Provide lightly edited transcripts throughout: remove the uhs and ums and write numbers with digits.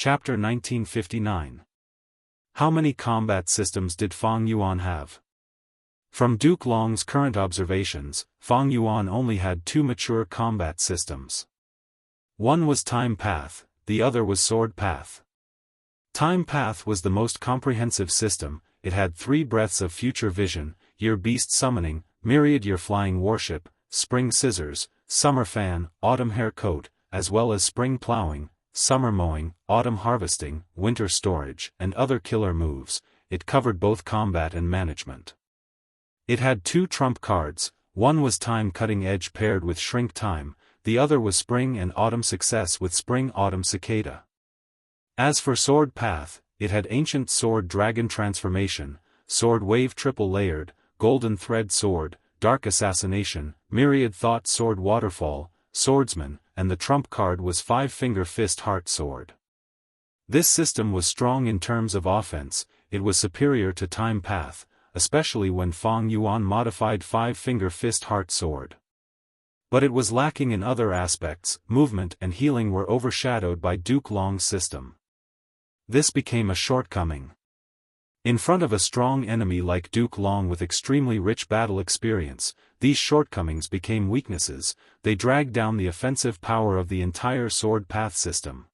Chapter 1959. How many combat systems did Fang Yuan have? From Duke Long's current observations, Fang Yuan only had 2 mature combat systems. One was Time Path, the other was Sword Path. Time Path was the most comprehensive system. It had 3 breaths of future vision, Year Beast Summoning, Myriad Year Flying Warship, Spring Scissors, Summer Fan, Autumn Hair Coat, as well as Spring Plowing, Summer Mowing, Autumn Harvesting, Winter Storage, and other killer moves. It covered both combat and management. It had 2 trump cards, one was Time Cutting Edge paired with Shrink Time, the other was Spring and Autumn Success with Spring Autumn Cicada. As for Sword Path, it had Ancient Sword Dragon Transformation, Sword Wave Triple Layered, Golden Thread Sword, Dark Assassination, Myriad Thought Sword Waterfall, Swordsman, and the trump card was 5-Finger Fist Heart Sword. This system was strong in terms of offense. It was superior to Time Path, especially when Fang Yuan modified 5-Finger Fist Heart Sword. But it was lacking in other aspects. Movement and healing were overshadowed by Duke Long's system. This became a shortcoming. In front of a strong enemy like Duke Long with extremely rich battle experience, these shortcomings became weaknesses. They dragged down the offensive power of the entire Sword Path system.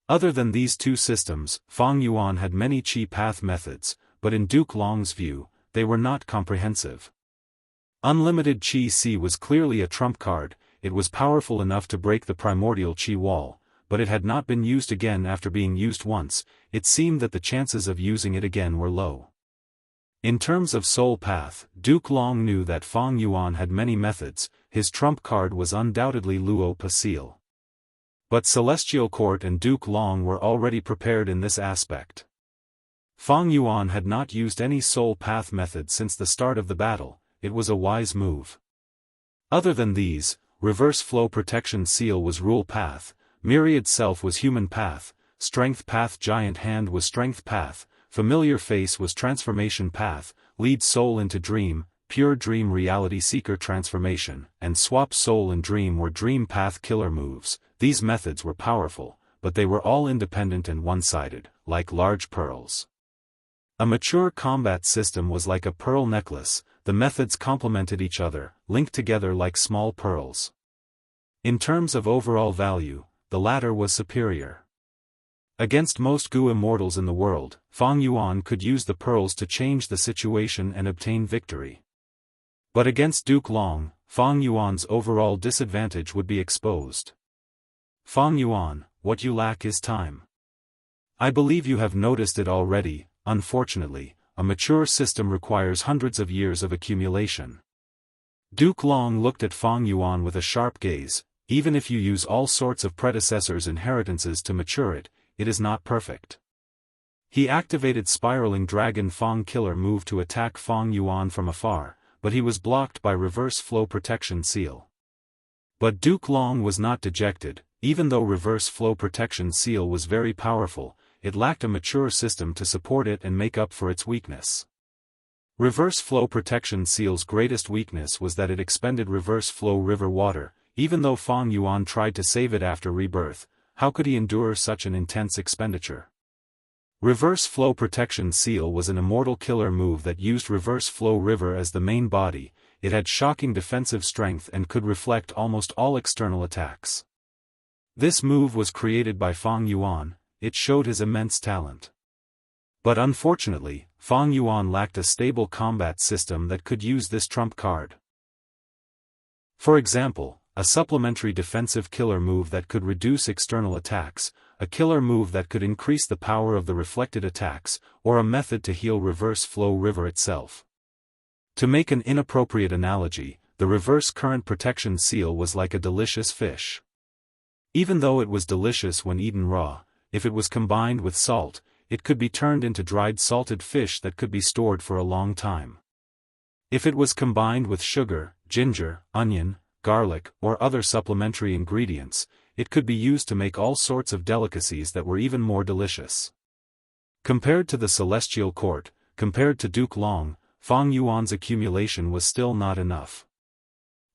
Other than these 2 systems, Fang Yuan had many Chi Path methods, but in Duke Long's view, they were not comprehensive. Unlimited Chi C was clearly a trump card. It was powerful enough to break the primordial Chi wall, but it had not been used again after being used once. It seemed that the chances of using it again were low. In terms of Soul Path, Duke Long knew that Fang Yuan had many methods. His trump card was undoubtedly Luo Pasil. But Celestial Court and Duke Long were already prepared in this aspect. Fang Yuan had not used any Soul Path method since the start of the battle. It was a wise move. Other than these, Reverse Flow Protection Seal was Rule Path, Myriad Self was Human Path, Strength Path Giant Hand was Strength Path, Familiar Face was Transformation Path, Lead Soul into Dream, Pure Dream Reality Seeker Transformation, and Swap Soul and Dream were Dream Path killer moves. These methods were powerful, but they were all independent and one-sided, like large pearls. A mature combat system was like a pearl necklace. The methods complemented each other, linked together like small pearls. In terms of overall value, the latter was superior. Against most Gu immortals in the world, Fang Yuan could use the pearls to change the situation and obtain victory. But against Duke Long, Fang Yuan's overall disadvantage would be exposed. Fang Yuan, what you lack is time. I believe you have noticed it already. Unfortunately, a mature system requires hundreds of years of accumulation. Duke Long looked at Fang Yuan with a sharp gaze. Even if you use all sorts of predecessors' inheritances to mature it, it is not perfect. He activated Spiraling Dragon Fang Killer move to attack Fang Yuan from afar, but he was blocked by Reverse Flow Protection Seal. But Duke Long was not dejected. Even though Reverse Flow Protection Seal was very powerful, it lacked a mature system to support it and make up for its weakness. Reverse Flow Protection Seal's greatest weakness was that it expended Reverse Flow River water. Even though Fang Yuan tried to save it after rebirth, how could he endure such an intense expenditure? Reverse Flow Protection Seal was an immortal killer move that used Reverse Flow River as the main body. It had shocking defensive strength and could reflect almost all external attacks. This move was created by Fang Yuan. It showed his immense talent. But unfortunately, Fang Yuan lacked a stable combat system that could use this trump card. For example, a supplementary defensive killer move that could reduce external attacks, a killer move that could increase the power of the reflected attacks, or a method to heal Reverse Flow River itself. To make an inappropriate analogy, the Reverse Current Protection Seal was like a delicious fish. Even though it was delicious when eaten raw, if it was combined with salt, it could be turned into dried salted fish that could be stored for a long time. If it was combined with sugar, ginger, onion, garlic, or other supplementary ingredients, it could be used to make all sorts of delicacies that were even more delicious. Compared to the Celestial Court, compared to Duke Long, Fang Yuan's accumulation was still not enough.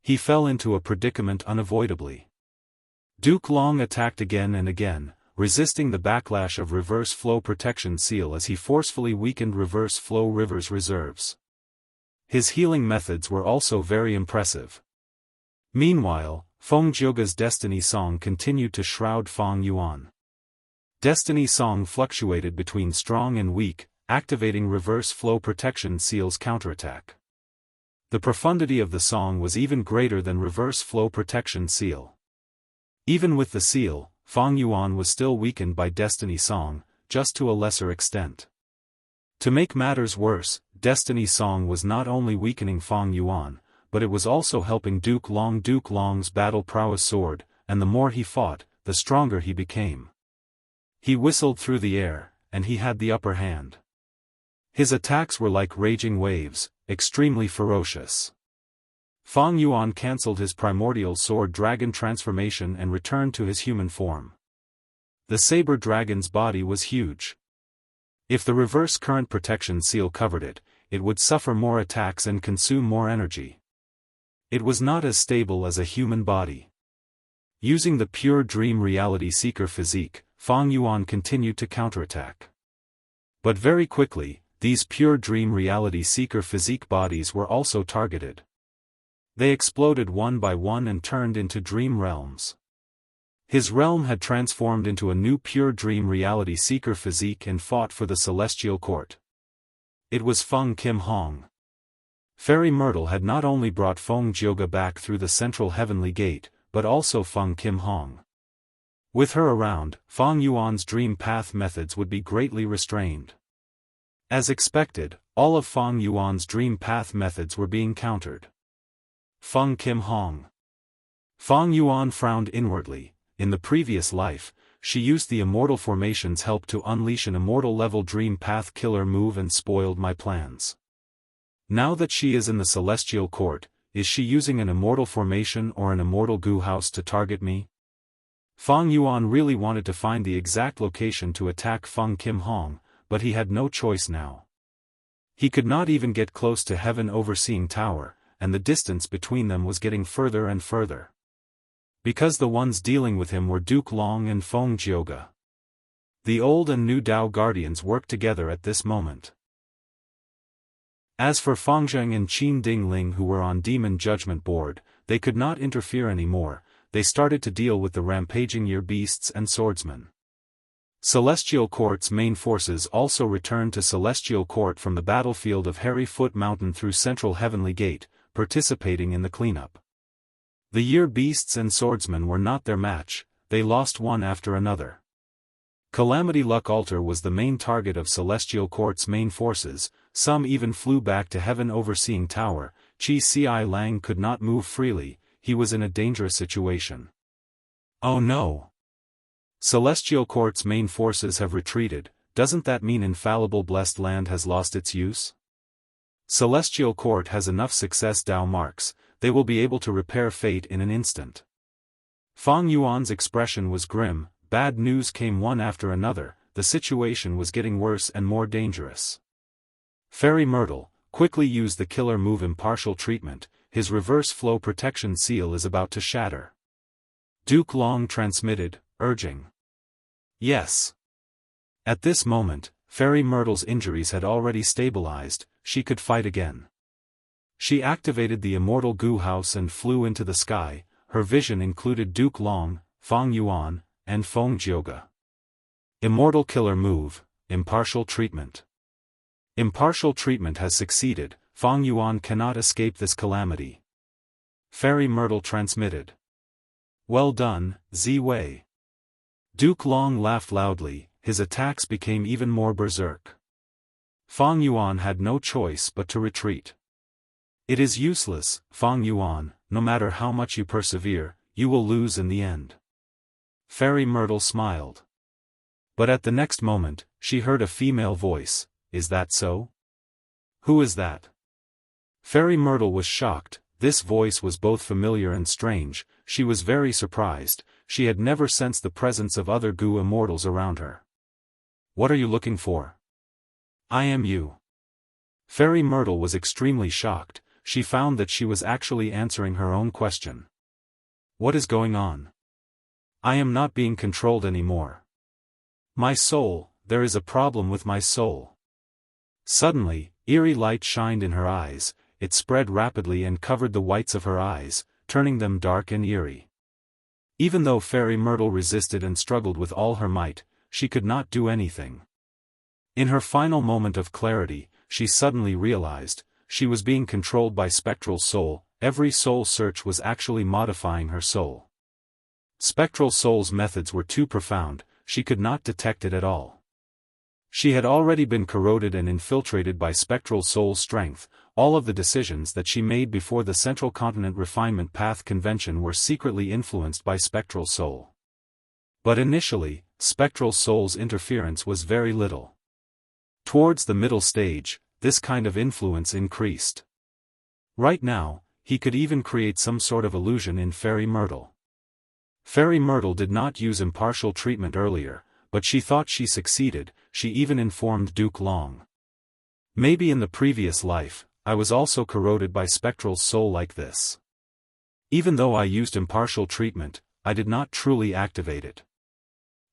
He fell into a predicament unavoidably. Duke Long attacked again and again, resisting the backlash of reverse flow protection seal as he forcefully weakened reverse flow river's reserves. His healing methods were also very impressive. Meanwhile, Feng Jiuge's Destiny Song continued to shroud Feng Yuan. Destiny Song fluctuated between strong and weak, activating reverse flow protection seal's counterattack. The profundity of the song was even greater than reverse flow protection seal. Even with the seal, Feng Yuan was still weakened by Destiny Song, just to a lesser extent. To make matters worse, Destiny Song was not only weakening Feng Yuan, but it was also helping Duke Long. Duke Long's battle prowess soared, and the more he fought, the stronger he became. He whistled through the air, and he had the upper hand. His attacks were like raging waves, extremely ferocious. Feng Yuan cancelled his primordial sword dragon transformation and returned to his human form. The saber dragon's body was huge. If the reverse current protection seal covered it, it would suffer more attacks and consume more energy. It was not as stable as a human body. Using the pure dream reality seeker physique, Feng Yuan continued to counterattack. But very quickly, these pure dream reality seeker physique bodies were also targeted. They exploded one by one and turned into dream realms. His realm had transformed into a new pure dream reality seeker physique and fought for the celestial court. It was Feng Kim Hong. Fairy Myrtle had not only brought Feng Jiuge back through the central heavenly gate, but also Feng Kim Hong. With her around, Feng Yuan's dream path methods would be greatly restrained. As expected, all of Feng Yuan's dream path methods were being countered. Feng Kim Hong. Feng Yuan frowned inwardly. In the previous life, she used the Immortal Formation's help to unleash an Immortal-level dream path killer move and spoiled my plans. Now that she is in the Celestial Court, is she using an Immortal Formation or an Immortal Goo House to target me? Feng Yuan really wanted to find the exact location to attack Feng Kim Hong, but he had no choice now. He could not even get close to Heaven Overseeing Tower, and the distance between them was getting further and further. Because the ones dealing with him were Duke Long and Feng Jiuge. The old and new Dao Guardians worked together at this moment. As for Feng Zheng and Qin Dingling who were on Demon Judgment Board, they could not interfere anymore. They started to deal with the rampaging year beasts and swordsmen. Celestial Court's main forces also returned to Celestial Court from the battlefield of Hairy Foot Mountain through Central Heavenly Gate, participating in the cleanup. The year beasts and swordsmen were not their match, they lost one after another. Calamity Luck Altar was the main target of Celestial Court's main forces, some even flew back to Heaven Overseeing Tower. Qi Ci Lang could not move freely, he was in a dangerous situation. Oh no! Celestial Court's main forces have retreated, doesn't that mean Infallible Blessed Land has lost its use? Celestial Court has enough success Dao marks, they will be able to repair fate in an instant. Feng Yuan's expression was grim, bad news came one after another, the situation was getting worse and more dangerous. Fairy Myrtle, quickly use the killer move Impartial Treatment, his reverse flow protection seal is about to shatter. Duke Long transmitted, urging. Yes. At this moment, Fairy Myrtle's injuries had already stabilized, she could fight again. She activated the Immortal Goo House and flew into the sky, her vision included Duke Long, Feng Yuan, and Feng Jiuge. Immortal Killer Move, Impartial Treatment. Impartial treatment has succeeded, Feng Yuan cannot escape this calamity. Fairy Myrtle transmitted. Well done, Zi Wei. Duke Long laughed loudly, his attacks became even more berserk. Feng Yuan had no choice but to retreat. It is useless, Feng Yuan, no matter how much you persevere, you will lose in the end. Fairy Myrtle smiled. But at the next moment, she heard a female voice, is that so? Who is that? Fairy Myrtle was shocked, this voice was both familiar and strange, she was very surprised, she had never sensed the presence of other Goo immortals around her. What are you looking for? I am you. Fairy Myrtle was extremely shocked, she found that she was actually answering her own question. What is going on? I am not being controlled anymore. My soul, there is a problem with my soul. Suddenly, eerie light shined in her eyes, it spread rapidly and covered the whites of her eyes, turning them dark and eerie. Even though Fairy Myrtle resisted and struggled with all her might, she could not do anything. In her final moment of clarity, she suddenly realized, she was being controlled by Spectral Soul. Every soul search was actually modifying her soul. Spectral Soul's methods were too profound, she could not detect it at all. She had already been corroded and infiltrated by Spectral Soul's strength. All of the decisions that she made before the Central Continent Refinement Path Convention were secretly influenced by Spectral Soul. But initially, Spectral Soul's interference was very little. Towards the middle stage, this kind of influence increased. Right now, he could even create some sort of illusion in Fairy Myrtle. Fairy Myrtle did not use impartial treatment earlier, but she thought she succeeded. She even informed Duke Long. Maybe in the previous life, I was also corroded by Spectral Soul like this. Even though I used impartial treatment, I did not truly activate it.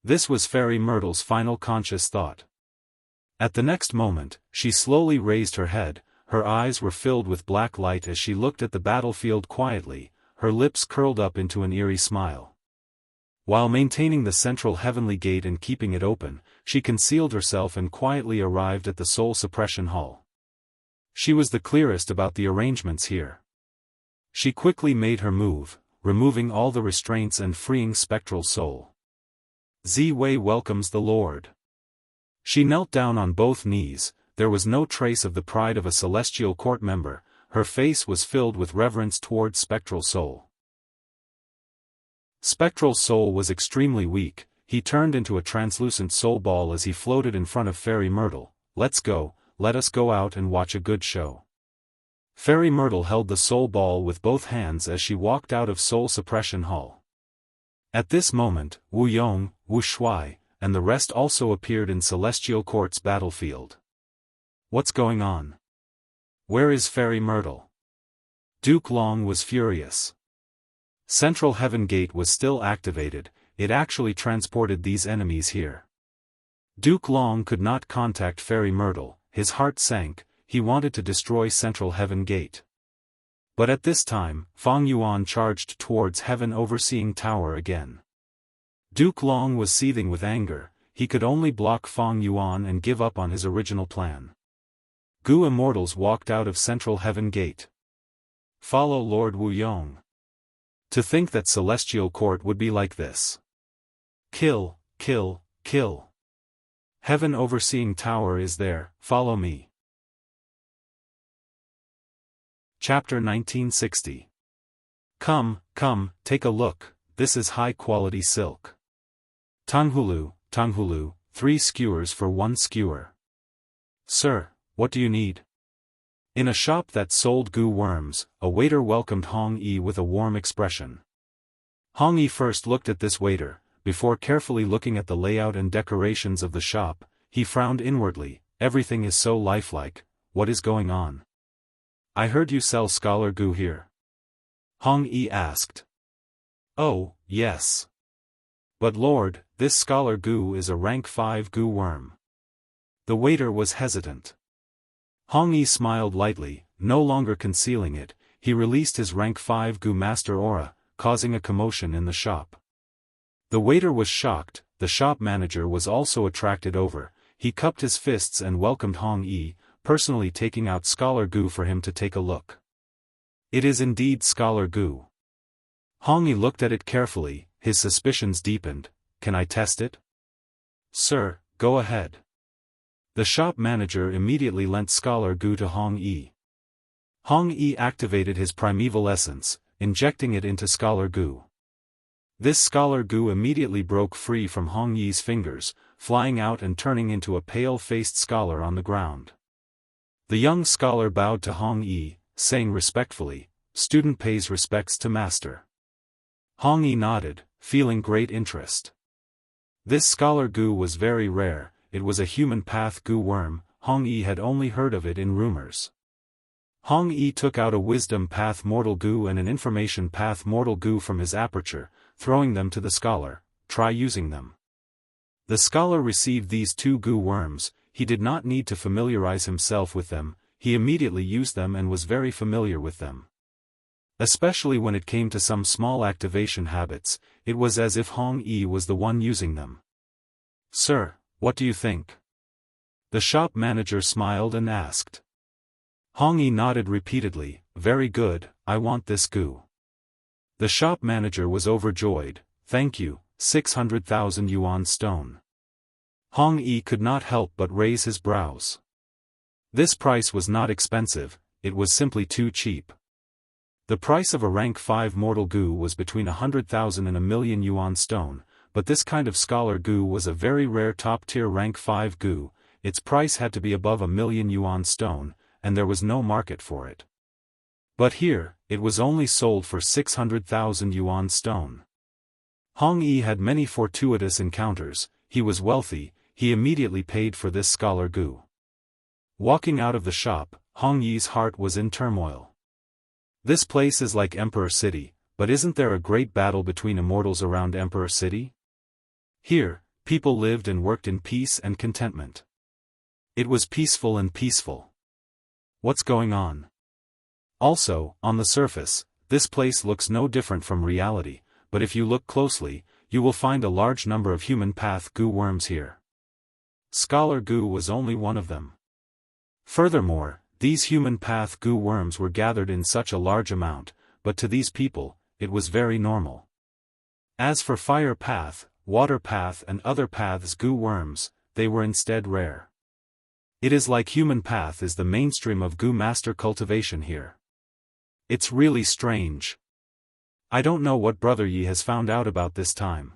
This was Fairy Myrtle's final conscious thought. At the next moment, she slowly raised her head, her eyes were filled with black light as she looked at the battlefield quietly, her lips curled up into an eerie smile. While maintaining the central heavenly gate and keeping it open, she concealed herself and quietly arrived at the Soul Suppression Hall. She was the clearest about the arrangements here. She quickly made her move, removing all the restraints and freeing Spectral Soul. Ziwei welcomes the Lord. She knelt down on both knees, there was no trace of the pride of a Celestial Court member, her face was filled with reverence toward Spectral Soul. Spectral Soul was extremely weak, he turned into a translucent soul ball as he floated in front of Fairy Myrtle. Let's go, let us go out and watch a good show. Fairy Myrtle held the soul ball with both hands as she walked out of Soul Suppression Hall. At this moment, Wu Yong, Wu Shuai, and the rest also appeared in Celestial Court's battlefield. What's going on? Where is Fairy Myrtle? Duke Long was furious. Central Heaven Gate was still activated, it actually transported these enemies here. Duke Long could not contact Fairy Myrtle, his heart sank, he wanted to destroy Central Heaven Gate. But at this time, Fang Yuan charged towards Heaven Overseeing Tower again. Duke Long was seething with anger, he could only block Fang Yuan and give up on his original plan. Gu Immortals walked out of Central Heaven Gate. Follow Lord Wu Yong. To think that Celestial Court would be like this. Kill, kill, kill. Heaven Overseeing Tower is there, follow me. Chapter 1960. Come, come, take a look, this is high-quality silk. Tanghulu, Tanghulu, 3 skewers for 1 skewer. Sir, what do you need? In a shop that sold goo worms, a waiter welcomed Hong Yi with a warm expression. Hong Yi first looked at this waiter, before carefully looking at the layout and decorations of the shop, he frowned inwardly, everything is so lifelike, what is going on? I heard you sell scholar goo here. Hong Yi asked. Oh, yes. But Lord, this scholar goo is a rank 5 goo worm. The waiter was hesitant. Hong Yi smiled lightly, no longer concealing it, he released his rank 5 goo master aura, causing a commotion in the shop. The waiter was shocked, the shop manager was also attracted over, he cupped his fists and welcomed Hong Yi, personally taking out scholar goo for him to take a look. It is indeed scholar goo. Hong Yi looked at it carefully, his suspicions deepened. Can I test it? Sir, go ahead. The shop manager immediately lent scholar goo to Hong Yi. Hong Yi activated his primeval essence, injecting it into scholar goo. This scholar goo immediately broke free from Hong Yi's fingers, flying out and turning into a pale-faced scholar on the ground. The young scholar bowed to Hong Yi, saying respectfully, "Student pays respects to master." Hong Yi nodded, feeling great interest. This scholar goo was very rare, it was a human path goo worm, Hong Yi had only heard of it in rumors. Hong Yi took out a wisdom path mortal goo and an information path mortal goo from his aperture, throwing them to the scholar. Try using them. The scholar received these two goo worms. He did not need to familiarize himself with them, he immediately used them and was very familiar with them. Especially when it came to some small activation habits, it was as if Hong Yi was the one using them. "Sir, what do you think?" The shop manager smiled and asked. Hong Yi nodded repeatedly. "Very good, I want this goo." The shop manager was overjoyed. "Thank you, 600,000 yuan stone." Hong Yi could not help but raise his brows. This price was not expensive, it was simply too cheap. The price of a rank 5 mortal goo was between 100,000 and 1,000,000 yuan stone, but this kind of scholar goo was a very rare top-tier rank 5 goo. Its price had to be above 1,000,000 yuan stone, and there was no market for it. But here, it was only sold for 600,000 yuan stone. Hong Yi had many fortuitous encounters, he was wealthy, he immediately paid for this scholar goo. Walking out of the shop, Hong Yi's heart was in turmoil. This place is like Emperor City, but isn't there a great battle between immortals around Emperor City? Here, people lived and worked in peace and contentment. It was peaceful and peaceful. What's going on? Also, on the surface, this place looks no different from reality, but if you look closely, you will find a large number of human path goo worms here. Scholar goo was only one of them. Furthermore, these human path goo worms were gathered in such a large amount, but to these people, it was very normal. As for fire path, water path and other paths goo worms, they were instead rare. It is like human path is the mainstream of goo master cultivation here. It's really strange. I don't know what Brother Yi has found out about this time.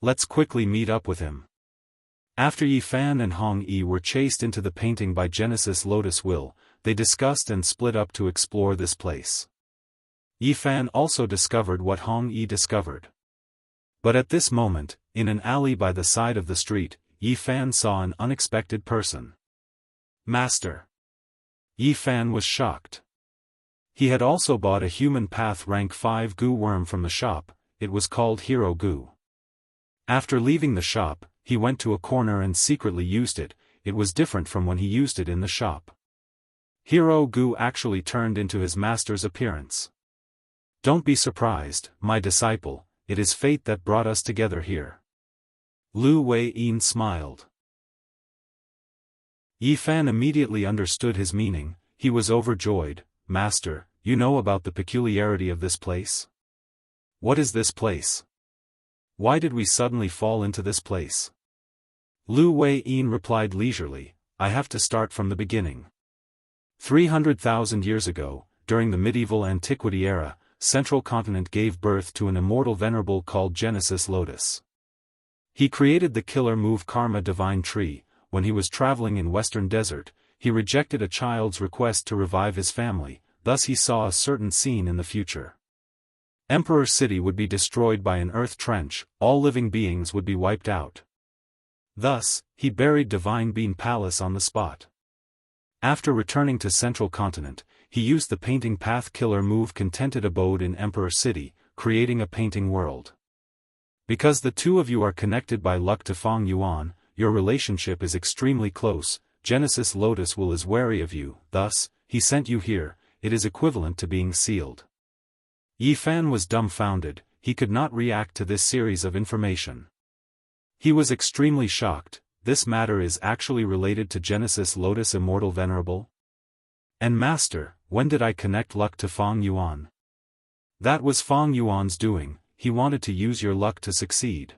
Let's quickly meet up with him. After Yi Fan and Hong Yi were chased into the painting by UnparalleledSwordWill, they discussed and split up to explore this place. Yi Fan also discovered what Hong Yi discovered. But at this moment, in an alley by the side of the street, Yi Fan saw an unexpected person. Master! Yi Fan was shocked. He had also bought a human path rank 5 goo worm from the shop, it was called Hero Goo. After leaving the shop, he went to a corner and secretly used it. It was different from when he used it in the shop. Hero Goo actually turned into his master's appearance. Don't be surprised, my disciple, it is fate that brought us together here. Lu Wei-yin smiled. Yi Fan immediately understood his meaning, he was overjoyed. Master, you know about the peculiarity of this place? What is this place? Why did we suddenly fall into this place? Lu Wei-yin replied leisurely, I have to start from the beginning. 300,000 years ago, during the medieval antiquity era, Central Continent gave birth to an immortal venerable called Genesis Lotus. He created the killer move Karma Divine Tree. When he was traveling in Western Desert, he rejected a child's request to revive his family, thus he saw a certain scene in the future. Emperor City would be destroyed by an earth trench, all living beings would be wiped out. Thus, he buried Divine Bean Palace on the spot. After returning to Central Continent, he used the painting path killer move Contented Abode in Emperor City, creating a painting world. Because the two of you are connected by luck to Fang Yuan, your relationship is extremely close, Genesis Lotus Will is wary of you, thus, he sent you here, it is equivalent to being sealed. Yi Fan was dumbfounded, he could not react to this series of information. He was extremely shocked, this matter is actually related to Genesis Lotus Immortal Venerable? And Master, when did I connect luck to Fang Yuan? That was Fang Yuan's doing, he wanted to use your luck to succeed.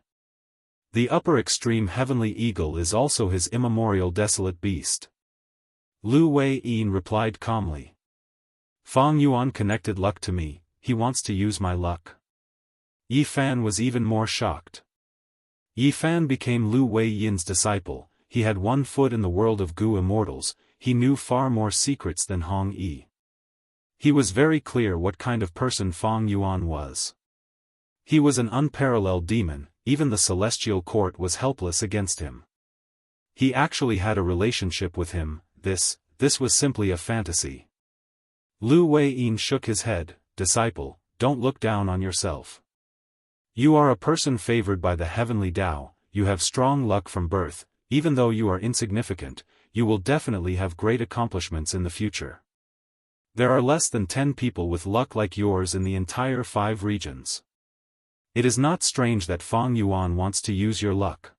The upper extreme heavenly eagle is also his immemorial desolate beast. Lu Wei-yin replied calmly. Fang Yuan connected luck to me, he wants to use my luck. Yi Fan was even more shocked. Yi Fan became Lu Wei-yin's disciple, he had one foot in the world of Goo immortals, he knew far more secrets than Hong Yi. He was very clear what kind of person Fang Yuan was. He was an unparalleled demon, even the celestial court was helpless against him. He actually had a relationship with him, this was simply a fantasy. Lu Wei-yin shook his head, disciple, don't look down on yourself. You are a person favored by the heavenly Tao, you have strong luck from birth. Even though you are insignificant, you will definitely have great accomplishments in the future. There are less than 10 people with luck like yours in the entire 5 regions. It is not strange that Fang Yuan wants to use your luck.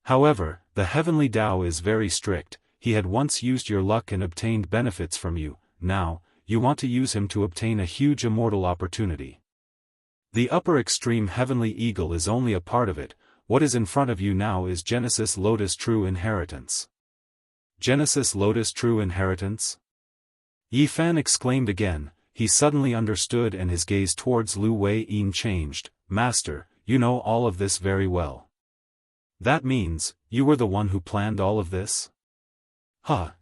However, the heavenly Tao is very strict. He had once used your luck and obtained benefits from you. Now, you want to use him to obtain a huge immortal opportunity. The upper extreme heavenly eagle is only a part of it. What is in front of you now is Genesis Lotus True Inheritance. Genesis Lotus True Inheritance? Yi Fan exclaimed again. He suddenly understood and his gaze towards Lu Wei-yin changed. Master, you know all of this very well. That means, you were the one who planned all of this?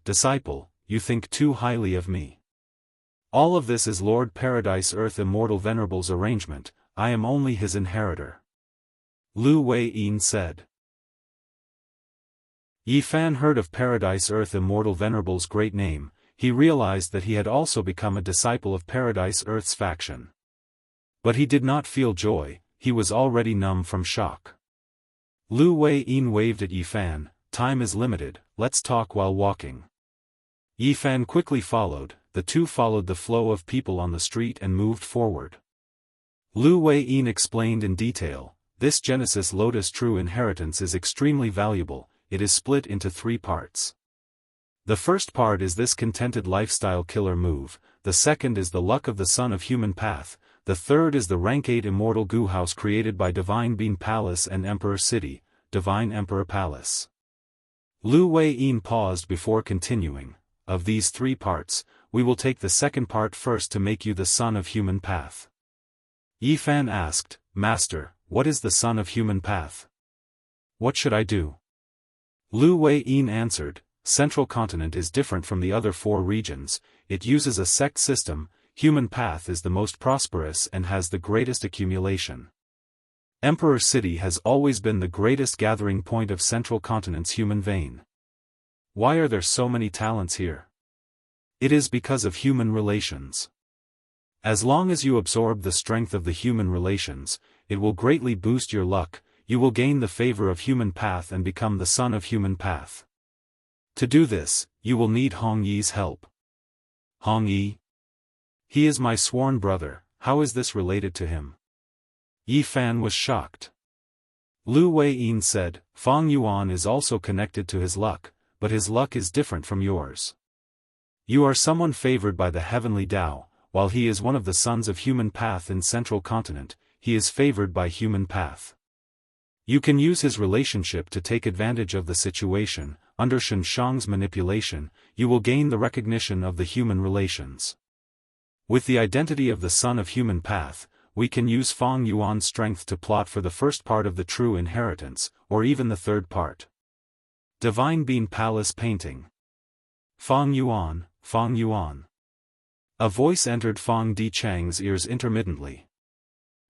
Disciple, you think too highly of me. All of this is Lord Paradise Earth Immortal Venerable's arrangement. I am only his inheritor. Lu Wei-yin said. Yi Fan heard of Paradise Earth Immortal Venerable's great name. He realized that he had also become a disciple of Paradise Earth's faction. But he did not feel joy, he was already numb from shock. Lu Wei-yin waved at Yi Fan. Time is limited, let's talk while walking. Yi Fan quickly followed. The two followed the flow of people on the street and moved forward. Lu Wei-yin explained in detail. This Genesis Lotus True Inheritance is extremely valuable. It is split into 3 parts. The first part is this contented lifestyle killer move, the second is the luck of the son of human path, the third is the rank 8 immortal goo house created by Divine Bean Palace and Emperor City, Divine Emperor Palace. Lu Wei-yin paused before continuing. Of these 3 parts, we will take the second part first to make you the son of human path. Yi Fan asked, Master, what is the son of human path? What should I do? Lu Wei-yin answered, Central Continent is different from the other 4 regions, it uses a sect system, human path is the most prosperous and has the greatest accumulation. Emperor City has always been the greatest gathering point of Central Continent's human vein. Why are there so many talents here? It is because of human relations. As long as you absorb the strength of the human relations, it will greatly boost your luck, you will gain the favor of human path and become the son of human path. To do this, you will need Hong Yi's help. Hong Yi? He is my sworn brother, how is this related to him? Yi Fan was shocked. Lu Wei-yin said, Fang Yuan is also connected to his luck, but his luck is different from yours. You are someone favored by the heavenly Tao, while he is one of the sons of human path in Central Continent, he is favored by human path. You can use his relationship to take advantage of the situation. Under Xianxia's manipulation, you will gain the recognition of the human relations. With the identity of the son of human path, we can use Fang Yuan's strength to plot for the first part of the true inheritance, or even the third part. Divine Bean Palace Painting. Fang Yuan, Fang Yuan. A voice entered Fang Dichang's ears intermittently.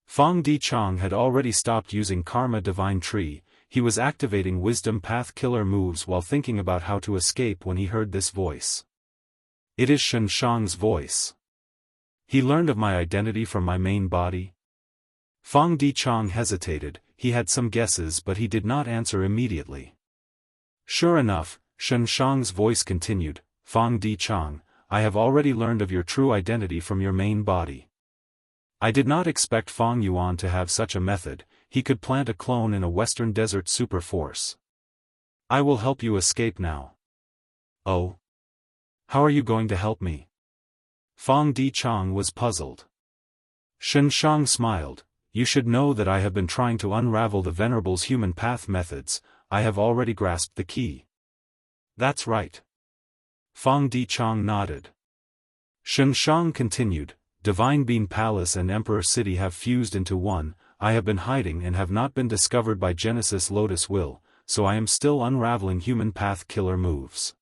Fang Dichang had already stopped using Karma Divine Tree, he was activating Wisdom Path killer moves while thinking about how to escape when he heard this voice. It is Xianxia's voice. He learned of my identity from my main body? Fang Dichang hesitated, he had some guesses but he did not answer immediately. Sure enough, Xianxia's voice continued, Fang Dichang, I have already learned of your true identity from your main body. I did not expect Fang Yuan to have such a method, he could plant a clone in a western desert super force. I will help you escape now. Oh? How are you going to help me? Fang Dichang was puzzled. Xianxia smiled, you should know that I have been trying to unravel the Venerable's human path methods, I have already grasped the key. That's right. Fang Dichang nodded. Xianxia continued, Divine Bean Palace and Emperor City have fused into one, I have been hiding and have not been discovered by Genesis Lotus Will, so I am still unraveling human path killer moves.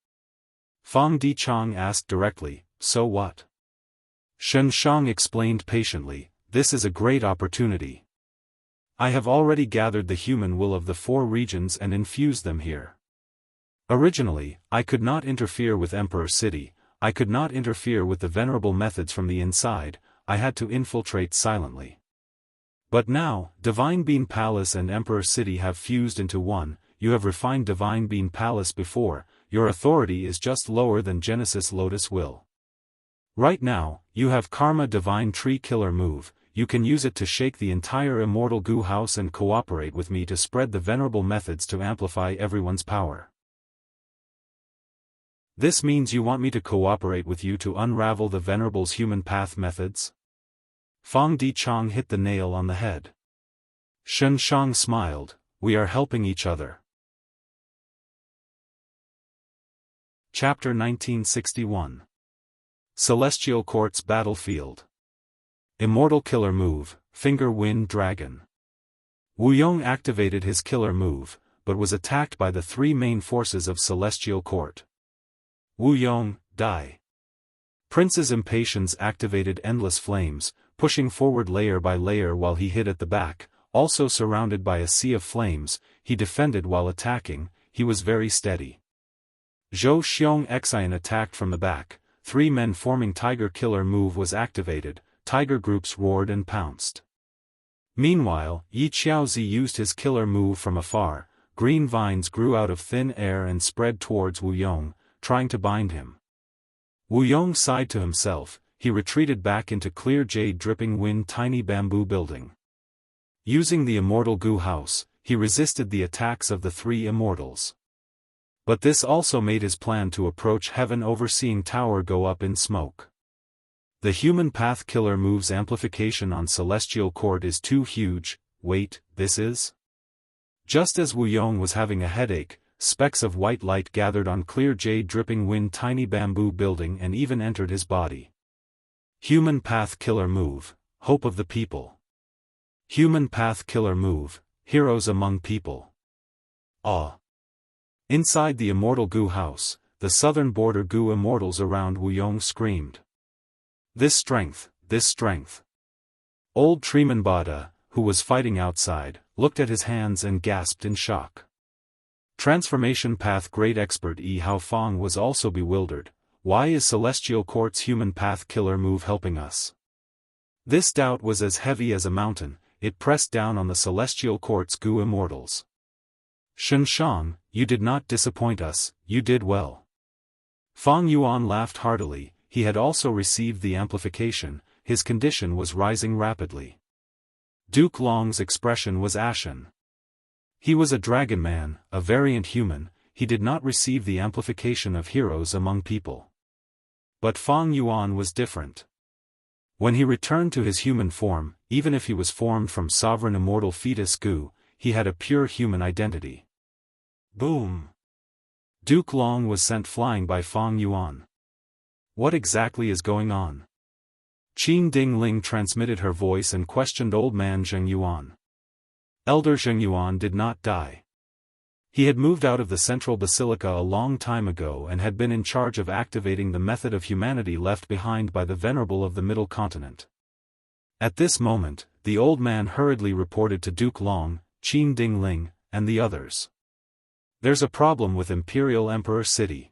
Fang Dichang asked directly, so what? Xianxia explained patiently, this is a great opportunity. I have already gathered the human will of the 4 regions and infused them here. Originally, I could not interfere with Emperor City, I could not interfere with the venerable methods from the inside, I had to infiltrate silently. But now, Divine Bean Palace and Emperor City have fused into one. You have refined Divine Bean Palace before, your authority is just lower than Genesis Lotus Will. Right now, you have Karma Divine Tree Killer move, you can use it to shake the entire Immortal Goo House and cooperate with me to spread the venerable methods to amplify everyone's power. This means you want me to cooperate with you to unravel the Venerable's human path methods? Fang Dichang hit the nail on the head. Xianxia smiled, we are helping each other. Chapter 1961. Celestial Court's Battlefield. Immortal Killer Move, Finger Wind Dragon. Wuyong activated his killer move, but was attacked by the three main forces of Celestial Court. Wuyong, die. Prince's impatience activated Endless Flames, pushing forward layer by layer while he hid at the back, also surrounded by a sea of flames. He defended while attacking, he was very steady. Zhou Xianxian attacked from the back, three men forming Tiger Killer move was activated, tiger groups roared and pounced. Meanwhile, Yi Qiaozi used his killer move from afar, green vines grew out of thin air and spread towards Wuyong, trying to bind him. Wuyong sighed to himself, he retreated back into clear jade dripping wind tiny bamboo building. Using the Immortal Goo House, he resisted the attacks of the three immortals. But this also made his plan to approach Heaven Overseeing Tower go up in smoke. The Human Path Killer move's amplification on Celestial Court is too huge. Wait, this is? Just as Wuyong was having a headache, specks of white light gathered on clear jade dripping wind tiny bamboo building and even entered his body. Human Path Killer move, Hope of the People. Human Path Killer move, Heroes Among People. Inside the Immortal Goo House, the southern border Goo immortals around Wuyong screamed. This strength, this strength. Old Tremanbada, who was fighting outside, looked at his hands and gasped in shock. Transformation Path Great Expert Yi Haofang was also bewildered. Why is Celestial Court's Human Path Killer move helping us? This doubt was as heavy as a mountain, it pressed down on the Celestial Court's Goo immortals. Xianxia, you did not disappoint us, you did well. Fang Yuan laughed heartily, he had also received the amplification, his condition was rising rapidly. Duke Long's expression was ashen. He was a dragon man, a variant human, he did not receive the amplification of Heroes Among People. But Fang Yuan was different. When he returned to his human form, even if he was formed from sovereign immortal fetus Goo, he had a pure human identity. Boom! Duke Long was sent flying by Fang Yuan. What exactly is going on? Qin Dingling transmitted her voice and questioned old man Zheng Yuan. Elder Zheng Yuan did not die. He had moved out of the central basilica a long time ago and had been in charge of activating the method of humanity left behind by the Venerable of the Middle Continent. At this moment, the old man hurriedly reported to Duke Long, Qin Dingling, and the others. There's a problem with Imperial Emperor City.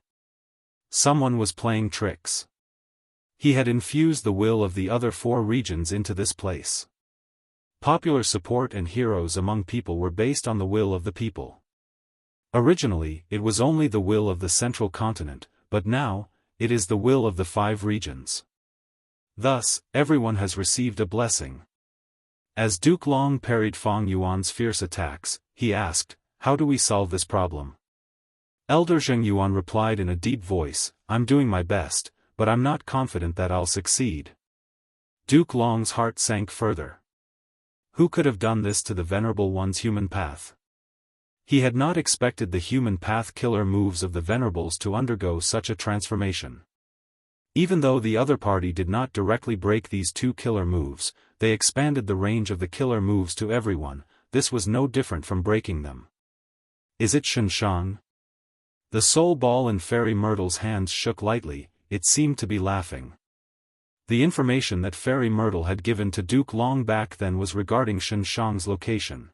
Someone was playing tricks. He had infused the will of the other four regions into this place. Popular support and Heroes Among People were based on the will of the people. Originally, it was only the will of the central continent, but now, it is the will of the 5 regions. Thus, everyone has received a blessing. As Duke Long parried Fang Yuan's fierce attacks, he asked, how do we solve this problem? Elder Zheng Yuan replied in a deep voice, I'm doing my best, but I'm not confident that I'll succeed. Duke Long's heart sank further. Who could have done this to the Venerable One's human path? He had not expected the human path killer moves of the Venerables to undergo such a transformation. Even though the other party did not directly break these 2 killer moves, they expanded the range of the killer moves to everyone. This was no different from breaking them. Is it Xianxia? The soul ball in Fairy Myrtle's hands shook lightly, it seemed to be laughing. The information that Fairy Myrtle had given to Duke Long back then was regarding Xianxia's location.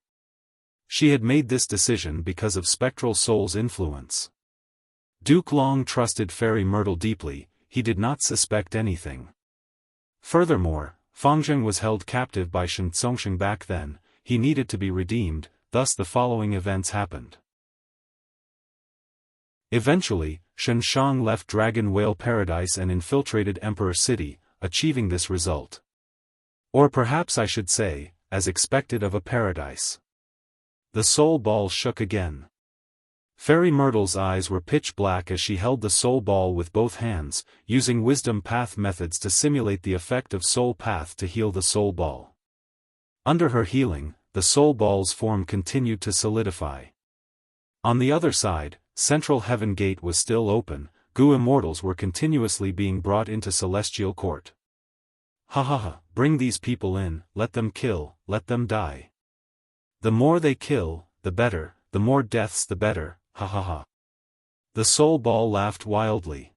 She had made this decision because of Spectral Soul's influence. Duke Long trusted Fairy Myrtle deeply, he did not suspect anything. Furthermore, Fang Zheng was held captive by Shen Zongsheng back then, he needed to be redeemed, thus the following events happened. Eventually, Shen Shang left Dragon Whale Paradise and infiltrated Emperor City, achieving this result. Or perhaps I should say, as expected of a paradise. The soul ball shook again. Fairy Myrtle's eyes were pitch black as she held the soul ball with both hands, using wisdom path methods to simulate the effect of soul path to heal the soul ball. Under her healing, the soul ball's form continued to solidify. On the other side, Central Heaven Gate was still open, Gu immortals were continuously being brought into Celestial Court. Ha ha ha, bring these people in, let them kill, let them die. The more they kill, the better, the more deaths the better, ha ha ha. The soul ball laughed wildly.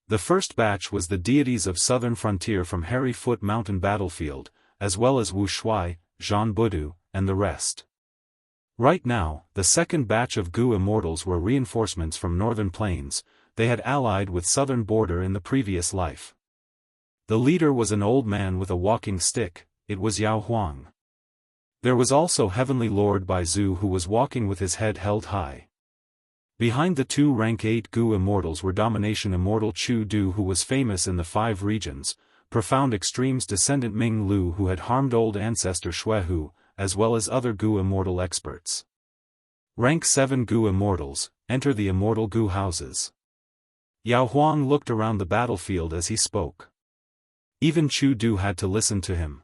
The first batch was the deities of Southern Frontier from Hairy Foot Mountain Battlefield, as well as Wu Shuai, Zhan Budu, and the rest. Right now, the second batch of Gu immortals were reinforcements from Northern Plains, they had allied with Southern Border in the previous life. The leader was an old man with a walking stick, it was Yao Huang. There was also Heavenly Lord Bai Zhu who was walking with his head held high. Behind the two rank 8 Gu immortals were Domination Immortal Chu Du who was famous in the 5 regions, Profound Extremes Descendant Ming Lu who had harmed old ancestor Xue Hu, as well as other Gu immortal experts. Rank 7 Gu immortals, enter the immortal Gu houses. Yao Huang looked around the battlefield as he spoke. Even Chu Du had to listen to him.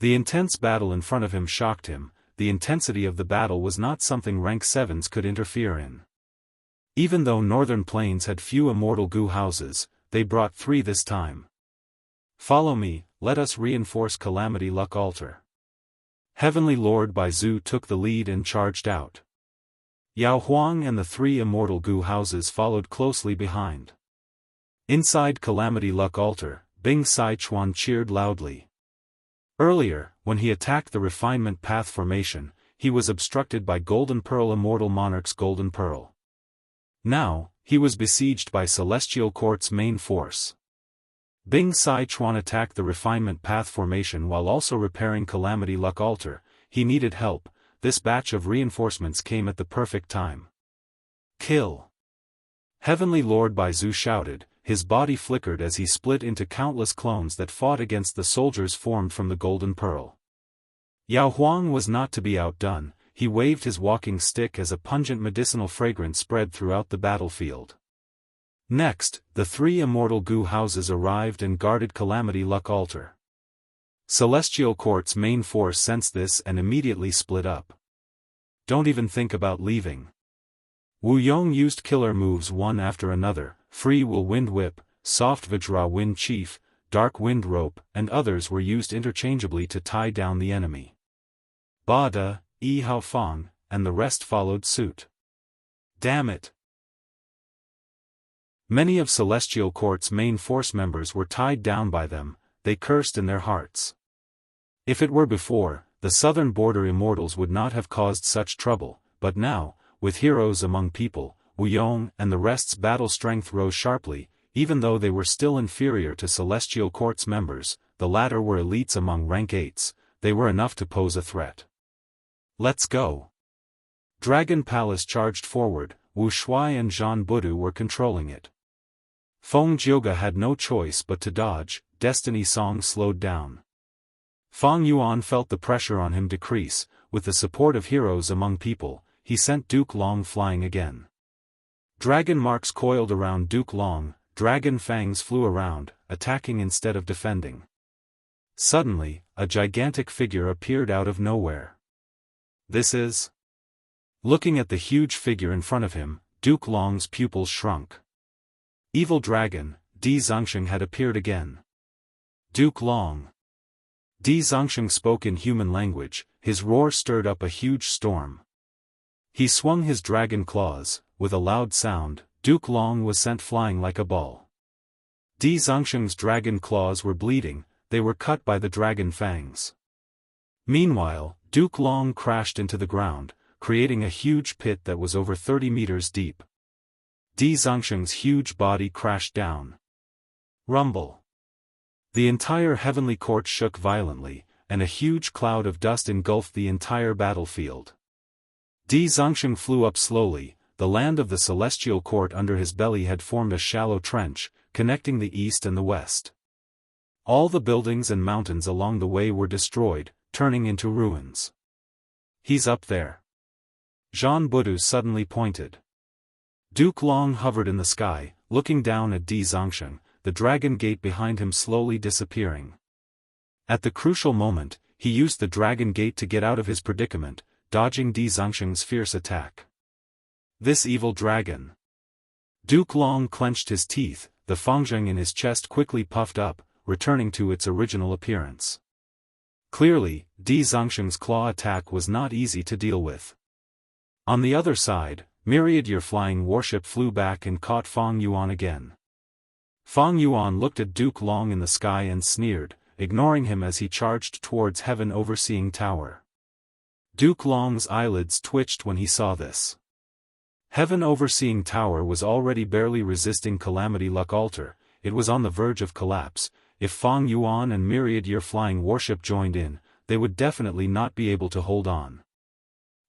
The intense battle in front of him shocked him, the intensity of the battle was not something rank 7s could interfere in. Even though Northern Plains had few immortal Gu houses, they brought 3 this time. Follow me, let us reinforce Calamity Luck Altar. Heavenly Lord Bai Zhu took the lead and charged out. Yao Huang and the 3 immortal Gu houses followed closely behind. Inside Calamity Luck Altar, Bing Sai Chuan cheered loudly. Earlier, when he attacked the Refinement Path formation, he was obstructed by Golden Pearl Immortal Monarch's Golden Pearl. Now, he was besieged by Celestial Court's main force. Bing Sai Chuan attacked the Refinement Path formation while also repairing Calamity Luck Altar, he needed help, this batch of reinforcements came at the perfect time. Kill! Heavenly Lord Bai Zhu shouted, his body flickered as he split into countless clones that fought against the soldiers formed from the Golden Pearl. Yao Huang was not to be outdone, he waved his walking stick as a pungent medicinal fragrance spread throughout the battlefield. Next, the 3 immortal Gu houses arrived and guarded Calamity Luck Altar. Celestial Court's main force sensed this and immediately split up. Don't even think about leaving. Wu Yong used killer moves one after another, Free Will Wind Whip, Soft Vajra Wind Chief, Dark Wind Rope, and others were used interchangeably to tie down the enemy. Ba Da, Yi Hao Fang, and the rest followed suit. Damn it! Many of Celestial Court's main force members were tied down by them, they cursed in their hearts. If it were before, the Southern Border Immortals would not have caused such trouble, but now, with heroes among people, Wu Yong and the rest's battle strength rose sharply, even though they were still inferior to Celestial Court's members, the latter were elites among rank 8s, they were enough to pose a threat. Let's go! Dragon Palace charged forward, Wu Shuai and Zhan Budu were controlling it. Feng Jioge had no choice but to dodge, Destiny Song slowed down. Fang Yuan felt the pressure on him decrease, with the support of heroes among people, he sent Duke Long flying again. Dragon marks coiled around Duke Long, dragon fangs flew around, attacking instead of defending. Suddenly, a gigantic figure appeared out of nowhere. This is... Looking at the huge figure in front of him, Duke Long's pupils shrunk. Evil Dragon, Di Zongsheng had appeared again. Duke Long. Di Zongsheng spoke in human language, his roar stirred up a huge storm. He swung his dragon claws, with a loud sound, Duke Long was sent flying like a ball. Di Zongsheng's dragon claws were bleeding, they were cut by the dragon fangs. Meanwhile, Duke Long crashed into the ground, creating a huge pit that was over 30 meters deep. Di Zongsheng's huge body crashed down. Rumble. The entire heavenly court shook violently, and a huge cloud of dust engulfed the entire battlefield. Di Zongsheng flew up slowly. The land of the celestial court under his belly had formed a shallow trench, connecting the east and the west. All the buildings and mountains along the way were destroyed, turning into ruins. "He's up there." Jean Budu suddenly pointed. Duke Long hovered in the sky, looking down at Di Zongsheng, the dragon gate behind him slowly disappearing. At the crucial moment, he used the dragon gate to get out of his predicament, dodging Di Zongsheng's fierce attack. This evil dragon. Duke Long clenched his teeth, the Fangzheng in his chest quickly puffed up, returning to its original appearance. Clearly, Di Zongsheng's claw attack was not easy to deal with. On the other side, Myriad Year flying warship flew back and caught Fang Yuan again. Fang Yuan looked at Duke Long in the sky and sneered, ignoring him as he charged towards Heaven Overseeing Tower. Duke Long's eyelids twitched when he saw this. Heaven Overseeing Tower was already barely resisting Calamity Luck Altar. It was on the verge of collapse. If Fang Yuan and Myriad Year flying warship joined in, they would definitely not be able to hold on.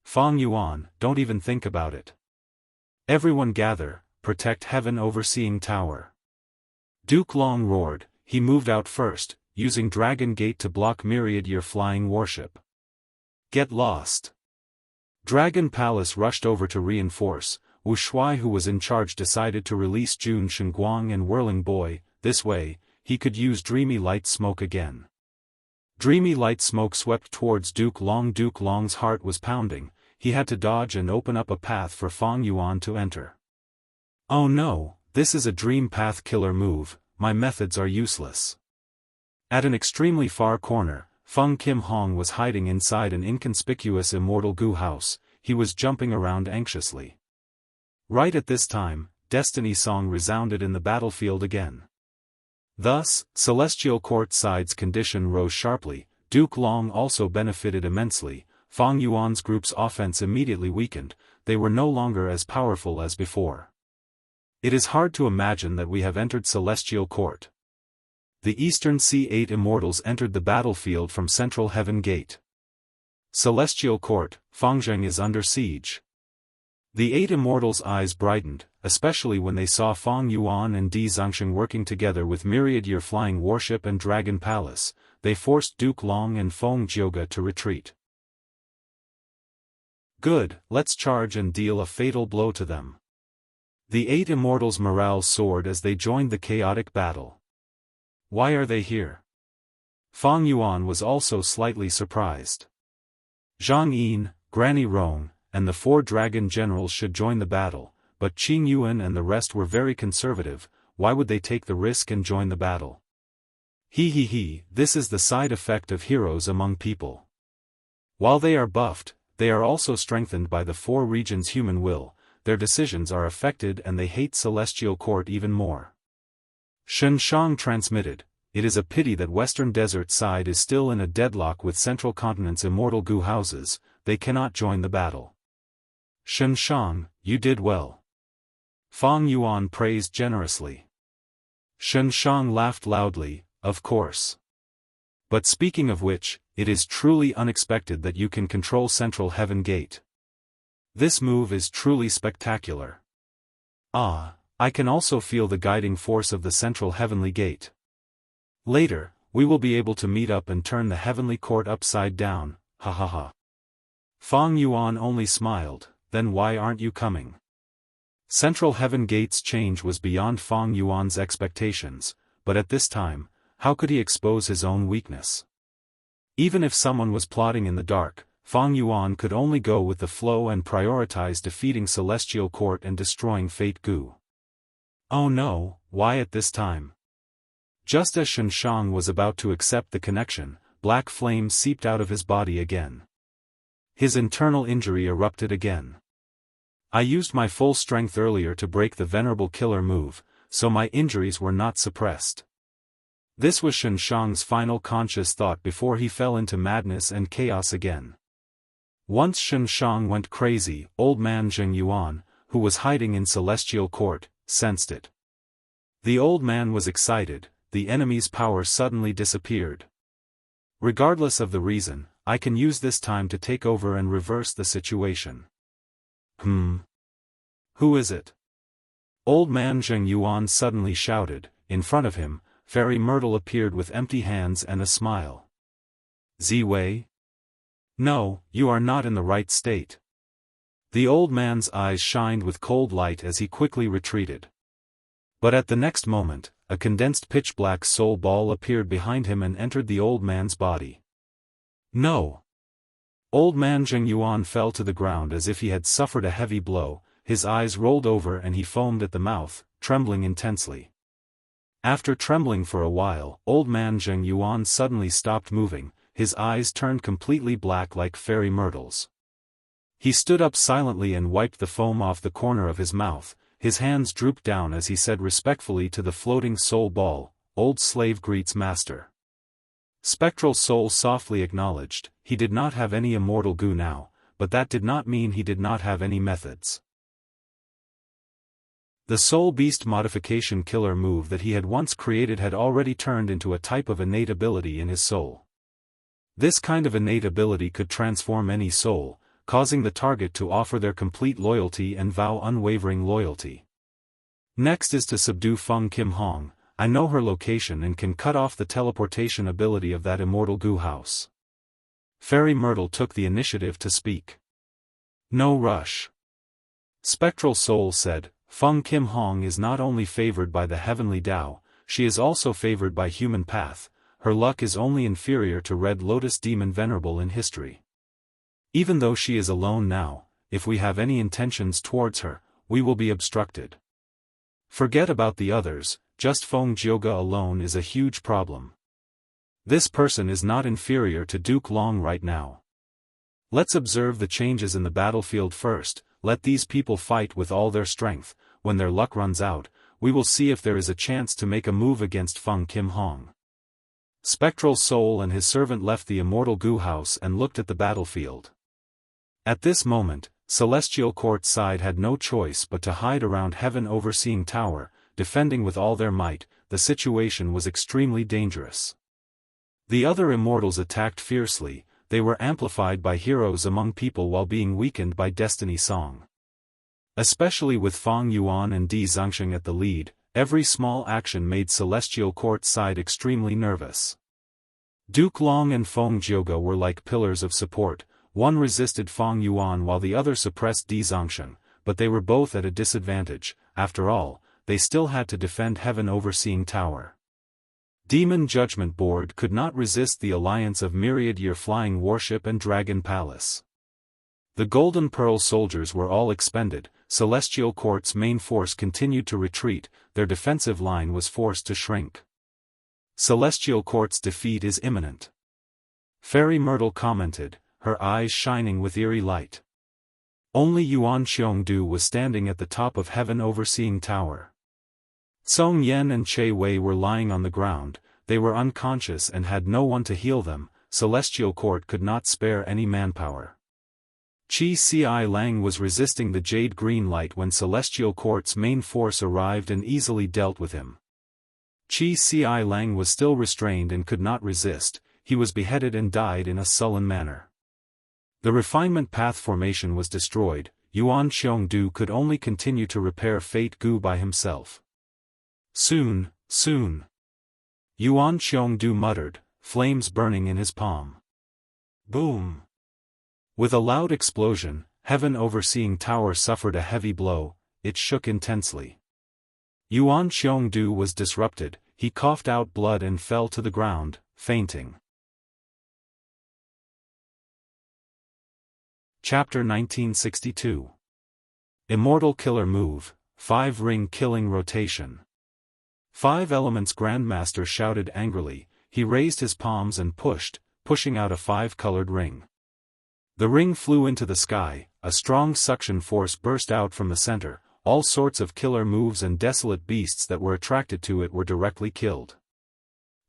Fang Yuan, don't even think about it. Everyone gather, protect Heaven Overseeing Tower. Duke Long roared. He moved out first, using Dragon Gate to block Myriad Year flying warship. Get lost. Dragon Palace rushed over to reinforce. Wu Shuai, who was in charge, decided to release Jun Shenguang and Whirling Boy. This way, he could use Dreamy Light Smoke again. Dreamy Light Smoke swept towards Duke Long. Duke Long's heart was pounding. He had to dodge and open up a path for Fang Yuan to enter. Oh no, this is a dream path killer move. My methods are useless. At an extremely far corner, Feng Kim Hong was hiding inside an inconspicuous Immortal Gu house. He was jumping around anxiously. Right at this time, Destiny Song resounded in the battlefield again. Thus, Celestial Court side's condition rose sharply. Duke Long also benefited immensely. Fang Yuan's group's offense immediately weakened. They were no longer as powerful as before. It is hard to imagine that we have entered Celestial Court. The Eastern C8 Immortals entered the battlefield from Central Heaven Gate. Celestial Court, Fangzheng is under siege. The 8 Immortals' eyes brightened, especially when they saw Fang Yuan and Di Zongsheng working together with Myriad Year flying warship and Dragon Palace. They forced Duke Long and Feng Jioge to retreat. Good, let's charge and deal a fatal blow to them. The 8 Immortals' morale soared as they joined the chaotic battle. Why are they here? Fang Yuan was also slightly surprised. Zhang Yin, Granny Rong, and the 4 dragon generals should join the battle, but Qing Yuan and the rest were very conservative. Why would they take the risk and join the battle? This is the side effect of heroes among people. While they are buffed, they are also strengthened by the 4 regions' human will. Their decisions are affected and they hate Celestial Court even more. Shen Shang transmitted, it is a pity that Western Desert side is still in a deadlock with Central Continent's Immortal Gu houses. They cannot join the battle. Shen Shang, you did well. Fang Yuan praised generously. Shen Shang laughed loudly, of course. But speaking of which, it is truly unexpected that you can control Central Heaven Gate. This move is truly spectacular. Ah, I can also feel the guiding force of the Central Heavenly Gate. Later, we will be able to meet up and turn the Heavenly Court upside down, ha ha ha. Fang Yuan only smiled. Then why aren't you coming? Central Heaven Gate's change was beyond Fang Yuan's expectations, but at this time, how could he expose his own weakness? Even if someone was plotting in the dark, Fang Yuan could only go with the flow and prioritize defeating Celestial Court and destroying Fate Gu. Oh no, why at this time? Just as Shen Shang was about to accept the connection, black flames seeped out of his body again. His internal injury erupted again. I used my full strength earlier to break the venerable killer move, so my injuries were not suppressed. This was Shen Shang's final conscious thought before he fell into madness and chaos again. Once Shen Shang went crazy, old man Zheng Yuan, who was hiding in Celestial Court, sensed it. The old man was excited. the enemy's power suddenly disappeared. Regardless of the reason, I can use this time to take over and reverse the situation. Who is it? Old man Zheng Yuan suddenly shouted. In front of him, Fairy Myrtle appeared with empty hands and a smile. Ziwei? No, you are not in the right state. The old man's eyes shined with cold light as he quickly retreated. But at the next moment, a condensed pitch-black soul ball appeared behind him and entered the old man's body. No! Old man Zheng Yuan fell to the ground as if he had suffered a heavy blow, his eyes rolled over and he foamed at the mouth, trembling intensely. After trembling for a while, old man Zheng Yuan suddenly stopped moving, his eyes turned completely black like Fairy Myrtle's. He stood up silently and wiped the foam off the corner of his mouth, his hands drooped down as he said respectfully to the floating soul ball, "Old slave greets master." Spectral soul softly acknowledged. He did not have any immortal goo now, but that did not mean he did not have any methods. The soul beast modification killer move that he had once created had already turned into a type of innate ability in his soul. This kind of innate ability could transform any soul, causing the target to offer their complete loyalty and vow unwavering loyalty. Next is to subdue Feng Kim Hong. I know her location and can cut off the teleportation ability of that immortal goo house. Fairy Myrtle took the initiative to speak. No rush. Spectral Soul said, Feng Kim Hong is not only favored by the heavenly Tao, she is also favored by human path. Her luck is only inferior to Red Lotus Demon Venerable in history. Even though she is alone now, if we have any intentions towards her, we will be obstructed. Forget about the others, just Feng Jioga alone is a huge problem. This person is not inferior to Duke Long right now. Let's observe the changes in the battlefield first, let these people fight with all their strength. When their luck runs out, we will see if there is a chance to make a move against Feng Kim Hong. Spectral Soul and his servant left the immortal goo house and looked at the battlefield. At this moment, Celestial Court's side had no choice but to hide around Heaven Overseeing Tower, defending with all their might. The situation was extremely dangerous. The other immortals attacked fiercely, they were amplified by heroes among people while being weakened by Destiny Song. Especially with Fang Yuan and Di Zhangsheng at the lead, every small action made Celestial Court's side extremely nervous. Duke Long and Feng Jioga were like pillars of support. One resisted Fang Yuan while the other suppressed Di Zhangsheng, but they were both at a disadvantage. After all, they still had to defend Heaven Overseeing Tower. Demon Judgment Board could not resist the alliance of Myriad-Year Flying Warship and Dragon Palace. The Golden Pearl soldiers were all expended. Celestial Court's main force continued to retreat, their defensive line was forced to shrink. Celestial Court's defeat is imminent. Fairy Myrtle commented, her eyes shining with eerie light. Only Yuan Xiongdu was standing at the top of Heaven Overseeing Tower. Song Yen and Che Wei were lying on the ground, they were unconscious and had no one to heal them. Celestial Court could not spare any manpower. Qi Ci Lang was resisting the jade green light when Celestial Court's main force arrived and easily dealt with him. Qi Ci Lang was still restrained and could not resist, he was beheaded and died in a sullen manner. The refinement path formation was destroyed, Yuan Xiongdu could only continue to repair Fate Gu by himself. Soon, soon. Yuan Xiongdu muttered, flames burning in his palm. Boom! With a loud explosion, Heaven Overseeing Tower suffered a heavy blow, it shook intensely. Yuan Xiongdu was disrupted, he coughed out blood and fell to the ground, fainting. Chapter 1962. Immortal Killer Move, 5-Ring Killing Rotation. 5 Elements Grandmaster shouted angrily, he raised his palms and pushing out a 5-colored ring. The ring flew into the sky, a strong suction force burst out from the center, all sorts of killer moves and desolate beasts that were attracted to it were directly killed.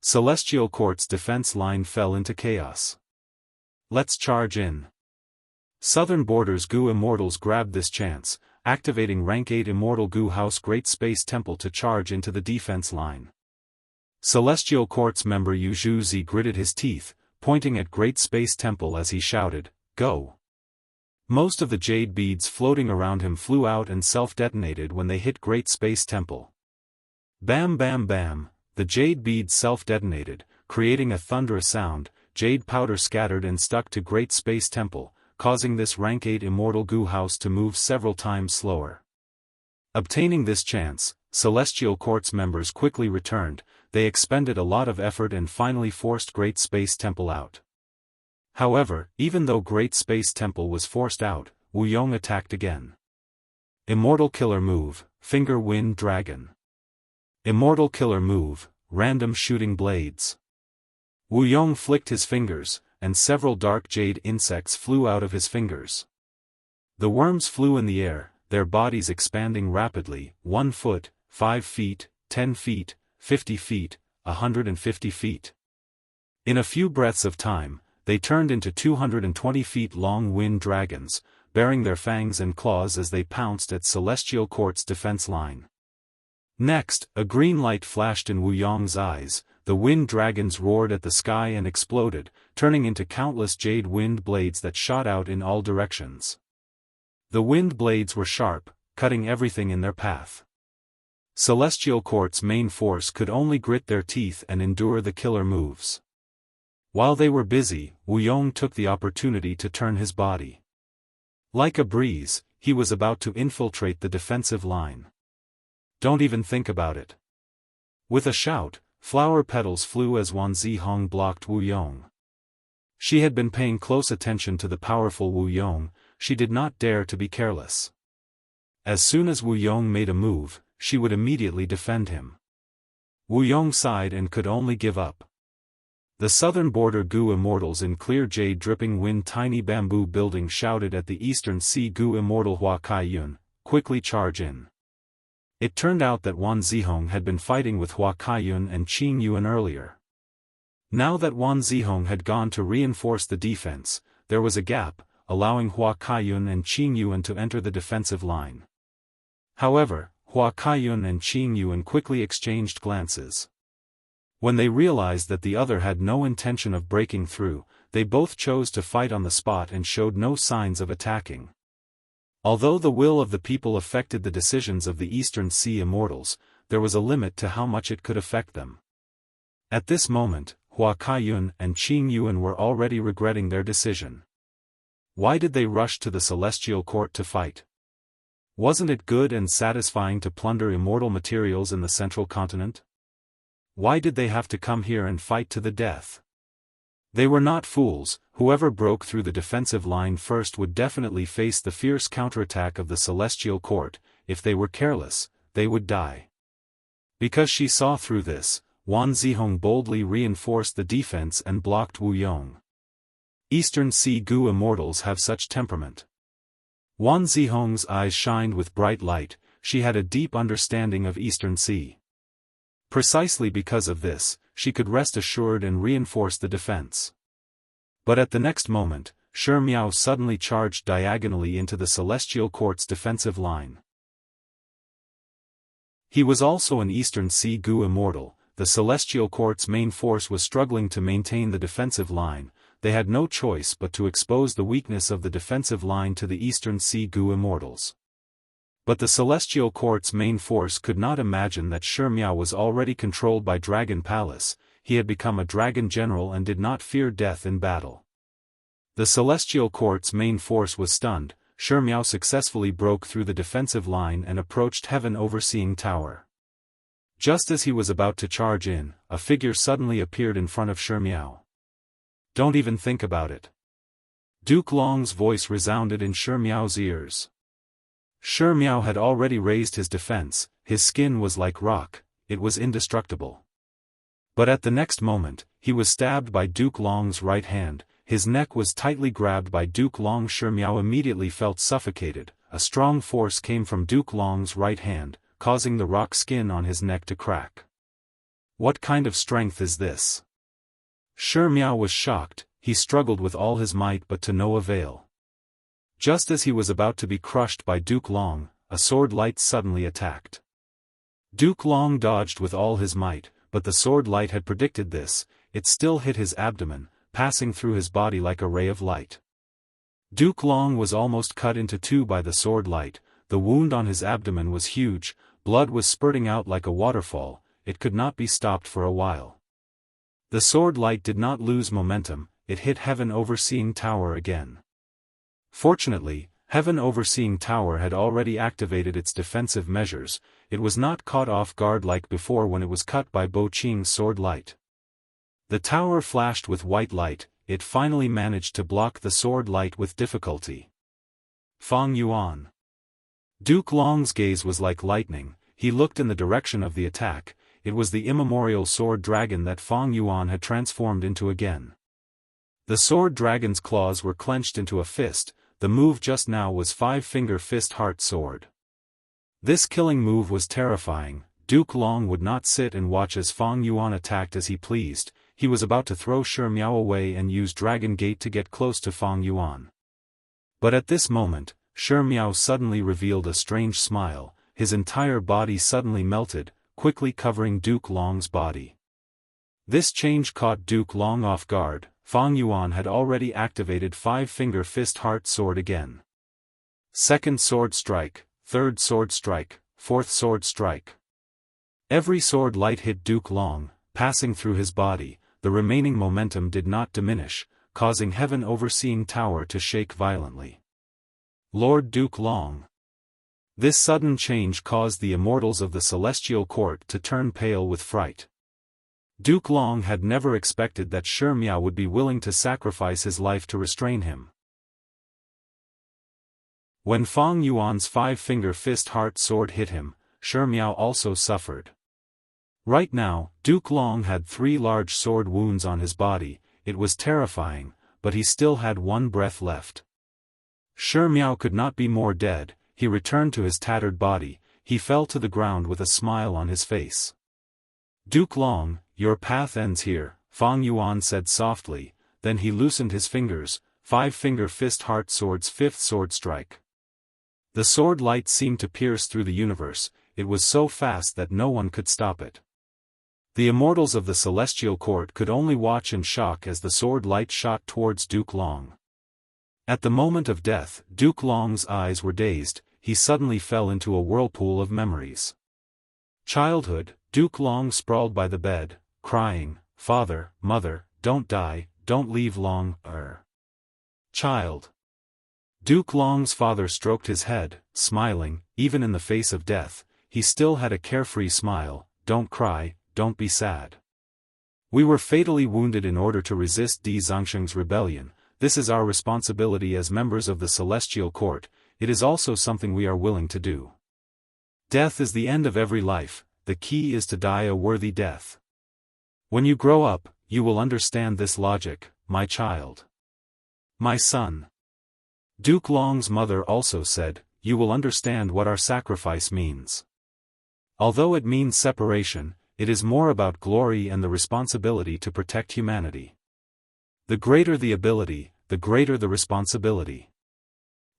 Celestial Court's defense line fell into chaos. Let's charge in. Southern Borders Goo Immortals grabbed this chance, activating Rank 8 Immortal Goo House Great Space Temple to charge into the defense line. Celestial Courts member Yu Zhuzi gritted his teeth, pointing at Great Space Temple as he shouted, "Go!" Most of the jade beads floating around him flew out and self-detonated when they hit Great Space Temple. Bam bam bam, the jade beads self-detonated, creating a thunderous sound. Jade powder scattered and stuck to Great Space Temple, causing this rank 8 immortal goo house to move several times slower. Obtaining this chance, Celestial Courts members quickly returned. They expended a lot of effort and finally forced Great Space Temple out. However, even though Great Space Temple was forced out, Wu Yong attacked again. Immortal Killer Move, Finger Wind Dragon. Immortal Killer Move, Random Shooting Blades. Wu Yong flicked his fingers, and several dark jade insects flew out of his fingers. The worms flew in the air, their bodies expanding rapidly, 1 foot, 5 feet, 10 feet, 50 feet, 150 feet. In a few breaths of time, they turned into 220 feet long wind dragons, bearing their fangs and claws as they pounced at Celestial Court's defense line. Next, a green light flashed in Wu Yong's eyes. The wind dragons roared at the sky and exploded, turning into countless jade wind blades that shot out in all directions. The wind blades were sharp, cutting everything in their path. Celestial Court's main force could only grit their teeth and endure the killer moves. While they were busy, Wu Yong took the opportunity to turn his body. Like a breeze, he was about to infiltrate the defensive line. Don't even think about it. With a shout, flower petals flew as Wan Zihong blocked Wu Yong. She had been paying close attention to the powerful Wu Yong. She did not dare to be careless. As soon as Wu Yong made a move, she would immediately defend him. Wu Yong sighed and could only give up. The southern border Gu Immortals in clear jade dripping wind tiny bamboo building shouted at the eastern sea Gu Immortal Hua Kaiyun, quickly charge in. It turned out that Wan Zihong had been fighting with Hua Kaiyun and Qing Yuan earlier. Now that Wan Zihong had gone to reinforce the defense, there was a gap, allowing Hua Kaiyun and Qing Yuan to enter the defensive line. However, Hua Kaiyun and Qing Yuan quickly exchanged glances. When they realized that the other had no intention of breaking through, they both chose to fight on the spot and showed no signs of attacking. Although the will of the people affected the decisions of the Eastern Sea Immortals, there was a limit to how much it could affect them. At this moment, Hua Kaiyun and Qing Yuan were already regretting their decision. Why did they rush to the Celestial Court to fight? Wasn't it good and satisfying to plunder immortal materials in the central continent? Why did they have to come here and fight to the death? They were not fools. Whoever broke through the defensive line first would definitely face the fierce counterattack of the Celestial Court. If they were careless, they would die. Because she saw through this, Wan Zihong boldly reinforced the defense and blocked Wu Yong. Eastern Sea Gu Immortals have such temperament. Wan Zihong's eyes shined with bright light. She had a deep understanding of Eastern Sea. Precisely because of this, she could rest assured and reinforce the defense. But at the next moment, Shi Miao suddenly charged diagonally into the Celestial Court's defensive line. He was also an Eastern Sea Gu Immortal. The Celestial Court's main force was struggling to maintain the defensive line. They had no choice but to expose the weakness of the defensive line to the Eastern Sea Gu Immortals. But the Celestial Court's main force could not imagine that Shi Miao was already controlled by Dragon Palace. He had become a dragon general and did not fear death in battle. The Celestial Court's main force was stunned. Shi Miao successfully broke through the defensive line and approached Heaven Overseeing Tower. Just as he was about to charge in, a figure suddenly appeared in front of Shi Miao. Don't even think about it. Duke Long's voice resounded in Shi Miao's ears. Shi Miao had already raised his defense. His skin was like rock, it was indestructible. But at the next moment, he was stabbed by Duke Long's right hand. His neck was tightly grabbed by Duke Long. Shi Miao immediately felt suffocated. A strong force came from Duke Long's right hand, causing the rock skin on his neck to crack. What kind of strength is this? Shi Miao was shocked. He struggled with all his might but to no avail. Just as he was about to be crushed by Duke Long, a sword light suddenly attacked. Duke Long dodged with all his might, but the sword light had predicted this. It still hit his abdomen, passing through his body like a ray of light. Duke Long was almost cut into two by the sword light. The wound on his abdomen was huge, blood was spurting out like a waterfall. It could not be stopped for a while. The sword light did not lose momentum, it hit Heaven Overseeing Tower again. Fortunately, Heaven Overseeing Tower had already activated its defensive measures. It was not caught off guard like before when it was cut by Bo Qing's sword light. The tower flashed with white light. It finally managed to block the sword light with difficulty. Fang Yuan. Duke Long's gaze was like lightning. He looked in the direction of the attack. It was the immemorial sword dragon that Fang Yuan had transformed into again. The sword dragon's claws were clenched into a fist. The move just now was five-finger fist heart sword. This killing move was terrifying. Duke Long would not sit and watch as Fang Yuan attacked as he pleased. He was about to throw Shi Miao away and use Dragon Gate to get close to Fang Yuan. But at this moment, Shi Miao suddenly revealed a strange smile. His entire body suddenly melted, quickly covering Duke Long's body. This change caught Duke Long off guard. Fang Yuan had already activated five-finger fist heart sword again. Second sword strike, third sword strike, fourth sword strike. Every sword light hit Duke Long, passing through his body. The remaining momentum did not diminish, causing Heaven Overseeing Tower to shake violently. Lord Duke Long. This sudden change caused the immortals of the Celestial Court to turn pale with fright. Duke Long had never expected that Shi Miao would be willing to sacrifice his life to restrain him. When Fang Yuan's five-finger fist heart sword hit him, Shi Miao also suffered. Right now, Duke Long had 3 large sword wounds on his body. It was terrifying, but he still had one breath left. Shi Miao could not be more dead. He returned to his tattered body. He fell to the ground with a smile on his face. Duke Long, your path ends here, Fang Yuan said softly. Then he loosened his fingers. Five-finger fist heart sword's fifth sword strike. The sword light seemed to pierce through the universe. It was so fast that no one could stop it. The immortals of the Celestial Court could only watch in shock as the sword light shot towards Duke Long. At the moment of death, Duke Long's eyes were dazed. He suddenly fell into a whirlpool of memories. Childhood, Duke Long sprawled by the bed, crying, "Father, Mother, don't die, don't leave Long, Child." Duke Long's father stroked his head, smiling. Even in the face of death, he still had a carefree smile. "Don't cry, don't be sad. We were fatally wounded in order to resist Di Zongsheng's rebellion. This is our responsibility as members of the Celestial Court. It is also something we are willing to do. Death is the end of every life. The key is to die a worthy death. When you grow up, you will understand this logic, my child. My son." Duke Long's mother also said, "You will understand what our sacrifice means. Although it means separation, it is more about glory and the responsibility to protect humanity. The greater the ability, the greater the responsibility.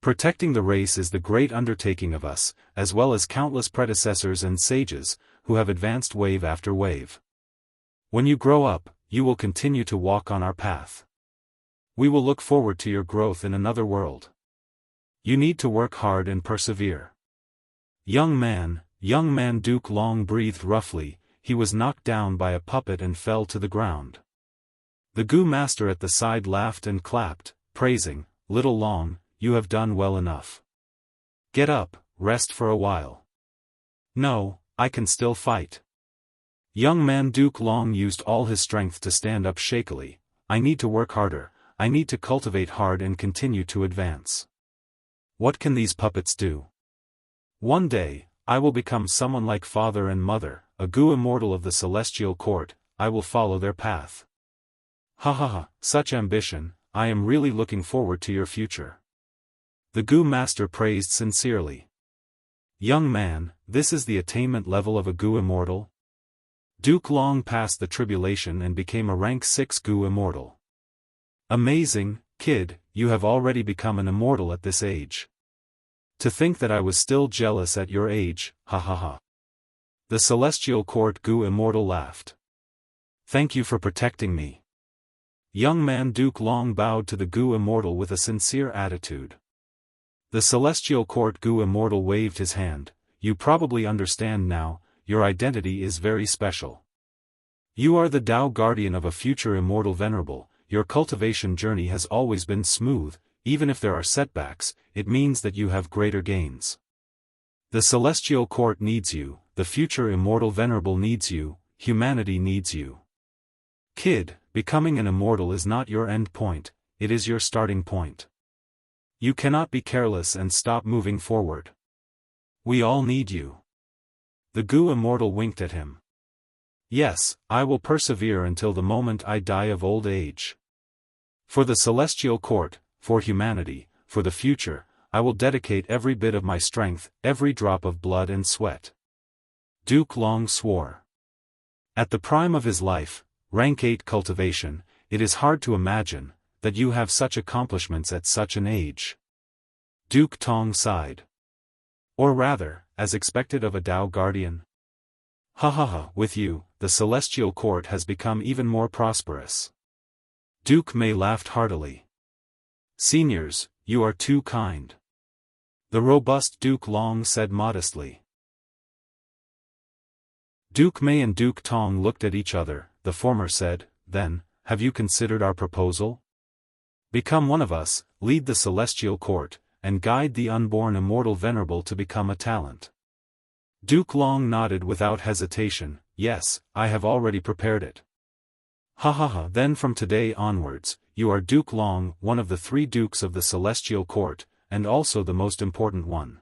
Protecting the race is the great undertaking of us, as well as countless predecessors and sages, who have advanced wave after wave. When you grow up, you will continue to walk on our path. We will look forward to your growth in another world. You need to work hard and persevere." Young man, Duke Long breathed roughly. He was knocked down by a puppet and fell to the ground. The Gu master at the side laughed and clapped, praising, "Little Long, you have done well enough. Get up, rest for a while." "No, I can still fight." Young man Duke Long used all his strength to stand up shakily. "I need to work harder. I need to cultivate hard and continue to advance. What can these puppets do? One day, I will become someone like father and mother, a Gu immortal of the Celestial Court. I will follow their path." "Ha ha ha, such ambition. I am really looking forward to your future." The Gu master praised sincerely. "Young man, this is the attainment level of a Gu immortal?" Duke Long passed the tribulation and became a rank 6 Gu immortal. "Amazing, kid, you have already become an immortal at this age. To think that I was still jealous at your age, ha ha ha." The Celestial Court Gu immortal laughed. Thank you for protecting me. Young man Duke Long bowed to the Gu Immortal with a sincere attitude. The celestial court Gu Immortal waved his hand. You probably understand now, your identity is very special. You are the Tao guardian of a future immortal venerable. Your cultivation journey has always been smooth. Even if there are setbacks, it means that you have greater gains. The celestial court needs you, the future immortal venerable needs you, humanity needs you. Kid, becoming an immortal is not your end point, it is your starting point. You cannot be careless and stop moving forward. We all need you. The Gu Immortal winked at him. Yes, I will persevere until the moment I die of old age. For the celestial court, for humanity, for the future, I will dedicate every bit of my strength, every drop of blood and sweat. Duke Long swore. At the prime of his life, rank 8 cultivation, it is hard to imagine that you have such accomplishments at such an age. Duke Tong sighed. Or rather, as expected of a Tao guardian. With you, the celestial court has become even more prosperous. Duke Mei laughed heartily. Seniors, you are too kind. The robust Duke Long said modestly. Duke Mei and Duke Tong looked at each other. The former said, Then, have you considered our proposal? Become one of us, lead the celestial court, and guide the unborn immortal venerable to become a talent. Duke Long nodded without hesitation. Yes, I have already prepared it. Then from today onwards, you are Duke Long, one of the 3 dukes of the celestial court, and also the most important one.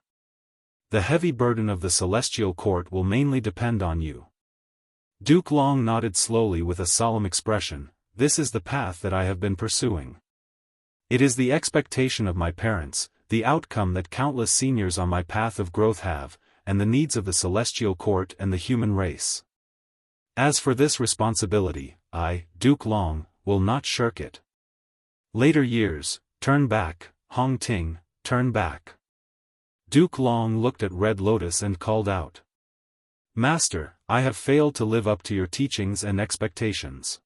The heavy burden of the celestial court will mainly depend on you. Duke Long nodded slowly with a solemn expression. This is the path that I have been pursuing. It is the expectation of my parents, the outcome that countless seniors on my path of growth have, and the needs of the celestial court and the human race. As for this responsibility, I, Duke Long, will not shirk it. Later years, turn back, Hong Ting, turn back. Duke Long looked at Red Lotus and called out. Master, I have failed to live up to your teachings and expectations.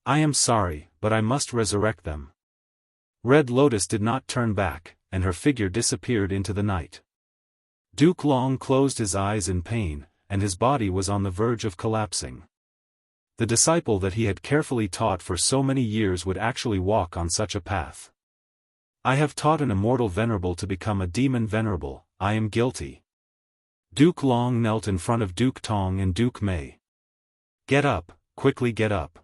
I am sorry, but I must resurrect them. Red Lotus did not turn back, and her figure disappeared into the night. Duke Long closed his eyes in pain, and his body was on the verge of collapsing. The disciple that he had carefully taught for so many years would actually walk on such a path. I have taught an immortal venerable to become a demon venerable. I am guilty. Duke Long knelt in front of Duke Tong and Duke Mei. Get up, quickly get up.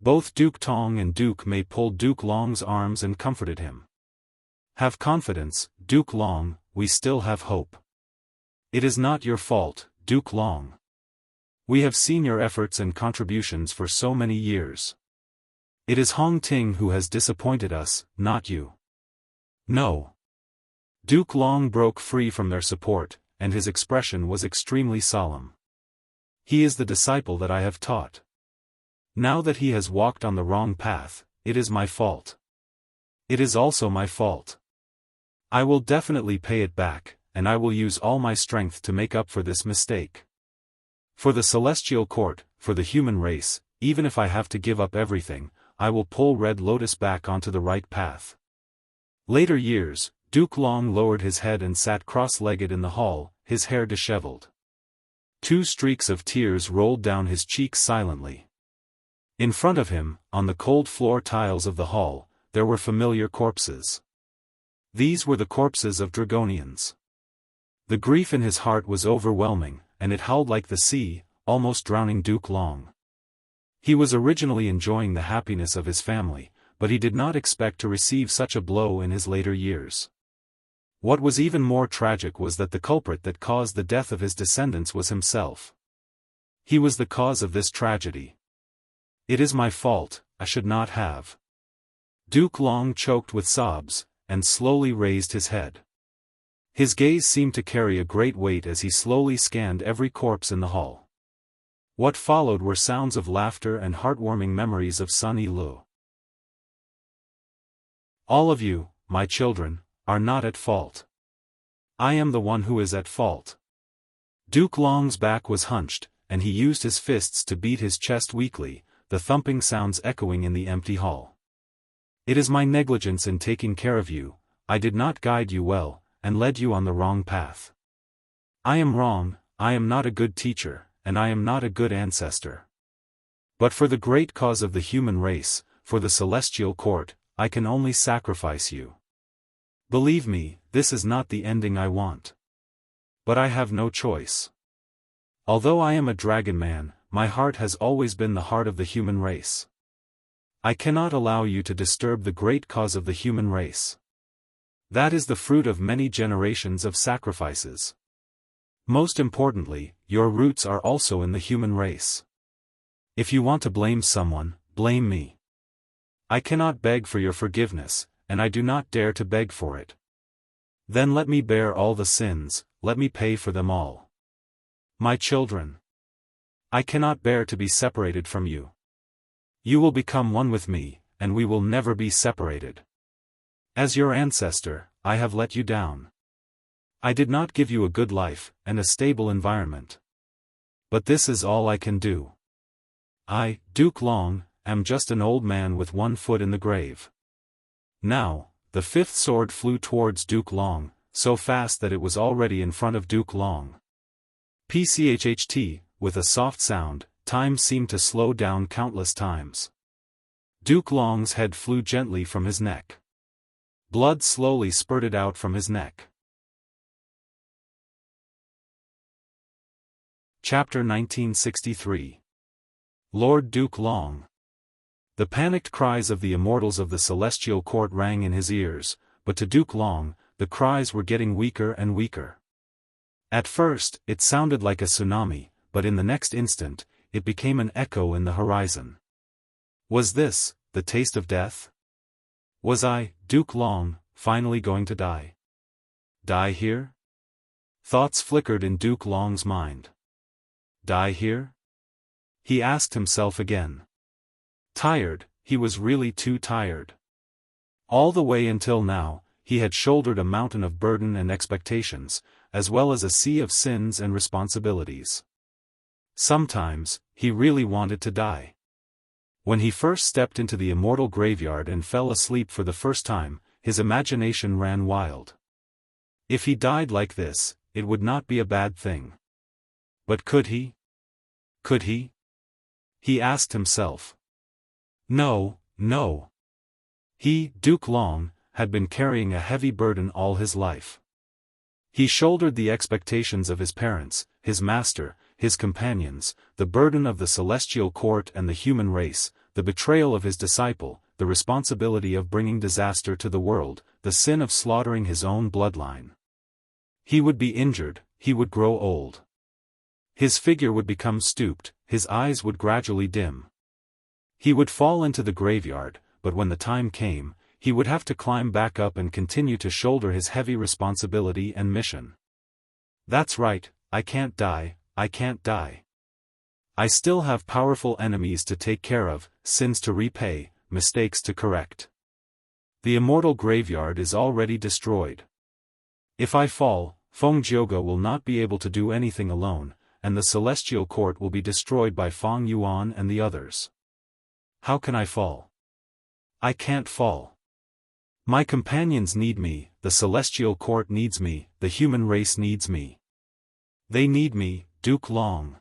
Both Duke Tong and Duke Mei pulled Duke Long's arms and comforted him. Have confidence, Duke Long, we still have hope. It is not your fault, Duke Long. We have seen your efforts and contributions for so many years. It is Hong Ting who has disappointed us, not you. No. Duke Long broke free from their support, and his expression was extremely solemn. He is the disciple that I have taught. Now that he has walked on the wrong path, it is my fault. It is also my fault. I will definitely pay it back, and I will use all my strength to make up for this mistake. For the celestial court, for the human race, even if I have to give up everything, I will pull Red Lotus back onto the right path. Later years, Duke Long lowered his head and sat cross-legged in the hall, his hair disheveled. 2 streaks of tears rolled down his cheeks silently. In front of him, on the cold floor tiles of the hall, there were familiar corpses. These were the corpses of Dragonians. The grief in his heart was overwhelming, and it howled like the sea, almost drowning Duke Long. He was originally enjoying the happiness of his family, but he did not expect to receive such a blow in his later years. What was even more tragic was that the culprit that caused the death of his descendants was himself. He was the cause of this tragedy. It is my fault, I should not have. Duke Long choked with sobs, and slowly raised his head. His gaze seemed to carry a great weight as he slowly scanned every corpse in the hall. What followed were sounds of laughter and heartwarming memories of Sun Yilu. All of you, my children, are not at fault. I am the one who is at fault. Duke Long's back was hunched, and he used his fists to beat his chest weakly, the thumping sounds echoing in the empty hall. It is my negligence in taking care of you, I did not guide you well, and led you on the wrong path. I am wrong, I am not a good teacher, and I am not a good ancestor. But for the great cause of the human race, for the celestial court, I can only sacrifice you. Believe me, this is not the ending I want. But I have no choice. Although I am a dragon man, my heart has always been the heart of the human race. I cannot allow you to disturb the great cause of the human race. That is the fruit of many generations of sacrifices. Most importantly, your roots are also in the human race. If you want to blame someone, blame me. I cannot beg for your forgiveness, and I do not dare to beg for it. Then let me bear all the sins, let me pay for them all. My children, I cannot bear to be separated from you. You will become one with me, and we will never be separated. As your ancestor, I have let you down. I did not give you a good life, and a stable environment. But this is all I can do. I, Duke Long, am just an old man with one foot in the grave. Now, the fifth sword flew towards Duke Long, so fast that it was already in front of Duke Long. Pchht, with a soft sound, time seemed to slow down countless times. Duke Long's head flew gently from his neck. Blood slowly spurted out from his neck. Chapter 1963. Lord Duke Long. The panicked cries of the immortals of the celestial court rang in his ears, but to Duke Long, the cries were getting weaker and weaker. At first, it sounded like a tsunami, but in the next instant, it became an echo in the horizon. Was this, the taste of death? Was I, Duke Long, finally going to die? Die here? Thoughts flickered in Duke Long's mind. Die here? He asked himself again. Tired, he was really too tired. All the way until now, he had shouldered a mountain of burden and expectations, as well as a sea of sins and responsibilities. Sometimes, he really wanted to die. When he first stepped into the immortal graveyard and fell asleep for the first time, his imagination ran wild. If he died like this, it would not be a bad thing. But could he? Could he? He asked himself. No, no. He, Duke Long, had been carrying a heavy burden all his life. He shouldered the expectations of his parents, his master, his companions, the burden of the celestial court and the human race, the betrayal of his disciple, the responsibility of bringing disaster to the world, the sin of slaughtering his own bloodline. He would be injured, he would grow old. His figure would become stooped, his eyes would gradually dim. He would fall into the graveyard, but when the time came, he would have to climb back up and continue to shoulder his heavy responsibility and mission. That's right, I can't die, I can't die. I still have powerful enemies to take care of, sins to repay, mistakes to correct. The immortal graveyard is already destroyed. If I fall, Feng Jiuge will not be able to do anything alone, and the celestial court will be destroyed by Feng Yuan and the others. How can I fall? I can't fall. My companions need me, the celestial court needs me, the human race needs me. They need me, Duke Long.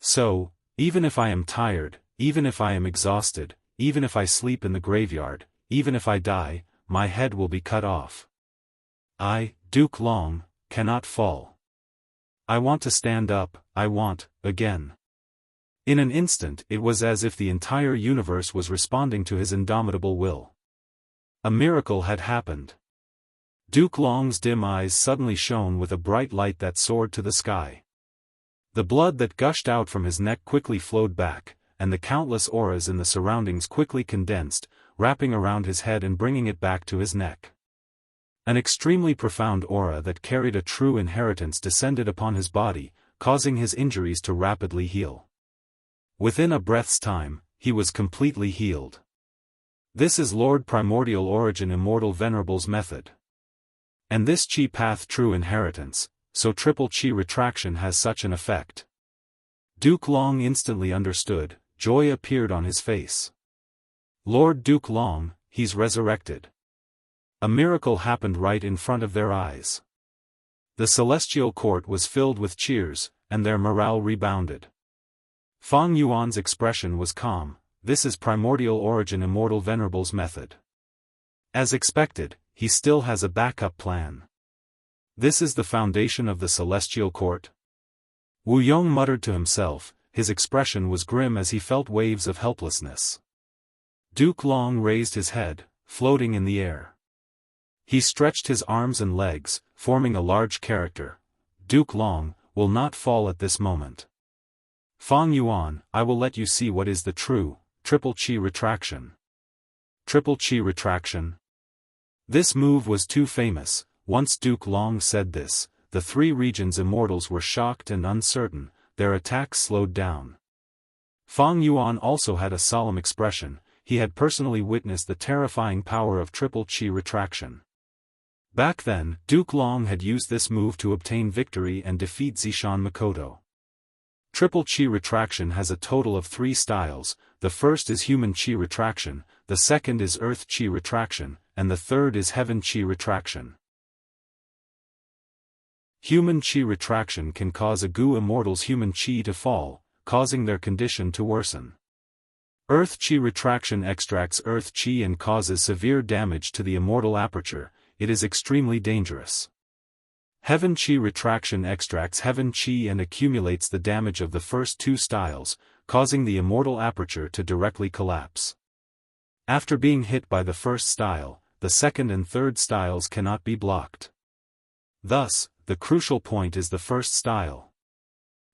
So, even if I am tired, even if I am exhausted, even if I sleep in the graveyard, even if I die, my head will be cut off. I, Duke Long, cannot fall. I want to stand up, I want, again. In an instant it was as if the entire universe was responding to his indomitable will. A miracle had happened. Duke Long's dim eyes suddenly shone with a bright light that soared to the sky. The blood that gushed out from his neck quickly flowed back, and the countless auras in the surroundings quickly condensed, wrapping around his head and bringing it back to his neck. An extremely profound aura that carried a true inheritance descended upon his body, causing his injuries to rapidly heal. Within a breath's time, he was completely healed. This is Lord Primordial Origin Immortal Venerable's method. And this Chi Path true inheritance, so triple Chi retraction has such an effect. Duke Long instantly understood, joy appeared on his face. Lord Duke Long, he's resurrected. A miracle happened right in front of their eyes. The celestial court was filled with cheers, and their morale rebounded. Fang Yuan's expression was calm. This is primordial origin Immortal Venerable's method. As expected, he still has a backup plan. This is the foundation of the celestial court? Wu Yong muttered to himself, his expression was grim as he felt waves of helplessness. Duke Long raised his head, floating in the air. He stretched his arms and legs, forming a large character. Duke Long will not fall at this moment. Fang Yuan, I will let you see what is the true, triple qi retraction. Triple qi retraction? This move was too famous. Once Duke Long said this, the three regions immortals were shocked and uncertain, their attacks slowed down. Fang Yuan also had a solemn expression, he had personally witnessed the terrifying power of triple qi retraction. Back then, Duke Long had used this move to obtain victory and defeat Zishan Makoto. Triple qi retraction has a total of 3 styles, the first is human qi retraction, the second is earth qi retraction, and the third is heaven qi retraction. Human qi retraction can cause a Gu immortal's human qi to fall, causing their condition to worsen. Earth qi retraction extracts earth qi and causes severe damage to the immortal aperture, it is extremely dangerous. Heaven qi retraction extracts heaven qi and accumulates the damage of the first 2 styles, causing the immortal aperture to directly collapse. After being hit by the first style, the second and third styles cannot be blocked. Thus, the crucial point is the first style.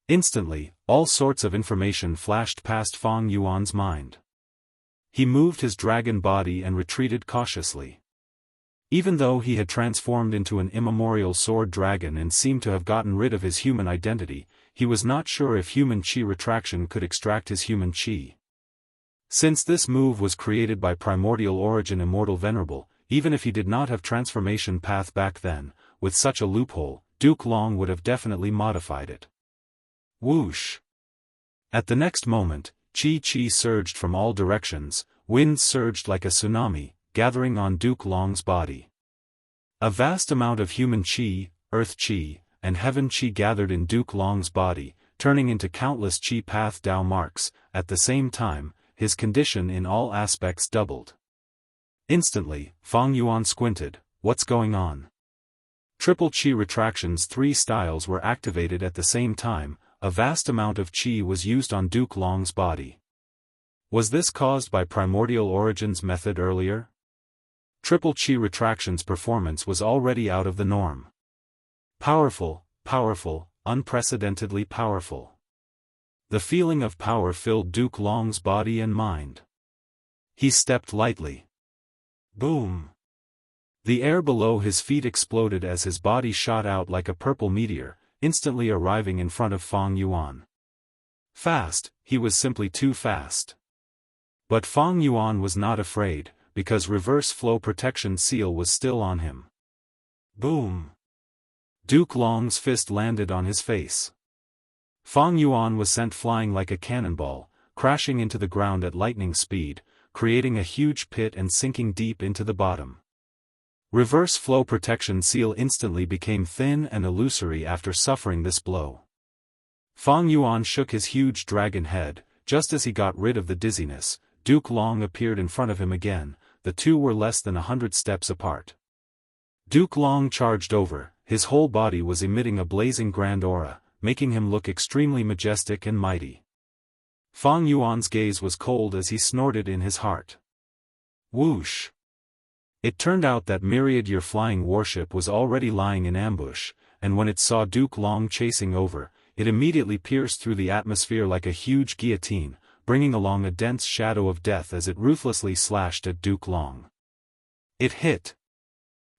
Instantly, all sorts of information flashed past Fang Yuan's mind. He moved his dragon body and retreated cautiously. Even though he had transformed into an immemorial sword dragon and seemed to have gotten rid of his human identity, he was not sure if human qi retraction could extract his human qi. Since this move was created by primordial origin Immortal Venerable, even if he did not have transformation path back then, with such a loophole, Duke Long would have definitely modified it. Whoosh! At the next moment, qi surged from all directions, wind surged like a tsunami, gathering on Duke Long's body. A vast amount of human qi, earth qi, and heaven qi gathered in Duke Long's body, turning into countless qi path Dao marks. At the same time, his condition in all aspects doubled. Instantly, Fang Yuan squinted, what's going on? Triple qi retraction's 3 styles were activated at the same time, a vast amount of qi was used on Duke Long's body. Was this caused by primordial origin's method earlier? Triple qi retraction's performance was already out of the norm. Powerful, powerful, unprecedentedly powerful. The feeling of power filled Duke Long's body and mind. He stepped lightly. Boom! The air below his feet exploded as his body shot out like a purple meteor, instantly arriving in front of Fang Yuan. Fast, he was simply too fast. But Fang Yuan was not afraid, because reverse flow protection seal was still on him. Boom! Duke Long's fist landed on his face. Fang Yuan was sent flying like a cannonball, crashing into the ground at lightning speed, creating a huge pit and sinking deep into the bottom. Reverse flow protection seal instantly became thin and illusory after suffering this blow. Fang Yuan shook his huge dragon head. Just as he got rid of the dizziness, Duke Long appeared in front of him again. The two were less than 100 steps apart. Duke Long charged over, his whole body was emitting a blazing grand aura, making him look extremely majestic and mighty. Fang Yuan's gaze was cold as he snorted in his heart. Whoosh! It turned out that Myriad Year flying warship was already lying in ambush, and when it saw Duke Long chasing over, it immediately pierced through the atmosphere like a huge guillotine, bringing along a dense shadow of death as it ruthlessly slashed at Duke Long. It hit.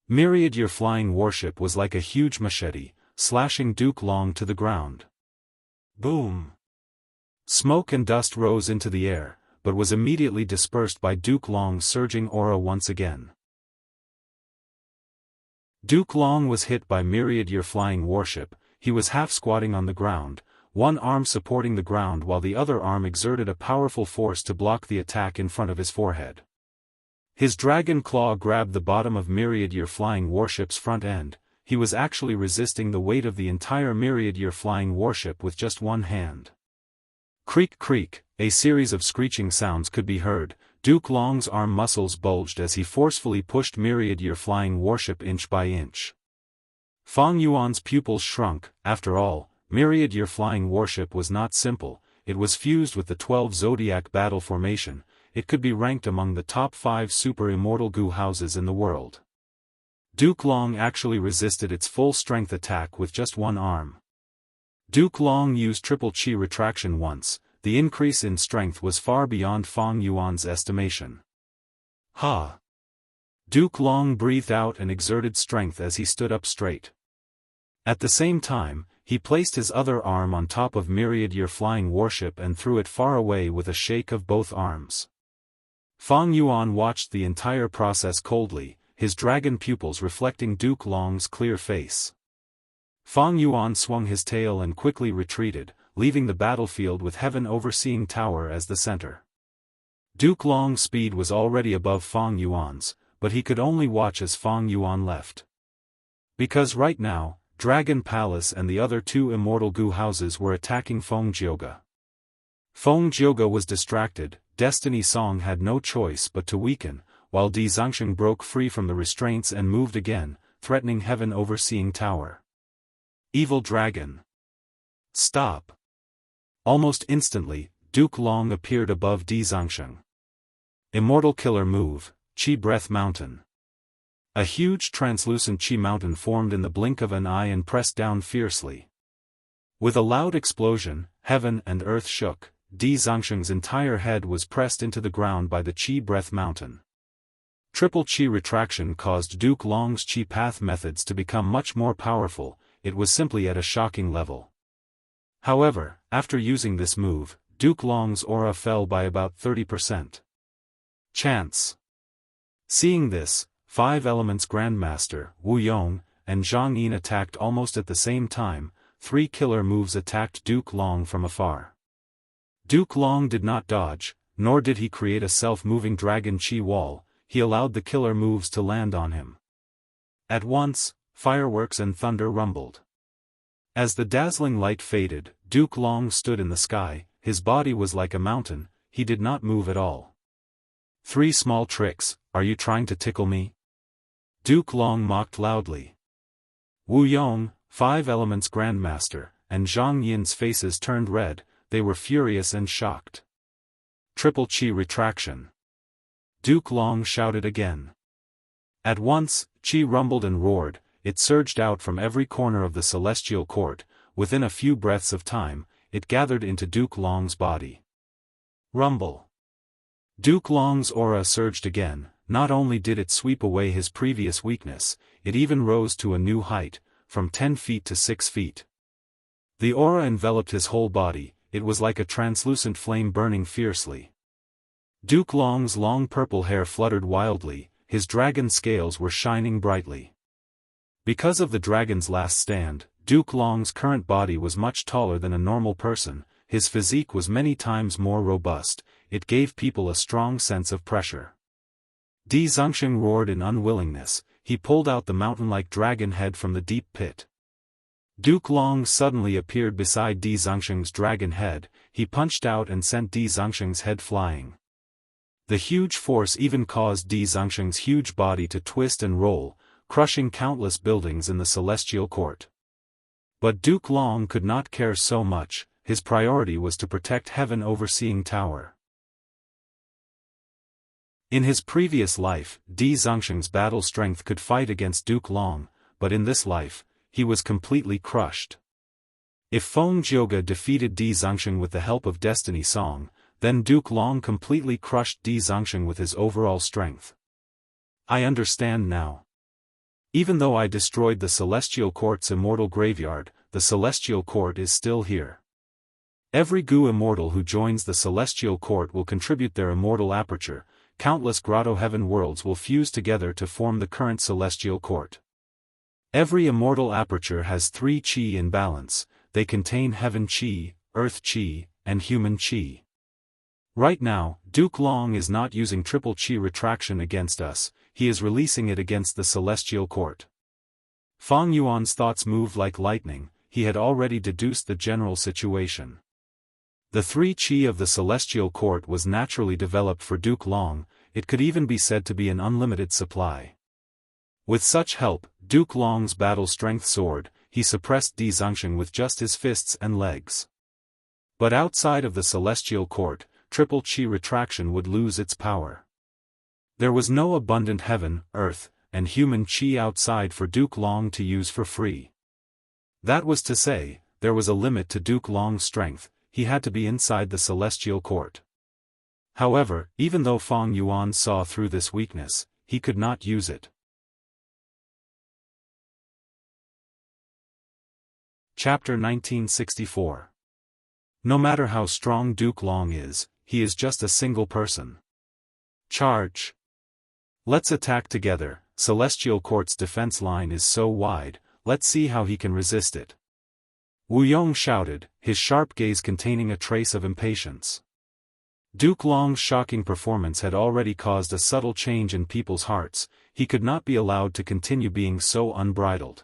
Myriad Year flying warship was like a huge machete, slashing Duke Long to the ground. Boom! Smoke and dust rose into the air, but was immediately dispersed by Duke Long's surging aura once again. Duke Long was hit by Myriad Year flying warship. He was half squatting on the ground, one arm supporting the ground while the other arm exerted a powerful force to block the attack in front of his forehead. His dragon claw grabbed the bottom of Myriad-Year Flying Warship's front end. He was actually resisting the weight of the entire Myriad-Year Flying Warship with just one hand. Creak creak, a series of screeching sounds could be heard. Duke Long's arm muscles bulged as he forcefully pushed Myriad-Year Flying Warship inch by inch. Feng Yuan's pupils shrunk. After all, Myriad-Year Flying Warship was not simple, it was fused with the 12 Zodiac battle formation. It could be ranked among the top 5 super immortal goo houses in the world. Duke Long actually resisted its full-strength attack with just one arm. Duke Long used triple chi retraction once. The increase in strength was far beyond Feng Yuan's estimation. Ha! Duke Long breathed out and exerted strength as he stood up straight. At the same time, he placed his other arm on top of Myriad-Year Flying Warship and threw it far away with a shake of both arms. Feng Yuan watched the entire process coldly, his dragon pupils reflecting Duke Long's clear face. Feng Yuan swung his tail and quickly retreated, leaving the battlefield with Heaven Overseeing Tower as the center. Duke Long's speed was already above Feng Yuan's, but he could only watch as Feng Yuan left. Because right now, Dragon Palace and the other 2 immortal goo houses were attacking Feng Jioge. Feng Jioge was distracted. Destiny Song had no choice but to weaken, while Di Zongsheng broke free from the restraints and moved again, threatening Heaven Overseeing Tower. Evil Dragon! Stop! Almost instantly, Duke Long appeared above Di Zongsheng. Immortal Killer Move, Chi Breath Mountain. A huge translucent Chi mountain formed in the blink of an eye and pressed down fiercely. With a loud explosion, heaven and earth shook. Di Zongsheng's entire head was pressed into the ground by the Chi Breath Mountain. Triple Chi retraction caused Duke Long's Chi Path methods to become much more powerful. It was simply at a shocking level. However, after using this move, Duke Long's aura fell by about 30%. Chance. Seeing this, 5 Elements Grandmaster, Wu Yong, and Zhang Yin attacked almost at the same time. 3 killer moves attacked Duke Long from afar. Duke Long did not dodge, nor did he create a self-moving dragon chi wall, he allowed the killer moves to land on him. At once, fireworks and thunder rumbled. As the dazzling light faded, Duke Long stood in the sky, his body was like a mountain, he did not move at all. 3 small tricks, are you trying to tickle me? Duke Long mocked loudly. Wu Yong, 5 Elements Grandmaster, and Zhang Yin's faces turned red. They were furious and shocked. Triple Chi retraction. Duke Long shouted again. At once, Chi rumbled and roared, it surged out from every corner of the celestial court. Within a few breaths of time, it gathered into Duke Long's body. Rumble. Duke Long's aura surged again. Not only did it sweep away his previous weakness, it even rose to a new height, from 10 feet to 6 feet. The aura enveloped his whole body. It was like a translucent flame burning fiercely. Duke Long's long purple hair fluttered wildly, his dragon scales were shining brightly. Because of the dragon's last stand, Duke Long's current body was much taller than a normal person, his physique was many times more robust, it gave people a strong sense of pressure. Di Zongsheng roared in unwillingness, he pulled out the mountain-like dragon head from the deep pit. Duke Long suddenly appeared beside Di Zongsheng's dragon head, he punched out and sent Di Zongsheng's head flying. The huge force even caused Di Zongsheng's huge body to twist and roll, crushing countless buildings in the celestial court. But Duke Long could not care so much, his priority was to protect Heaven Overseeing Tower. In his previous life, Di Zongsheng's battle strength could fight against Duke Long, but in this life, he was completely crushed. If Feng Jioge defeated Di Zongsheng with the help of Destiny Song, then Duke Long completely crushed Di Zongsheng with his overall strength. I understand now. Even though I destroyed the Celestial Court's immortal graveyard, the Celestial Court is still here. Every goo immortal who joins the Celestial Court will contribute their immortal aperture, countless grotto heaven worlds will fuse together to form the current Celestial Court. Every immortal aperture has 3 chi in balance, they contain heaven chi, earth chi, and human chi. Right now, Duke Long is not using triple chi retraction against us, he is releasing it against the Celestial Court. Fang Yuan's thoughts moved like lightning, he had already deduced the general situation. The 3 chi of the Celestial Court was naturally developed for Duke Long, it could even be said to be an unlimited supply. With such help, Duke Long's battle-strength soared, he suppressed Di Zongsheng with just his fists and legs. But outside of the Celestial Court, triple chi retraction would lose its power. There was no abundant heaven, earth, and human chi outside for Duke Long to use for free. That was to say, there was a limit to Duke Long's strength, he had to be inside the Celestial Court. However, even though Fang Yuan saw through this weakness, he could not use it. Chapter 1964. No matter how strong Duke Long is, he is just a single person. Charge! Let's attack together, Celestial Court's defense line is so wide, let's see how he can resist it. Wu Yong shouted, his sharp gaze containing a trace of impatience. Duke Long's shocking performance had already caused a subtle change in people's hearts, he could not be allowed to continue being so unbridled.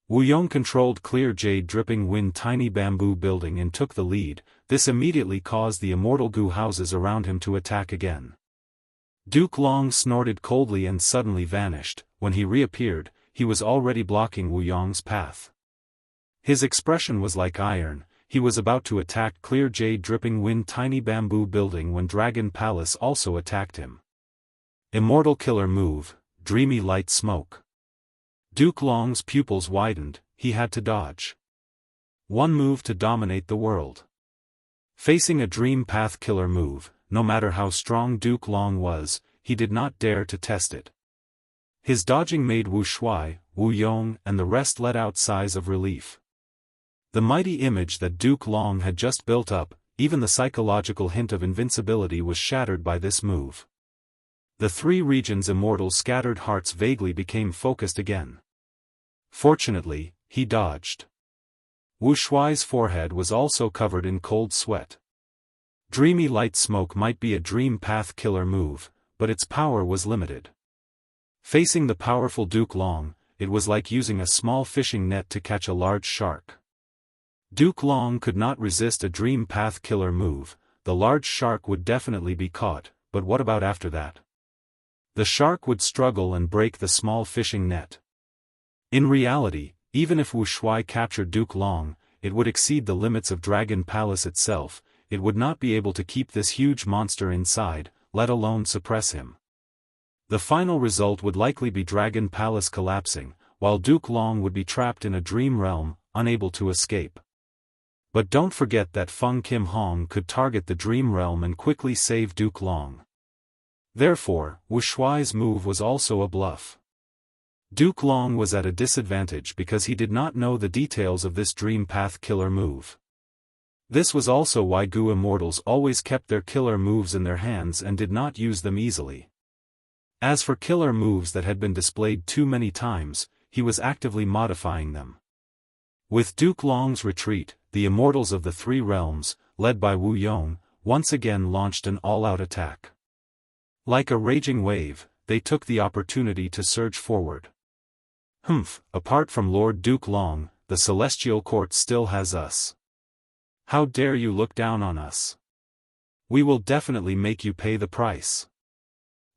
Wu Yong controlled clear jade dripping wind tiny bamboo building and took the lead, this immediately caused the immortal goo houses around him to attack again. Duke Long snorted coldly and suddenly vanished, when he reappeared, he was already blocking Wu Yong's path. His expression was like iron, he was about to attack clear jade dripping wind tiny bamboo building when Dragon Palace also attacked him. Immortal killer move, dreamy light smoke. Duke Long's pupils widened, he had to dodge. One move to dominate the world. Facing a dream path killer move, no matter how strong Duke Long was, he did not dare to test it. His dodging made Wu Shuai, Wu Yong and the rest let out sighs of relief. The mighty image that Duke Long had just built up, even the psychological hint of invincibility was shattered by this move. The 3 regions' immortal scattered hearts vaguely became focused again. Fortunately, he dodged. Wu Shuai's forehead was also covered in cold sweat. Dreamy light smoke might be a dream path killer move, but its power was limited. Facing the powerful Duke Long, it was like using a small fishing net to catch a large shark. Duke Long could not resist a dream path killer move, the large shark would definitely be caught, but what about after that? The shark would struggle and break the small fishing net. In reality, even if Wu Shuai captured Duke Long, it would exceed the limits of Dragon Palace itself, it would not be able to keep this huge monster inside, let alone suppress him. The final result would likely be Dragon Palace collapsing, while Duke Long would be trapped in a dream realm, unable to escape. But don't forget that Feng Kim Hong could target the dream realm and quickly save Duke Long. Therefore, Wu Shuai's move was also a bluff. Duke Long was at a disadvantage because he did not know the details of this dream path killer move. This was also why Gu Immortals always kept their killer moves in their hands and did not use them easily. As for killer moves that had been displayed too many times, he was actively modifying them. With Duke Long's retreat, the Immortals of the 3 realms, led by Wu Yong, once again launched an all-out attack. Like a raging wave, they took the opportunity to surge forward. Apart from Lord Duke Long, the Celestial Court still has us. How dare you look down on us? We will definitely make you pay the price.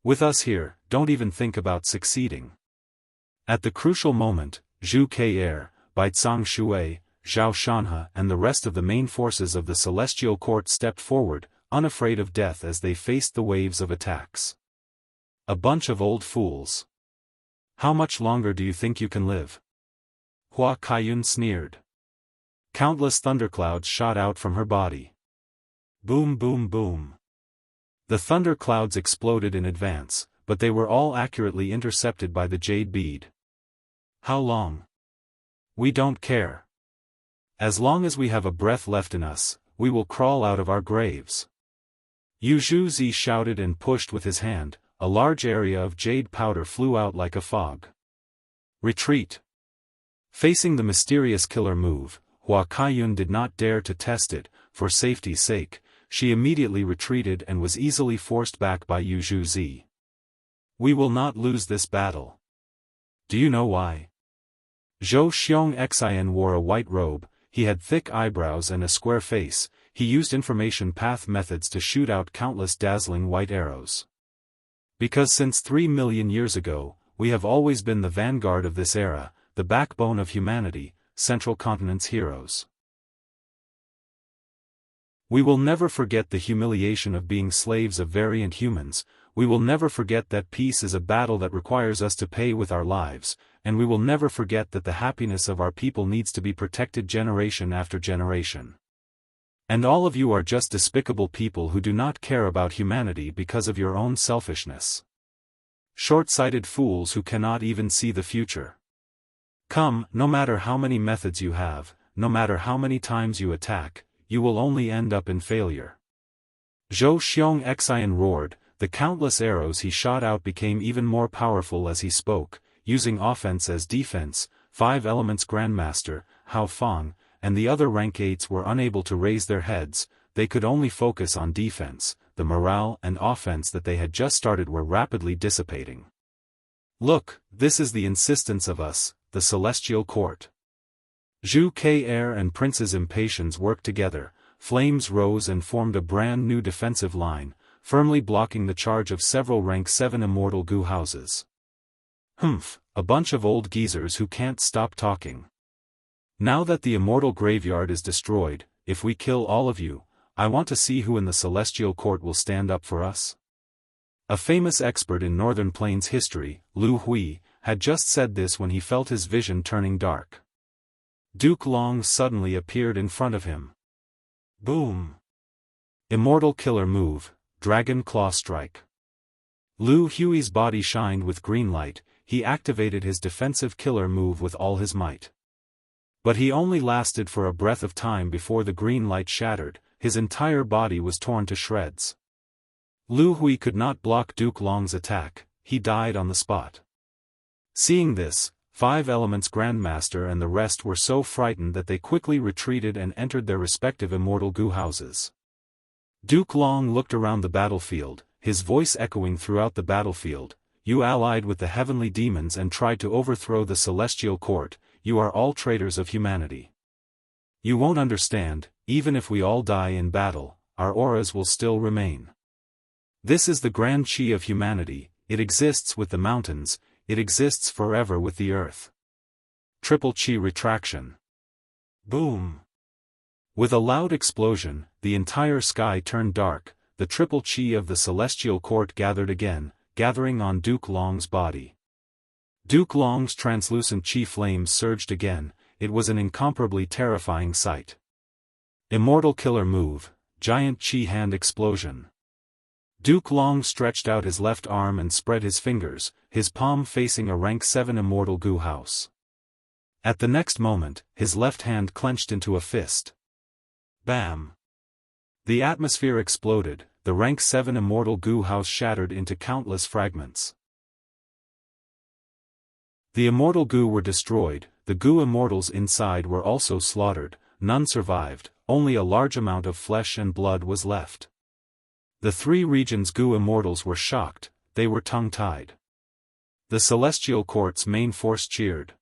With us here, don't even think about succeeding. At the crucial moment, Zhu Ke, Baizang Shui, Zhao Shanhe and the rest of the main forces of the Celestial Court stepped forward, unafraid of death as they faced the waves of attacks. A bunch of old fools. How much longer do you think you can live? Hua Kaiyun sneered. Countless thunderclouds shot out from her body. Boom boom boom. The thunderclouds exploded in advance, but they were all accurately intercepted by the jade bead. How long? We don't care. As long as we have a breath left in us, we will crawl out of our graves. Yu Zhuzi shouted and pushed with his hand, a large area of jade powder flew out like a fog. Retreat. Facing the mysterious killer move, Hua Kaiyun did not dare to test it, for safety's sake. She immediately retreated and was easily forced back by Yu Zhuzi. We will not lose this battle. Do you know why? Zhou Xianxia wore a white robe, he had thick eyebrows and a square face, he used information path methods to shoot out countless dazzling white arrows. Because since 3 million years ago, we have always been the vanguard of this era, the backbone of humanity, Central Continent's heroes. We will never forget the humiliation of being slaves of variant humans, we will never forget that peace is a battle that requires us to pay with our lives, and we will never forget that the happiness of our people needs to be protected generation after generation. And all of you are just despicable people who do not care about humanity because of your own selfishness. Short-sighted fools who cannot even see the future. Come, no matter how many methods you have, no matter how many times you attack, you will only end up in failure. Zhou Xianxia roared, the countless arrows he shot out became even more powerful as he spoke, using offense as defense. 5 Elements Grandmaster, Hao Fang, and the other rank 8s were unable to raise their heads, they could only focus on defense, the morale and offense that they had just started were rapidly dissipating. Look, this is the insistence of us, the Celestial Court. Zhu Ke and Prince's impatience worked together, flames rose and formed a brand new defensive line, firmly blocking the charge of several rank 7 immortal Gu houses. Humph, a bunch of old geezers who can't stop talking. Now that the immortal graveyard is destroyed, if we kill all of you, I want to see who in the Celestial Court will stand up for us. A famous expert in Northern Plains history, Lu Hui, had just said this when he felt his vision turning dark. Duke Long suddenly appeared in front of him. Boom! Immortal killer move, Dragon Claw Strike. Lu Hui's body shined with green light, he activated his defensive killer move with all his might. But he only lasted for a breath of time before the green light shattered, his entire body was torn to shreds. Lu Hui could not block Duke Long's attack, he died on the spot. Seeing this, 5 Elements Grandmaster and the rest were so frightened that they quickly retreated and entered their respective immortal Gu houses. Duke Long looked around the battlefield, his voice echoing throughout the battlefield. You allied with the heavenly demons and tried to overthrow the Celestial Court, you are all traitors of humanity. You won't understand, even if we all die in battle, our auras will still remain. This is the grand chi of humanity, it exists with the mountains, it exists forever with the earth. Triple chi retraction. Boom! With a loud explosion, the entire sky turned dark, the triple chi of the Celestial Court gathered again, gathering on Duke Long's body. Duke Long's translucent chi flames surged again, it was an incomparably terrifying sight. Immortal killer move, giant chi hand explosion. Duke Long stretched out his left arm and spread his fingers, his palm facing a rank 7 immortal Gu house. At the next moment, his left hand clenched into a fist. Bam! The atmosphere exploded, the rank 7 immortal Gu house shattered into countless fragments. The immortal Gu were destroyed, the Gu immortals inside were also slaughtered, none survived, only a large amount of flesh and blood was left. The 3 regions' Gu immortals were shocked, they were tongue-tied. The Celestial Court's main force cheered.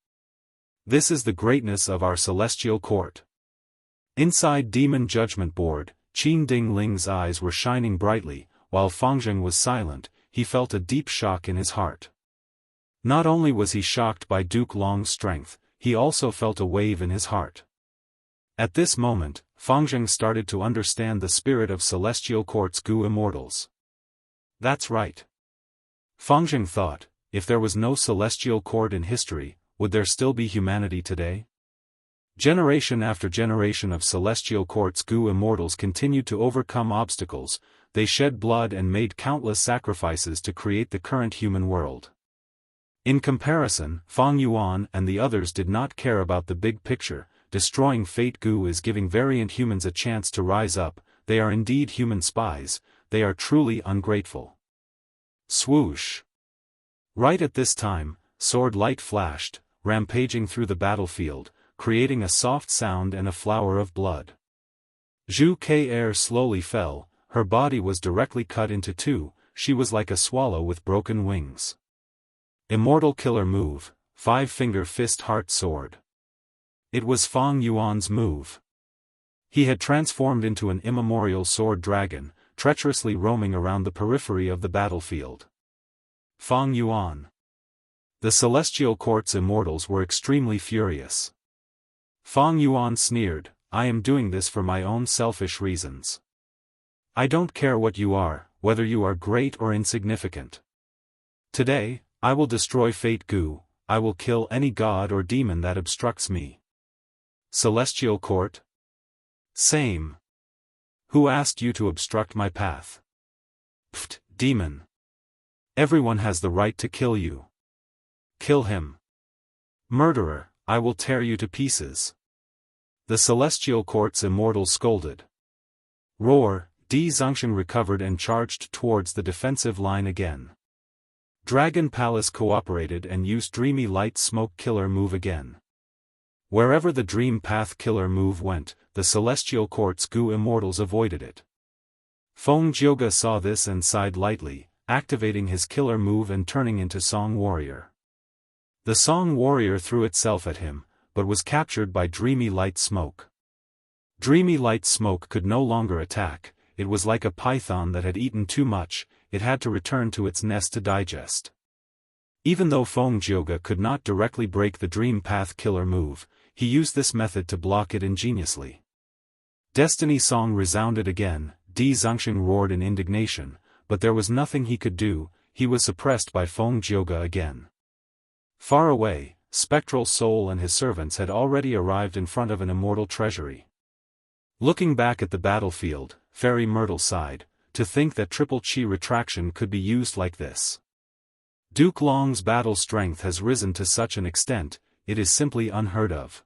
This is the greatness of our Celestial Court. Inside Demon Judgment Board, Qin Ding Ling's eyes were shining brightly, while Fangzheng was silent, he felt a deep shock in his heart. Not only was he shocked by Duke Long's strength, he also felt a wave in his heart. At this moment, Fangzheng started to understand the spirit of Celestial Court's Gu immortals. That's right. Fangzheng thought, if there was no Celestial Court in history, would there still be humanity today? Generation after generation of Celestial Court's Gu immortals continued to overcome obstacles, they shed blood and made countless sacrifices to create the current human world. In comparison, Fang Yuan and the others did not care about the big picture. Destroying Fate Gu is giving variant humans a chance to rise up, they are indeed human spies, they are truly ungrateful. Swoosh! Right at this time, sword light flashed, rampaging through the battlefield, creating a soft sound and a flower of blood. Zhu Ke air slowly fell, her body was directly cut into two, she was like a swallow with broken wings. Immortal killer move, 5-finger fist heart sword. It was Fang Yuan's move. He had transformed into an immemorial sword dragon, treacherously roaming around the periphery of the battlefield. Fang Yuan. The Celestial Court's immortals were extremely furious. Fang Yuan sneered, "I am doing this for my own selfish reasons. I don't care what you are, whether you are great or insignificant. Today, I will destroy Fate Gu, I will kill any god or demon that obstructs me." Celestial Court? Same. Who asked you to obstruct my path? Pfft, demon. Everyone has the right to kill you. Kill him. Murderer, I will tear you to pieces. The Celestial Court's immortal scolded. Roar, Di Zongsheng recovered and charged towards the defensive line again. Dragon Palace cooperated and used Dreamy Light Smoke Killer move again. Wherever the Dream Path Killer move went, the Celestial Court's Gu immortals avoided it. Feng Jioge saw this and sighed lightly, activating his killer move and turning into Song Warrior. The Song Warrior threw itself at him, but was captured by Dreamy Light Smoke. Dreamy Light Smoke could no longer attack, it was like a python that had eaten too much, it had to return to its nest to digest. Even though Feng Jioge could not directly break the Dream Path Killer move, he used this method to block it ingeniously. Destiny Song resounded again, Di Zongsheng roared in indignation, but there was nothing he could do, he was suppressed by Feng Jioge again. Far away, Spectral Soul and his servants had already arrived in front of an immortal treasury. Looking back at the battlefield, Fairy Myrtle sighed, to think that Triple Chi retraction could be used like this. Duke Long's battle strength has risen to such an extent, it is simply unheard of.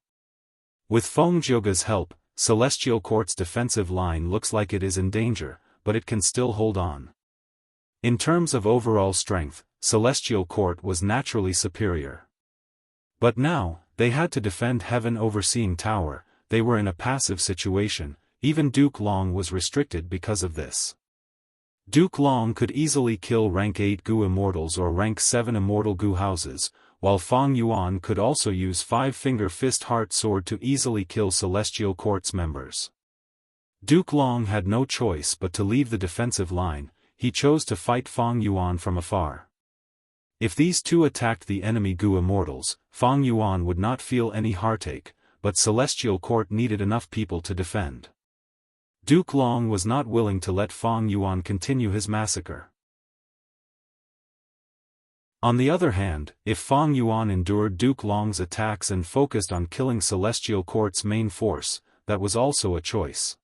With Feng Jioge's help, Celestial Court's defensive line looks like it is in danger, but it can still hold on. In terms of overall strength, Celestial Court was naturally superior. But now, they had to defend Heaven Overseeing Tower, they were in a passive situation, even Duke Long was restricted because of this. Duke Long could easily kill rank 8 Gu immortals or rank 7 immortal Gu houses, while Fang Yuan could also use 5-finger fist heart sword to easily kill Celestial Court's members. Duke Long had no choice but to leave the defensive line, he chose to fight Fang Yuan from afar. If these two attacked the enemy Gu immortals, Fang Yuan would not feel any heartache, but Celestial Court needed enough people to defend. Duke Long was not willing to let Fang Yuan continue his massacre. On the other hand, if Fang Yuan endured Duke Long's attacks and focused on killing Celestial Court's main force, that was also a choice.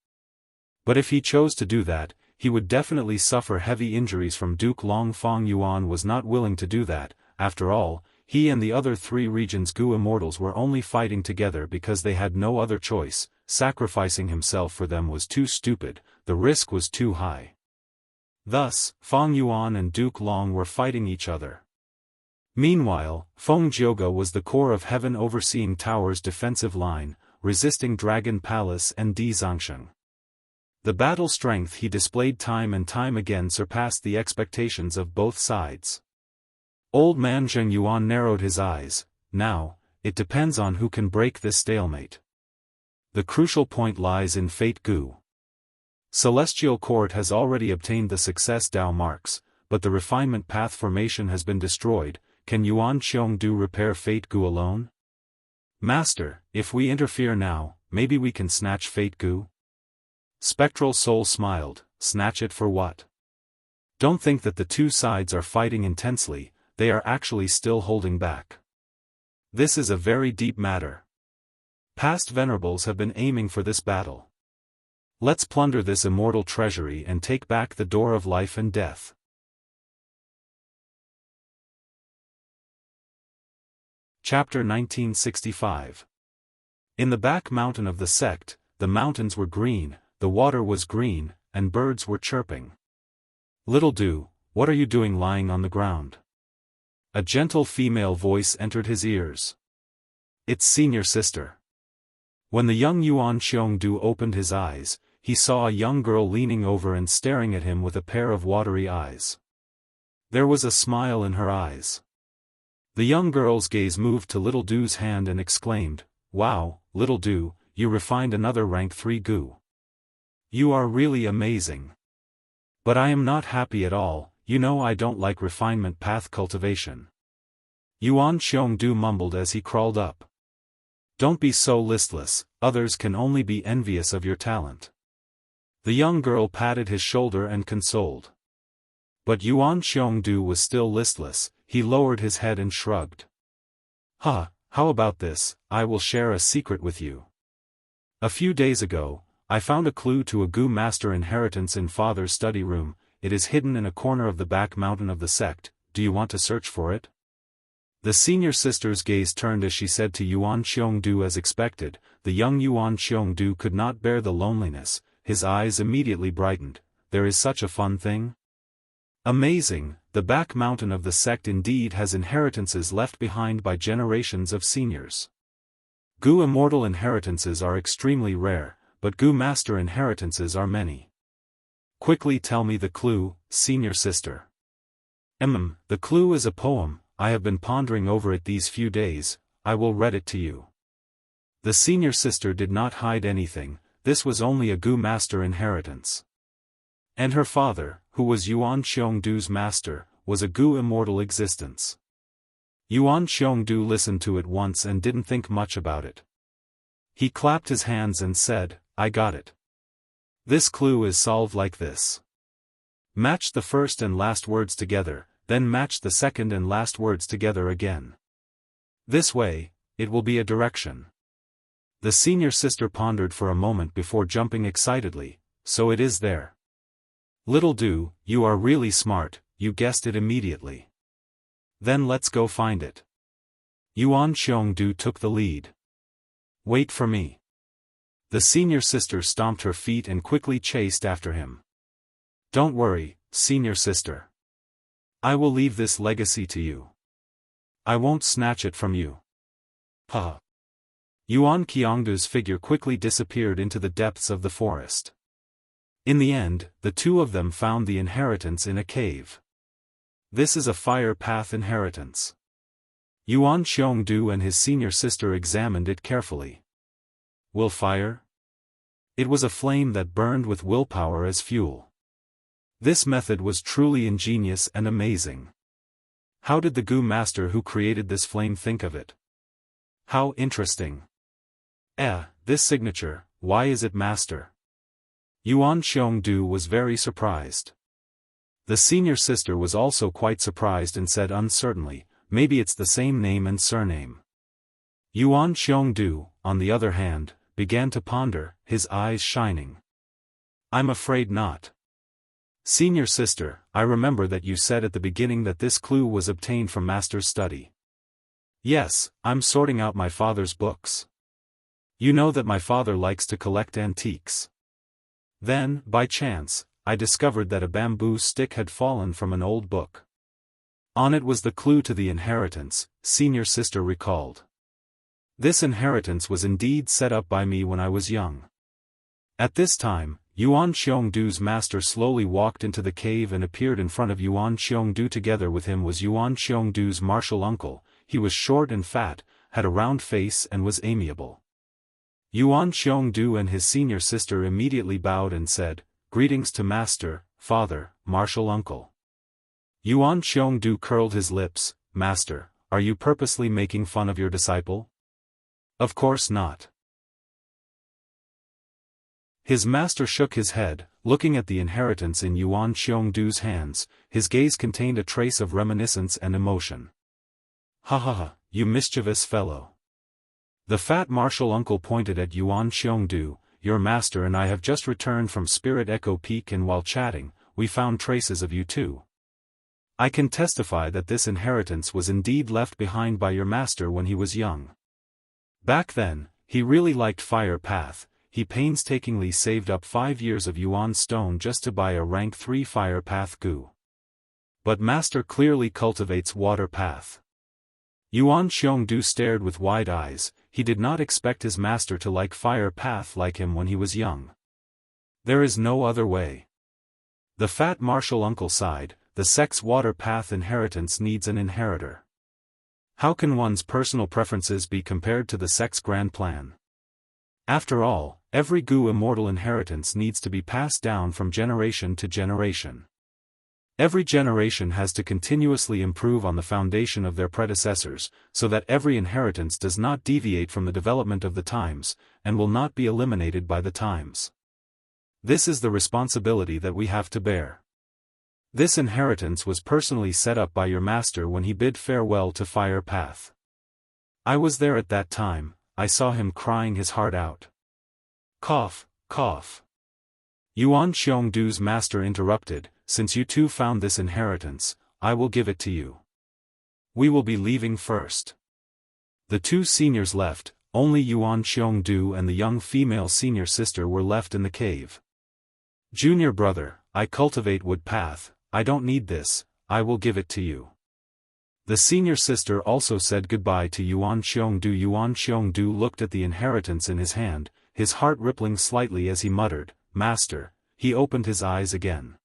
But if he chose to do that, he would definitely suffer heavy injuries from Duke Long. Fang Yuan was not willing to do that, after all, he and the other 3 regions Gu immortals were only fighting together because they had no other choice, sacrificing himself for them was too stupid, the risk was too high. Thus, Fang Yuan and Duke Long were fighting each other. Meanwhile, Feng Jioge was the core of Heaven Overseeing Tower's defensive line, resisting Dragon Palace and Di Zongsheng. The battle strength he displayed time and time again surpassed the expectations of both sides. Old man Zheng Yuan narrowed his eyes. Now, it depends on who can break this stalemate. The crucial point lies in Fate Gu. Celestial Court has already obtained the success Dao marks, but the refinement path formation has been destroyed. Can Yuan Qiongdu repair Fate Gu alone? Master, if we interfere now, maybe we can snatch Fate Gu? Spectral Soul smiled, snatch it for what? Don't think that the two sides are fighting intensely, they are actually still holding back. This is a very deep matter. Past venerables have been aiming for this battle. Let's plunder this immortal treasury and take back the door of life and death. Chapter 1965. In the back mountain of the sect, the mountains were green, the water was green, and birds were chirping. Little Du, what are you doing lying on the ground? A gentle female voice entered his ears. It's senior sister. When the young Yuan Xiongdu opened his eyes, he saw a young girl leaning over and staring at him with a pair of watery eyes. There was a smile in her eyes. The young girl's gaze moved to Little Du's hand and exclaimed, "Wow, Little Du, you refined another rank 3 gu. You are really amazing. But I am not happy at all, you know I don't like refinement path cultivation." Yuan Xiongdu mumbled as he crawled up. "Don't be so listless, others can only be envious of your talent." The young girl patted his shoulder and consoled. But Yuan Xiongdu was still listless. He lowered his head and shrugged. How about this, I will share a secret with you. A few days ago, I found a clue to a Gu master inheritance in Father's study room. It is hidden in a corner of the back mountain of the sect. Do you want to search for it?" The senior sister's gaze turned as she said to Yuan Xiongdu as expected. The young Yuan Xiongdu could not bear the loneliness. His eyes immediately brightened. There is such a fun thing? Amazing, the back mountain of the sect indeed has inheritances left behind by generations of seniors. Gu immortal inheritances are extremely rare, but Gu master inheritances are many. Quickly tell me the clue, senior sister. The clue is a poem. I have been pondering over it these few days. I will read it to you. The senior sister did not hide anything. This was only a Gu master inheritance. And her father, who was Yuan Xiongdu's master, was a Gu immortal existence. Yuan Xiongdu listened to it once and didn't think much about it. He clapped his hands and said, "I got it. This clue is solved like this. Match the first and last words together, then match the second and last words together again. This way, it will be a direction." The senior sister pondered for a moment before jumping excitedly. "So it is there. Little Du, you are really smart, you guessed it immediately. Then let's go find it." Yuan Xiongdu took the lead. "Wait for me." The senior sister stomped her feet and quickly chased after him. "Don't worry, senior sister. I will leave this legacy to you. I won't snatch it from you." Yuan Qiongdu's figure quickly disappeared into the depths of the forest. In the end, the two of them found the inheritance in a cave. This is a fire path inheritance. Yuan Xiongdu and his senior sister examined it carefully. Will fire? It was a flame that burned with willpower as fuel. This method was truly ingenious and amazing. How did the Gu master who created this flame think of it? How interesting. This signature, why is it master? Yuan Xiongdu was very surprised. The senior sister was also quite surprised and said uncertainly, "Maybe it's the same name and surname." Yuan Xiongdu, on the other hand, began to ponder, his eyes shining. "I'm afraid not. Senior sister, I remember that you said at the beginning that this clue was obtained from master's study." "Yes, I'm sorting out my father's books. You know that my father likes to collect antiques. Then, by chance, I discovered that a bamboo stick had fallen from an old book. On it was the clue to the inheritance," senior sister recalled. "This inheritance was indeed set up by me when I was young." At this time, Yuan Xiongdu's master slowly walked into the cave and appeared in front of Yuan Xiongdu. Together with him was Yuan Xiongdu's martial uncle. He was short and fat, had a round face and was amiable. Yuan Xiongdu and his senior sister immediately bowed and said, "Greetings to master, father, martial uncle." Yuan Xiongdu curled his lips. "Master, are you purposely making fun of your disciple?" "Of course not." His master shook his head, looking at the inheritance in Yuan Xiongdu's hands. His gaze contained a trace of reminiscence and emotion. "Ha, you mischievous fellow." The fat martial uncle pointed at Yuan Xiongdu. "Your master and I have just returned from Spirit Echo Peak, and while chatting, we found traces of you too. I can testify that this inheritance was indeed left behind by your master when he was young. Back then, he really liked Fire Path. He painstakingly saved up 5 years of Yuan Stone just to buy a rank 3 Fire Path Gu. But master clearly cultivates Water Path." Yuan Xiongdu stared with wide eyes. he did not expect his master to like fire path like him when he was young. There is no other way. The fat martial uncle sighed, the sect's water path inheritance needs an inheritor. How can one's personal preferences be compared to the sect's grand plan? After all, every Gu immortal inheritance needs to be passed down from generation to generation. Every generation has to continuously improve on the foundation of their predecessors, so that every inheritance does not deviate from the development of the times, and will not be eliminated by the times. This is the responsibility that we have to bear. This inheritance was personally set up by your master when he bid farewell to Fire Path. I was there at that time, I saw him crying his heart out. Cough, cough. Yuan Xiongdu's master interrupted, since you two found this inheritance, I will give it to you. We will be leaving first. The two seniors left, only Yuan Xiongdu and the young female senior sister were left in the cave. Junior brother, I cultivate wood path, I don't need this, I will give it to you. The senior sister also said goodbye to Yuan Xiongdu. Yuan Xiongdu looked at the inheritance in his hand, his heart rippling slightly as he muttered, Master. He opened his eyes again.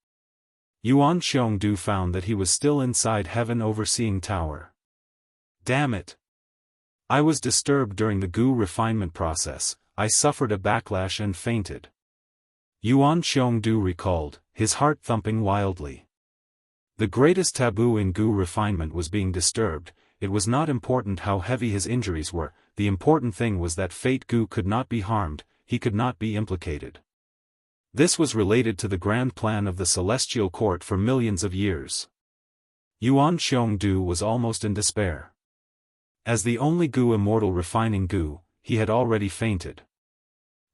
Yuan Xiongdu found that he was still inside Heaven Overseeing Tower. Damn it! I was disturbed during the Gu refinement process, I suffered a backlash and fainted. Yuan Xiongdu recalled, his heart thumping wildly. The greatest taboo in Gu refinement was being disturbed. It was not important how heavy his injuries were, the important thing was that Fate Gu could not be harmed, he could not be implicated. This was related to the grand plan of the Celestial Court for millions of years. Yuan Xiongdu was almost in despair. As the only Gu immortal refining Gu, he had already fainted.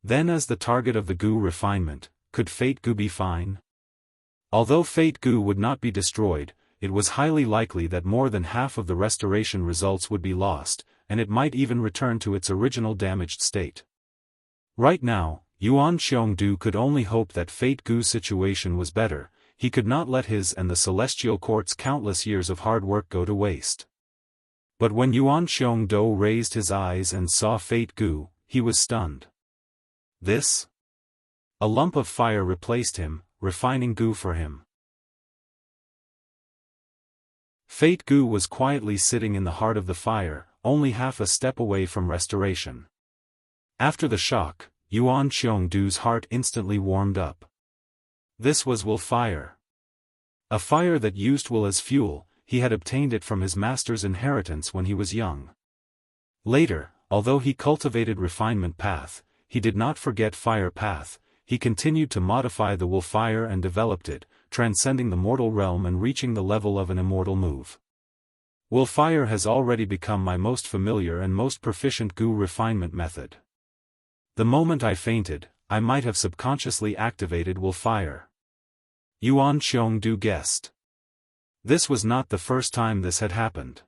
Then as the target of the Gu refinement, could Fate Gu be fine? Although Fate Gu would not be destroyed, it was highly likely that more than half of the restoration results would be lost, and it might even return to its original damaged state. Right now, Yuan Xiongdu could only hope that Fate Gu's situation was better, he could not let his and the Celestial Court's countless years of hard work go to waste. But when Yuan Xiongdu raised his eyes and saw Fate Gu, he was stunned. This? A lump of fire replaced him, refining Gu for him. Fate Gu was quietly sitting in the heart of the fire, only half a step away from restoration. After the shock, Yuan Xiongdu's heart instantly warmed up. This was will fire. A fire that used will as fuel, he had obtained it from his master's inheritance when he was young. Later, although he cultivated refinement path, he did not forget fire path, he continued to modify the will fire and developed it, transcending the mortal realm and reaching the level of an immortal move. Will fire has already become my most familiar and most proficient Gu refinement method. The moment I fainted, I might have subconsciously activated will fire. Yuan Xiongdu guessed. This was not the first time this had happened.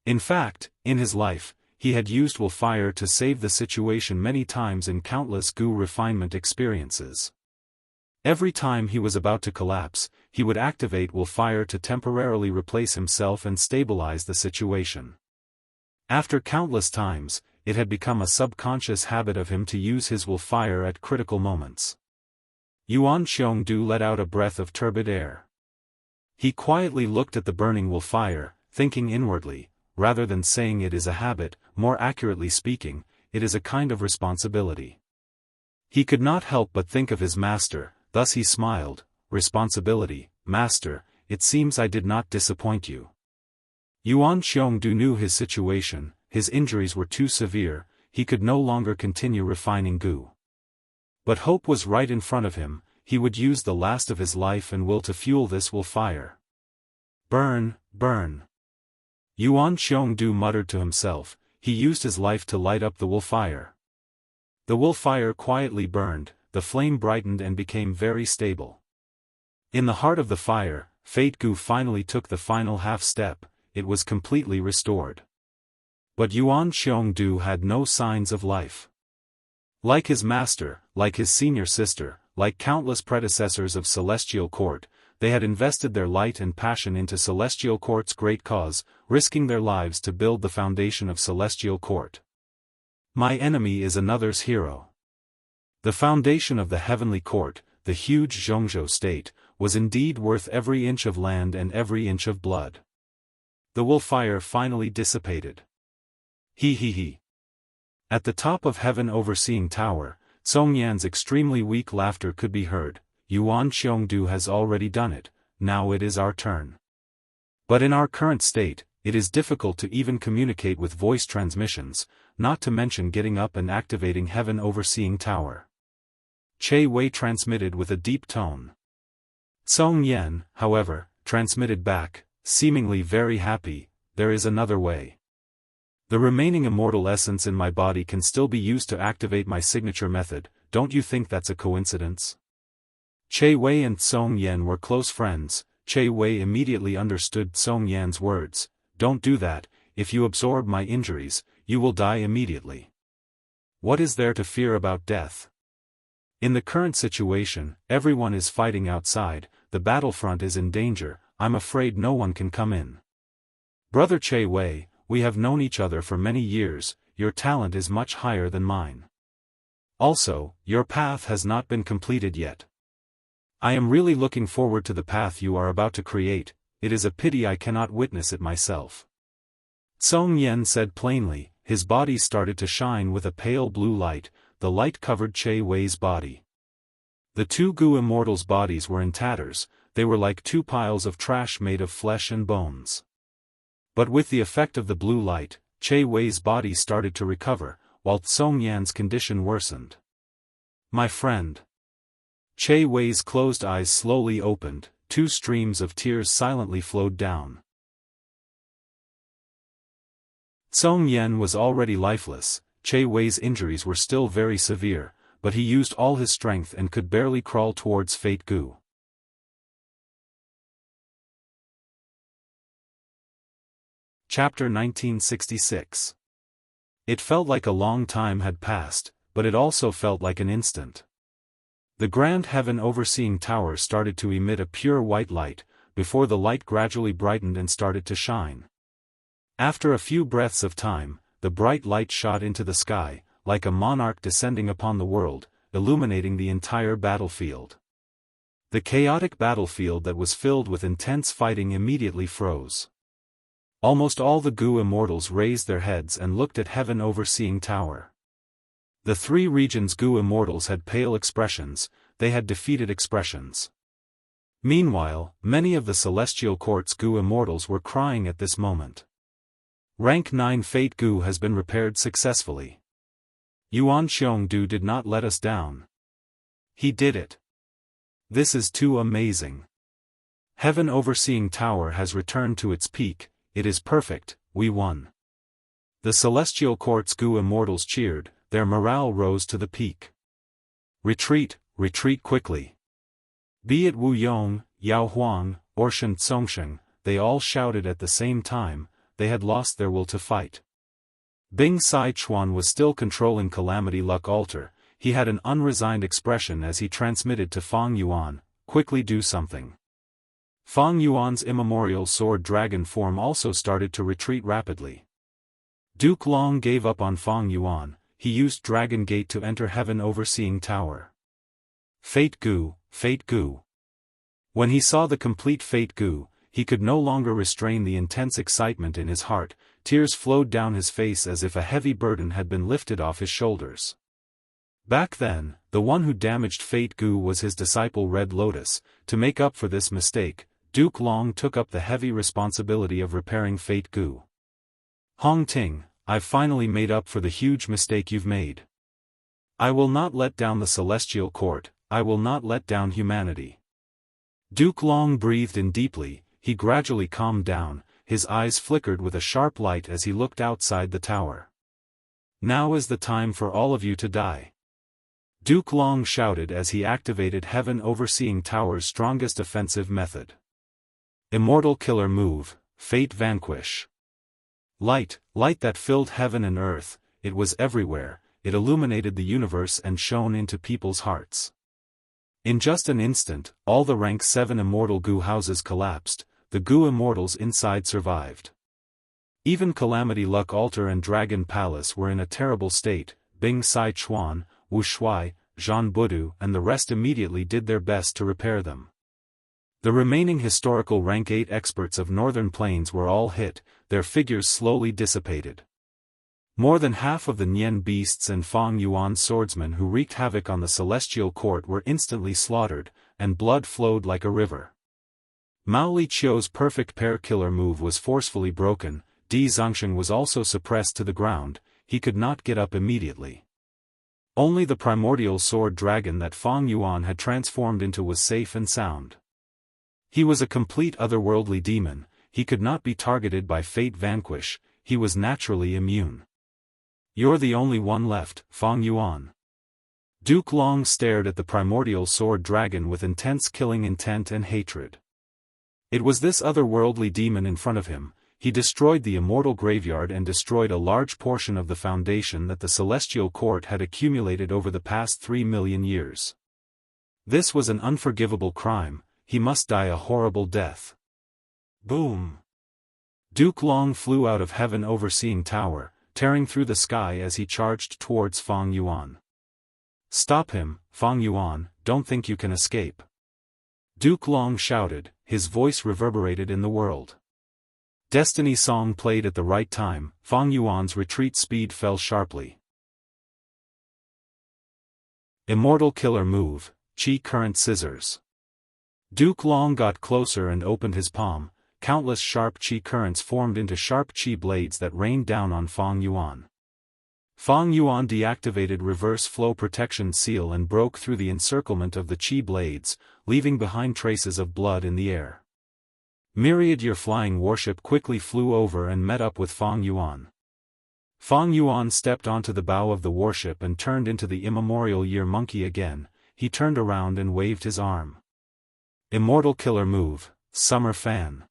In fact, in his life, he had used will fire to save the situation many times in countless Gu refinement experiences. Every time he was about to collapse, he would activate will fire to temporarily replace himself and stabilize the situation. After countless times, it had become a subconscious habit of him to use his will fire at critical moments. Yuan Xiongdu let out a breath of turbid air. He quietly looked at the burning will fire, thinking inwardly, rather than saying it is a habit, more accurately speaking, it is a kind of responsibility. He could not help but think of his master, thus he smiled, responsibility, master, it seems I did not disappoint you. Yuan Xiongdu knew his situation, his injuries were too severe, he could no longer continue refining Gu. But hope was right in front of him, he would use the last of his life and will to fuel this will fire. Burn, burn. Yuan Xiongdu muttered to himself, he used his life to light up the will fire. The will fire quietly burned, the flame brightened and became very stable. In the heart of the fire, Fate Gu finally took the final half step, it was completely restored. But Yuan Xiongdu had no signs of life. Like his master, like his senior sister, like countless predecessors of Celestial Court, they had invested their light and passion into Celestial Court's great cause, risking their lives to build the foundation of Celestial Court. My enemy is another's hero. The foundation of the heavenly court, the huge Jianghu state, was indeed worth every inch of land and every inch of blood. The will fire finally dissipated. He. At the top of heaven overseeing tower, Song Yan's extremely weak laughter could be heard. Yuan Xiongdu has already done it, now it is our turn. But in our current state, it is difficult to even communicate with voice transmissions, not to mention getting up and activating heaven overseeing tower. Che Wei transmitted with a deep tone. Song Yan, however, transmitted back, seemingly very happy, there is another way. The remaining immortal essence in my body can still be used to activate my signature method, don't you think that's a coincidence? Che Wei and Song Yan were close friends. Che Wei immediately understood Song Yan's words, don't do that, if you absorb my injuries, you will die immediately. What is there to fear about death? In the current situation, everyone is fighting outside, the battlefront is in danger, I'm afraid no one can come in. Brother Che Wei, we have known each other for many years, your talent is much higher than mine. Also, your path has not been completed yet. I am really looking forward to the path you are about to create, it is a pity I cannot witness it myself. Song Yan said plainly, his body started to shine with a pale blue light, the light covered Che Wei's body. The two Gu immortals' bodies were in tatters, they were like two piles of trash made of flesh and bones. But with the effect of the blue light, Che Wei's body started to recover, while Song Yan's condition worsened. My friend. Che Wei's closed eyes slowly opened, two streams of tears silently flowed down. Song Yan was already lifeless, Che Wei's injuries were still very severe, but he used all his strength and could barely crawl towards Fate Gu. Chapter 1966. It felt like a long time had passed, but it also felt like an instant. The grand heaven overseeing tower started to emit a pure white light, before the light gradually brightened and started to shine. After a few breaths of time, the bright light shot into the sky, like a monarch descending upon the world, illuminating the entire battlefield. The chaotic battlefield that was filled with intense fighting immediately froze. Almost all the Gu immortals raised their heads and looked at heaven overseeing tower. The three regions' Gu immortals had pale expressions, they had defeated expressions. Meanwhile, many of the celestial court's Gu immortals were crying at this moment. Rank 9 Fate Gu has been repaired successfully. Yuan Xiongdu did not let us down. He did it. This is too amazing. Heaven overseeing tower has returned to its peak, it is perfect, we won. The celestial court's Gu immortals cheered, their morale rose to the peak. Retreat, retreat quickly. Be it Wu Yong, Yao Huang, or Shen Tsongsheng, they all shouted at the same time, they had lost their will to fight. Bing Sai Chuan was still controlling Calamity Luck Altar, he had an unresigned expression as he transmitted to Fang Yuan, quickly do something. Fang Yuan's immemorial sword dragon form also started to retreat rapidly. Duke Long gave up on Fang Yuan, he used Dragon Gate to enter heaven overseeing tower. Fate Gu, Fate Gu. When he saw the complete Fate Gu, he could no longer restrain the intense excitement in his heart, tears flowed down his face as if a heavy burden had been lifted off his shoulders. Back then, the one who damaged Fate Gu was his disciple Red Lotus. To make up for this mistake, Duke Long took up the heavy responsibility of repairing Fate Gu. Hong Ting, I've finally made up for the huge mistake you've made. I will not let down the celestial court, I will not let down humanity. Duke Long breathed in deeply, he gradually calmed down, his eyes flickered with a sharp light as he looked outside the tower. Now is the time for all of you to die. Duke Long shouted as he activated heaven overseeing tower's strongest offensive method. Immortal killer move, Fate Vanquish. Light, light that filled heaven and earth, it was everywhere, it illuminated the universe and shone into people's hearts. In just an instant, all the rank 7 immortal Gu houses collapsed, the Gu immortals inside survived. Even Calamity Luck Altar and Dragon Palace were in a terrible state. Bing Sai Chuan, Wu Shuai, Zhan Budu and the rest immediately did their best to repair them. The remaining historical rank 8 experts of Northern Plains were all hit, their figures slowly dissipated. More than half of the Nian beasts and Feng Yuan swordsmen who wreaked havoc on the celestial court were instantly slaughtered, and blood flowed like a river. Mao Li Qiu's perfect pair killer move was forcefully broken. Di Zongsheng was also suppressed to the ground, he could not get up immediately. Only the primordial sword dragon that Feng Yuan had transformed into was safe and sound. He was a complete otherworldly demon, he could not be targeted by Fate Vanquish, he was naturally immune. You're the only one left, Feng Yuan. Duke Long stared at the primordial sword dragon with intense killing intent and hatred. It was this otherworldly demon in front of him. He destroyed the immortal graveyard and destroyed a large portion of the foundation that the celestial court had accumulated over the past 3 million years. This was an unforgivable crime, he must die a horrible death. Boom! Duke Long flew out of heaven overseeing tower, tearing through the sky as he charged towards Feng Yuan. Stop him, Feng Yuan, don't think you can escape. Duke Long shouted, his voice reverberated in the world. Destiny song played at the right time, Feng Yuan's retreat speed fell sharply. Immortal killer move, Qi current scissors. Duke Long got closer and opened his palm, countless sharp Qi currents formed into sharp Qi blades that rained down on Feng Yuan. Feng Yuan deactivated reverse flow protection seal and broke through the encirclement of the Qi blades, leaving behind traces of blood in the air. Myriad Year flying warship quickly flew over and met up with Feng Yuan. Feng Yuan stepped onto the bow of the warship and turned into the immemorial Year monkey again, he turned around and waved his arm. Immortal killer move, summer fan.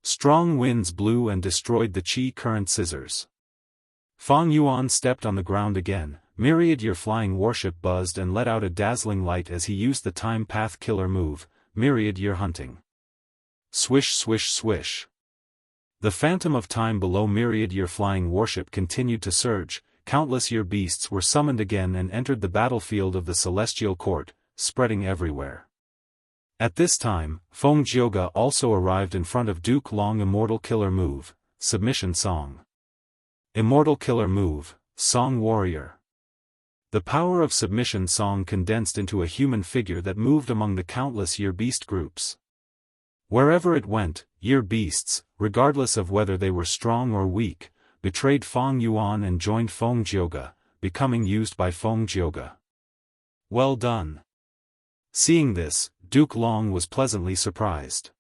Strong winds blew and destroyed the Qi current scissors. Feng Yuan stepped on the ground again, Myriad Year flying warship buzzed and let out a dazzling light as he used the time path killer move, Myriad Year hunting. Swish swish swish. The phantom of time below Myriad Year flying warship continued to surge, countless year beasts were summoned again and entered the battlefield of the celestial court, spreading everywhere. At this time, Feng Jioge also arrived in front of Duke Long. Immortal killer move, submission song. Immortal killer move, song warrior. The power of submission song condensed into a human figure that moved among the countless year beast groups. Wherever it went, year beasts, regardless of whether they were strong or weak, betrayed Feng Yuan and joined Feng Jioge, becoming used by Feng Jioge. Well done. Seeing this, Duke Long was pleasantly surprised.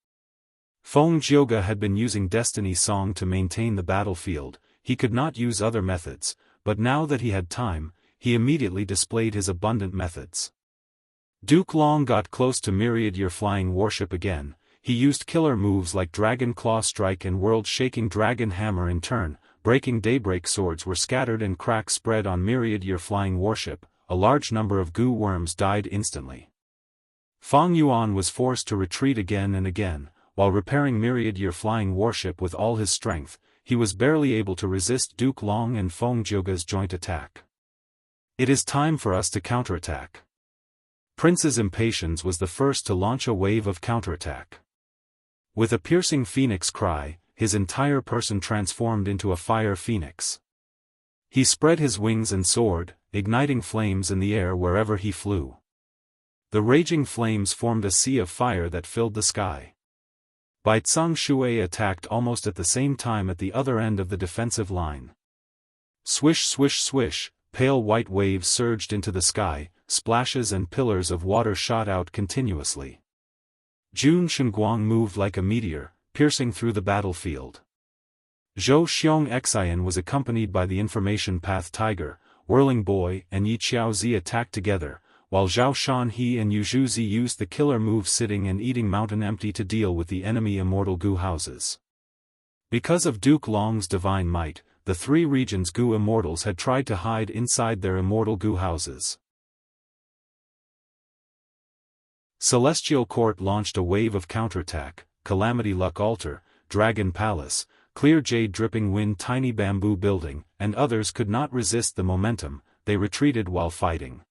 Feng Jioge had been using Destiny Song to maintain the battlefield, he could not use other methods, but now that he had time, he immediately displayed his abundant methods. Duke Long got close to Myriad Year flying warship again. He used killer moves like Dragon Claw Strike and World-Shaking Dragon Hammer in turn, breaking daybreak swords were scattered and cracks spread on Myriad Year flying warship, a large number of goo worms died instantly. Feng Yuan was forced to retreat again and again, while repairing Myriad Year flying warship with all his strength, he was barely able to resist Duke Long and Feng Jioge's joint attack. It is time for us to counterattack. Prince's Impatience was the first to launch a wave of counterattack. With a piercing phoenix cry, his entire person transformed into a fire phoenix. He spread his wings and soared, igniting flames in the air wherever he flew. The raging flames formed a sea of fire that filled the sky. Bai Tsang Shui attacked almost at the same time at the other end of the defensive line. Swish swish swish, pale white waves surged into the sky, splashes and pillars of water shot out continuously. Jun Shenguang moved like a meteor, piercing through the battlefield. Zhou Xiong Xian was accompanied by the Information Path Tiger, Whirling Boy and Yi Xiaozi attacked together, while Zhao Shanhe and Yu Zhuzi used the killer move Sitting and Eating Mountain Empty to deal with the enemy immortal goo houses. Because of Duke Long's divine might, the three regions goo immortals had tried to hide inside their immortal goo houses. Celestial Court launched a wave of counterattack, Calamity Luck Altar, Dragon Palace, clear jade-dripping wind tiny bamboo building, and others could not resist the momentum, they retreated while fighting.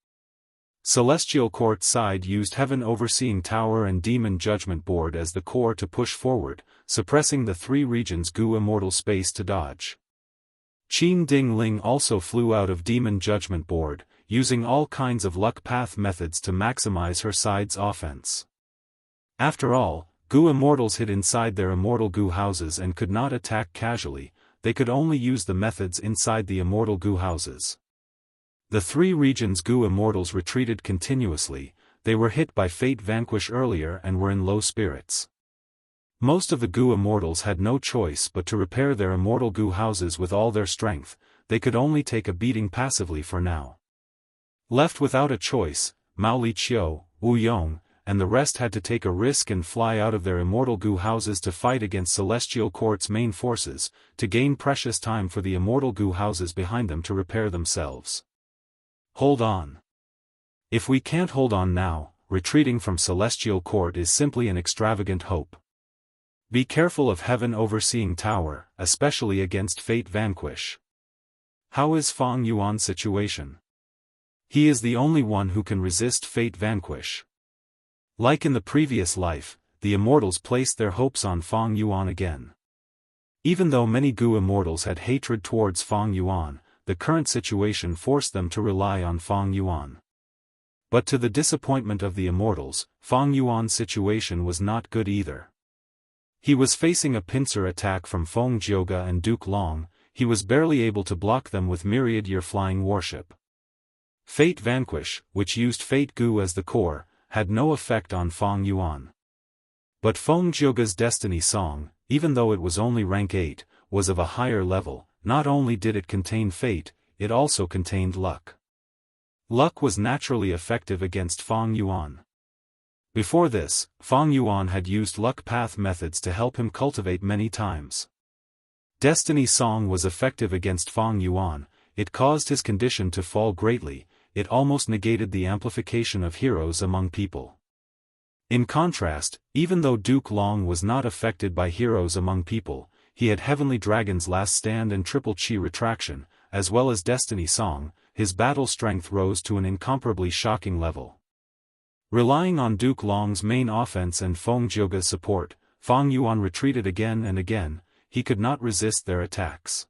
Celestial Court side used Heaven Overseeing Tower and Demon Judgment Board as the core to push forward, suppressing the three regions' Gu Immortal space to dodge. Qin Ding Ling also flew out of Demon Judgment Board, using all kinds of luck path methods to maximize her side's offense. After all, Gu Immortals hid inside their immortal Gu houses and could not attack casually, they could only use the methods inside the immortal Gu houses. The three regions' Gu Immortals retreated continuously, they were hit by Fate Vanquish earlier and were in low spirits. Most of the Gu Immortals had no choice but to repair their immortal Gu houses with all their strength, they could only take a beating passively for now. Left without a choice, Mao Li Qiu, Wu Yong, and the rest had to take a risk and fly out of their immortal Gu houses to fight against Celestial Court's main forces, to gain precious time for the immortal Gu houses behind them to repair themselves. Hold on. If we can't hold on now, retreating from Celestial Court is simply an extravagant hope. Be careful of Heaven Overseeing Tower, especially against Fate Vanquish. How is Fang Yuan's situation? He is the only one who can resist Fate Vanquish. Like in the previous life, the Immortals placed their hopes on Fang Yuan again. Even though many Gu Immortals had hatred towards Fang Yuan, the current situation forced them to rely on Fang Yuan. But to the disappointment of the Immortals, Fang Yuan's situation was not good either. He was facing a pincer attack from Feng Jioga and Duke Long, he was barely able to block them with Myriad Year Flying Warship. Fate Vanquish, which used Fate Gu as the core, had no effect on Fang Yuan. But Feng Jioga's Destiny Song, even though it was only rank 8, was of a higher level. Not only did it contain fate, it also contained luck. Luck was naturally effective against Fang Yuan. Before this, Fang Yuan had used luck path methods to help him cultivate many times. Destiny Song was effective against Fang Yuan, it caused his condition to fall greatly, it almost negated the amplification of heroes among people. In contrast, even though Duke Long was not affected by heroes among people, he had Heavenly Dragon's Last Stand and Triple Chi Retraction, as well as Destiny Song, his battle strength rose to an incomparably shocking level. Relying on Duke Long's main offense and Feng Jioga's support, Fang Yuan retreated again and again, he could not resist their attacks.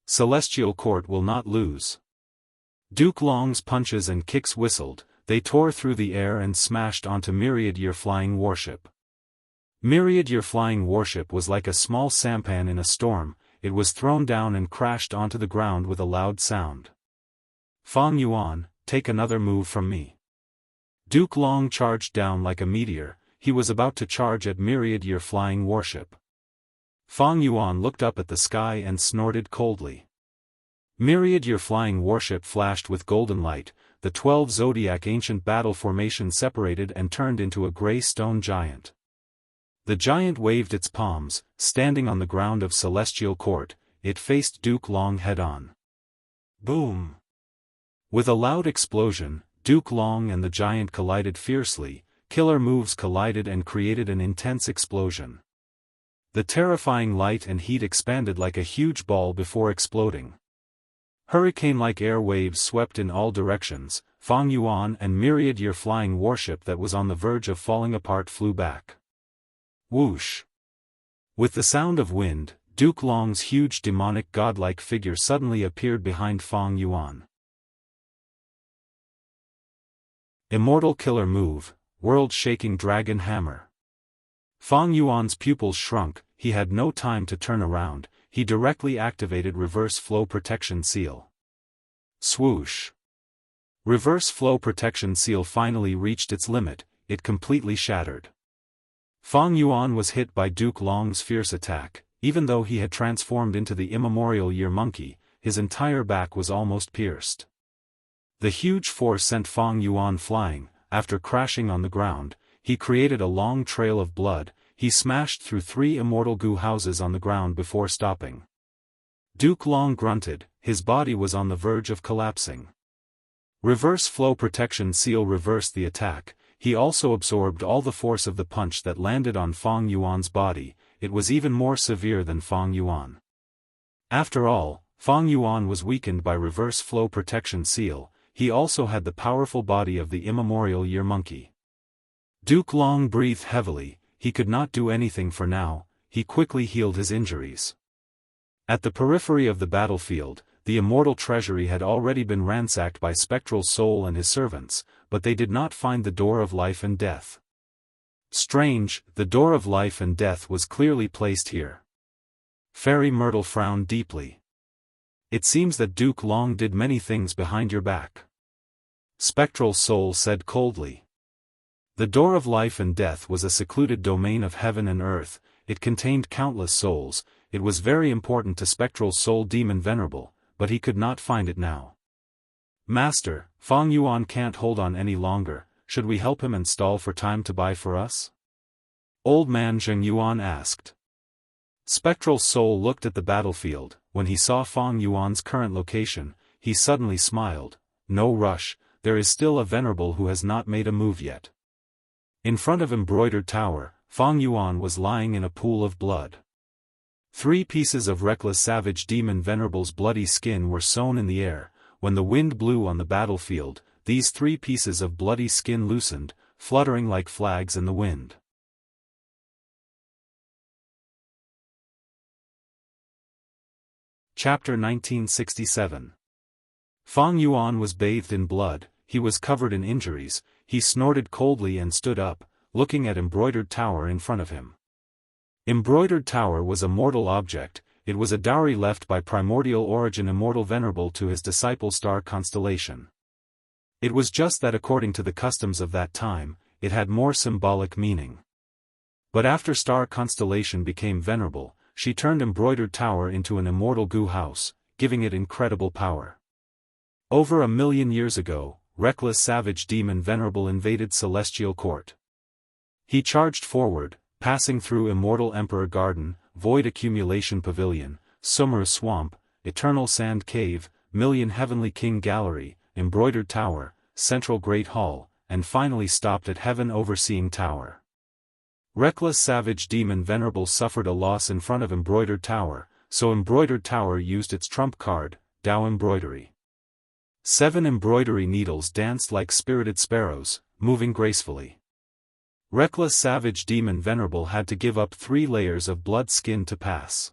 Celestial Court will not lose. Duke Long's punches and kicks whistled, they tore through the air and smashed onto Myriad Year Flying Warship. Myriad Year Flying Warship was like a small sampan in a storm, it was thrown down and crashed onto the ground with a loud sound. Fang Yuan, take another move from me. Duke Long charged down like a meteor, he was about to charge at Myriad Year Flying Warship. Fang Yuan looked up at the sky and snorted coldly. Myriad Year Flying Warship flashed with golden light, the 12 Zodiac Ancient Battle Formation separated and turned into a grey stone giant. The giant waved its palms, standing on the ground of Celestial Court, it faced Duke Long head-on. Boom! With a loud explosion, Duke Long and the giant collided fiercely, killer moves collided and created an intense explosion. The terrifying light and heat expanded like a huge ball before exploding. Hurricane-like air waves swept in all directions, Fang Yuan and Myriad Year Flying Warship that was on the verge of falling apart flew back. Whoosh! With the sound of wind, Duke Long's huge demonic godlike figure suddenly appeared behind Fang Yuan. Immortal Killer Move, World-Shaking Dragon Hammer. Fang Yuan's pupils shrunk, he had no time to turn around, he directly activated Reverse Flow Protection Seal. Swoosh! Reverse Flow Protection Seal finally reached its limit, it completely shattered. Fang Yuan was hit by Duke Long's fierce attack, even though he had transformed into the immemorial Year Monkey, his entire back was almost pierced. The huge force sent Fang Yuan flying, after crashing on the ground, he created a long trail of blood, he smashed through 3 immortal Gu houses on the ground before stopping. Duke Long grunted, his body was on the verge of collapsing. Reverse Flow Protection Seal reversed the attack, he also absorbed all the force of the punch that landed on Fang Yuan's body, it was even more severe than Fang Yuan. After all, Fang Yuan was weakened by reverse flow protection seal, he also had the powerful body of the immemorial year monkey. Duke Long breathed heavily, he could not do anything for now, he quickly healed his injuries. At the periphery of the battlefield, the immortal treasury had already been ransacked by Spectral Soul and his servants, but they did not find the door of life and death. Strange, the door of life and death was clearly placed here. Fairy Myrtle frowned deeply. It seems that Duke Long did many things behind your back. Spectral Soul said coldly. The door of life and death was a secluded domain of heaven and earth, it contained countless souls, it was very important to Spectral Soul Demon Venerable, but he could not find it now. Master, Fang Yuan can't hold on any longer, should we help him and stall for time to buy for us? Old man Zheng Yuan asked. Spectral Soul looked at the battlefield, when he saw Fang Yuan's current location, he suddenly smiled, no rush, there is still a venerable who has not made a move yet. In front of Embroidered Tower, Fang Yuan was lying in a pool of blood. 3 pieces of Reckless Savage Demon Venerable's bloody skin were sewn in the air, when the wind blew on the battlefield, these 3 pieces of bloody skin loosened, fluttering like flags in the wind. Chapter 1967. Fang Yuan was bathed in blood, he was covered in injuries, he snorted coldly and stood up, looking at Embroidered Tower in front of him. Embroidered Tower was a mortal object, it was a dowry left by primordial origin Immortal Venerable to his disciple Star Constellation. It was just that according to the customs of that time, it had more symbolic meaning. But after Star Constellation became venerable, she turned Embroidered Tower into an immortal goo house, giving it incredible power. Over 1,000,000 years ago, Reckless Savage Demon Venerable invaded Celestial Court. He charged forward, passing through Immortal Emperor Garden, Void Accumulation Pavilion, Summer Swamp, Eternal Sand Cave, Million Heavenly King Gallery, Embroidered Tower, Central Great Hall, and finally stopped at Heaven Overseeing Tower. Reckless Savage Demon Venerable suffered a loss in front of Embroidered Tower, so Embroidered Tower used its trump card, Dao Embroidery. 7 embroidery needles danced like spirited sparrows, moving gracefully. Reckless Savage Demon Venerable had to give up 3 layers of blood skin to pass.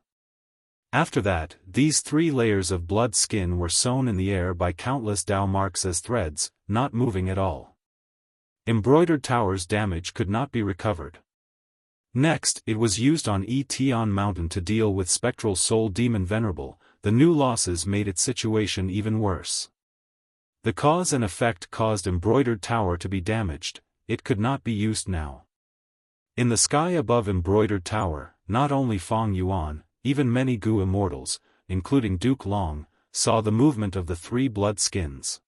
After that, these 3 layers of blood skin were sewn in the air by countless Dao marks as threads, not moving at all. Embroidered Tower's damage could not be recovered. Next, it was used on Etion Mountain to deal with Spectral Soul Demon Venerable, the new losses made its situation even worse. The cause and effect caused Embroidered Tower to be damaged, it could not be used now. In the sky above Embroidered Tower, not only Fang Yuan, even many Gu immortals, including Duke Long, saw the movement of the 3 blood skins.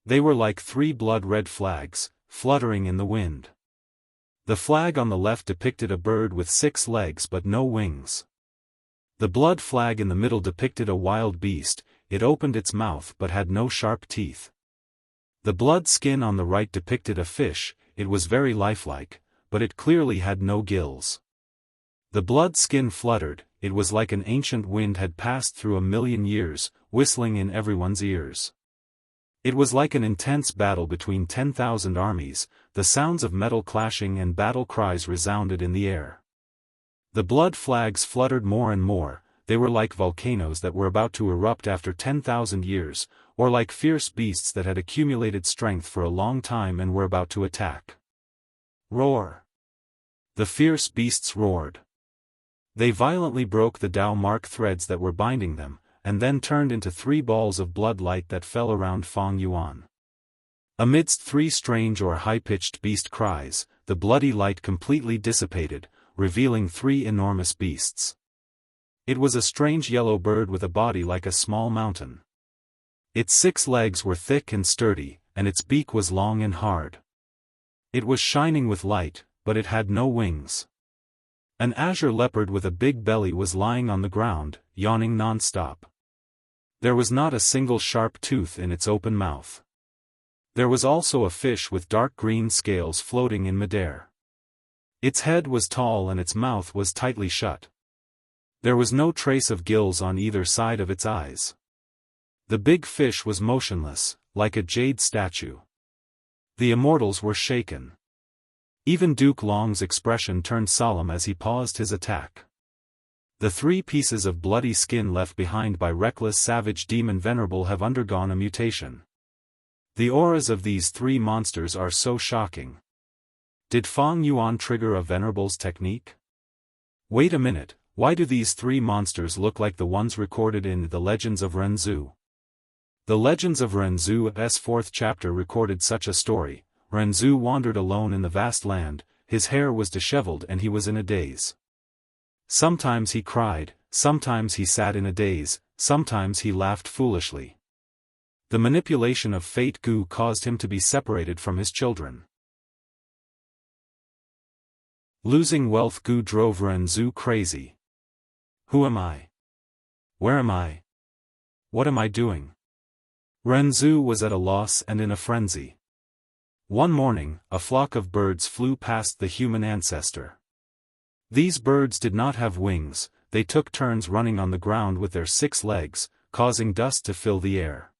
They were like 3 blood-red flags, fluttering in the wind. The flag on the left depicted a bird with 6 legs but no wings. The blood flag in the middle depicted a wild beast, it opened its mouth but had no sharp teeth. The blood skin on the right depicted a fish, it was very lifelike, but it clearly had no gills. The blood skin fluttered, it was like an ancient wind had passed through 1,000,000 years, whistling in everyone's ears. It was like an intense battle between 10,000 armies, the sounds of metal clashing and battle cries resounded in the air. The blood flags fluttered more and more, they were like volcanoes that were about to erupt after 10,000 years, or like fierce beasts that had accumulated strength for a long time and were about to attack. Roar! The fierce beasts roared. They violently broke the Dao mark threads that were binding them, and then turned into 3 balls of blood light that fell around Fang Yuan. Amidst 3 strange or high-pitched beast cries, the bloody light completely dissipated, revealing 3 enormous beasts. It was a strange yellow bird with a body like a small mountain. Its 6 legs were thick and sturdy, and its beak was long and hard. It was shining with light, but it had no wings. An azure leopard with a big belly was lying on the ground, yawning non-stop. There was not a single sharp tooth in its open mouth. There was also a fish with dark green scales floating in midair. Its head was tall and its mouth was tightly shut. There was no trace of gills on either side of its eyes. The big fish was motionless, like a jade statue. The immortals were shaken. Even Duke Long's expression turned solemn as he paused his attack. The 3 pieces of bloody skin left behind by Reckless Savage Demon Venerable have undergone a mutation. The auras of these 3 monsters are so shocking. Did Fang Yuan trigger a Venerable's technique? Wait a minute, why do these 3 monsters look like the ones recorded in The Legends of Renzu? The Legends of Renzu's 4th chapter recorded such a story. Renzu wandered alone in the vast land, his hair was disheveled and he was in a daze. Sometimes he cried, sometimes he sat in a daze, sometimes he laughed foolishly. The manipulation of fate Gu caused him to be separated from his children. Losing wealth Gu drove Renzu crazy. Who am I? Where am I? What am I doing? Renzu was at a loss and in a frenzy. One morning, a flock of birds flew past the human ancestor. These birds did not have wings, they took turns running on the ground with their 6 legs, causing dust to fill the air.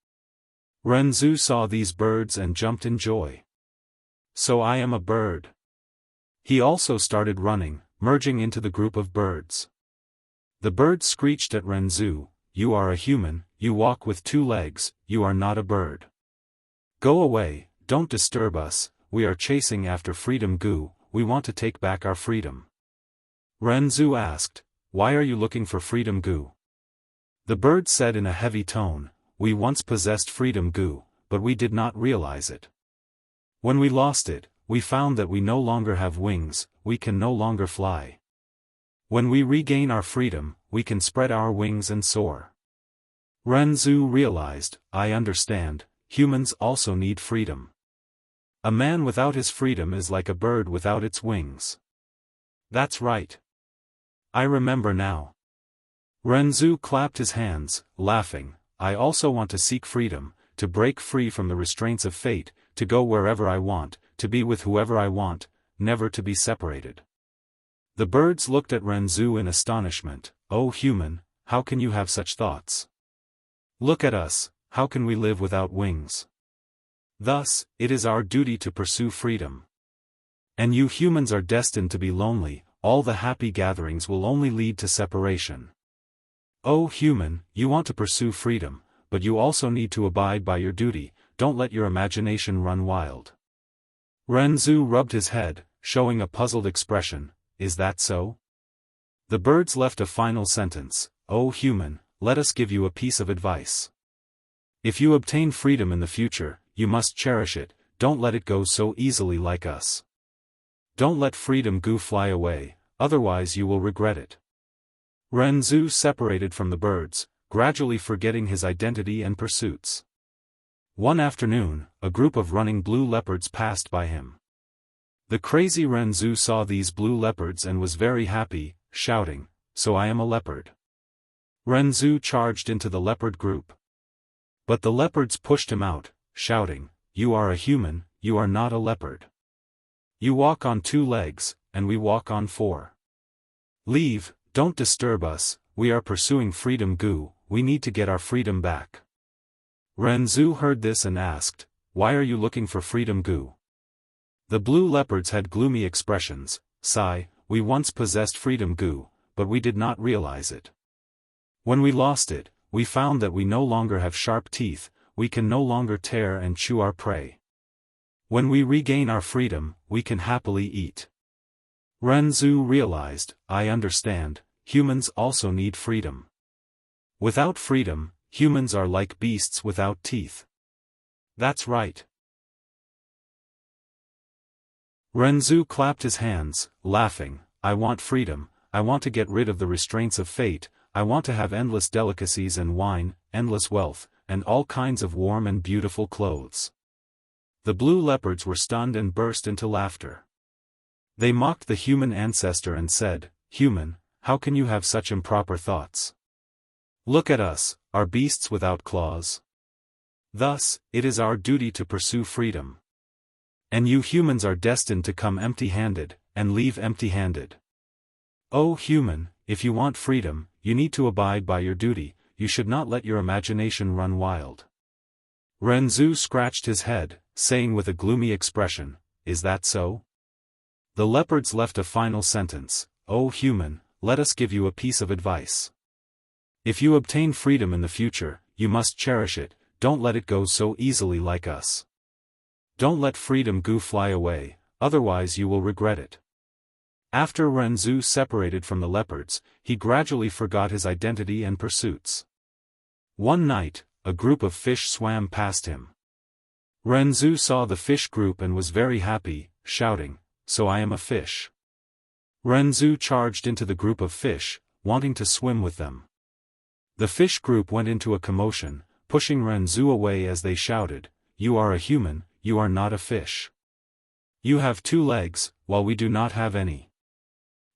Renzu saw these birds and jumped in joy. So I am a bird. He also started running, merging into the group of birds. The birds screeched at Renzu, "You are a human, you walk with 2 legs, you are not a bird. Go away, don't disturb us, we are chasing after freedom Gu, we want to take back our freedom." Renzu asked, "Why are you looking for freedom Gu?" The birds said in a heavy tone, "We once possessed freedom Gu, but we did not realize it. When we lost it, we found that we no longer have wings, we can no longer fly. When we regain our freedom, we can spread our wings and soar." Renzu realized, "I understand, humans also need freedom. A man without his freedom is like a bird without its wings." That's right. I remember now. Renzu clapped his hands, laughing, "I also want to seek freedom, to break free from the restraints of fate, to go wherever I want, to be with whoever I want, never to be separated." The birds looked at Renzu in astonishment. "Oh human, how can you have such thoughts? Look at us, how can we live without wings? Thus, it is our duty to pursue freedom. And you humans are destined to be lonely, all the happy gatherings will only lead to separation. Oh human, you want to pursue freedom, but you also need to abide by your duty, don't let your imagination run wild." Renzu rubbed his head, showing a puzzled expression. "Is that so?" The birds left a final sentence. "Oh human, let us give you a piece of advice. If you obtain freedom in the future, you must cherish it, don't let it go so easily like us. Don't let freedom Gu fly away, otherwise you will regret it." Renzu separated from the birds, gradually forgetting his identity and pursuits. One afternoon, a group of running blue leopards passed by him. The crazy Renzu saw these blue leopards and was very happy, shouting, "So I am a leopard." Renzu charged into the leopard group. But the leopards pushed him out, shouting, "You are a human, you are not a leopard. You walk on 2 legs, and we walk on 4. Leave, don't disturb us, we are pursuing freedom Gu, we need to get our freedom back." Renzu heard this and asked, "Why are you looking for freedom Gu?" The blue leopards had gloomy expressions. "Sigh, we once possessed freedom Gu, but we did not realize it. When we lost it, we found that we no longer have sharp teeth, we can no longer tear and chew our prey. When we regain our freedom, we can happily eat." Renzu realized, "I understand, humans also need freedom. Without freedom, humans are like beasts without teeth." That's right. Renzu clapped his hands, laughing, "I want freedom, I want to get rid of the restraints of fate, I want to have endless delicacies and wine, endless wealth, and all kinds of warm and beautiful clothes." The blue leopards were stunned and burst into laughter. They mocked the human ancestor and said, "Human, how can you have such improper thoughts? Look at us, are beasts without claws? Thus, it is our duty to pursue freedom. And you humans are destined to come empty-handed, and leave empty-handed. O human, if you want freedom, you need to abide by your duty, you should not let your imagination run wild. Renzu scratched his head, saying with a gloomy expression, "Is that so?" The leopards left a final sentence, "O human, let us give you a piece of advice. If you obtain freedom in the future, you must cherish it, don't let it go so easily like us. Don't let freedom go fly away, otherwise you will regret it." After Renzu separated from the leopards, he gradually forgot his identity and pursuits. One night, a group of fish swam past him. Renzu saw the fish group and was very happy, shouting, "So I am a fish." Renzu charged into the group of fish, wanting to swim with them. The fish group went into a commotion, pushing Renzu away as they shouted, "You are a human, you are not a fish. You have 2 legs, while we do not have any.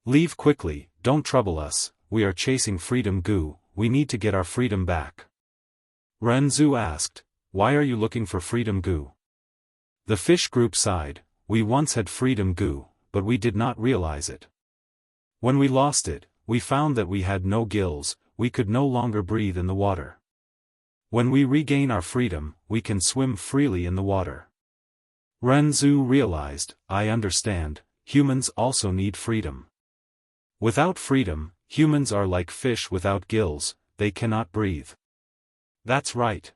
Leave quickly, don't trouble us, we are chasing freedom Gu, we need to get our freedom back." Renzu asked, "Why are you looking for freedom Gu?" The fish group sighed, "We once had freedom Gu, but we did not realize it. When we lost it, we found that we had no gills, we could no longer breathe in the water. When we regain our freedom, we can swim freely in the water." Renzu realized, "I understand, humans also need freedom. Without freedom, humans are like fish without gills, they cannot breathe." "That's right."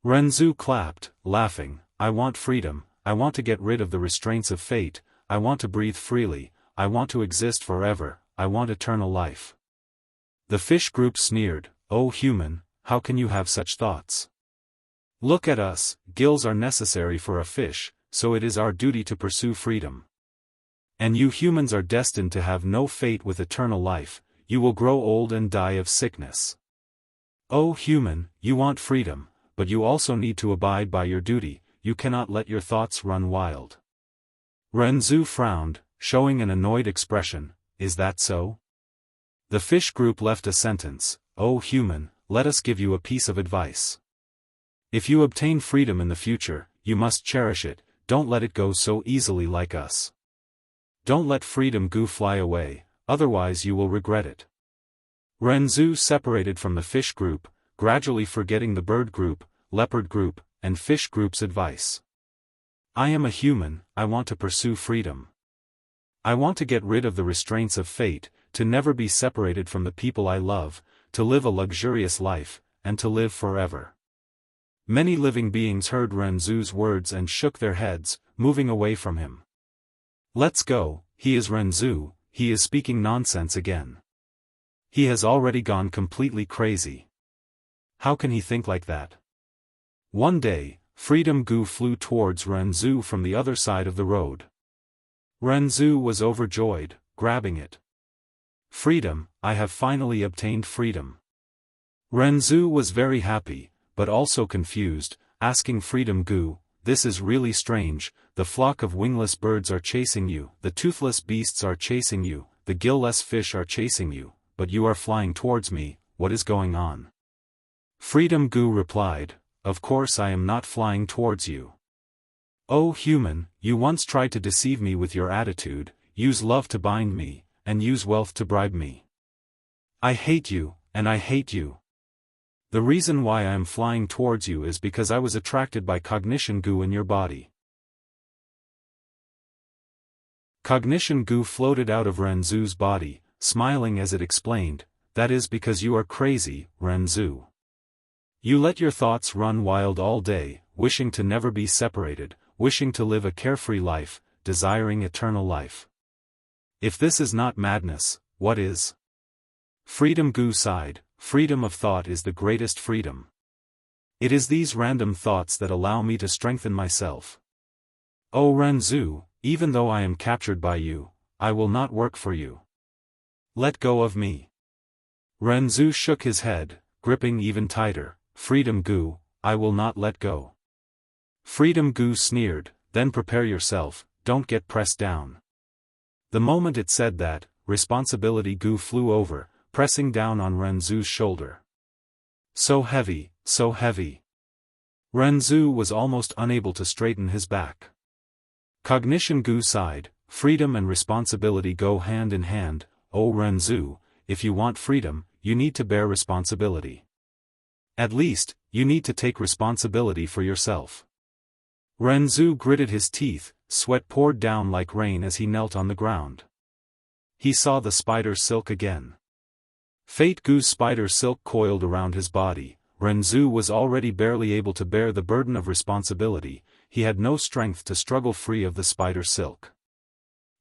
Renzu clapped, laughing, "I want freedom, I want to get rid of the restraints of fate, I want to breathe freely, I want to exist forever, I want eternal life." The fish group sneered, "O human, how can you have such thoughts? Look at us, gills are necessary for a fish, so it is our duty to pursue freedom. And you humans are destined to have no fate with eternal life, you will grow old and die of sickness. O human, you want freedom, but you also need to abide by your duty, you cannot let your thoughts run wild." Renzu frowned, showing an annoyed expression, "Is that so?" The fish group left a sentence, "O human, let us give you a piece of advice. If you obtain freedom in the future, you must cherish it, don't let it go so easily like us. Don't let freedom go fly away, otherwise you will regret it." Renzu separated from the fish group, gradually forgetting the bird group, leopard group, and fish group's advice. "I am a human, I want to pursue freedom. I want to get rid of the restraints of fate, to never be separated from the people I love, to live a luxurious life, and to live forever." Many living beings heard Renzu's words and shook their heads, moving away from him. "Let's go, he is Renzu, he is speaking nonsense again. He has already gone completely crazy. How can he think like that?" One day, Freedom Gu flew towards Renzu from the other side of the road. Renzu was overjoyed, grabbing it. "Freedom, I have finally obtained freedom." Renzu was very happy, but also confused, asking Freedom Gu, "This is really strange, the flock of wingless birds are chasing you, the toothless beasts are chasing you, the gill-less fish are chasing you, but you are flying towards me, what is going on?" Freedom Gu replied, "Of course I am not flying towards you. O human, you once tried to deceive me with your attitude, use love to bind me, and use wealth to bribe me. I hate you, and I hate you. The reason why I am flying towards you is because I was attracted by cognition Gu in your body." Cognition Gu floated out of Renzu's body, smiling as it explained, "That is because you are crazy, Renzu. You let your thoughts run wild all day, wishing to never be separated, wishing to live a carefree life, desiring eternal life. If this is not madness, what is?" Freedom Gu sighed, "Freedom of thought is the greatest freedom. It is these random thoughts that allow me to strengthen myself. O Renzu, even though I am captured by you, I will not work for you. Let go of me." Renzu shook his head, gripping even tighter, "Freedom Gu, I will not let go." Freedom Gu sneered, "Then prepare yourself, don't get pressed down." The moment it said that, Responsibility Gu flew over, pressing down on Renzu's shoulder. So heavy, so heavy. Renzu was almost unable to straighten his back. Cognition Gu sighed, freedom and responsibility go hand in hand. O Renzu, if you want freedom, you need to bear responsibility. At least, you need to take responsibility for yourself. Renzu gritted his teeth, sweat poured down like rain as he knelt on the ground. He saw the spider silk again. Fate Gu's spider silk coiled around his body. Renzu was already barely able to bear the burden of responsibility, he had no strength to struggle free of the spider silk.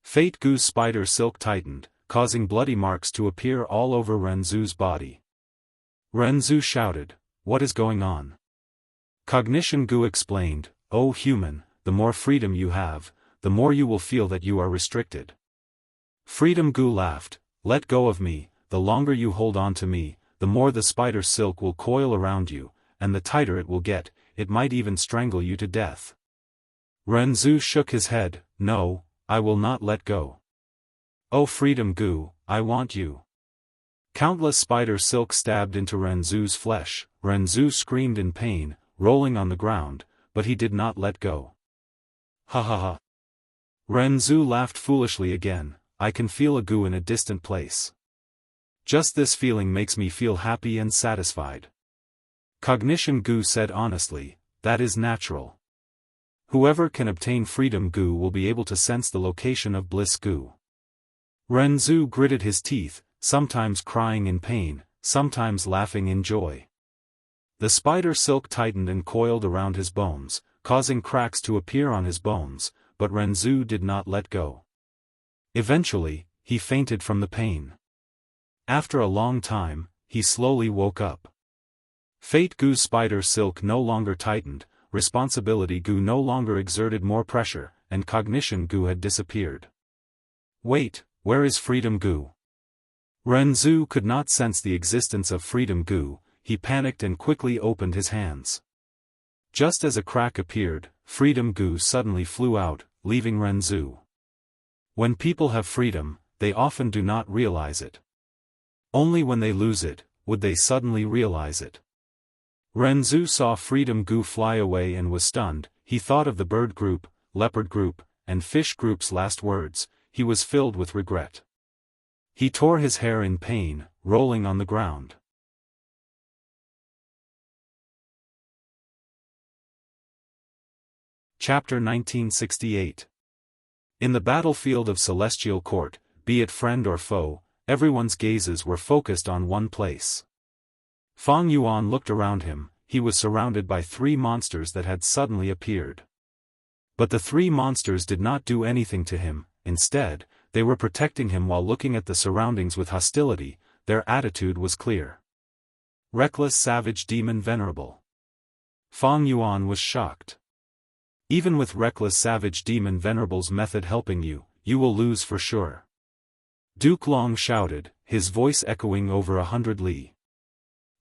Fate Gu's spider silk tightened, causing bloody marks to appear all over Renzu's body. Renzu shouted, "What is going on?" Cognition Gu explained, "O human, the more freedom you have, the more you will feel that you are restricted." Freedom Gu laughed, "Let go of me, the longer you hold on to me, the more the spider silk will coil around you, and the tighter it will get, it might even strangle you to death." Renzu shook his head, "No, I will not let go. Oh Freedom Gu, I want you." Countless spider silk stabbed into Renzu's flesh. Renzu screamed in pain, rolling on the ground, but he did not let go. Ha ha ha. Renzu laughed foolishly again, "I can feel a Gu in a distant place. Just this feeling makes me feel happy and satisfied." Cognition Gu said honestly, "That is natural. Whoever can obtain Freedom Gu will be able to sense the location of Bliss Gu." Renzu gritted his teeth, sometimes crying in pain, sometimes laughing in joy. The spider silk tightened and coiled around his bones, causing cracks to appear on his bones, but Renzu did not let go. Eventually, he fainted from the pain. After a long time, he slowly woke up. Fate Gu's spider silk no longer tightened, responsibility Gu no longer exerted more pressure, and cognition Gu had disappeared. Wait, where is Freedom Gu? Renzu could not sense the existence of Freedom Gu, he panicked and quickly opened his hands. Just as a crack appeared, Freedom Gu suddenly flew out, leaving Renzu. When people have freedom, they often do not realize it. Only when they lose it, would they suddenly realize it. Renzu saw Freedom Gu fly away and was stunned. He thought of the bird group, leopard group, and fish group's last words. He was filled with regret. He tore his hair in pain, rolling on the ground. Chapter 1968. In the battlefield of Celestial Court, be it friend or foe, everyone's gazes were focused on one place. Fang Yuan looked around him. He was surrounded by 3 monsters that had suddenly appeared. But the 3 monsters did not do anything to him, instead, they were protecting him while looking at the surroundings with hostility. Their attitude was clear. Reckless Savage Demon Venerable. Fang Yuan was shocked. Even with Reckless Savage Demon Venerable's method helping you, you will lose for sure. Duke Long shouted, his voice echoing over 100 li.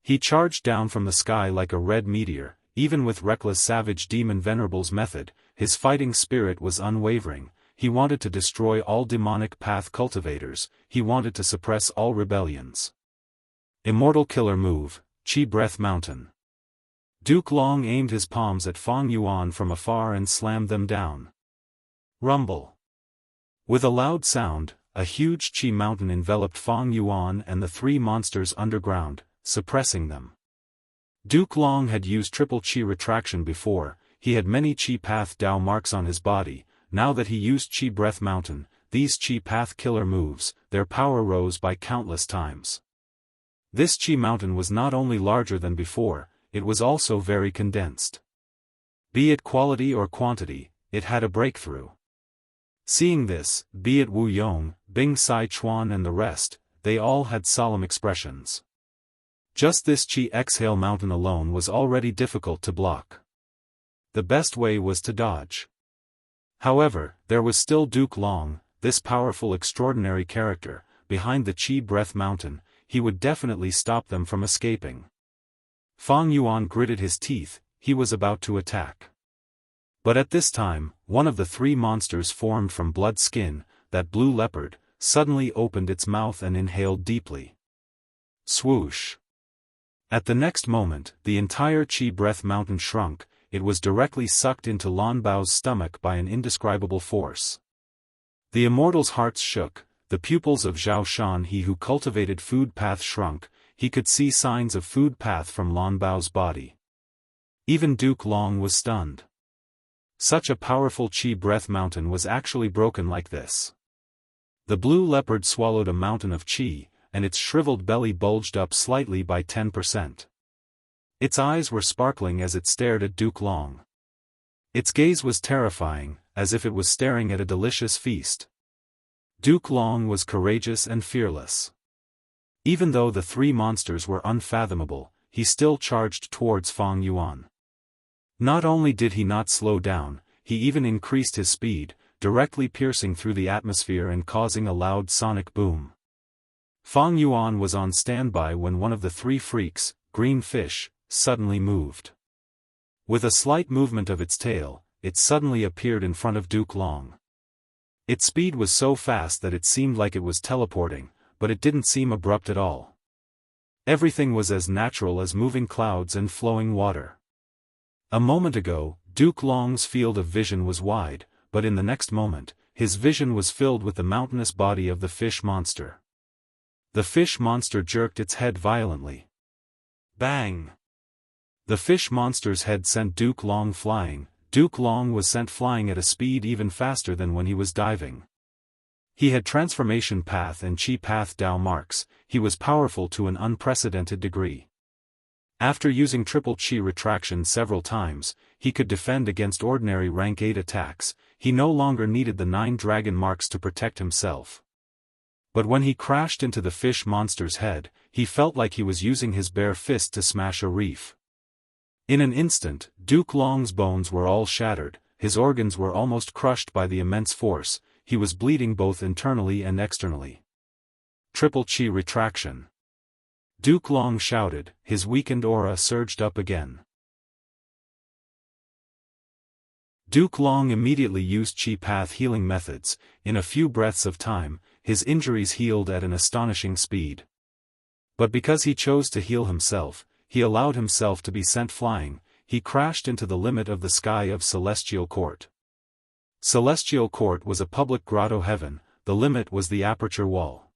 He charged down from the sky like a red meteor. Even with Reckless Savage Demon Venerable's method, his fighting spirit was unwavering. He wanted to destroy all demonic path cultivators, he wanted to suppress all rebellions. Immortal Killer Move, Chi Breath Mountain. Duke Long aimed his palms at Fang Yuan from afar and slammed them down. Rumble. With a loud sound, a huge Chi mountain enveloped Fang Yuan and the 3 monsters underground, suppressing them. Duke Long had used triple Chi retraction before. He had many Chi Path Dao marks on his body. Now that he used Chi Breath Mountain, these Chi Path killer moves, their power rose by countless times. This Chi mountain was not only larger than before, it was also very condensed. Be it quality or quantity, it had a breakthrough. Seeing this, be it Wu Yong, Bing Sai Chuan and the rest, they all had solemn expressions. Just this Chi Exhale mountain alone was already difficult to block. The best way was to dodge. However, there was still Duke Long, this powerful extraordinary character, behind the Chi Breath Mountain. He would definitely stop them from escaping. Fang Yuan gritted his teeth, he was about to attack. But at this time, one of the 3 monsters formed from blood skin, that blue leopard, suddenly opened its mouth and inhaled deeply. Swoosh! At the next moment, the entire Chi Breath Mountain shrunk. It was directly sucked into Lan Bao's stomach by an indescribable force. The immortals' hearts shook, the pupils of Zhao Shan, he who cultivated food path, shrunk. He could see signs of food path from Lan Bao's body. Even Duke Long was stunned. Such a powerful chi breath mountain was actually broken like this. The blue leopard swallowed a mountain of chi, and its shriveled belly bulged up slightly by 10%. Its eyes were sparkling as it stared at Duke Long. Its gaze was terrifying, as if it was staring at a delicious feast. Duke Long was courageous and fearless. Even though the three monsters were unfathomable, he still charged towards Fang Yuan. Not only did he not slow down, he even increased his speed, directly piercing through the atmosphere and causing a loud sonic boom. Fang Yuan was on standby when one of the three freaks, Green Fish, suddenly moved. With a slight movement of its tail, it suddenly appeared in front of Duke Long. Its speed was so fast that it seemed like it was teleporting, but it didn't seem abrupt at all. Everything was as natural as moving clouds and flowing water. A moment ago, Duke Long's field of vision was wide, but in the next moment, his vision was filled with the mountainous body of the fish monster. The fish monster jerked its head violently. Bang! The fish monster's head sent Duke Long flying. Duke Long was sent flying at a speed even faster than when he was diving. He had transformation path and chi path Dao marks. He was powerful to an unprecedented degree. After using triple chi retraction several times, he could defend against ordinary rank 8 attacks. He no longer needed the 9 dragon marks to protect himself. But when he crashed into the fish monster's head, he felt like he was using his bare fist to smash a reef. In an instant, Duke Long's bones were all shattered, his organs were almost crushed by the immense force, he was bleeding both internally and externally. Triple chi retraction. Duke Long shouted, his weakened aura surged up again. Duke Long immediately used chi path healing methods. In a few breaths of time, his injuries healed at an astonishing speed. But because he chose to heal himself, he allowed himself to be sent flying. He crashed into the limit of the sky of Celestial Court. Celestial Court was a public grotto heaven, the limit was the aperture wall.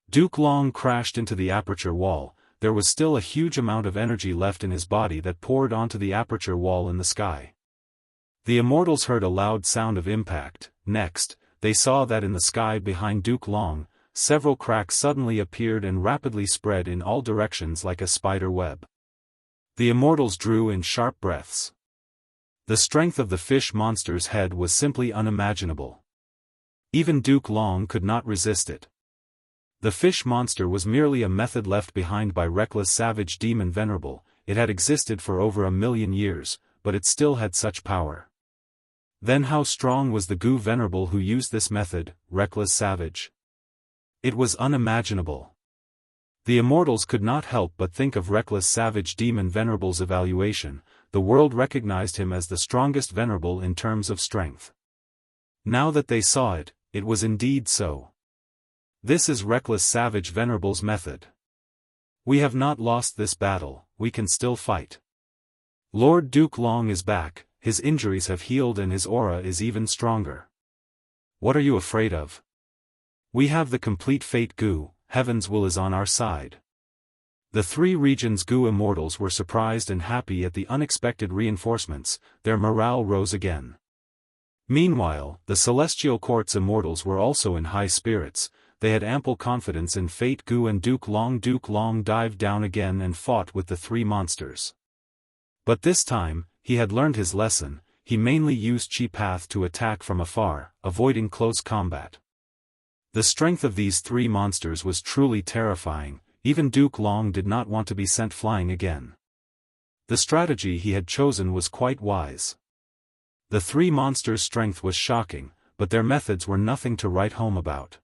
Duke Long crashed into the aperture wall. There was still a huge amount of energy left in his body that poured onto the aperture wall in the sky. The immortals heard a loud sound of impact. Next, they saw that in the sky behind Duke Long, several cracks suddenly appeared and rapidly spread in all directions like a spider web. The immortals drew in sharp breaths. The strength of the fish monster's head was simply unimaginable. Even Duke Long could not resist it. The fish monster was merely a method left behind by reckless savage demon Venerable. It had existed for over 1,000,000 years, but it still had such power. Then how strong was the Gu Venerable who used this method, reckless savage? It was unimaginable. The immortals could not help but think of reckless savage demon Venerable's evaluation. The world recognized him as the strongest Venerable in terms of strength. Now that they saw it, it was indeed so. This is reckless savage Venerable's method. We have not lost this battle, we can still fight. Lord Duke Long is back, his injuries have healed and his aura is even stronger. What are you afraid of? We have the complete fate Gu, heaven's will is on our side. The three regions Gu immortals were surprised and happy at the unexpected reinforcements, their morale rose again. Meanwhile, the Celestial Court's immortals were also in high spirits. They had ample confidence in fate Gu and Duke Long. Duke Long dived down again and fought with the three monsters. But this time, he had learned his lesson. He mainly used Chi Path to attack from afar, avoiding close combat. The strength of these three monsters was truly terrifying. Even Duke Long did not want to be sent flying again. The strategy he had chosen was quite wise. The three monsters' strength was shocking, but their methods were nothing to write home about.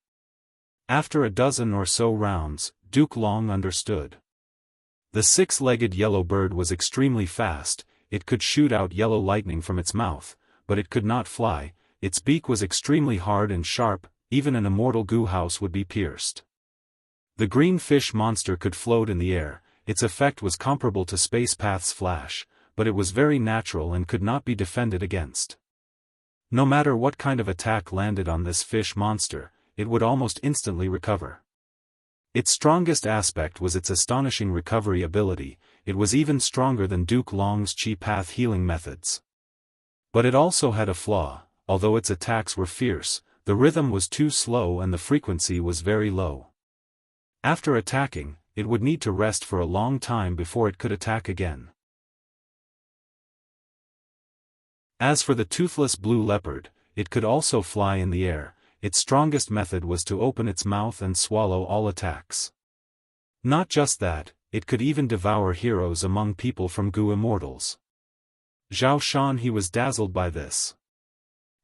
After a dozen or so rounds, Duke Long understood. The six-legged yellow bird was extremely fast. It could shoot out yellow lightning from its mouth, but it could not fly. Its beak was extremely hard and sharp. Even an immortal Gu house would be pierced. The green fish monster could float in the air. Its effect was comparable to Space Path's flash, but it was very natural and could not be defended against. No matter what kind of attack landed on this fish monster, it would almost instantly recover. Its strongest aspect was its astonishing recovery ability. It was even stronger than Duke Long's Chi Path healing methods. But it also had a flaw. Although its attacks were fierce, the rhythm was too slow and the frequency was very low. After attacking, it would need to rest for a long time before it could attack again. As for the toothless blue leopard, it could also fly in the air. Its strongest method was to open its mouth and swallow all attacks. Not just that, it could even devour heroes among people from Gu Immortals. Zhao Shan he was dazzled by this.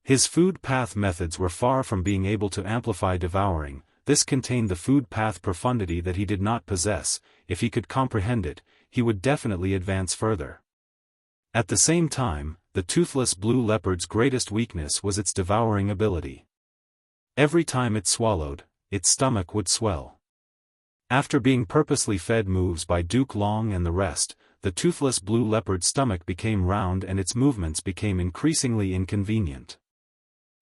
His food path methods were far from being able to amplify devouring. This contained the food path profundity that he did not possess. If he could comprehend it, he would definitely advance further. At the same time, the toothless blue leopard's greatest weakness was its devouring ability. Every time it swallowed, its stomach would swell. After being purposely fed moves by Duke Long and the rest, the toothless blue leopard's stomach became round and its movements became increasingly inconvenient.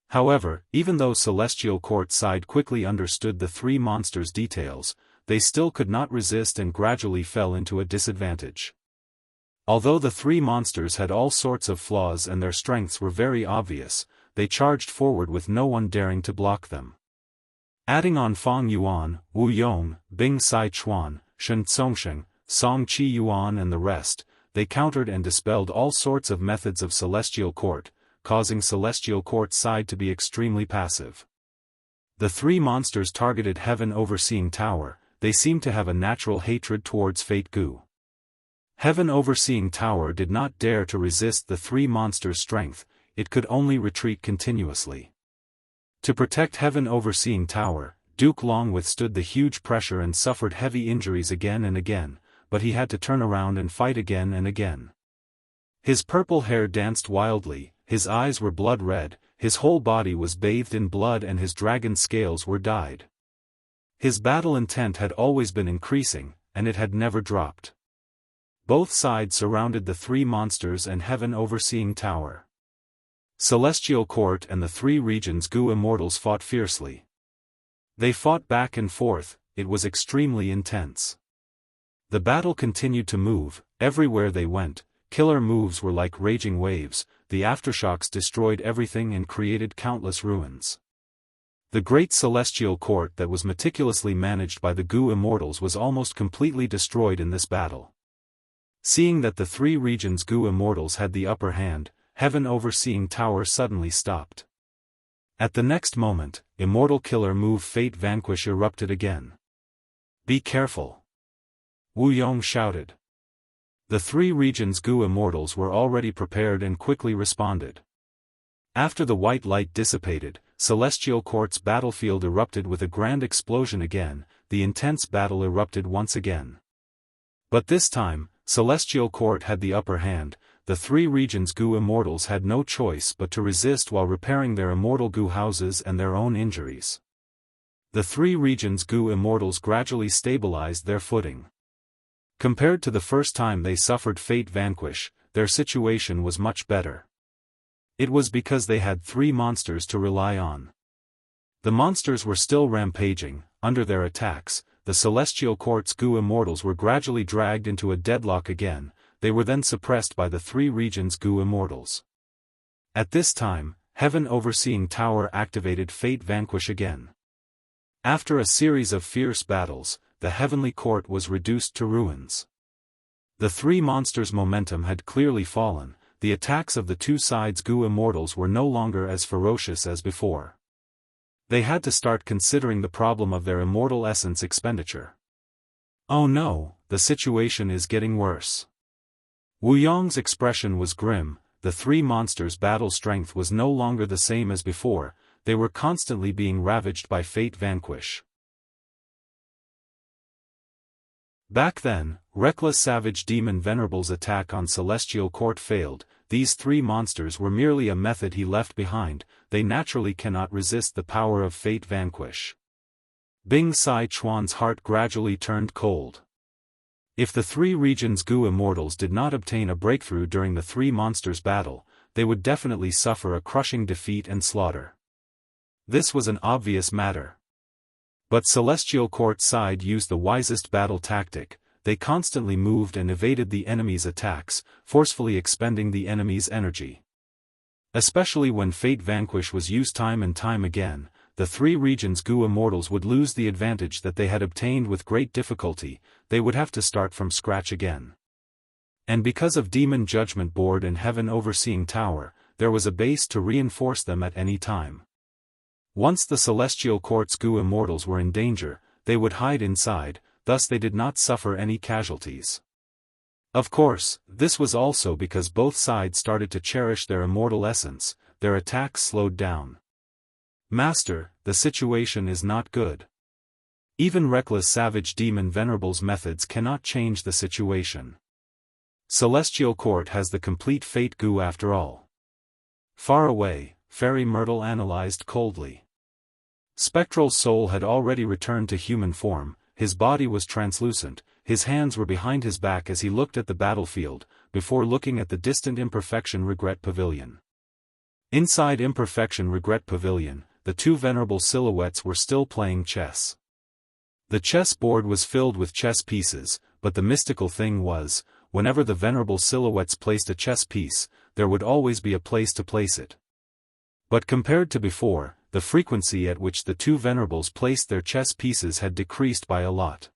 However, even though Celestial Court side quickly understood the three monsters' details, they still could not resist and gradually fell into a disadvantage. Although the three monsters had all sorts of flaws and their strengths were very obvious, they charged forward with no one daring to block them. Adding on Fang Yuan, Wu Yong, Bing Sai Chuan, Shen Tsongsheng, Song Chi Yuan and the rest, they countered and dispelled all sorts of methods of Celestial Court, causing Celestial Court's side to be extremely passive. The three monsters targeted Heaven Overseeing Tower. They seemed to have a natural hatred towards Fate Gu. Heaven Overseeing Tower did not dare to resist the three monsters' strength, it could only retreat continuously. To protect Heaven Overseeing Tower, Duke Long withstood the huge pressure and suffered heavy injuries again and again, but he had to turn around and fight again and again. His purple hair danced wildly, his eyes were blood red, his whole body was bathed in blood and his dragon scales were dyed. His battle intent had always been increasing, and it had never dropped. Both sides surrounded the three monsters and Heaven Overseeing Tower. Celestial Court and the three regions Gu Immortals fought fiercely. They fought back and forth, it was extremely intense. The battle continued to move, everywhere they went, killer moves were like raging waves, the aftershocks destroyed everything and created countless ruins. The great Celestial Court that was meticulously managed by the Gu Immortals was almost completely destroyed in this battle. Seeing that the three regions Gu Immortals had the upper hand, Heaven Overseeing Tower suddenly stopped. At the next moment, Immortal Killer move Fate Vanquish erupted again. "Be careful!" Wu Yong shouted. The three regions Gu Immortals were already prepared and quickly responded. After the white light dissipated, Celestial Court's battlefield erupted with a grand explosion again, the intense battle erupted once again. But this time, Celestial Court had the upper hand. The three regions Gu Immortals had no choice but to resist while repairing their immortal Gu houses and their own injuries. The three regions Gu Immortals gradually stabilized their footing. Compared to the first time they suffered Fate Vanquish, their situation was much better. It was because they had three monsters to rely on. The monsters were still rampaging. Under their attacks, the Celestial Court's Gu Immortals were gradually dragged into a deadlock again. They were then suppressed by the three regions Gu Immortals. At this time, Heaven Overseeing Tower activated Fate Vanquish again. After a series of fierce battles, the Heavenly Court was reduced to ruins. The three monsters' momentum had clearly fallen, the attacks of the two sides Gu Immortals were no longer as ferocious as before. They had to start considering the problem of their immortal essence expenditure. "Oh no, the situation is getting worse." Wu Yong's expression was grim. The three monsters' battle strength was no longer the same as before, they were constantly being ravaged by Fate Vanquish. Back then, Reckless Savage Demon Venerable's attack on Celestial Court failed. These three monsters were merely a method he left behind, they naturally cannot resist the power of Fate Vanquish. Bing Sai Chuan's heart gradually turned cold. If the three regions Gu Immortals did not obtain a breakthrough during the three monsters' battle, they would definitely suffer a crushing defeat and slaughter. This was an obvious matter. But Celestial Court side used the wisest battle tactic. They constantly moved and evaded the enemy's attacks, forcefully expending the enemy's energy. Especially when Fate Vanquish was used time and time again, the three regions' Gu Immortals would lose the advantage that they had obtained with great difficulty. They would have to start from scratch again. And because of Demon Judgment Board and Heaven Overseeing Tower, there was a base to reinforce them at any time. Once the Celestial Court's Gu Immortals were in danger, they would hide inside, thus they did not suffer any casualties. Of course, this was also because both sides started to cherish their immortal essence. Their attacks slowed down. Master, the situation is not good. Even reckless savage demon venerables' methods cannot change the situation. Celestial Court has the complete fate Gu after all. Far away, Fairy Myrtle analyzed coldly. Spectral Soul had already returned to human form. His body was translucent, his hands were behind his back as he looked at the battlefield, before looking at the distant Imperfection Regret Pavilion. Inside Imperfection Regret Pavilion, the two venerable silhouettes were still playing chess. The chess board was filled with chess pieces, but the mystical thing was, whenever the venerable silhouettes placed a chess piece, there would always be a place to place it. But compared to before, the frequency at which the two venerables placed their chess pieces had decreased by a lot.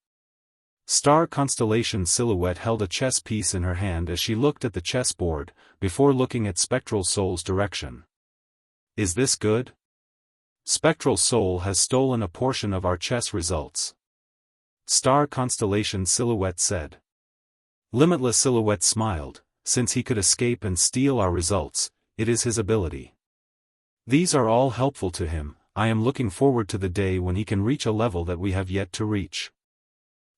Star Constellation Silhouette held a chess piece in her hand as she looked at the chess board, before looking at Spectral Soul's direction. Is this good? Spectral Soul has stolen a portion of our chess results. Star Constellation Silhouette said. Limitless Silhouette smiled. Since he could escape and steal our results, it is his ability. These are all helpful to him. I am looking forward to the day when he can reach a level that we have yet to reach.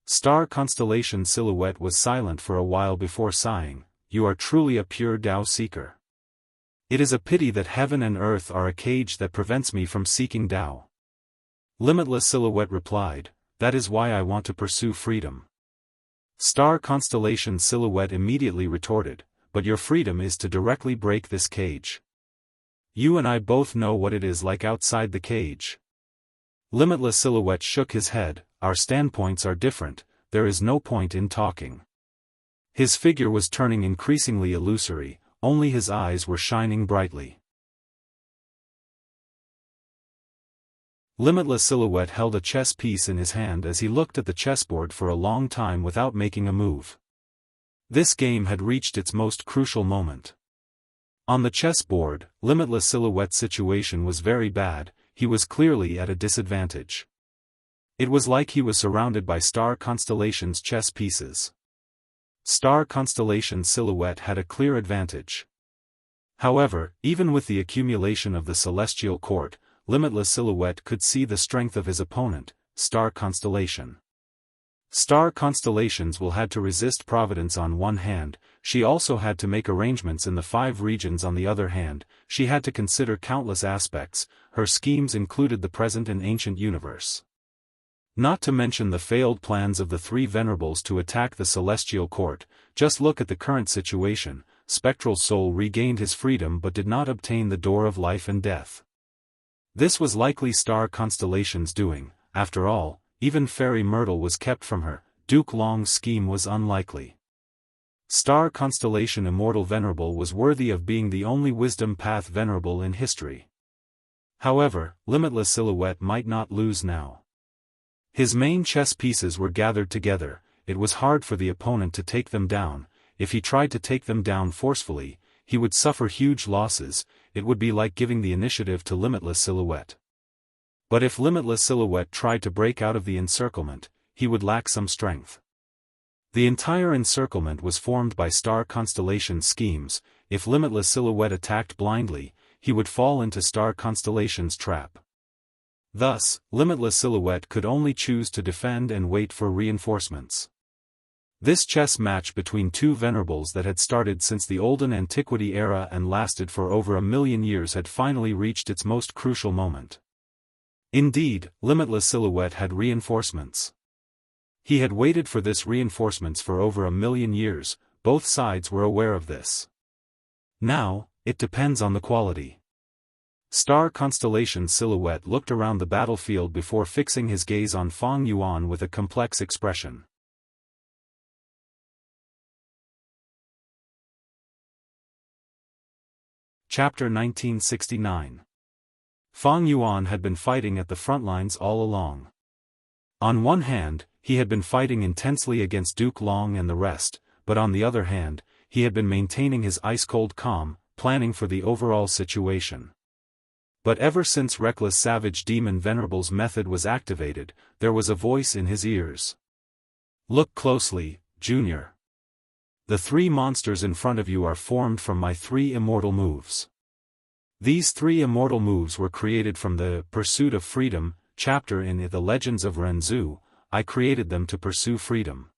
Star Constellation Silhouette was silent for a while before sighing. You are truly a pure Tao seeker. It is a pity that heaven and earth are a cage that prevents me from seeking Tao. Limitless Silhouette replied, that is why I want to pursue freedom. Star Constellation Silhouette immediately retorted, but your freedom is to directly break this cage. You and I both know what it is like outside the cage. Limitless Silhouette shook his head. Our standpoints are different, there is no point in talking. His figure was turning increasingly illusory, only his eyes were shining brightly. Limitless Silhouette held a chess piece in his hand as he looked at the chessboard for a long time without making a move. This game had reached its most crucial moment. On the chessboard, Limitless Silhouette's situation was very bad. He was clearly at a disadvantage. It was like he was surrounded by Star Constellation's chess pieces. Star Constellation Silhouette had a clear advantage. However, even with the accumulation of the Celestial Court, Limitless Silhouette could see the strength of his opponent, Star Constellation. Star Constellations will had to resist Providence on one hand, she also had to make arrangements in the 5 regions on the other hand, she had to consider countless aspects, her schemes included the present and ancient universe. Not to mention the failed plans of the 3 venerables to attack the Celestial Court. Just look at the current situation. Spectral Soul regained his freedom but did not obtain the door of life and death. This was likely Star Constellation's doing. After all, even Fairy Myrtle was kept from her. Duke Long's scheme was unlikely. Star Constellation Immortal Venerable was worthy of being the only Wisdom Path Venerable in history. However, Limitless Silhouette might not lose now. His main chess pieces were gathered together. It was hard for the opponent to take them down. If he tried to take them down forcefully, he would suffer huge losses. It would be like giving the initiative to Limitless Silhouette. But if Limitless Silhouette tried to break out of the encirclement, he would lack some strength. The entire encirclement was formed by Star Constellation schemes. If Limitless Silhouette attacked blindly, he would fall into Star Constellation's trap. Thus, Limitless Silhouette could only choose to defend and wait for reinforcements. This chess match between 2 venerables that had started since the olden antiquity era and lasted for over 1,000,000 years had finally reached its most crucial moment. Indeed, Limitless Silhouette had reinforcements. He had waited for this reinforcements for over 1,000,000 years. Both sides were aware of this. Now, it depends on the quality. Star Constellation Silhouette looked around the battlefield before fixing his gaze on Fang Yuan with a complex expression. Chapter 1969. Fang Yuan had been fighting at the front lines all along. On one hand, he had been fighting intensely against Duke Long and the rest, but on the other hand, he had been maintaining his ice-cold calm, planning for the overall situation. But ever since Reckless Savage Demon Venerable's method was activated, there was a voice in his ears. Look closely, Junior. The 3 monsters in front of you are formed from my 3 immortal moves. These 3 immortal moves were created from the Pursuit of Freedom chapter in The Legends of Renzu. I created them to pursue freedom.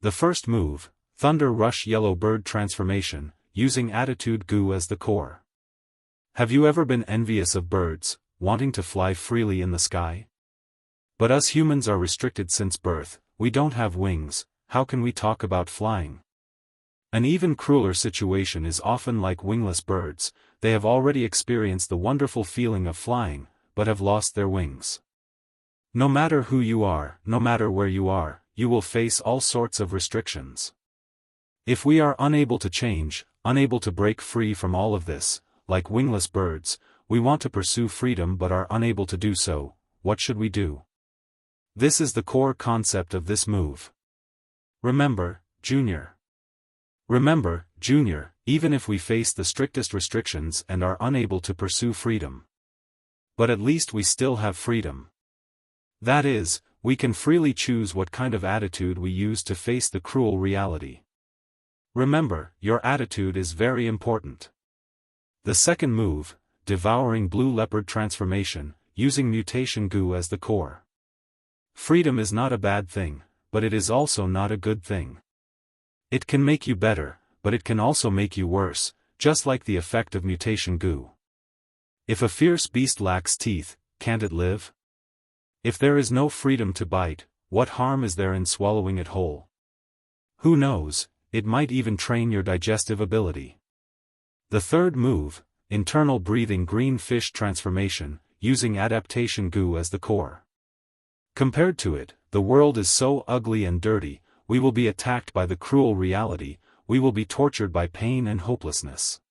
The first move, Thunder Rush Yellow Bird Transformation, using Attitude Gu as the core. Have you ever been envious of birds, wanting to fly freely in the sky? But us humans are restricted since birth, we don't have wings, how can we talk about flying? An even crueler situation is often like wingless birds, they have already experienced the wonderful feeling of flying, but have lost their wings. No matter who you are, no matter where you are, you will face all sorts of restrictions. If we are unable to change, unable to break free from all of this, like wingless birds, we want to pursue freedom but are unable to do so, what should we do? This is the core concept of this move. Remember, Junior. Remember, Junior, even if we face the strictest restrictions and are unable to pursue freedom. But at least we still have freedom. That is, we can freely choose what kind of attitude we use to face the cruel reality. Remember, your attitude is very important. The second move, Devouring Blue Leopard Transformation, using Mutation Gu as the core. Freedom is not a bad thing, but it is also not a good thing. It can make you better, but it can also make you worse, just like the effect of Mutation Gu. If a fierce beast lacks teeth, can't it live? If there is no freedom to bite, what harm is there in swallowing it whole? Who knows, it might even train your digestive ability. The third move, Internal Breathing Green Fish Transformation, using Adaptation Gu as the core. Compared to it, the world is so ugly and dirty, we will be attacked by the cruel reality, we will be tortured by pain and hopelessness.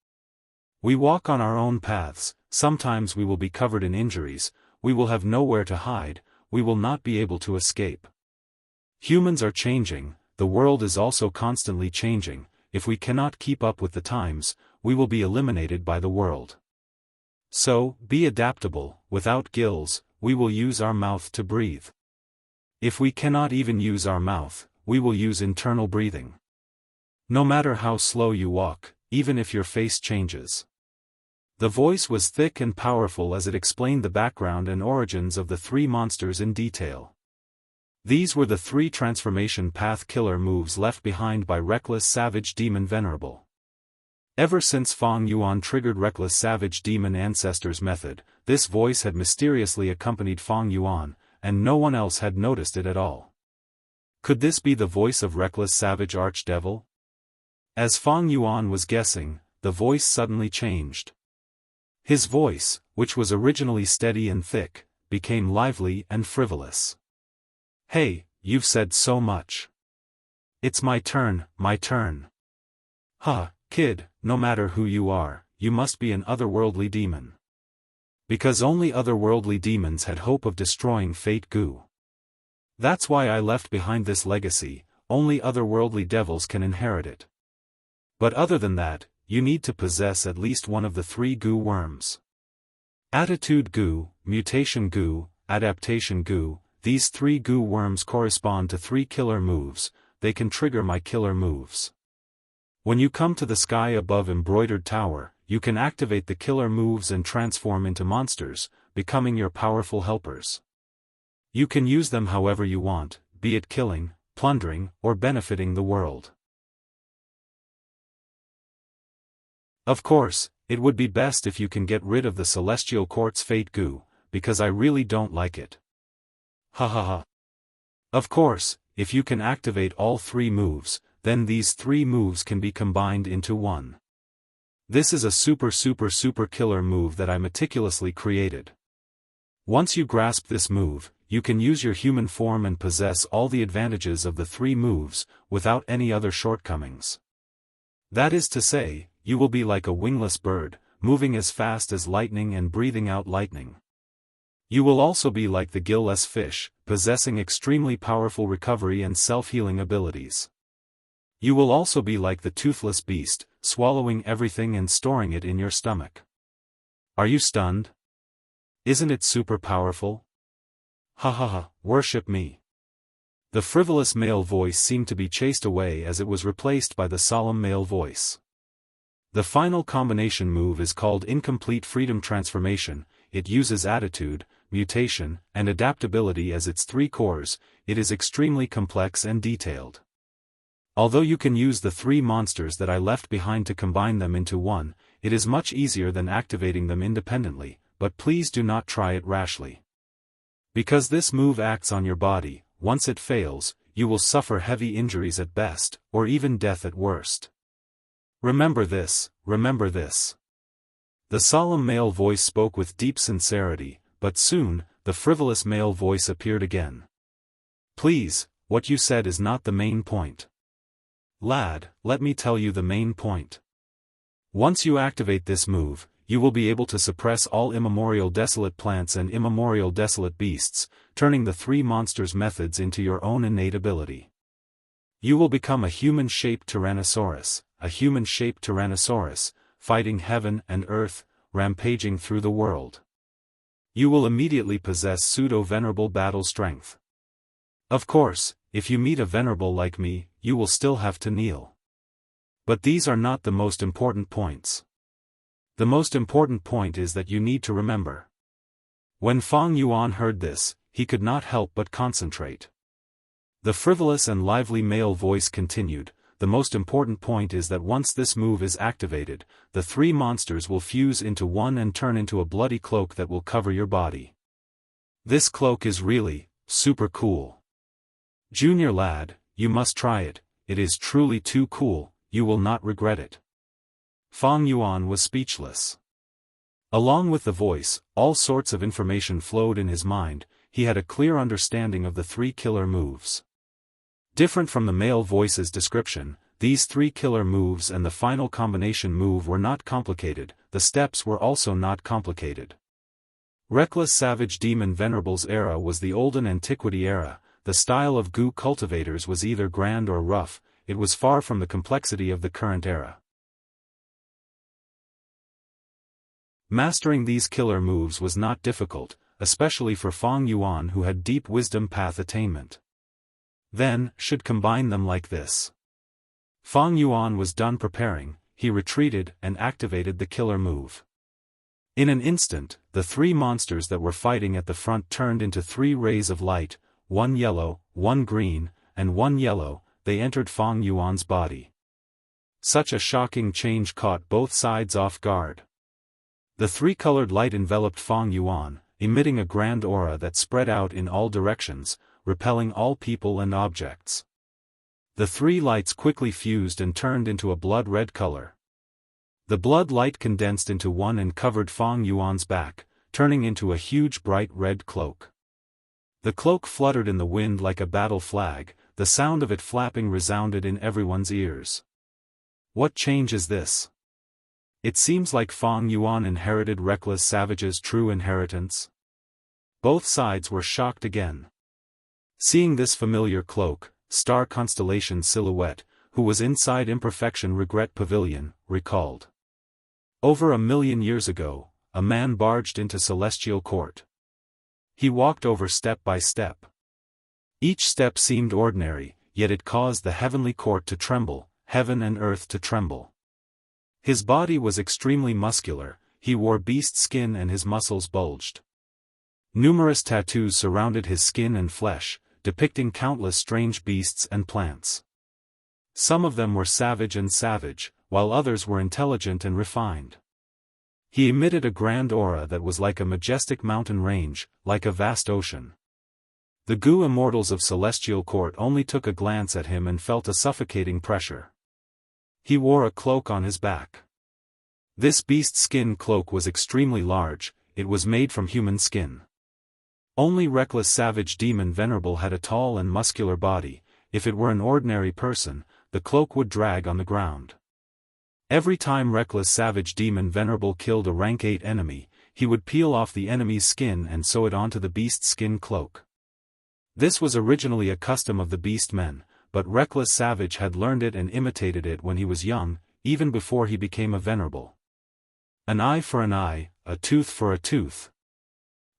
We walk on our own paths, sometimes we will be covered in injuries, we will have nowhere to hide, we will not be able to escape. Humans are changing, the world is also constantly changing, if we cannot keep up with the times, we will be eliminated by the world. So, be adaptable, without gills, we will use our mouth to breathe. If we cannot even use our mouth, we will use internal breathing. No matter how slow you walk, even if your face changes. The voice was thick and powerful as it explained the background and origins of the 3 monsters in detail. These were the 3 transformation path killer moves left behind by Reckless Savage Demon Venerable. Ever since Fang Yuan triggered Reckless Savage Demon Ancestor's method, this voice had mysteriously accompanied Fang Yuan, and no one else had noticed it at all. Could this be the voice of Reckless Savage Archdevil? As Fang Yuan was guessing, the voice suddenly changed. His voice, which was originally steady and thick, became lively and frivolous. Hey, you've said so much. It's my turn, my turn. Huh, kid, no matter who you are, you must be an otherworldly demon. Because only otherworldly demons had hope of destroying Fate Gu. That's why I left behind this legacy, only otherworldly devils can inherit it. But other than that, you need to possess at least one of the 3 Gu worms. Attitude Gu, Mutation Gu, Adaptation Gu, these 3 Gu worms correspond to 3 killer moves, they can trigger my killer moves. When you come to the sky above Embroidered Tower, you can activate the killer moves and transform into monsters, becoming your powerful helpers. You can use them however you want, be it killing, plundering, or benefiting the world. Of course, it would be best if you can get rid of the Celestial Quartz Fate Gu, because I really don't like it. Ha ha ha. Of course, if you can activate all 3 moves, then these 3 moves can be combined into one. This is a super killer move that I meticulously created. Once you grasp this move, you can use your human form and possess all the advantages of the three moves, without any other shortcomings. That is to say, you will be like a wingless bird, moving as fast as lightning and breathing out lightning. You will also be like the gill-less fish, possessing extremely powerful recovery and self-healing abilities. You will also be like the toothless beast, swallowing everything and storing it in your stomach. Are you stunned? Isn't it super powerful? Ha ha ha, worship me. The frivolous male voice seemed to be chased away as it was replaced by the solemn male voice. The final combination move is called Incomplete Freedom Transformation. It uses attitude, mutation, and adaptability as its three cores. It is extremely complex and detailed. Although you can use the three monsters that I left behind to combine them into one, it is much easier than activating them independently, but please do not try it rashly. Because this move acts on your body, once it fails, you will suffer heavy injuries at best, or even death at worst. Remember this, remember this. The solemn male voice spoke with deep sincerity, but soon, the frivolous male voice appeared again. Please, what you said is not the main point. Lad, let me tell you the main point. Once you activate this move, you will be able to suppress all immemorial desolate plants and immemorial desolate beasts, turning the three monsters' methods into your own innate ability. You will become a human-shaped Tyrannosaurus, fighting heaven and earth, rampaging through the world. You will immediately possess pseudo-venerable battle strength. Of course, if you meet a venerable like me, you will still have to kneel. But these are not the most important points. The most important point is that you need to remember. When Fang Yuan heard this, he could not help but concentrate. The frivolous and lively male voice continued, the most important point is that once this move is activated, the three monsters will fuse into one and turn into a bloody cloak that will cover your body. This cloak is really, super cool. Junior lad, you must try it, it is truly too cool, you will not regret it. Fang Yuan was speechless. Along with the voice, all sorts of information flowed in his mind. He had a clear understanding of the three killer moves. Different from the male voice's description, these three killer moves and the final combination move were not complicated, the steps were also not complicated. Reckless Savage Demon Venerables era was the olden antiquity era. The style of Gu cultivators was either grand or rough, it was far from the complexity of the current era. Mastering these killer moves was not difficult, especially for Fang Yuan who had deep wisdom path attainment. Then, should combine them like this. Fang Yuan was done preparing, he retreated and activated the killer move. In an instant, the three monsters that were fighting at the front turned into three rays of light, one yellow, one green, and one yellow. They entered Fang Yuan's body. Such a shocking change caught both sides off guard. The three-colored light enveloped Fang Yuan, emitting a grand aura that spread out in all directions, repelling all people and objects. The three lights quickly fused and turned into a blood-red color. The blood light condensed into one and covered Fang Yuan's back, turning into a huge bright red cloak. The cloak fluttered in the wind like a battle flag, the sound of it flapping resounded in everyone's ears. What change is this? It seems like Fang Yuan inherited Reckless Savage's true inheritance. Both sides were shocked again. Seeing this familiar cloak, star constellation silhouette, who was inside Imperfection Regret Pavilion, recalled. Over 1,000,000 years ago, a man barged into Celestial Court. He walked over step by step. Each step seemed ordinary, yet it caused the heavenly court to tremble, heaven and earth to tremble. His body was extremely muscular, he wore beast skin and his muscles bulged. Numerous tattoos surrounded his skin and flesh, depicting countless strange beasts and plants. Some of them were savage, while others were intelligent and refined. He emitted a grand aura that was like a majestic mountain range, like a vast ocean. The Gu immortals of Celestial Court only took a glance at him and felt a suffocating pressure. He wore a cloak on his back. This beast skin cloak was extremely large, it was made from human skin. Only Reckless Savage Demon Venerable had a tall and muscular body. If it were an ordinary person, the cloak would drag on the ground. Every time Reckless Savage Demon Venerable killed a rank 8 enemy, he would peel off the enemy's skin and sew it onto the beast skin cloak. This was originally a custom of the beast men, but Reckless Savage had learned it and imitated it when he was young, even before he became a venerable. An eye for an eye, a tooth for a tooth.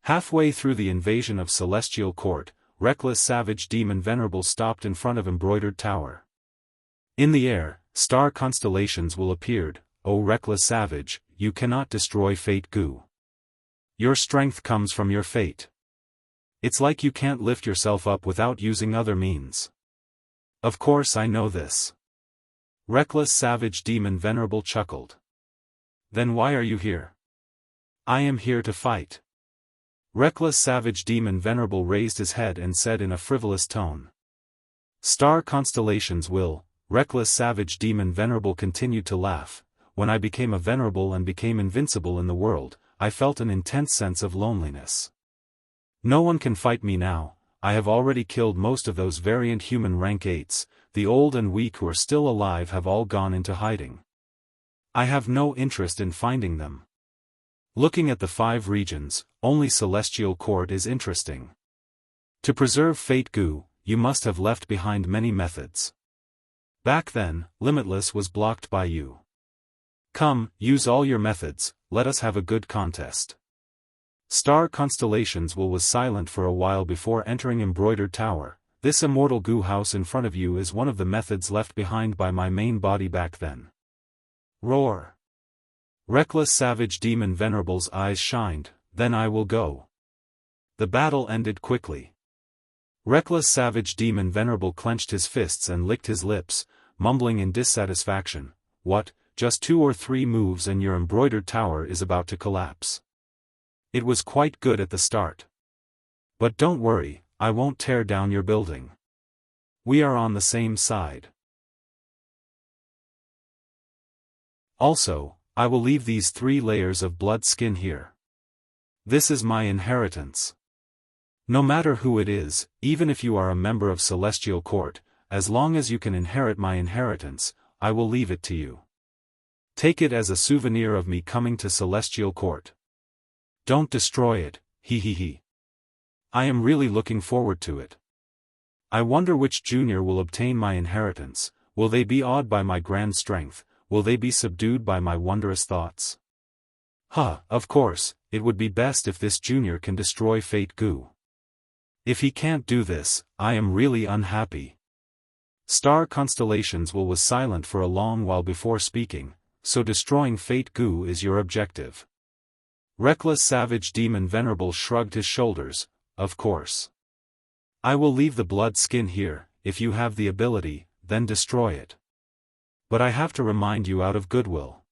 Halfway through the invasion of Celestial Court, Reckless Savage Demon Venerable stopped in front of Embroidered Tower. In the air, star constellations will appeared. O Reckless Savage, you cannot destroy Fate Gu. Your strength comes from your fate. It's like you can't lift yourself up without using other means. Of course I know this. Reckless Savage Demon Venerable chuckled. Then why are you here? I am here to fight. Reckless Savage Demon Venerable raised his head and said in a frivolous tone. Star constellations will. Reckless Savage Demon Venerable continued to laugh. When I became a venerable and became invincible in the world, I felt an intense sense of loneliness. No one can fight me now. I have already killed most of those variant human rank 8s, the old and weak who are still alive have all gone into hiding. I have no interest in finding them. Looking at the 5 regions, only Celestial Court is interesting. To preserve Fate Gu, you must have left behind many methods. Back then, Limitless was blocked by you. Come, use all your methods, let us have a good contest. Star Constellations was silent for a while before entering Embroidered Tower. This Immortal Gu house in front of you is one of the methods left behind by my main body back then. Roar. Reckless Savage Demon Venerable's eyes shined. Then I will go. The battle ended quickly. Reckless Savage Demon Venerable clenched his fists and licked his lips, mumbling in dissatisfaction. What, just 2 or 3 moves and your Embroidered Tower is about to collapse. It was quite good at the start. But don't worry, I won't tear down your building. We are on the same side. Also, I will leave these 3 layers of blood skin here. This is my inheritance. No matter who it is, even if you are a member of Celestial Court, as long as you can inherit my inheritance, I will leave it to you. Take it as a souvenir of me coming to Celestial Court. Don't destroy it, he. I am really looking forward to it. I wonder which junior will obtain my inheritance. Will they be awed by my grand strength? Will they be subdued by my wondrous thoughts? Of course, it would be best if this junior can destroy Fate Gu. If he can't do this, I am really unhappy. Star Constellations was silent for a long while before speaking. So destroying Fate Gu is your objective. Reckless Savage Demon Venerable shrugged his shoulders. Of course. I will leave the blood skin here. If you have the ability, then destroy it. But I have to remind you out of goodwill.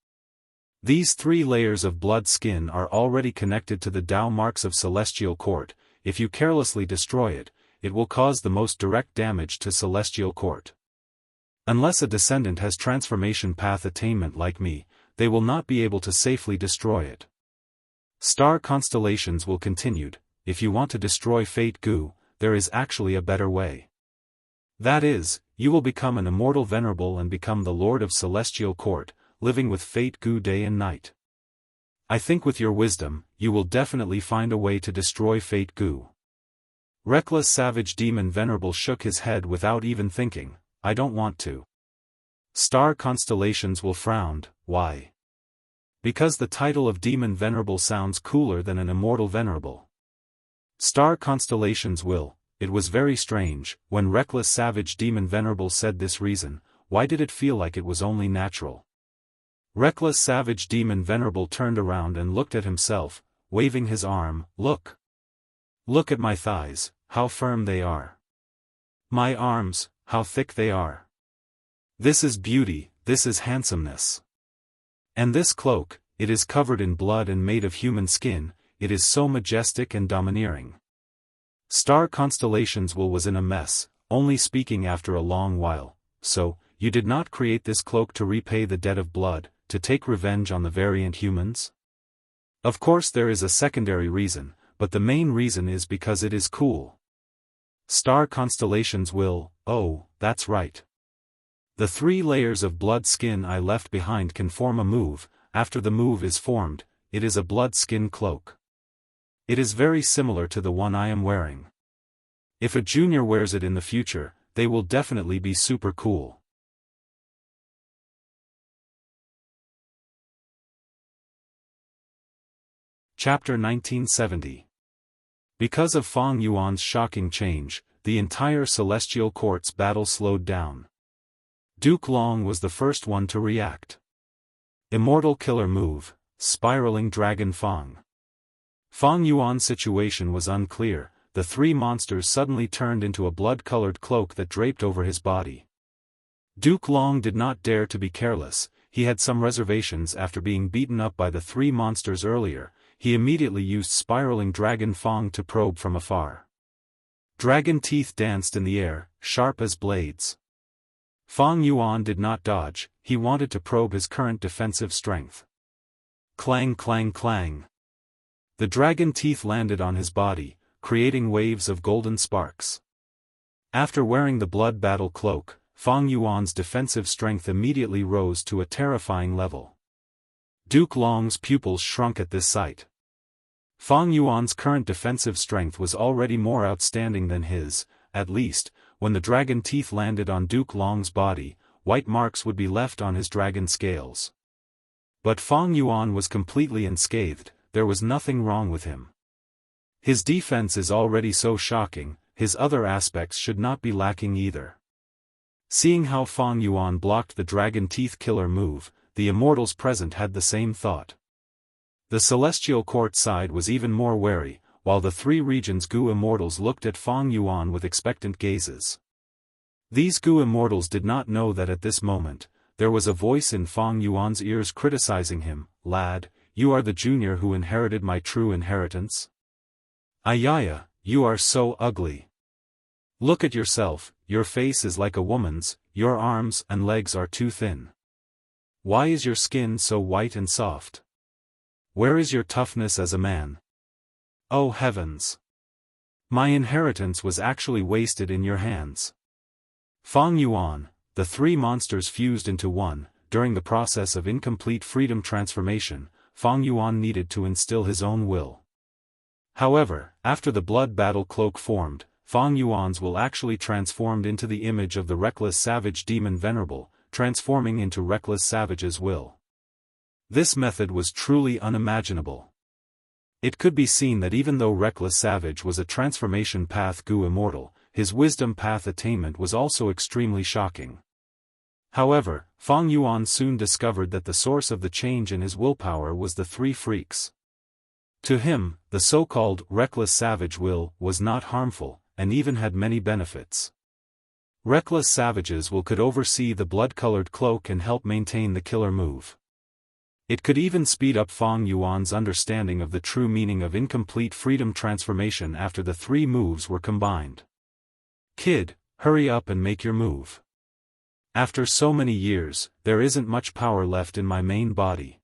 These 3 layers of blood skin are already connected to the Dao marks of Celestial Court. If you carelessly destroy it, it will cause the most direct damage to Celestial Court. Unless a descendant has transformation path attainment like me, they will not be able to safely destroy it. Star Constellations will continued. If you want to destroy Fate Gu, there is actually a better way. That is, you will become an immortal venerable and become the Lord of Celestial Court, living with Fate Gu day and night. I think with your wisdom, you will definitely find a way to destroy Fate Gu. Reckless Savage Demon Venerable shook his head without even thinking. I don't want to. Star Constellations frowned. Why? Because the title of Demon Venerable sounds cooler than an Immortal Venerable. Star Constellations It was very strange, when Reckless Savage Demon Venerable said this reason, why did it feel like it was only natural? Reckless Savage Demon Venerable turned around and looked at himself, waving his arm. Look. Look at my thighs, how firm they are. My arms, how thick they are. This is beauty, this is handsomeness. And this cloak, it is covered in blood and made of human skin, it is so majestic and domineering. Star Constellations was in a mess, only speaking after a long while. So, you did not create this cloak to repay the debt of blood, to take revenge on the variant humans? Of course there is a secondary reason, but the main reason is because it is cool. Star constellations will, oh, that's right. The 3 layers of blood skin I left behind can form a move. After the move is formed, it is a blood skin cloak. It is very similar to the one I am wearing. If a junior wears it in the future, they will definitely be super cool. Chapter 1970. Because of Fang Yuan's shocking change, the entire Celestial Court's battle slowed down. Duke Long was the first one to react. Immortal killer move, spiraling dragon Fang. Fang Yuan's situation was unclear. The 3 monsters suddenly turned into a blood-colored cloak that draped over his body. Duke Long did not dare to be careless. He had some reservations after being beaten up by the 3 monsters earlier. He immediately used spiraling dragon Fang to probe from afar. Dragon teeth danced in the air, sharp as blades. Fang Yuan did not dodge. He wanted to probe his current defensive strength. Clang clang clang. The dragon teeth landed on his body, creating waves of golden sparks. After wearing the blood battle cloak, Fang Yuan's defensive strength immediately rose to a terrifying level. Duke Long's pupils shrunk at this sight. Fang Yuan's current defensive strength was already more outstanding than his. At least, when the dragon teeth landed on Duke Long's body, white marks would be left on his dragon scales. But Fang Yuan was completely unscathed. There was nothing wrong with him. His defense is already so shocking, his other aspects should not be lacking either. Seeing how Fang Yuan blocked the dragon teeth killer move, the immortals present had the same thought. The Celestial Court side was even more wary, while the 3 regions Gu immortals looked at Fang Yuan with expectant gazes. These Gu immortals did not know that at this moment, there was a voice in Fang Yuan's ears criticizing him. "Lad, you are the junior who inherited my true inheritance? Ayaya, you are so ugly. Look at yourself, your face is like a woman's, your arms and legs are too thin. Why is your skin so white and soft? Where is your toughness as a man? Oh heavens! My inheritance was actually wasted in your hands." Fang Yuan, the 3 monsters fused into one. During the process of incomplete freedom transformation, Fang Yuan needed to instill his own will. However, after the blood battle cloak formed, Fang Yuan's will actually transformed into the image of the reckless savage demon Venerable, transforming into reckless savage's will. This method was truly unimaginable. It could be seen that even though reckless savage was a transformation path Gu immortal, his wisdom path attainment was also extremely shocking. However, Fang Yuan soon discovered that the source of the change in his willpower was the 3 freaks. To him, the so-called reckless savage will was not harmful, and even had many benefits. Reckless savage's will could oversee the blood-colored cloak and help maintain the killer move. It could even speed up Fang Yuan's understanding of the true meaning of incomplete freedom transformation after the 3 moves were combined. "Kid, hurry up and make your move. After so many years, there isn't much power left in my main body.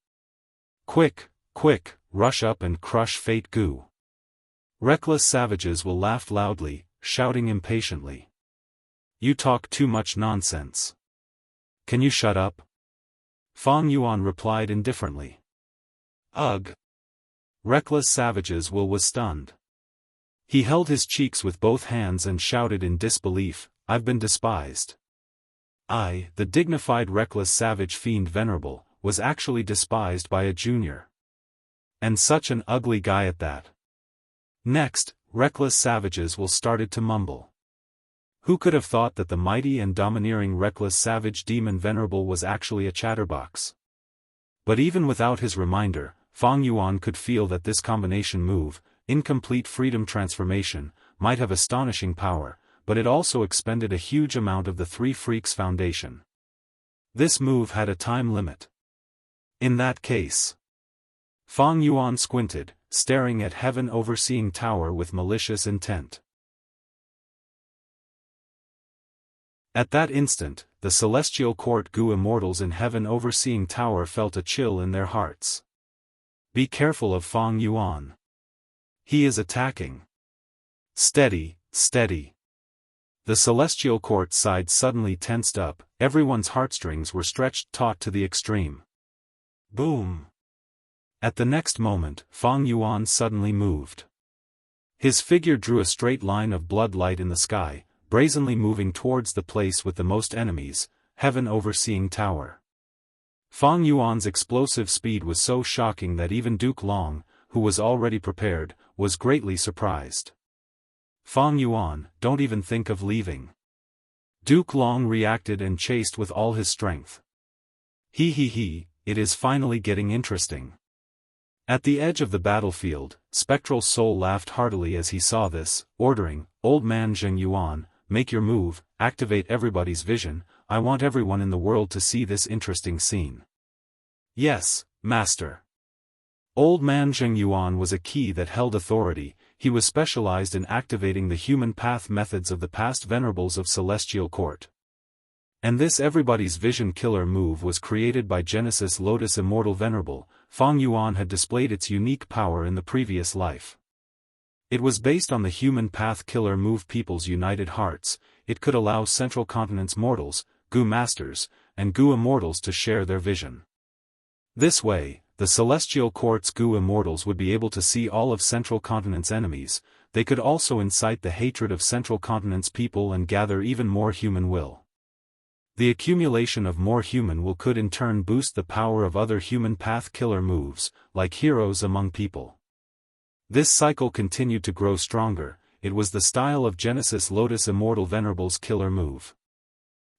Quick, quick, rush up and crush Fate Gu." Reckless savages will laugh loudly, shouting impatiently. "You talk too much nonsense. Can you shut up?" Fang Yuan replied indifferently. "Ugh." Reckless savage's will was stunned. He held his cheeks with both hands and shouted in disbelief, "I've been despised. I, the dignified reckless savage fiend Venerable, was actually despised by a junior. And such an ugly guy at that." Next, reckless savage's will started to mumble. Who could have thought that the mighty and domineering reckless savage demon Venerable was actually a chatterbox? But even without his reminder, Fang Yuan could feel that this combination move, incomplete freedom transformation, might have astonishing power, but it also expended a huge amount of the 3 freaks' foundation. This move had a time limit. In that case, Fang Yuan squinted, staring at heaven overseeing tower with malicious intent. At that instant, the celestial court Gu immortals in heaven overseeing tower felt a chill in their hearts. Be careful of Fang Yuan. He is attacking. Steady, steady. The celestial court side suddenly tensed up, everyone's heartstrings were stretched taut to the extreme. Boom! At the next moment, Fang Yuan suddenly moved. His figure drew a straight line of blood light in the sky, brazenly moving towards the place with the most enemies, heaven overseeing tower. Fang Yuan's explosive speed was so shocking that even Duke Long, who was already prepared, was greatly surprised. Fang Yuan, don't even think of leaving. Duke Long reacted and chased with all his strength. He, it is finally getting interesting. At the edge of the battlefield, Spectral Soul laughed heartily as he saw this, ordering, "Old man Zheng Yuan, make your move, activate everybody's vision, I want everyone in the world to see this interesting scene." Yes, master. Old man Zheng Yuan was a key that held authority, he was specialized in activating the human path methods of the past venerables of Celestial Court. And this everybody's vision killer move was created by Genesis Lotus Immortal Venerable. Fang Yuan had displayed its unique power in the previous life. It was based on the human path killer move People's United Hearts. It could allow Central Continent's mortals, Gu Masters, and Gu Immortals to share their vision. This way, the Celestial Court's Gu Immortals would be able to see all of Central Continent's enemies. They could also incite the hatred of Central Continent's people and gather even more human will. The accumulation of more human will could in turn boost the power of other human path killer moves, like heroes among people. This cycle continued to grow stronger. It was the style of Genesis Lotus Immortal Venerable's killer move.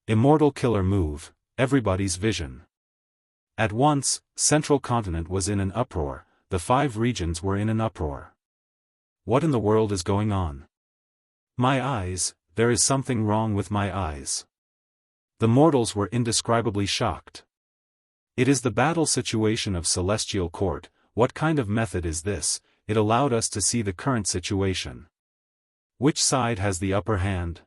Immortal killer move, everybody's vision. At once, Central Continent was in an uproar, the 5 regions were in an uproar. What in the world is going on? My eyes, there is something wrong with my eyes. The mortals were indescribably shocked. It is the battle situation of Celestial Court. What kind of method is this? It allowed us to see the current situation. Which side has the upper hand?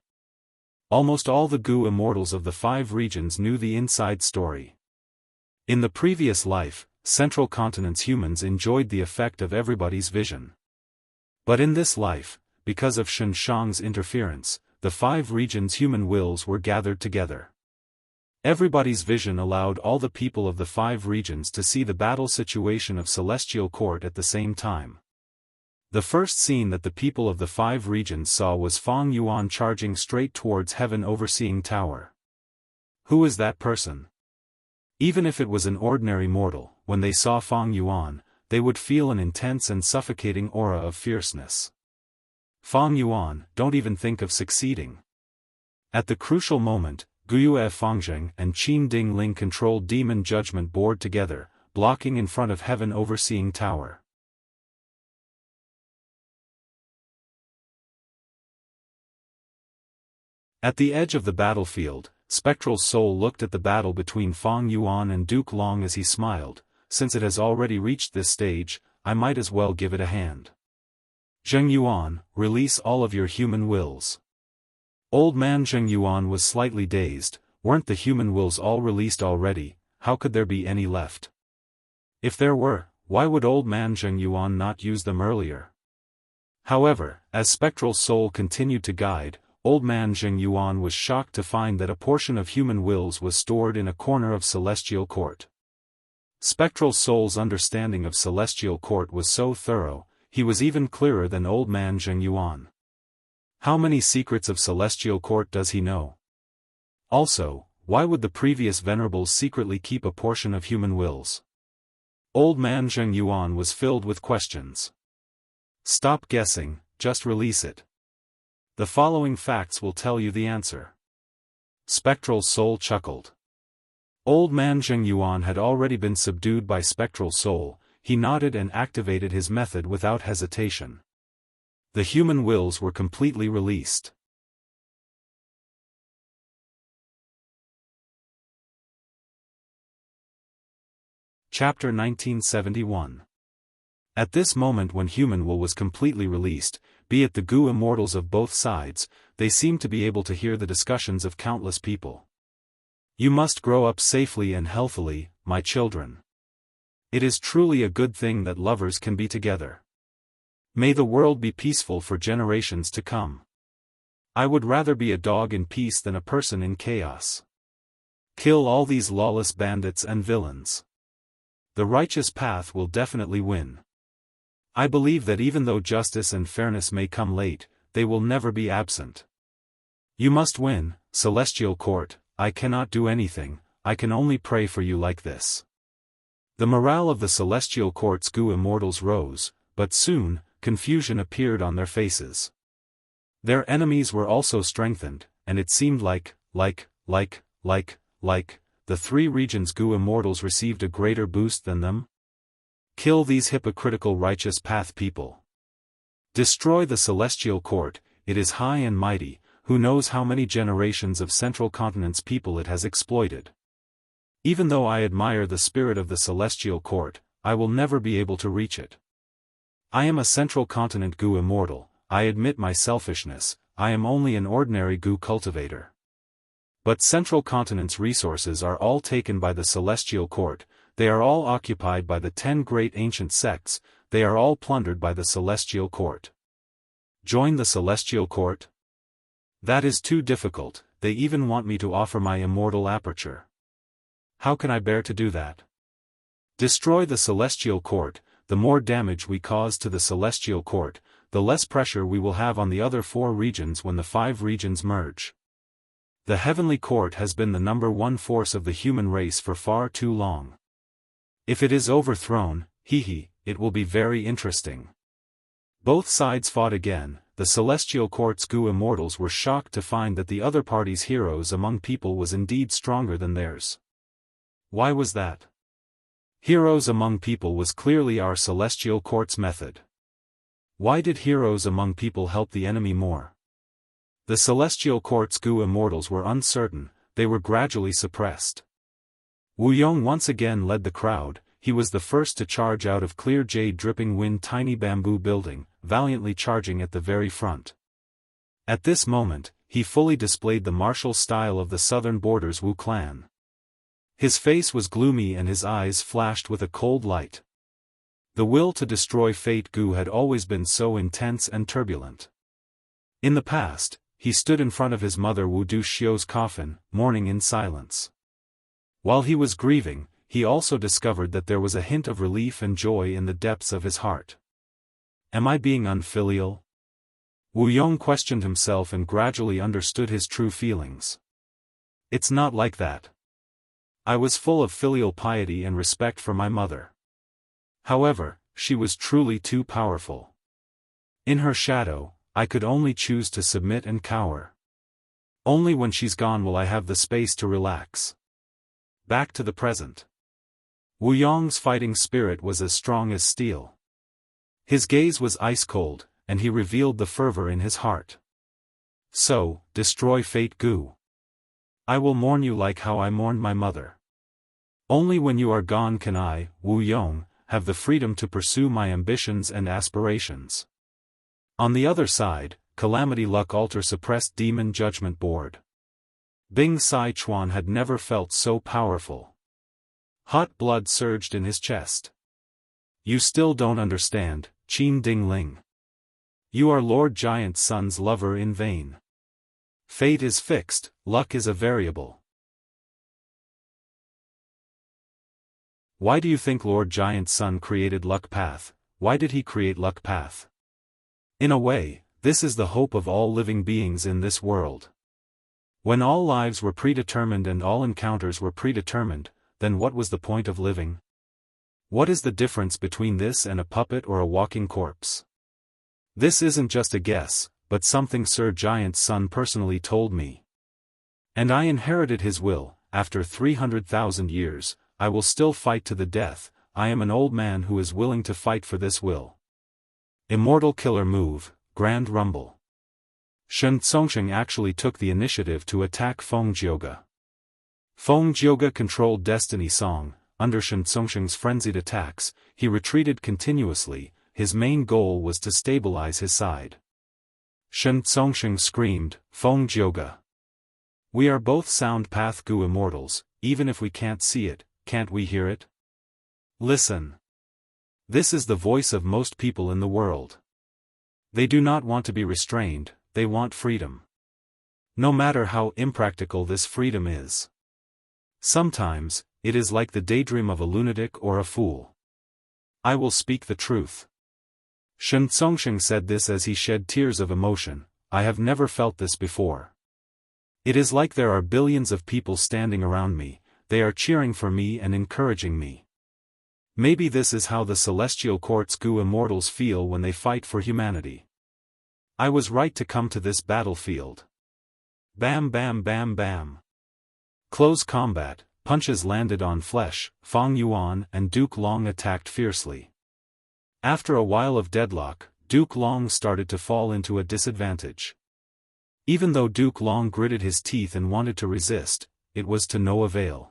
Almost all the Gu Immortals of the 5 regions knew the inside story. In the previous life, Central Continent's humans enjoyed the effect of everybody's vision. But in this life, because of Shen Shang's interference, the 5 regions' human wills were gathered together. Everybody's vision allowed all the people of the 5 regions to see the battle situation of Celestial Court at the same time. The first scene that the people of the 5 regions saw was Fang Yuan charging straight towards heaven overseeing tower. Who is that person? Even if it was an ordinary mortal, when they saw Fang Yuan, they would feel an intense and suffocating aura of fierceness. Fang Yuan, don't even think of succeeding. At the crucial moment, Guyue Fangzheng and Qin Ding Ling controlled Demon Judgment Board together, blocking in front of heaven overseeing tower. At the edge of the battlefield, Spectral Soul looked at the battle between Fang Yuan and Duke Long as he smiled. Since it has already reached this stage, I might as well give it a hand. Zheng Yuan, release all of your human wills. Old man Zheng Yuan was slightly dazed. Weren't the human wills all released already? How could there be any left? If there were, why would old man Zheng Yuan not use them earlier? However, as Spectral Soul continued to guide, old man Zheng Yuan was shocked to find that a portion of human wills was stored in a corner of Celestial Court. Spectral Soul's understanding of Celestial Court was so thorough, he was even clearer than old man Zheng Yuan. How many secrets of Celestial Court does he know? Also, why would the previous venerables secretly keep a portion of human wills? Old man Zheng Yuan was filled with questions. Stop guessing, just release it. The following facts will tell you the answer. Spectral Soul chuckled. Old man Zheng Yuan had already been subdued by Spectral Soul. He nodded and activated his method without hesitation. The human wills were completely released. Chapter 1971. At this moment when human will was completely released, be it the Gu Immortals of both sides, they seemed to be able to hear the discussions of countless people. You must grow up safely and healthily, my children. It is truly a good thing that lovers can be together. May the world be peaceful for generations to come. I would rather be a dog in peace than a person in chaos. Kill all these lawless bandits and villains. The righteous path will definitely win. I believe that even though justice and fairness may come late, they will never be absent. You must win, Celestial Court. I cannot do anything, I can only pray for you like this. The morale of the Celestial Court's Gu immortals rose, but soon, confusion appeared on their faces. Their enemies were also strengthened, and it seemed like, the three regions' Gu immortals received a greater boost than them. Kill these hypocritical righteous path people. Destroy the Celestial Court, it is high and mighty, who knows how many generations of Central Continent's people it has exploited. Even though I admire the spirit of the Celestial Court, I will never be able to reach it. I am a Central Continent Gu immortal, I admit my selfishness, I am only an ordinary Gu cultivator. But Central Continent's resources are all taken by the Celestial Court, they are all occupied by the 10 great ancient sects, they are all plundered by the Celestial Court. Join the Celestial Court? That is too difficult, they even want me to offer my immortal aperture. How can I bear to do that? Destroy the Celestial Court, the more damage we cause to the Celestial Court, the less pressure we will have on the other 4 regions when the 5 regions merge. The Heavenly Court has been the #1 force of the human race for far too long. If it is overthrown, it will be very interesting. Both sides fought again, the Celestial Court's Gu immortals were shocked to find that the other party's heroes among people was indeed stronger than theirs. Why was that? Heroes among people was clearly our Celestial Court's method. Why did heroes among people help the enemy more? The Celestial Court's Gu immortals were uncertain, they were gradually suppressed. Wu Yong once again led the crowd, he was the first to charge out of clear jade dripping wind tiny bamboo building, valiantly charging at the very front. At this moment, he fully displayed the martial style of the southern borders Wu clan. His face was gloomy and his eyes flashed with a cold light. The will to destroy Fate Gu had always been so intense and turbulent. In the past, he stood in front of his mother Wu Du Xiu's coffin, mourning in silence. While he was grieving, he also discovered that there was a hint of relief and joy in the depths of his heart. Am I being unfilial? Wu Yong questioned himself and gradually understood his true feelings. It's not like that. I was full of filial piety and respect for my mother. However, she was truly too powerful. In her shadow, I could only choose to submit and cower. Only when she's gone will I have the space to relax. Back to the present. Wu Yong's fighting spirit was as strong as steel. His gaze was ice-cold, and he revealed the fervor in his heart. So, destroy Fate Gu. I will mourn you like how I mourned my mother. Only when you are gone can I, Wu Yong, have the freedom to pursue my ambitions and aspirations. On the other side, Calamity Luck Altar suppressed Demon Judgment Board. Bing Sai Chuan had never felt so powerful. Hot blood surged in his chest. You still don't understand, Qin Ding Ling. You are Lord Giant Sun's lover in vain. Fate is fixed, luck is a variable. Why do you think Lord Giant Sun created Luck Path? Why did he create Luck Path? In a way, this is the hope of all living beings in this world. When all lives were predetermined and all encounters were predetermined, then what was the point of living? What is the difference between this and a puppet or a walking corpse? This isn't just a guess, but something Sir Giant Sun personally told me. And I inherited his will. After 300,000 years, I will still fight to the death. I am an old man who is willing to fight for this will. Immortal Killer Move, Grand Rumble. Shen Tsongsheng actually took the initiative to attack Feng Jioge. Feng Jioge controlled Destiny Song. Under Shen Tsongsheng's frenzied attacks, he retreated continuously. His main goal was to stabilize his side. Shen Tsongsheng screamed, Feng Jioge. We are both sound path Gu immortals, even if we can't see it, can't we hear it? Listen. This is the voice of most people in the world. They do not want to be restrained, they want freedom. No matter how impractical this freedom is. Sometimes, it is like the daydream of a lunatic or a fool. I will speak the truth. Shen Zongsheng said this as he shed tears of emotion. I have never felt this before. It is like there are billions of people standing around me, they are cheering for me and encouraging me. Maybe this is how the celestial court's Gu immortals feel when they fight for humanity. I was right to come to this battlefield. Bam bam bam bam. Close combat, punches landed on flesh, Fang Yuan and Duke Long attacked fiercely. After a while of deadlock, Duke Long started to fall into a disadvantage. Even though Duke Long gritted his teeth and wanted to resist, it was to no avail.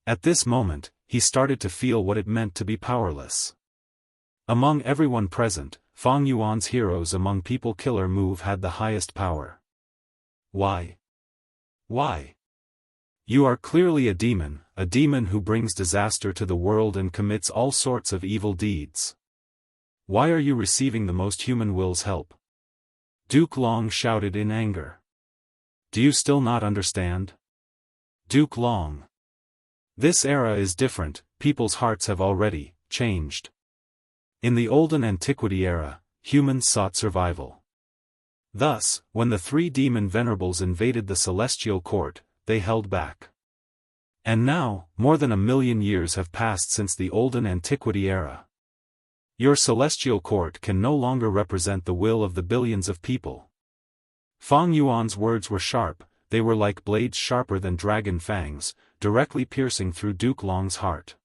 At this moment, he started to feel what it meant to be powerless. Among everyone present, Fang Yuan's heroes among people killer move had the highest power. Why? Why? You are clearly a demon who brings disaster to the world and commits all sorts of evil deeds. Why are you receiving the most human will's help? Duke Long shouted in anger. Do you still not understand? Duke Long. This era is different, people's hearts have already changed. In the olden antiquity era, humans sought survival. Thus, when the three demon venerables invaded the celestial court, they held back. And now, more than 1,000,000 years have passed since the olden antiquity era. Your celestial court can no longer represent the will of the billions of people. Fang Yuan's words were sharp, they were like blades sharper than dragon fangs, directly piercing through Duke Long's heart.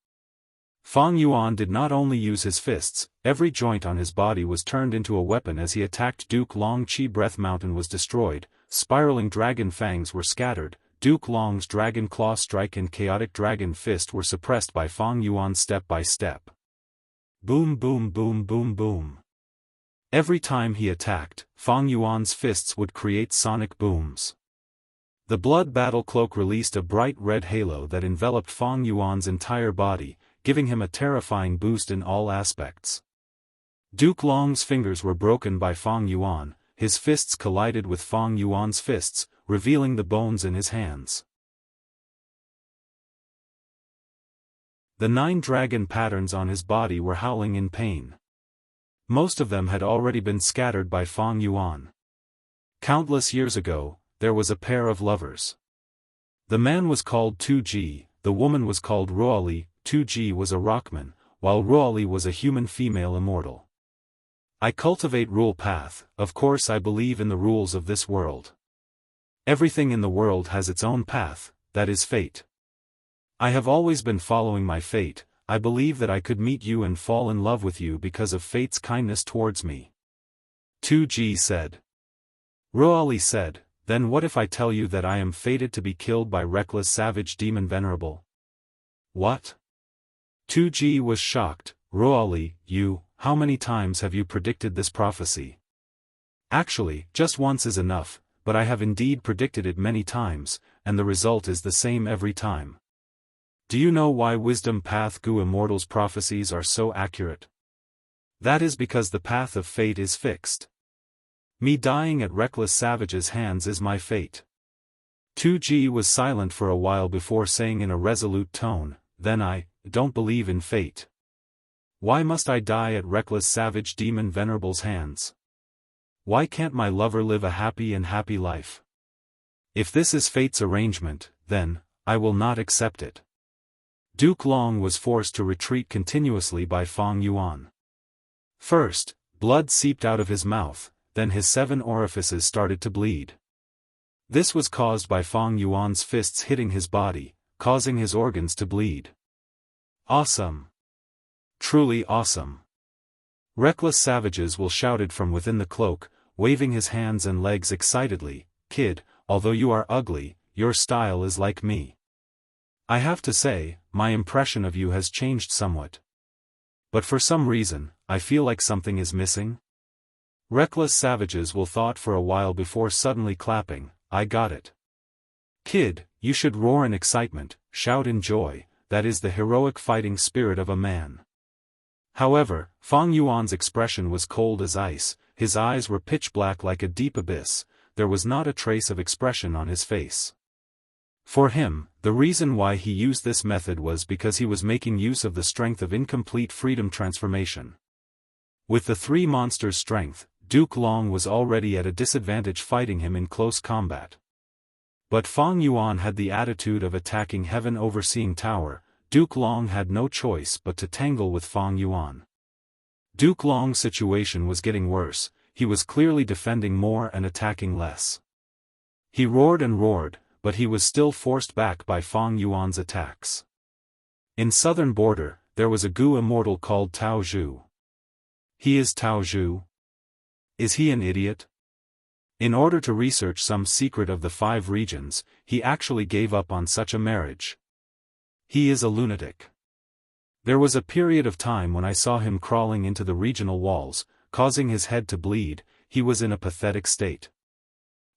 Fang Yuan did not only use his fists, every joint on his body was turned into a weapon as he attacked Duke Long. Chi Breath Mountain was destroyed, spiraling dragon fangs were scattered, Duke Long's dragon claw strike and chaotic dragon fist were suppressed by Fang Yuan step by step. Boom boom boom boom boom. Every time he attacked, Fang Yuan's fists would create sonic booms. The blood battle cloak released a bright red halo that enveloped Fang Yuan's entire body, giving him a terrifying boost in all aspects. Duke Long's fingers were broken by Fang Yuan, his fists collided with Fang Yuan's fists, revealing the bones in his hands. The 9 dragon patterns on his body were howling in pain. Most of them had already been scattered by Fang Yuan. Countless years ago, there was a pair of lovers. The man was called 2G, the woman was called Ruali. 2G was a rockman, while Ruali was a human female immortal. I cultivate rule path, of course I believe in the rules of this world. Everything in the world has its own path, that is fate. I have always been following my fate, I believe that I could meet you and fall in love with you because of fate's kindness towards me. 2G said. Ruali said, then what if I tell you that I am fated to be killed by reckless savage demon venerable? What? 2G was shocked. Ruali, how many times have you predicted this prophecy? Actually, just once is enough, but I have indeed predicted it many times, and the result is the same every time. Do you know why Wisdom Path Gu Immortal's prophecies are so accurate? That is because the path of fate is fixed. Me dying at reckless savage's hands is my fate. 2G was silent for a while before saying in a resolute tone, then I don't believe in fate. Why must I die at reckless savage demon venerable's hands? Why can't my lover live a happy life? If this is fate's arrangement, then, I will not accept it. Duke Long was forced to retreat continuously by Fang Yuan. First, blood seeped out of his mouth, then his 7 orifices started to bleed. This was caused by Fang Yuan's fists hitting his body, causing his organs to bleed. Awesome! Truly awesome! Reckless savages will shouted from within the cloak, waving his hands and legs excitedly, kid, although you are ugly, your style is like me. I have to say, my impression of you has changed somewhat. But for some reason, I feel like something is missing. Reckless savages will thought for a while before suddenly clapping, I got it. Kid, you should roar in excitement, shout in joy, that is the heroic fighting spirit of a man. However, Fang Yuan's expression was cold as ice, his eyes were pitch black like a deep abyss, there was not a trace of expression on his face. For him, the reason why he used this method was because he was making use of the strength of incomplete freedom transformation. With the three monsters' strength, Duke Long was already at a disadvantage fighting him in close combat. But Fang Yuan had the attitude of attacking heaven overseeing tower. Duke Long had no choice but to tangle with Fang Yuan. Duke Long's situation was getting worse, he was clearly defending more and attacking less. He roared and roared, but he was still forced back by Fang Yuan's attacks. In southern border, there was a Gu immortal called Tao Zhu. He is Tao Zhu? Is he an idiot? In order to research some secret of the 5 regions, he actually gave up on such a marriage. He is a lunatic. There was a period of time when I saw him crawling into the regional walls, causing his head to bleed, he was in a pathetic state.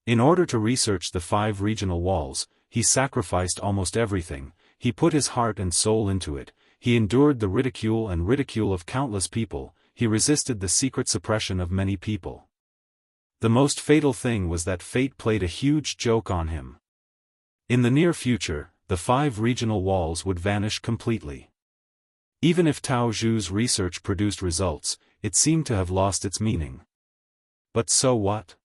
In order to research the 5 regional walls, he sacrificed almost everything, he put his heart and soul into it, he endured the ridicule of countless people, he resisted the secret suppression of many people. The most fatal thing was that fate played a huge joke on him. In the near future, the 5 regional walls would vanish completely. Even if Tao Zhu's research produced results, it seemed to have lost its meaning. But so what?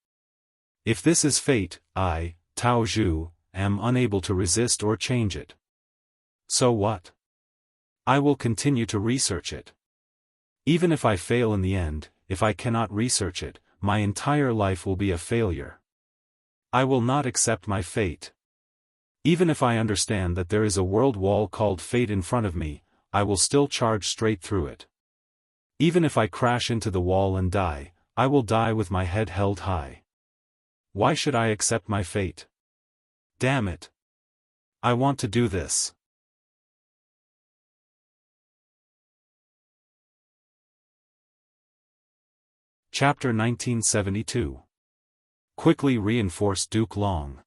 If this is fate, I, Tao Zhu, am unable to resist or change it. So what? I will continue to research it. Even if I fail in the end, if I cannot research it, my entire life will be a failure. I will not accept my fate. Even if I understand that there is a world wall called fate in front of me, I will still charge straight through it. Even if I crash into the wall and die, I will die with my head held high. Why should I accept my fate? Damn it. I want to do this. Chapter 1972. Quickly reinforced Duke Long.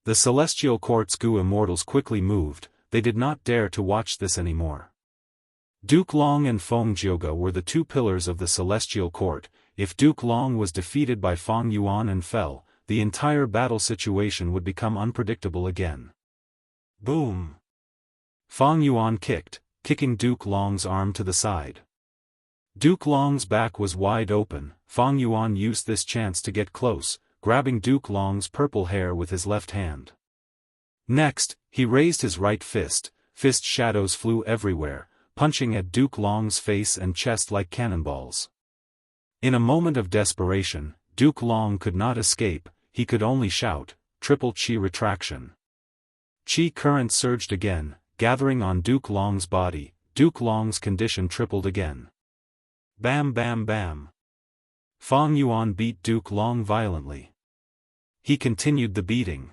The Celestial Court's Gu immortals quickly moved, they did not dare to watch this anymore. Duke Long and Feng Jioge were the 2 pillars of the Celestial Court. If Duke Long was defeated by Fang Yuan and fell, the entire battle situation would become unpredictable again. Boom! Fang Yuan kicking Duke Long's arm to the side. Duke Long's back was wide open, Fang Yuan used this chance to get close, grabbing Duke Long's purple hair with his left hand. Next, he raised his right fist shadows flew everywhere, punching at Duke Long's face and chest like cannonballs. In a moment of desperation, Duke Long could not escape, he could only shout, triple Qi retraction. Qi current surged again, gathering on Duke Long's body, Duke Long's condition tripled again. Bam bam bam. Fang Yuan beat Duke Long violently. He continued the beating.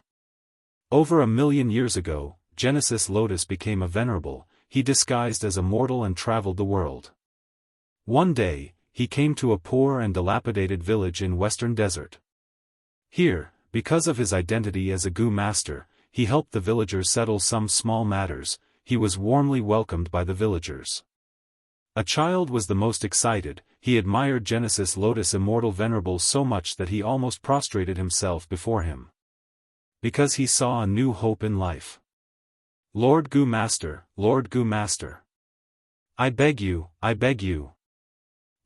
Over 1,000,000 years ago, Genesis Lotus became a venerable, he disguised as a mortal and traveled the world. One day, he came to a poor and dilapidated village in Western Desert. Here, because of his identity as a Gu master, he helped the villagers settle some small matters, he was warmly welcomed by the villagers. A child was the most excited, he admired Genesis Lotus Immortal Venerable so much that he almost prostrated himself before him. Because he saw a new hope in life. Lord Gu Master, Lord Gu Master. I beg you, I beg you.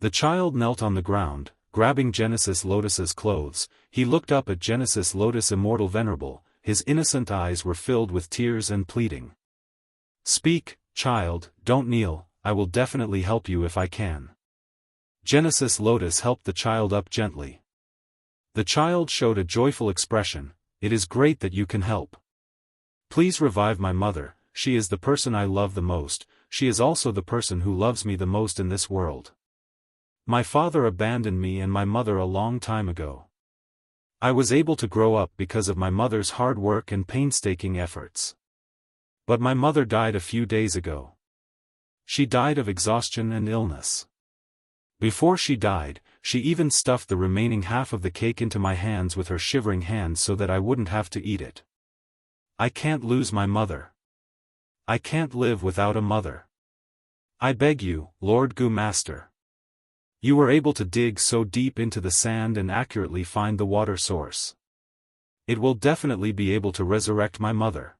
The child knelt on the ground, grabbing Genesis Lotus's clothes, he looked up at Genesis Lotus Immortal Venerable, his innocent eyes were filled with tears and pleading. Speak, child, don't kneel, I will definitely help you if I can. Genesis Lotus helped the child up gently. The child showed a joyful expression, it is great that you can help. Please revive my mother, she is the person I love the most, she is also the person who loves me the most in this world. My father abandoned me and my mother a long time ago. I was able to grow up because of my mother's hard work and painstaking efforts. But my mother died a few days ago. She died of exhaustion and illness. Before she died, she even stuffed the remaining half of the cake into my hands with her shivering hands so that I wouldn't have to eat it. I can't lose my mother. I can't live without a mother. I beg you, Lord Gu Master. You were able to dig so deep into the sand and accurately find the water source. It will definitely be able to resurrect my mother.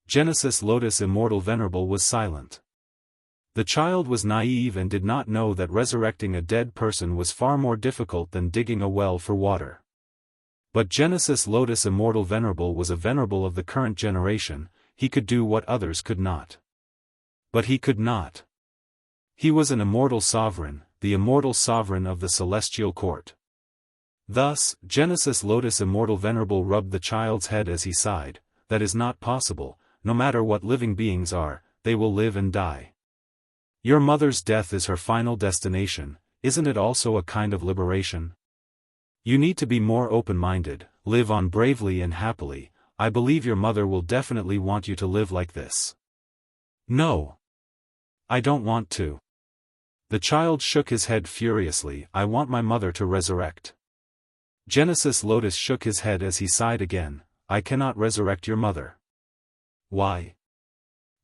Genesis Lotus Immortal Venerable was silent. The child was naive and did not know that resurrecting a dead person was far more difficult than digging a well for water. But Genesis Lotus Immortal Venerable was a venerable of the current generation. He could do what others could not. But he could not. He was an immortal sovereign, the immortal sovereign of the celestial court. Thus, Genesis Lotus Immortal Venerable rubbed the child's head as he sighed. That is not possible. No matter what living beings are, they will live and die. Your mother's death is her final destination. Isn't it also a kind of liberation? You need to be more open-minded, live on bravely and happily. I believe your mother will definitely want you to live like this. No. I don't want to. The child shook his head furiously. I want my mother to resurrect. Genesis Lotus shook his head as he sighed again. I cannot resurrect your mother. Why?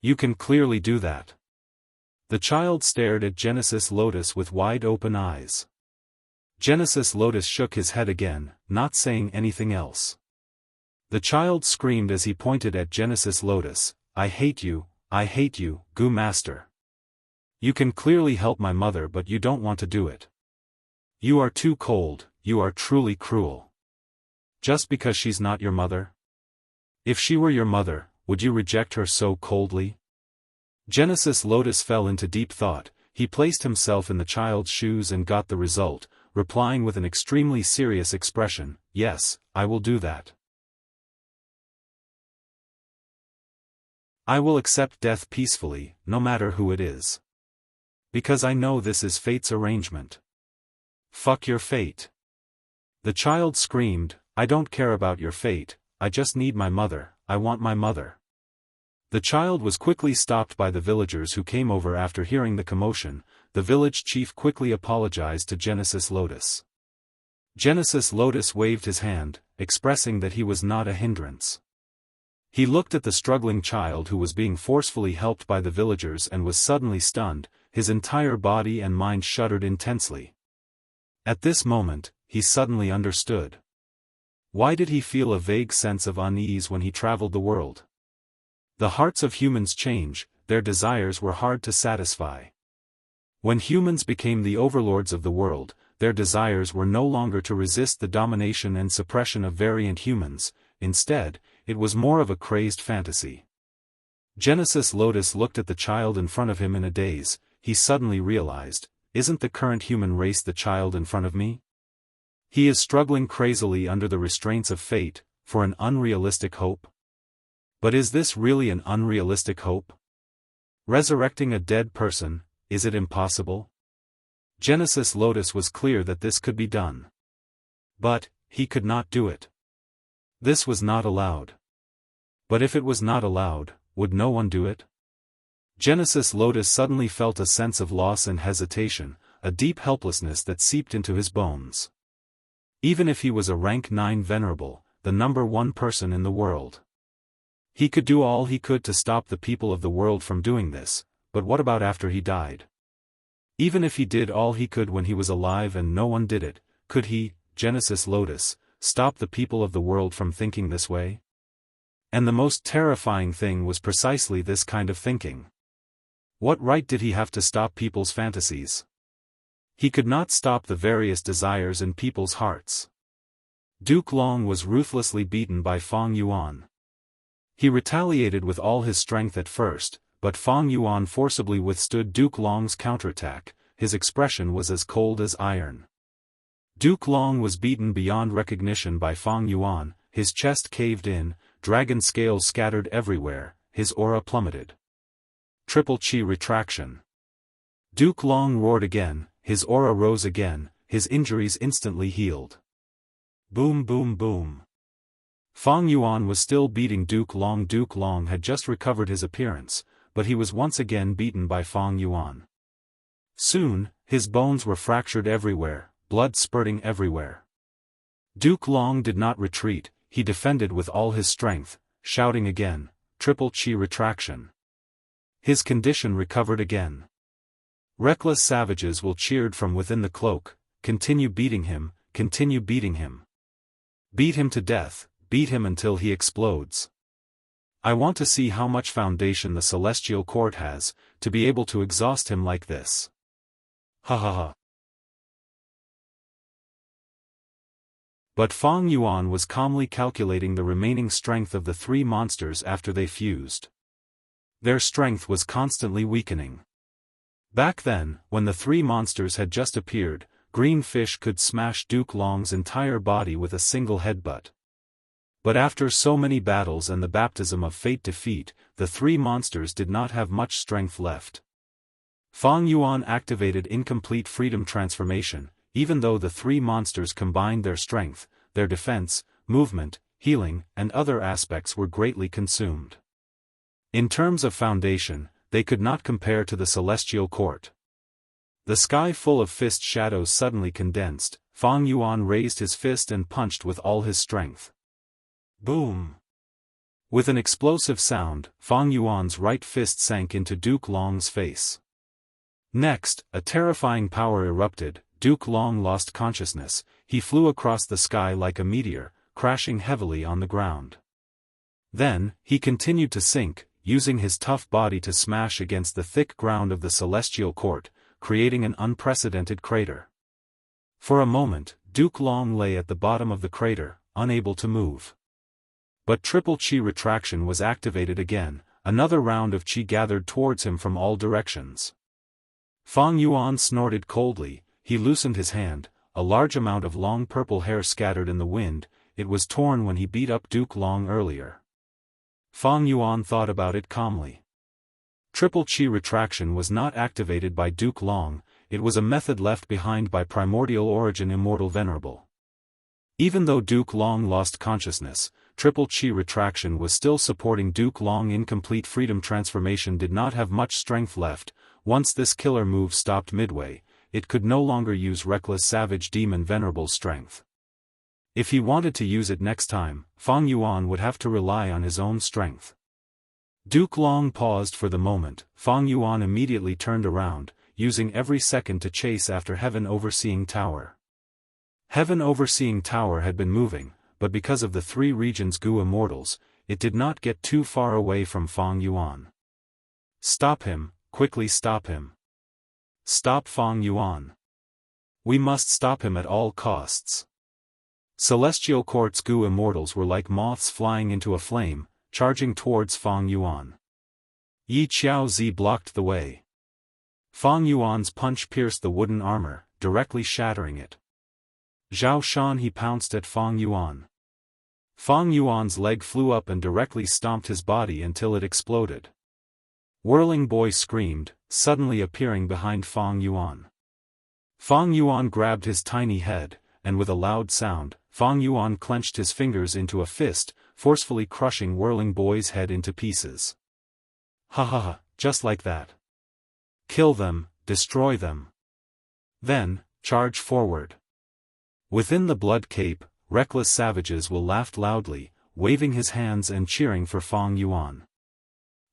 You can clearly do that. The child stared at Genesis Lotus with wide open eyes. Genesis Lotus shook his head again, not saying anything else. The child screamed as he pointed at Genesis Lotus, I hate you, Gu Master. You can clearly help my mother but you don't want to do it. You are too cold, you are truly cruel. Just because she's not your mother? If she were your mother, would you reject her so coldly? Genesis Lotus fell into deep thought. He placed himself in the child's shoes and got the result, replying with an extremely serious expression, yes, I will do that. I will accept death peacefully, no matter who it is. Because I know this is fate's arrangement. Fuck your fate. The child screamed, I don't care about your fate, I just need my mother, I want my mother. The child was quickly stopped by the villagers who came over after hearing the commotion. The village chief quickly apologized to Genesis Lotus. Genesis Lotus waved his hand, expressing that he was not a hindrance. He looked at the struggling child who was being forcefully helped by the villagers and was suddenly stunned, his entire body and mind shuddered intensely. At this moment, he suddenly understood. Why did he feel a vague sense of unease when he traveled the world? The hearts of humans change, their desires were hard to satisfy. When humans became the overlords of the world, their desires were no longer to resist the domination and suppression of variant humans. Instead, it was more of a crazed fantasy. Genesis Lotus looked at the child in front of him in a daze. He suddenly realized, isn't the current human race the child in front of me? He is struggling crazily under the restraints of fate, for an unrealistic hope. But is this really an unrealistic hope? Resurrecting a dead person, is it impossible? Genesis Lotus was clear that this could be done. But, he could not do it. This was not allowed. But if it was not allowed, would no one do it? Genesis Lotus suddenly felt a sense of loss and hesitation, a deep helplessness that seeped into his bones. Even if he was a rank 9 venerable, the number 1 person in the world. He could do all he could to stop the people of the world from doing this, but what about after he died? Even if he did all he could when he was alive and no one did it, could he, Genesis Lotus, stop the people of the world from thinking this way? And the most terrifying thing was precisely this kind of thinking. What right did he have to stop people's fantasies? He could not stop the various desires in people's hearts. Duke Long was ruthlessly beaten by Feng Yuan. He retaliated with all his strength at first, but Feng Yuan forcibly withstood Duke Long's counterattack. His expression was as cold as iron. Duke Long was beaten beyond recognition by Feng Yuan, his chest caved in, dragon scales scattered everywhere, his aura plummeted. Triple Chi retraction. Duke Long roared again, his aura rose again, his injuries instantly healed. Boom boom boom. Feng Yuan was still beating Duke Long. Duke Long had just recovered his appearance, but he was once again beaten by Feng Yuan. Soon, his bones were fractured everywhere, blood spurting everywhere. Duke Long did not retreat, he defended with all his strength, shouting again, "Triple Chi retraction." His condition recovered again. Reckless savages will cheered from within the cloak, "Continue beating him, continue beating him. Beat him to death, beat him until he explodes. I want to see how much foundation the Celestial Court has, to be able to exhaust him like this. Ha ha ha." But Fang Yuan was calmly calculating the remaining strength of the three monsters after they fused. Their strength was constantly weakening. Back then, when the three monsters had just appeared, Green Fish could smash Duke Long's entire body with a single headbutt. But after so many battles and the baptism of fate defeat, the three monsters did not have much strength left. Fang Yuan activated incomplete freedom transformation. Even though the three monsters combined their strength, their defense, movement, healing, and other aspects were greatly consumed. In terms of foundation, they could not compare to the Celestial Court. The sky full of fist shadows suddenly condensed. Fang Yuan raised his fist and punched with all his strength. Boom! With an explosive sound, Fang Yuan's right fist sank into Duke Long's face. Next, a terrifying power erupted. Duke Long lost consciousness. He flew across the sky like a meteor, crashing heavily on the ground. Then, he continued to sink, using his tough body to smash against the thick ground of the Celestial Court, creating an unprecedented crater. For a moment, Duke Long lay at the bottom of the crater, unable to move. But Triple Chi retraction was activated again. Another round of Chi gathered towards him from all directions. Fang Yuan snorted coldly. He loosened his hand. A large amount of long purple hair scattered in the wind. It was torn when he beat up Duke Long earlier. Fang Yuan thought about it calmly. Triple Chi retraction was not activated by Duke Long. It was a method left behind by primordial origin Immortal Venerable. Even though Duke Long lost consciousness, Triple Chi retraction was still supporting Duke Long. Incomplete freedom transformation did not have much strength left. Once this killer move stopped midway, it could no longer use Reckless Savage Demon Venerable's strength. If he wanted to use it next time, Fang Yuan would have to rely on his own strength. Duke Long paused for the moment. Fang Yuan immediately turned around, using every second to chase after Heaven Overseeing Tower. Heaven Overseeing Tower had been moving, but because of the three regions Gu Immortals, it did not get too far away from Fang Yuan. Stop him, quickly stop him. Stop Fang Yuan. We must stop him at all costs. Celestial Court's Gu Immortals were like moths flying into a flame, charging towards Fang Yuan. Yi Qiaozi blocked the way. Fang Yuan's punch pierced the wooden armor, directly shattering it. Zhao Shan he pounced at Fang Yuan. Fang Yuan's leg flew up and directly stomped his body until it exploded. Whirling Boy screamed, suddenly appearing behind Fang Yuan. Fang Yuan grabbed his tiny head, and with a loud sound, Fang Yuan clenched his fingers into a fist, forcefully crushing Whirling Boy's head into pieces. Ha ha ha, just like that. Kill them, destroy them. Then, charge forward. Within the blood cape, Reckless Savages will laughed loudly, waving his hands and cheering for Fang Yuan.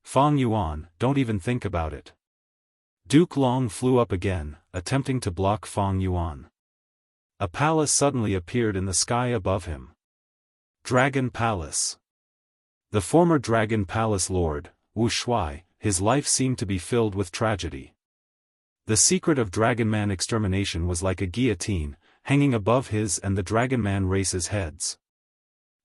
Fang Yuan, don't even think about it. Duke Long flew up again, attempting to block Fang Yuan. A palace suddenly appeared in the sky above him. Dragon Palace. The former Dragon Palace Lord, Wu Shuai, his life seemed to be filled with tragedy. The secret of Dragonman extermination was like a guillotine, hanging above his and the Dragonman race's heads.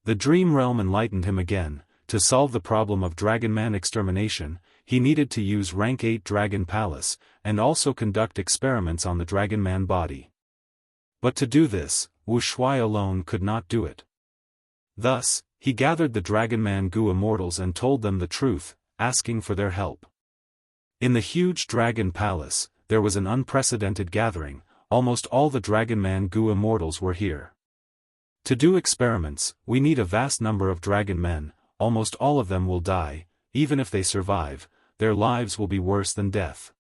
The Dream Realm enlightened him again. To solve the problem of Dragonman extermination, he needed to use Rank 8 Dragon Palace, and also conduct experiments on the Dragonman body. But to do this, Wu Shuai alone could not do it. Thus, he gathered the Dragonman Gu Immortals and told them the truth, asking for their help. In the huge Dragon Palace, there was an unprecedented gathering. Almost all the Dragonman Gu Immortals were here. To do experiments, we need a vast number of Dragon Men. Almost all of them will die. Even if they survive, their lives will be worse than death.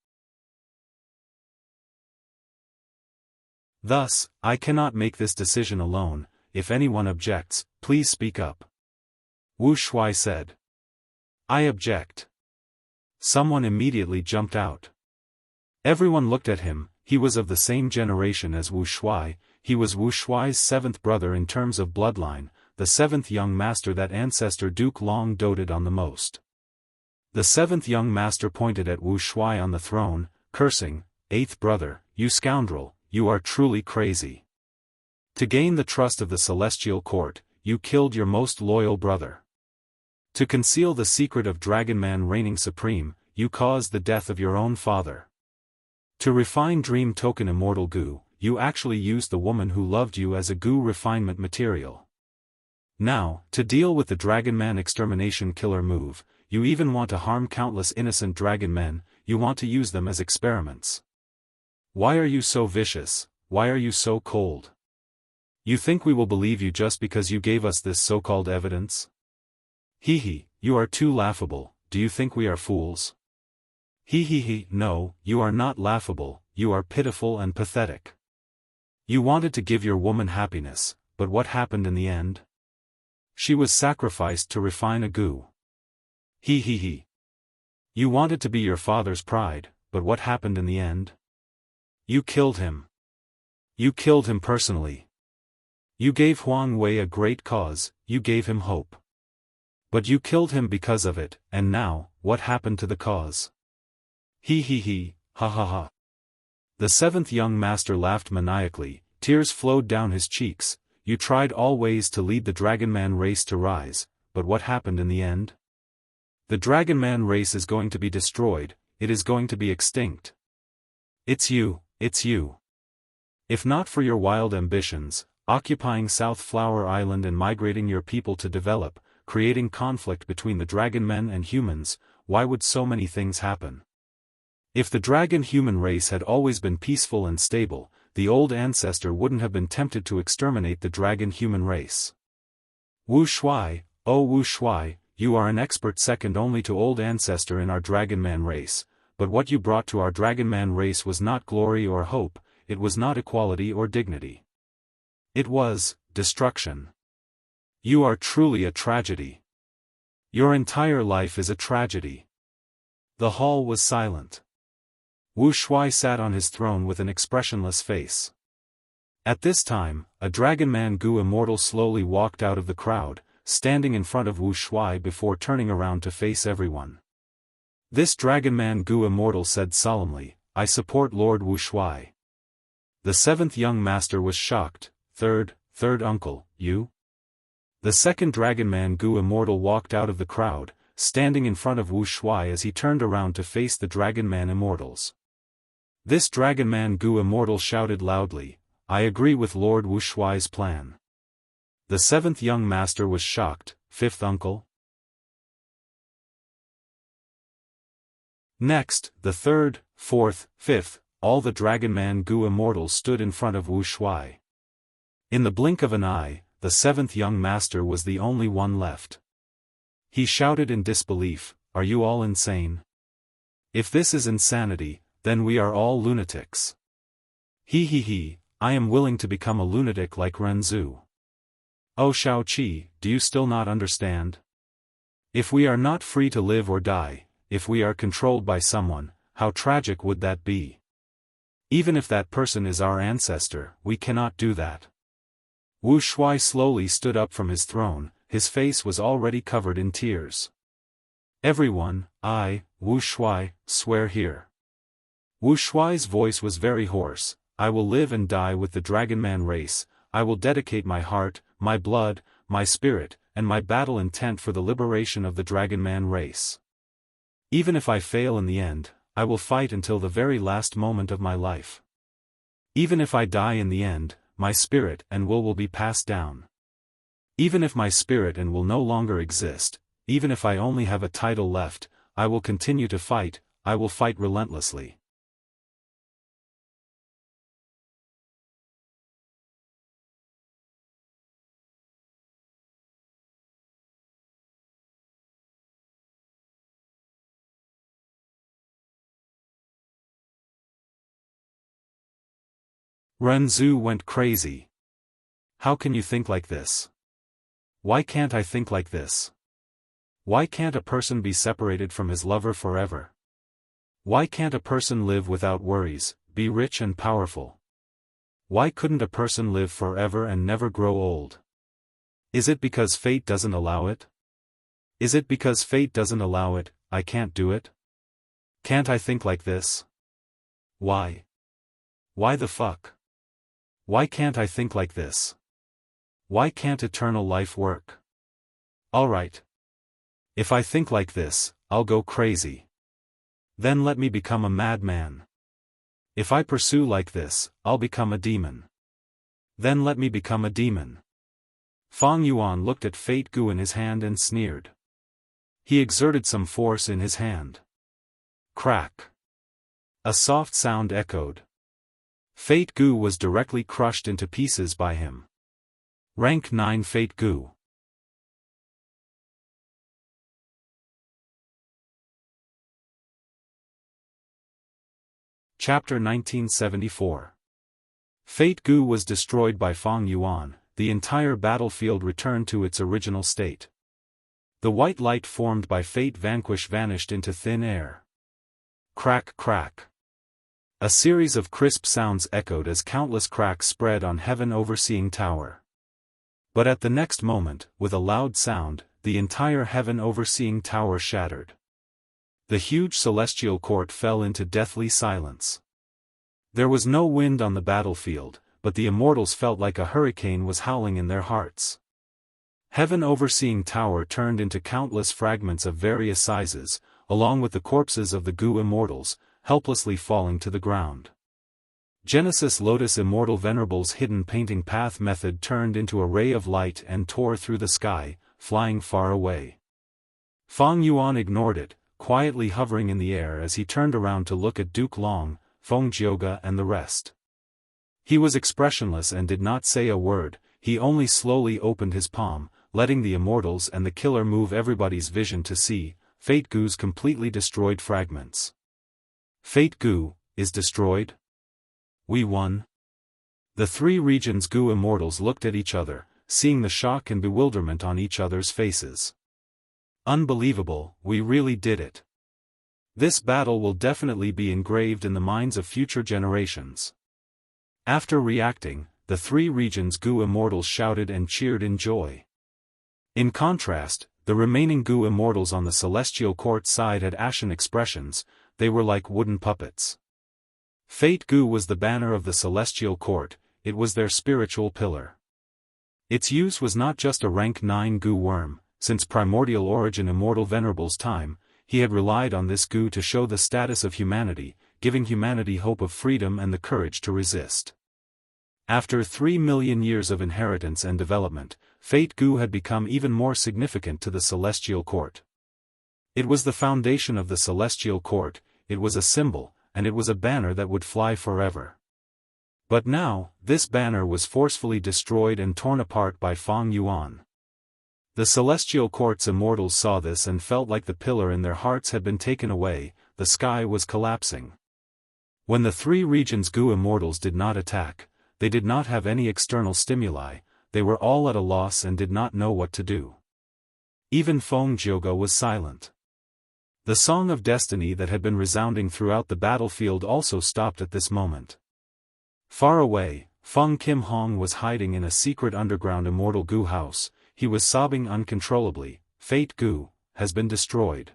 Thus, I cannot make this decision alone. If anyone objects, please speak up. Wu Shuai said. I object. Someone immediately jumped out. Everyone looked at him. He was of the same generation as Wu Shuai. He was Wu Shuai's seventh brother in terms of bloodline, the seventh young master that ancestor Duke Long doted on the most. The seventh young master pointed at Wu Shuai on the throne, cursing, "Eighth brother, you scoundrel, you are truly crazy. To gain the trust of the celestial court, you killed your most loyal brother. To conceal the secret of Dragonman reigning supreme, you caused the death of your own father. To refine Dream Token Immortal Goo, you actually used the woman who loved you as a goo refinement material. Now, to deal with the Dragonman extermination killer move, you even want to harm countless innocent dragon men, you want to use them as experiments. Why are you so vicious? Why are you so cold? You think we will believe you just because you gave us this so-called evidence? Hee hee, you are too laughable. Do you think we are fools? Hee hee hee, no, you are not laughable, you are pitiful and pathetic. You wanted to give your woman happiness, but what happened in the end? She was sacrificed to refine a goo. Hee hee hee. You wanted to be your father's pride, but what happened in the end? You killed him. You killed him personally. You gave Huang Wei a great cause, you gave him hope. But you killed him because of it, and now, what happened to the cause? Hee hee hee, ha ha ha. The seventh young master laughed maniacally, tears flowed down his cheeks. You tried all ways to lead the Dragonman race to rise, but what happened in the end? The Dragonman race is going to be destroyed, it is going to be extinct. It's you, it's you. If not for your wild ambitions, occupying South Flower Island and migrating your people to develop, creating conflict between the Dragonmen and humans, why would so many things happen? If the dragon-human race had always been peaceful and stable, the old ancestor wouldn't have been tempted to exterminate the dragon-human race. Wu Shuai, oh Wu Shuai, you are an expert second only to old ancestor in our Dragonman race, but what you brought to our Dragonman race was not glory or hope, it was not equality or dignity. It was destruction. You are truly a tragedy. Your entire life is a tragedy. The hall was silent. Wu Shuai sat on his throne with an expressionless face. At this time, a Dragonman Gu Immortal slowly walked out of the crowd, standing in front of Wu Shuai before turning around to face everyone. This Dragonman Gu Immortal said solemnly, I support Lord Wu Shuai. The seventh young master was shocked. Third uncle, you? The second Dragonman Gu Immortal walked out of the crowd, standing in front of Wu Shuai as he turned around to face the Dragonman Immortals. This Dragonman Gu Immortal shouted loudly, I agree with Lord Wu Shuai's plan. The seventh young master was shocked. Fifth uncle? Next, the third, fourth, fifth, all the Dragonman Gu Immortals stood in front of Wu Shuai. In the blink of an eye, the seventh young master was the only one left. He shouted in disbelief, are you all insane? If this is insanity, then we are all lunatics. Hee hee hee, I am willing to become a lunatic like Renzu. Oh Shao-Chi, do you still not understand? If we are not free to live or die, if we are controlled by someone, how tragic would that be? Even if that person is our ancestor, we cannot do that. Wu Shuai slowly stood up from his throne, his face was already covered in tears. Everyone, I, Wu Shuai, swear here. Wu Shuai's voice was very hoarse, I will live and die with the Dragonman race, I will dedicate my heart, my blood, my spirit, and my battle intent for the liberation of the Dragonman race. Even if I fail in the end, I will fight until the very last moment of my life. Even if I die in the end, my spirit and will be passed down. Even if my spirit and will no longer exist, even if I only have a title left, I will continue to fight, I will fight relentlessly. Renzu went crazy. How can you think like this? Why can't I think like this? Why can't a person be separated from his lover forever? Why can't a person live without worries, be rich and powerful? Why couldn't a person live forever and never grow old? Is it because fate doesn't allow it? Is it because fate doesn't allow it, I can't do it? Can't I think like this? Why? Why the fuck? Why can't I think like this? Why can't eternal life work? Alright. If I think like this, I'll go crazy. Then let me become a madman. If I pursue like this, I'll become a demon. Then let me become a demon. Fang Yuan looked at Fate Gu in his hand and sneered. He exerted some force in his hand. Crack. A soft sound echoed. Fate Gu was directly crushed into pieces by him. Rank 9 Fate Gu. Chapter 1974. Fate Gu was destroyed by Fang Yuan, the entire battlefield returned to its original state. The white light formed by Fate Vanquish vanished into thin air. Crack crack. A series of crisp sounds echoed as countless cracks spread on Heaven Overseeing Tower. But at the next moment, with a loud sound, the entire Heaven Overseeing Tower shattered. The huge celestial court fell into deathly silence. There was no wind on the battlefield, but the immortals felt like a hurricane was howling in their hearts. Heaven Overseeing Tower turned into countless fragments of various sizes, along with the corpses of the Gu immortals, helplessly falling to the ground. Genesis Lotus Immortal Venerable's hidden painting path method turned into a ray of light and tore through the sky, flying far away. Fang Yuan ignored it, quietly hovering in the air as he turned around to look at Duke Long, Feng Jioge and the rest. He was expressionless and did not say a word, he only slowly opened his palm, letting the immortals and the killer move everybody's vision to see Fate Gu's completely destroyed fragments. Fate Gu is destroyed? We won? The three regions Gu immortals looked at each other, seeing the shock and bewilderment on each other's faces. Unbelievable, we really did it. This battle will definitely be engraved in the minds of future generations. After reacting, the three regions Gu immortals shouted and cheered in joy. In contrast, the remaining Gu immortals on the celestial court side had ashen expressions, they were like wooden puppets. Fate Gu was the banner of the celestial court, it was their spiritual pillar. Its use was not just a rank 9 Gu worm. Since primordial origin Immortal Venerable's time, he had relied on this Gu to show the status of humanity, giving humanity hope of freedom and the courage to resist. After 3 million years of inheritance and development, Fate Gu had become even more significant to the Celestial Court. It was the foundation of the Celestial Court, it was a symbol, and it was a banner that would fly forever. But now, this banner was forcefully destroyed and torn apart by Fang Yuan. The Celestial Court's immortals saw this and felt like the pillar in their hearts had been taken away, the sky was collapsing. When the three regions Gu immortals did not attack, they did not have any external stimuli, they were all at a loss and did not know what to do. Even Feng Jioge was silent. The song of destiny that had been resounding throughout the battlefield also stopped at this moment. Far away, Feng Kim Hong was hiding in a secret underground immortal Gu house. He was sobbing uncontrollably, Fate Gu has been destroyed.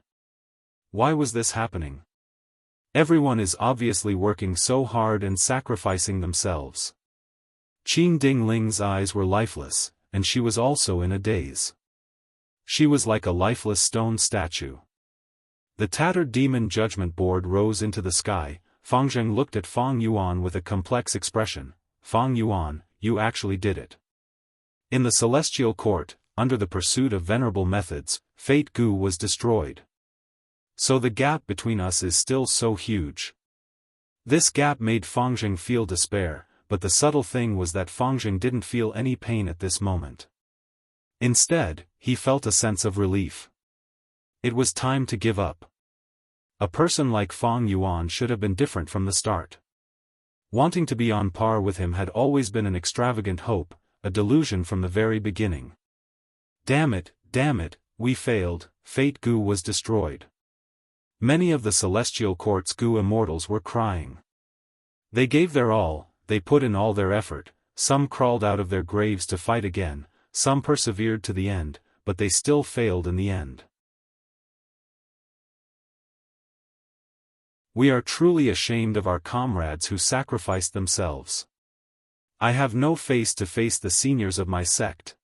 Why was this happening? Everyone is obviously working so hard and sacrificing themselves. Qing Ding Ling's eyes were lifeless, and she was also in a daze. She was like a lifeless stone statue. The tattered demon judgment board rose into the sky. Fang Zheng looked at Fang Yuan with a complex expression. Fang Yuan, you actually did it. In the Celestial Court, under the pursuit of venerable methods, Fate Gu was destroyed. So the gap between us is still so huge. This gap made Fang Zheng feel despair, but the subtle thing was that Fang Zheng didn't feel any pain at this moment. Instead, he felt a sense of relief. It was time to give up. A person like Fang Yuan should have been different from the start. Wanting to be on par with him had always been an extravagant hope, a delusion from the very beginning. Damn it, we failed, Fate Gu was destroyed. Many of the celestial court's Gu immortals were crying. They gave their all, they put in all their effort, some crawled out of their graves to fight again, some persevered to the end, but they still failed in the end. We are truly ashamed of our comrades who sacrificed themselves. I have no face to face the seniors of my sect.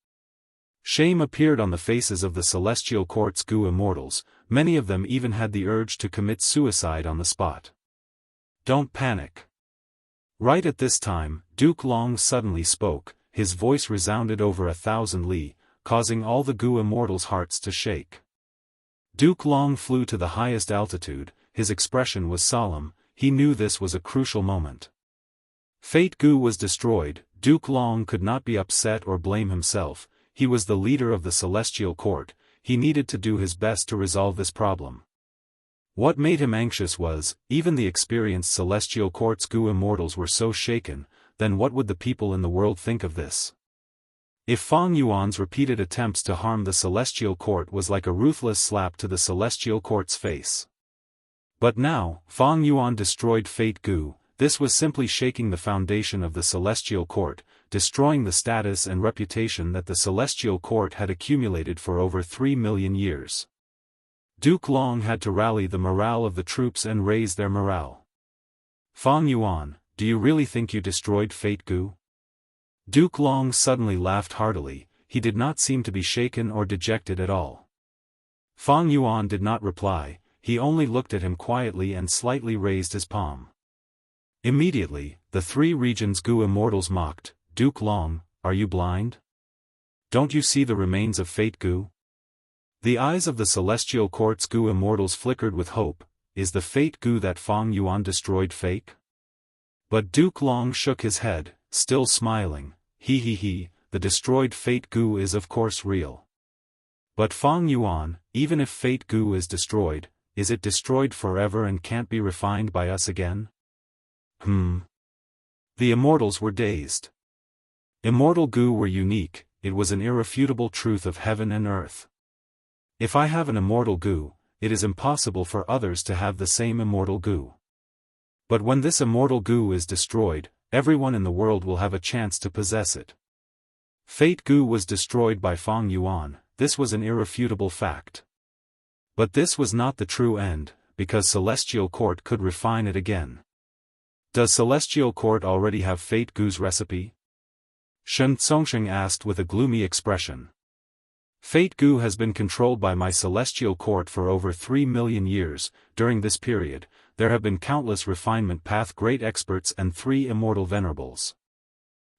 Shame appeared on the faces of the celestial court's Gu immortals, many of them even had the urge to commit suicide on the spot. Don't panic. Right at this time, Duke Long suddenly spoke, his voice resounded over 1,000 li, causing all the Gu immortals' hearts to shake. Duke Long flew to the highest altitude, his expression was solemn, he knew this was a crucial moment. Fate Gu was destroyed, Duke Long could not be upset or blame himself, he was the leader of the celestial court, he needed to do his best to resolve this problem. What made him anxious was, even the experienced celestial court's Gu immortals were so shaken, then what would the people in the world think of this? If Fang Yuan's repeated attempts to harm the celestial court was like a ruthless slap to the celestial court's face. But now, Fang Yuan destroyed Fate Gu, this was simply shaking the foundation of the celestial court, destroying the status and reputation that the celestial court had accumulated for over 3 million years. Duke Long had to rally the morale of the troops and raise their morale. Fang Yuan, do you really think you destroyed Fate Gu? Duke Long suddenly laughed heartily, he did not seem to be shaken or dejected at all. Fang Yuan did not reply, he only looked at him quietly and slightly raised his palm. Immediately, the 3 regions' Gu immortals mocked, Duke Long, are you blind? Don't you see the remains of Fate Gu? The eyes of the celestial court's Gu immortals flickered with hope, is the Fate Gu that Fang Yuan destroyed fake? But Duke Long shook his head, still smiling, he, the destroyed Fate Gu is of course real. But Fang Yuan, even if Fate Gu is destroyed, is it destroyed forever and can't be refined by us again? The immortals were dazed. Immortal Gu were unique, it was an irrefutable truth of heaven and earth. If I have an immortal Gu, it is impossible for others to have the same immortal Gu. But when this immortal Gu is destroyed, everyone in the world will have a chance to possess it. Fate Gu was destroyed by Fang Yuan, this was an irrefutable fact. But this was not the true end, because Celestial Court could refine it again. Does Celestial Court already have Fate Gu's recipe? Shen Zongsheng asked with a gloomy expression. Fate Gu has been controlled by my Celestial Court for over 3 million years, during this period, there have been countless refinement path great experts and 3 immortal venerables.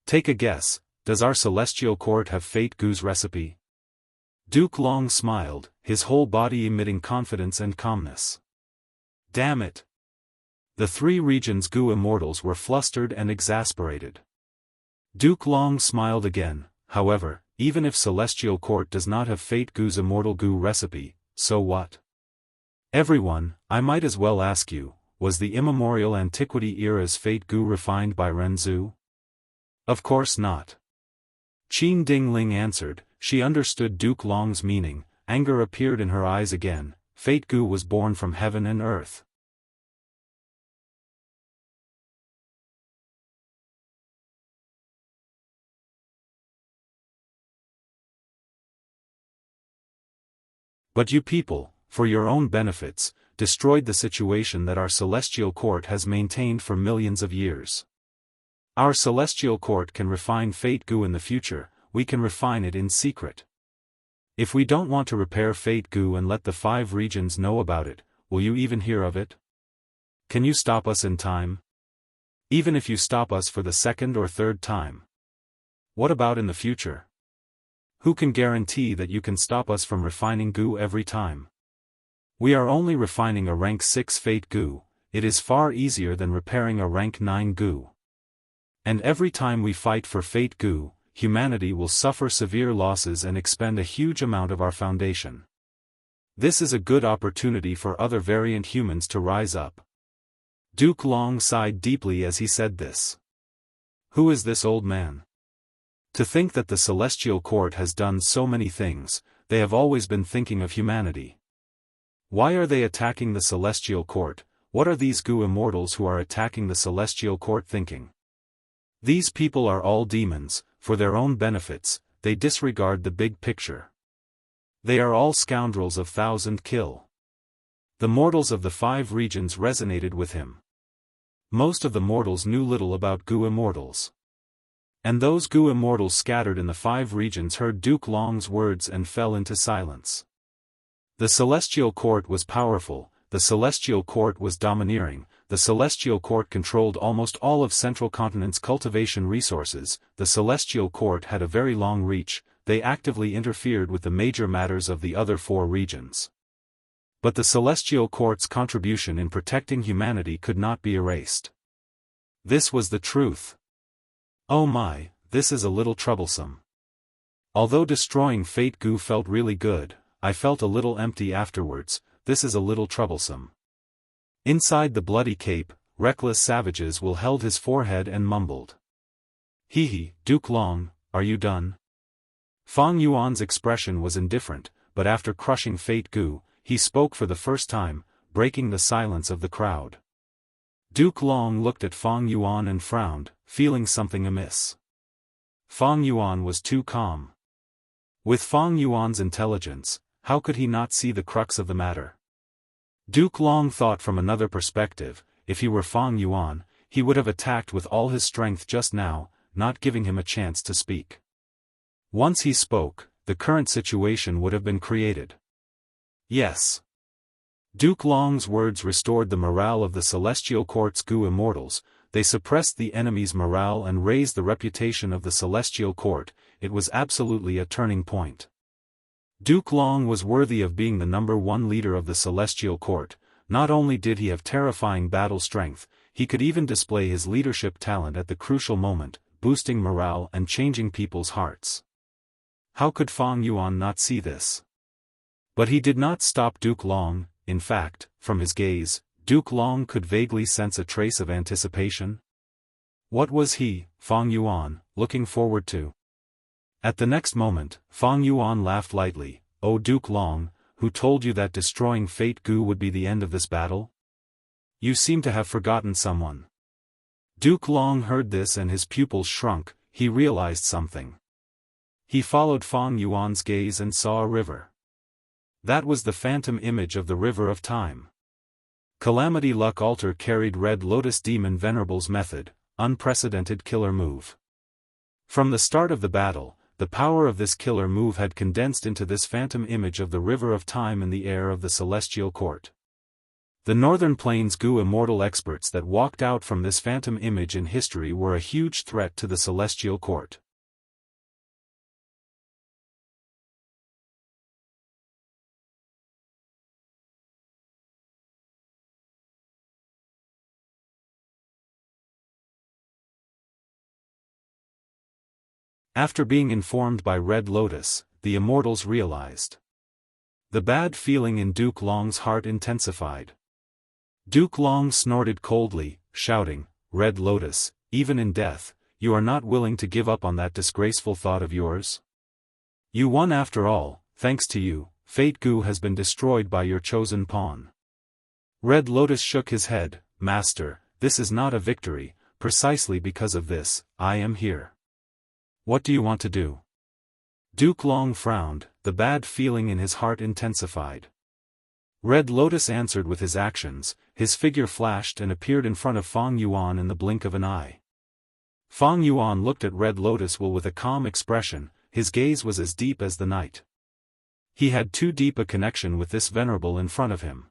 Take a guess, does our Celestial Court have Fate Gu's recipe? Duke Long smiled, his whole body emitting confidence and calmness. Damn it! The 3 regions' Gu immortals were flustered and exasperated. Duke Long smiled again, however, even if Celestial Court does not have Fate Gu's immortal Gu recipe, so what? Everyone, I might as well ask you, was the immemorial antiquity era's Fate Gu refined by Renzu? Of course not. Qin Dingling answered, she understood Duke Long's meaning, anger appeared in her eyes again, Fate Gu was born from heaven and earth. But you people, for your own benefits, destroyed the situation that our Celestial Court has maintained for millions of years. Our Celestial Court can refine Fate Gu in the future, we can refine it in secret. If we don't want to repair Fate Gu and let the 5 regions know about it, will you even hear of it? Can you stop us in time? Even if you stop us for the 2nd or 3rd time. What about in the future? Who can guarantee that you can stop us from refining Gu every time? We are only refining a rank 6 Fate Gu, it is far easier than repairing a rank 9 Gu. And every time we fight for Fate Gu, humanity will suffer severe losses and expend a huge amount of our foundation. This is a good opportunity for other variant humans to rise up. Duke Long sighed deeply as he said this. Who is this old man? To think that the Celestial Court has done so many things, they have always been thinking of humanity. Why are they attacking the Celestial Court? What are these Gu immortals who are attacking the Celestial Court thinking? These people are all demons, for their own benefits, they disregard the big picture. They are all scoundrels of thousand kill. The mortals of the 5 regions resonated with him. Most of the mortals knew little about Gu immortals. And those Gu immortals scattered in the 5 regions heard Duke Long's words and fell into silence. The Celestial Court was powerful, the Celestial Court was domineering, the Celestial Court controlled almost all of Central Continent's cultivation resources, the Celestial Court had a very long reach, they actively interfered with the major matters of the other 4 regions. But the Celestial Court's contribution in protecting humanity could not be erased. This was the truth. Oh my, this is a little troublesome. Although destroying Fate Gu felt really good, I felt a little empty afterwards. This is a little troublesome. Inside the bloody cape, reckless savages Will held his forehead and mumbled. Hee, Duke Long, are you done? Fang Yuan's expression was indifferent, but after crushing Fate Gu, he spoke for the first time, breaking the silence of the crowd. Duke Long looked at Fang Yuan and frowned, feeling something amiss. Fang Yuan was too calm. With Fang Yuan's intelligence, how could he not see the crux of the matter? Duke Long thought from another perspective. If he were Fang Yuan, he would have attacked with all his strength just now, not giving him a chance to speak. Once he spoke, the current situation would have been created. Yes. Duke Long's words restored the morale of the Celestial Court's Gu immortals, they suppressed the enemy's morale and raised the reputation of the Celestial Court. It was absolutely a turning point. Duke Long was worthy of being the #1 leader of the Celestial Court. Not only did he have terrifying battle strength, he could even display his leadership talent at the crucial moment, boosting morale and changing people's hearts. How could Fang Yuan not see this? But he did not stop Duke Long. In fact, from his gaze, Duke Long could vaguely sense a trace of anticipation. What was he, Fang Yuan, looking forward to? At the next moment, Fang Yuan laughed lightly. Oh Duke Long, who told you that destroying Fate Gu would be the end of this battle? You seem to have forgotten someone. Duke Long heard this and his pupils shrunk, he realized something. He followed Fang Yuan's gaze and saw a river. That was the phantom image of the River of Time. Calamity Luck Altar carried Red Lotus Demon Venerable's method, unprecedented killer move. From the start of the battle, the power of this killer move had condensed into this phantom image of the River of Time in the air of the Celestial Court. The Northern Plains Gu immortal experts that walked out from this phantom image in history were a huge threat to the Celestial Court. After being informed by Red Lotus, the immortals realized. The bad feeling in Duke Long's heart intensified. Duke Long snorted coldly, shouting, Red Lotus, even in death, you are not willing to give up on that disgraceful thought of yours? You won after all, thanks to you, Fate Gu has been destroyed by your chosen pawn. Red Lotus shook his head, Master, this is not a victory, precisely because of this, I am here. What do you want to do? Duke Long frowned, the bad feeling in his heart intensified. Red Lotus answered with his actions, his figure flashed and appeared in front of Fang Yuan in the blink of an eye. Fang Yuan looked at Red Lotus with a calm expression, his gaze was as deep as the night. He had too deep a connection with this venerable in front of him.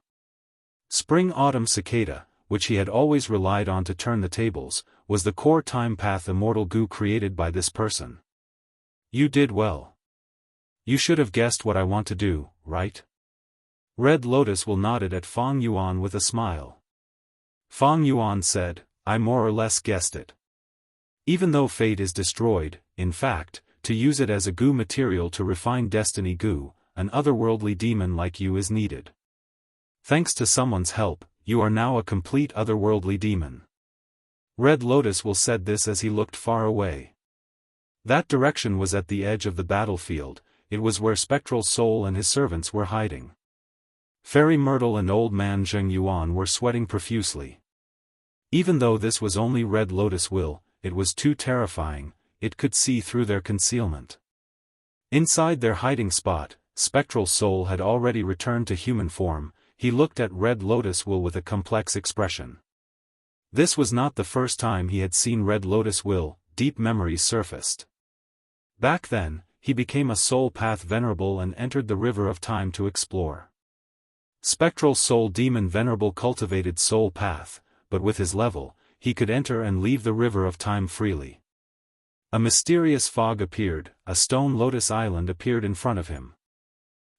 Spring-Autumn Cicada, which he had always relied on to turn the tables, was the core time path immortal Gu created by this person. You did well. You should have guessed what I want to do, right? Red Lotus nodded at Fang Yuan with a smile. Fang Yuan said, I more or less guessed it. Even though fate is destroyed, in fact, to use it as a Gu material to refine destiny Gu, an otherworldly demon like you is needed. Thanks to someone's help, you are now a complete otherworldly demon. Red Lotus said this as he looked far away. That direction was at the edge of the battlefield, it was where Spectral Soul and his servants were hiding. Fairy Myrtle and Old Man Zheng Yuan were sweating profusely. Even though this was only Red Lotus Will, it was too terrifying, it could see through their concealment. Inside their hiding spot, Spectral Soul had already returned to human form. He looked at Red Lotus Will with a complex expression. This was not the first time he had seen Red Lotus Will. Deep memories surfaced. Back then, he became a soul path venerable and entered the river of time to explore. Spectral Soul Demon Venerable cultivated soul path, but with his level, he could enter and leave the river of time freely. A mysterious fog appeared, a stone lotus island appeared in front of him.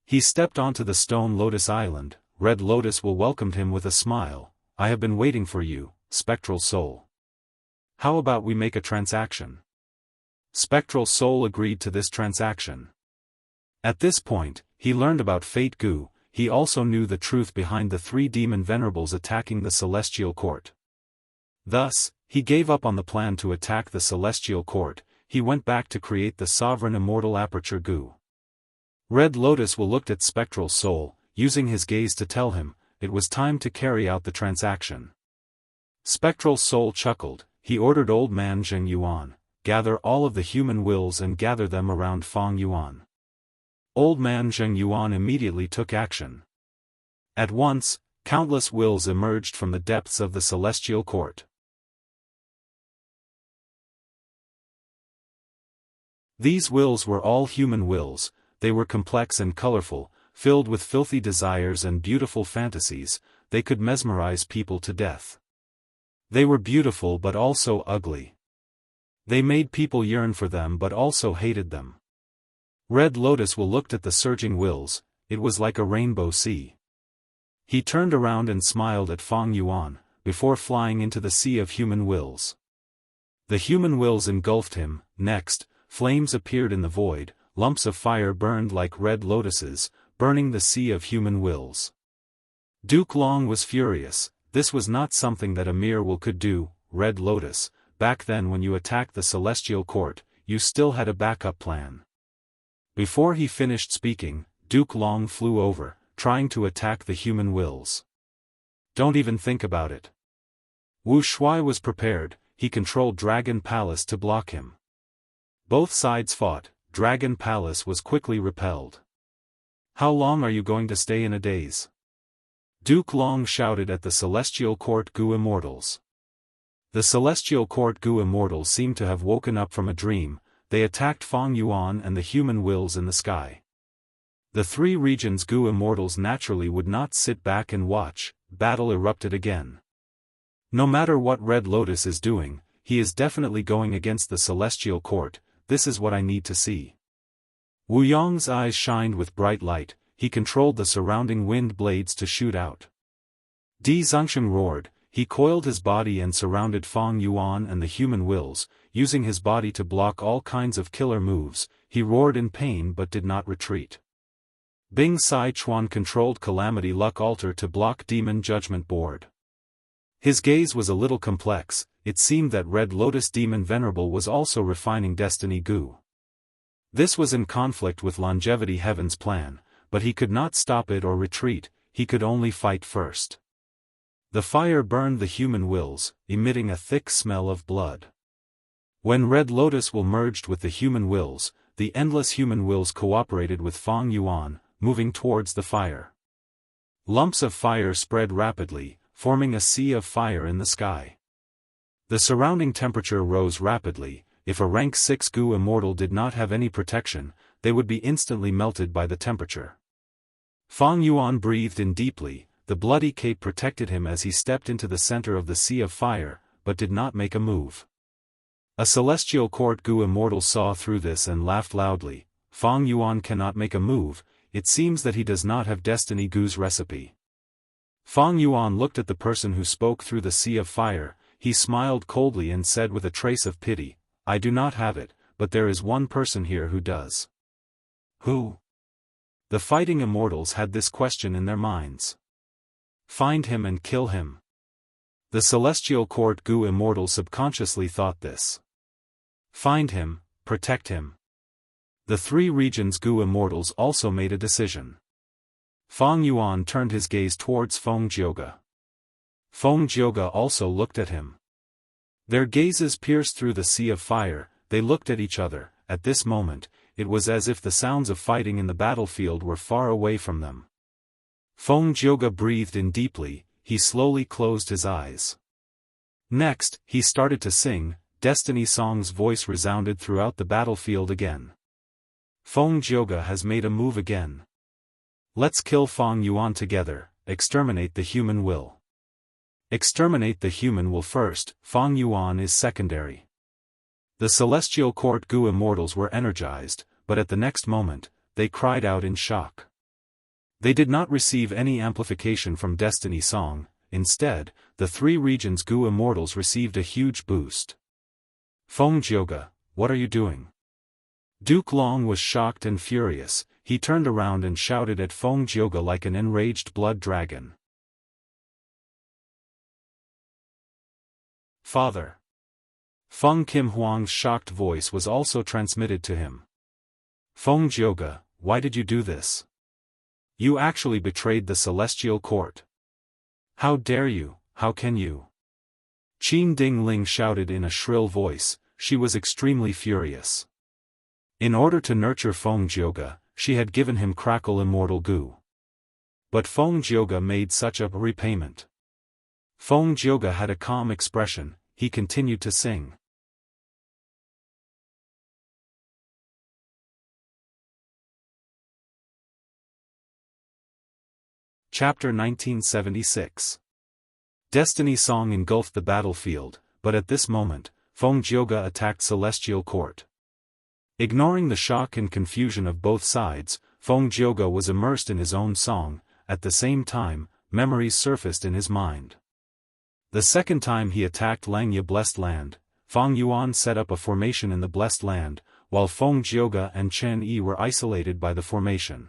He stepped onto the stone lotus island. Red Lotus Will welcomed him with a smile. I have been waiting for you, Spectral Soul. How about we make a transaction? Spectral Soul agreed to this transaction. At this point, he learned about Fate Gu. He also knew the truth behind the 3 demon venerables attacking the Celestial Court. Thus, he gave up on the plan to attack the Celestial Court. He went back to create the sovereign immortal Aperture Gu. Red Lotus Will looked at Spectral Soul, using his gaze to tell him, it was time to carry out the transaction. Spectral Soul chuckled. He ordered Old Man Zheng Yuan, gather all of the human wills and gather them around Fang Yuan. Old Man Zheng Yuan immediately took action. At once, countless wills emerged from the depths of the Celestial Court. These wills were all human wills. They were complex and colorful, filled with filthy desires and beautiful fantasies. They could mesmerize people to death. They were beautiful but also ugly. They made people yearn for them but also hated them. Red Lotus Will looked at the surging wills. It was like a rainbow sea. He turned around and smiled at Fang Yuan, before flying into the sea of human wills. The human wills engulfed him. Next, flames appeared in the void, lumps of fire burned like red lotuses, burning the sea of human wills. Duke Long was furious. This was not something that a mere will could do. Red Lotus, back then when you attacked the Celestial Court, you still had a backup plan. Before he finished speaking, Duke Long flew over, trying to attack the human wills. Don't even think about it. Wu Shuai was prepared. He controlled Dragon Palace to block him. Both sides fought. Dragon Palace was quickly repelled. How long are you going to stay in a daze? Duke Long shouted at the Celestial Court Gu Immortals. The Celestial Court Gu Immortals seemed to have woken up from a dream. They attacked Fang Yuan and the human wills in the sky. The 3 regions Gu Immortals naturally would not sit back and watch. Battle erupted again. No matter what Red Lotus is doing, he is definitely going against the Celestial Court. This is what I need to see. Wu Yong's eyes shined with bright light. He controlled the surrounding wind blades to shoot out. Di Zongsheng roared. He coiled his body and surrounded Fang Yuan and the human wills, using his body to block all kinds of killer moves. He roared in pain but did not retreat. Bing Sai Chuan controlled Calamity Luck Altar to block Demon Judgment Board. His gaze was a little complex. It seemed that Red Lotus Demon Venerable was also refining Destiny Gu. This was in conflict with Longevity Heaven's plan, but he could not stop it or retreat. He could only fight first. The fire burned the human wills, emitting a thick smell of blood. When Red Lotus Will merged with the human wills, the endless human wills cooperated with Fang Yuan, moving towards the fire. Lumps of fire spread rapidly, forming a sea of fire in the sky. The surrounding temperature rose rapidly. If a rank 6 Gu Immortal did not have any protection, they would be instantly melted by the temperature. Fang Yuan breathed in deeply. The bloody cape protected him as he stepped into the center of the sea of fire, but did not make a move. A Celestial Court Gu Immortal saw through this and laughed loudly. Fang Yuan cannot make a move. It seems that he does not have Destiny Gu's recipe. Fang Yuan looked at the person who spoke through the sea of fire. He smiled coldly and said with a trace of pity, I do not have it, but there is one person here who does. Who? The fighting immortals had this question in their minds. Find him and kill him. The Celestial Court Gu Immortal subconsciously thought this. Find him, protect him. The three regions Gu immortals also made a decision. Fang Yuan turned his gaze towards Feng Jioge. Feng Jioge also looked at him. Their gazes pierced through the sea of fire. They looked at each other. At this moment, it was as if the sounds of fighting in the battlefield were far away from them. Feng Jioge breathed in deeply. He slowly closed his eyes. Next, he started to sing. Destiny Song's voice resounded throughout the battlefield again. Feng Jioge has made a move again. Let's kill Fang Yuan together, exterminate the human will. Exterminate the human will first, Fang Yuan is secondary. The celestial court Gu immortals were energized, but at the next moment, they cried out in shock. They did not receive any amplification from Destiny Song. Instead, the three regions Gu immortals received a huge boost. Feng Jioge, what are you doing? Duke Long was shocked and furious. He turned around and shouted at Feng Jioge like an enraged blood dragon. Father. Feng Kim Huang's shocked voice was also transmitted to him. Feng Jioge, why did you do this? You actually betrayed the celestial court. How dare you, how can you? Qin Ding Ling shouted in a shrill voice. She was extremely furious. In order to nurture Feng Jioge, she had given him Crackle Immortal Gu. But Feng Jioge made such a repayment. Feng Jioge had a calm expression. He continued to sing. Chapter 1976. Destiny Song engulfed the battlefield, but at this moment, Feng Jioge attacked Celestial Court. Ignoring the shock and confusion of both sides, Feng Jioge was immersed in his own song. At the same time, memories surfaced in his mind. The second time he attacked Langya Blessed Land, Fang Yuan set up a formation in the Blessed Land, while Feng Jioge and Chen Yi were isolated by the formation.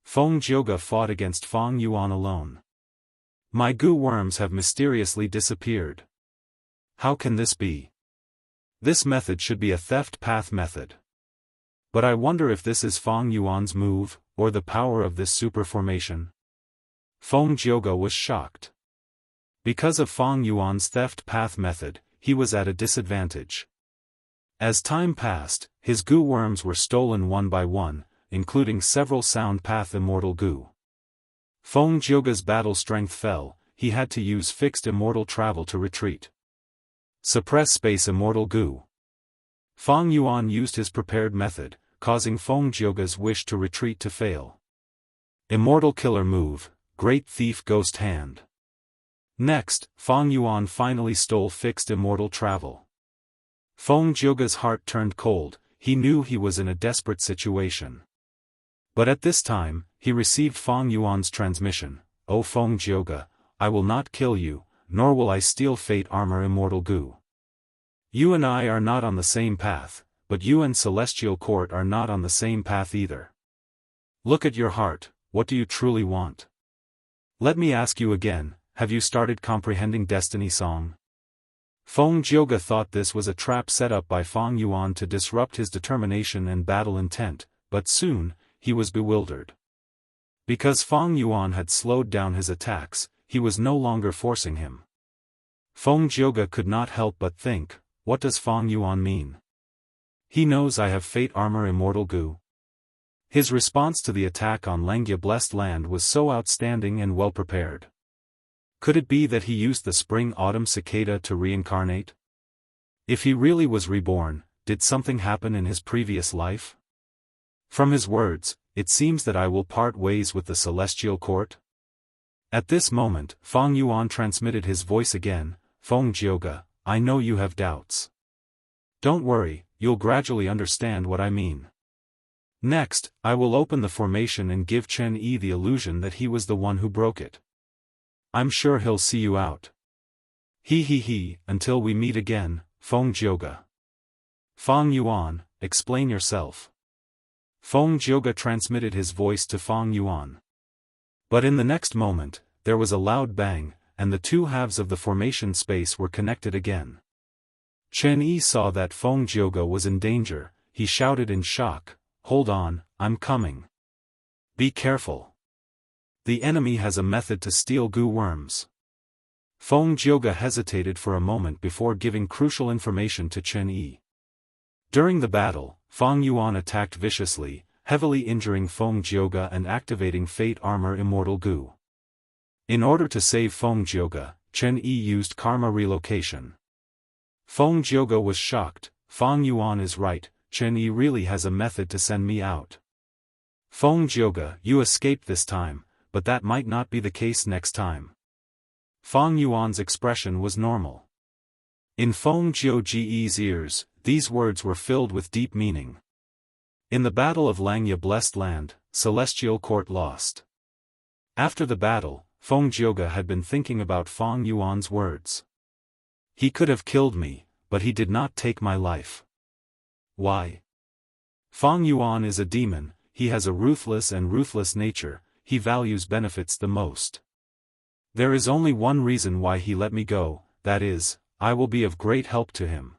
Feng Jioge fought against Fang Yuan alone. My Gu worms have mysteriously disappeared. How can this be? This method should be a theft path method. But I wonder if this is Fang Yuan's move, or the power of this super formation. Feng Jioge was shocked. Because of Fang Yuan's theft path method, he was at a disadvantage. As time passed, his Gu worms were stolen one by one, including several sound path immortal Gu. Feng Jioge's battle strength fell. He had to use fixed immortal travel to retreat. Suppress space immortal Gu. Fang Yuan used his prepared method, causing Feng Jioge's wish to retreat to fail. Immortal killer move, Great Thief Ghost Hand. Next, Fang Yuan finally stole fixed immortal travel. Feng Jioge's heart turned cold. He knew he was in a desperate situation. But at this time, he received Fang Yuan's transmission. O Feng Jioge, I will not kill you, nor will I steal fate armor immortal Gu. You and I are not on the same path, but you and Celestial Court are not on the same path either. Look at your heart, what do you truly want? Let me ask you again, have you started comprehending Destiny Song? Feng Jioge thought this was a trap set up by Fang Yuan to disrupt his determination and battle intent, but soon, he was bewildered. Because Fang Yuan had slowed down his attacks, he was no longer forcing him. Feng Jioge could not help but think, what does Fang Yuan mean? He knows I have fate armor immortal Gu. His response to the attack on Langya Blessed Land was so outstanding and well prepared. Could it be that he used the spring-autumn cicada to reincarnate? If he really was reborn, did something happen in his previous life? From his words, it seems that I will part ways with the Celestial Court. At this moment, Fang Yuan transmitted his voice again. Feng Jioge, I know you have doubts. Don't worry, you'll gradually understand what I mean. Next, I will open the formation and give Chen Yi the illusion that he was the one who broke it. I'm sure he'll see you out. He, until we meet again, Feng Jioge. Fang Yuan, explain yourself. Feng Jioge transmitted his voice to Fang Yuan. But in the next moment, there was a loud bang, and the two halves of the formation space were connected again. Chen Yi saw that Feng Jioge was in danger. He shouted in shock, hold on, I'm coming. Be careful. The enemy has a method to steal goo worms. Feng Jioge hesitated for a moment before giving crucial information to Chen Yi. During the battle, Feng Yuan attacked viciously, heavily injuring Feng Jioge and activating Fate Armor Immortal Goo. In order to save Feng Jioge, Chen Yi used Karma Relocation. Feng Jioge was shocked. Feng Yuan is right, Chen Yi really has a method to send me out. Feng Jioge, you escaped this time, but that might not be the case next time. Feng Yuan's expression was normal. In Feng Jioge's ears, these words were filled with deep meaning. In the Battle of Langya Blessed Land, Celestial Court lost. After the battle, Feng Jioge had been thinking about Feng Yuan's words. He could have killed me, but he did not take my life. Why? Feng Yuan is a demon, he has a ruthless nature, he values benefits the most. There is only one reason why he let me go, that is, I will be of great help to him.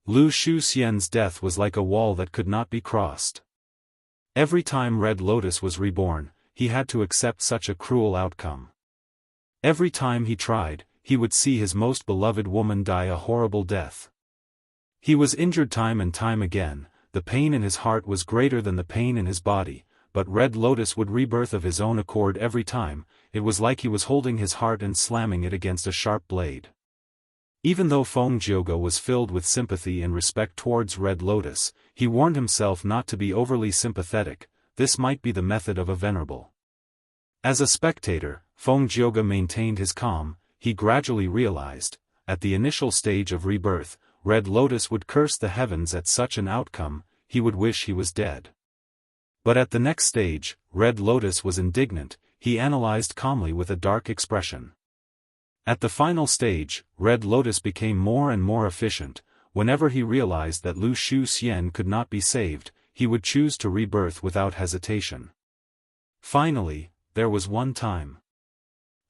Lu Shuxian's death was like a wall that could not be crossed. Every time Red Lotus was reborn, he had to accept such a cruel outcome. Every time he tried, he would see his most beloved woman die a horrible death. He was injured time and time again, the pain in his heart was greater than the pain in his body, but Red Lotus would rebirth of his own accord every time, it was like he was holding his heart and slamming it against a sharp blade. Even though Feng Jioge was filled with sympathy and respect towards Red Lotus, he warned himself not to be overly sympathetic, this might be the method of a venerable. As a spectator, Feng Jioge maintained his calm, he gradually realized, at the initial stage of rebirth, Red Lotus would curse the heavens at such an outcome, he would wish he was dead. But at the next stage, Red Lotus was indignant, he analyzed calmly with a dark expression. At the final stage, Red Lotus became more and more efficient, whenever he realized that Lu Shuxian could not be saved, he would choose to rebirth without hesitation. Finally, there was one time.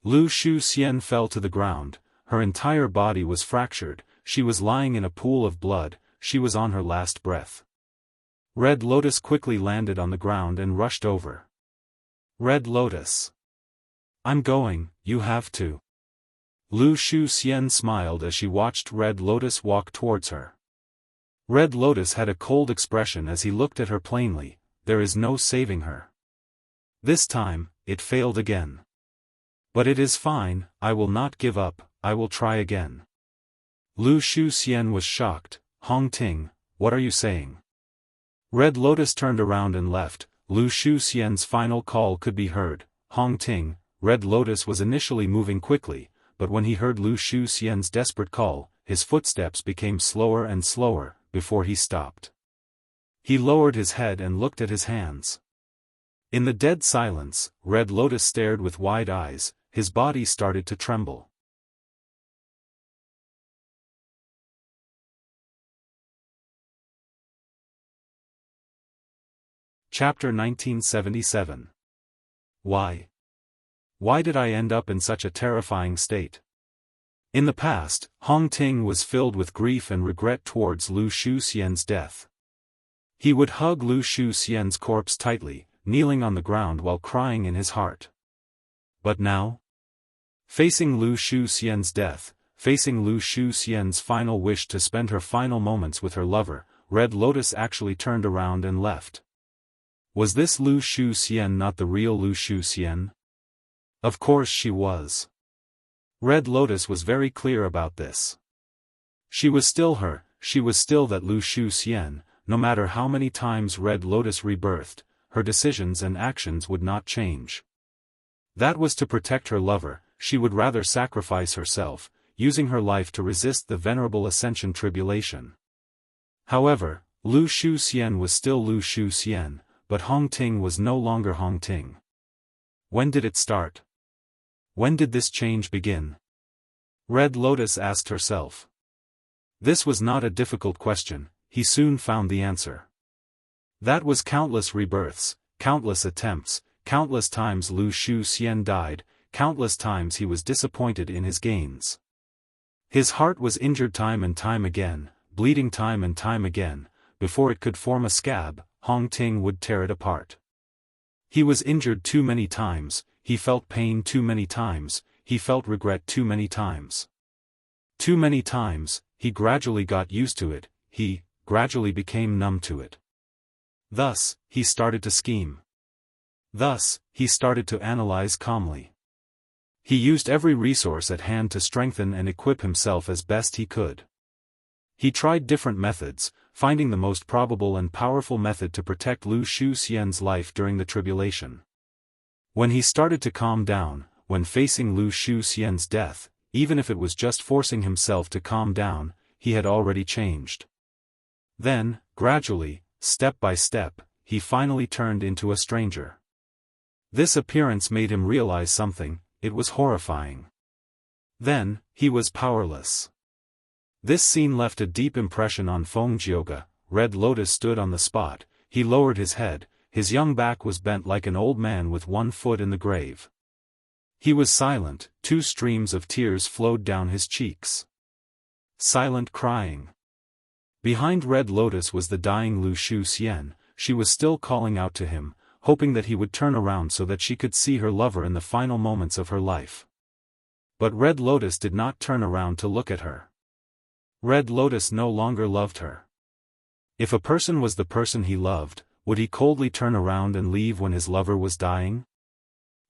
Lu Shuxian fell to the ground, her entire body was fractured, she was lying in a pool of blood, she was on her last breath. Red Lotus quickly landed on the ground and rushed over. Red Lotus. I'm going, you have to. Lu Shuxian smiled as she watched Red Lotus walk towards her. Red Lotus had a cold expression as he looked at her plainly, there is no saving her. This time, it failed again. But it is fine, I will not give up, I will try again. Lu Shuxian was shocked, Hong Ting, what are you saying? Red Lotus turned around and left, Lu Shuxian's final call could be heard, Hong Ting. Red Lotus was initially moving quickly, but when he heard Lu Shuxian's desperate call, his footsteps became slower and slower, before he stopped. He lowered his head and looked at his hands. In the dead silence, Red Lotus stared with wide eyes, his body started to tremble. Chapter 1977. Why? Why did I end up in such a terrifying state? In the past, Hong Ting was filled with grief and regret towards Lu Shuxian's death. He would hug Lu Shuxian's corpse tightly, kneeling on the ground while crying in his heart. But now? Facing Lu Shuxian's death, facing Lu Shuxian's final wish to spend her final moments with her lover, Red Lotus actually turned around and left. Was this Lu Shuxian not the real Lu Shuxian? Of course she was. Red Lotus was very clear about this. She was still her, she was still that Lu Shuxian, no matter how many times Red Lotus rebirthed, her decisions and actions would not change. That was to protect her lover, she would rather sacrifice herself, using her life to resist the venerable ascension tribulation. However, Lu Shuxian was still Lu Shuxian, but Hong Ting was no longer Hong Ting. When did it start? When did this change begin? Red Lotus asked herself. This was not a difficult question, he soon found the answer. That was countless rebirths, countless attempts, countless times Lu Xian died, countless times he was disappointed in his gains. His heart was injured time and time again, bleeding time and time again. Before it could form a scab, Hong Ting would tear it apart. He was injured too many times, he felt pain too many times, he felt regret too many times. Too many times, he gradually got used to it, he gradually became numb to it. Thus, he started to scheme. Thus, he started to analyze calmly. He used every resource at hand to strengthen and equip himself as best he could. He tried different methods, finding the most probable and powerful method to protect Lu Xian's life during the tribulation. When he started to calm down, when facing Lu Xian's death, even if it was just forcing himself to calm down, he had already changed. Then, gradually, step by step, he finally turned into a stranger. This appearance made him realize something, it was horrifying. Then, he was powerless. This scene left a deep impression on Feng Jioge. Red Lotus stood on the spot, he lowered his head, his young back was bent like an old man with one foot in the grave. He was silent, 2 streams of tears flowed down his cheeks. Silent crying. Behind Red Lotus was the dying Lu Xian, she was still calling out to him, hoping that he would turn around so that she could see her lover in the final moments of her life. But Red Lotus did not turn around to look at her. Red Lotus no longer loved her. If a person was the person he loved, would he coldly turn around and leave when his lover was dying?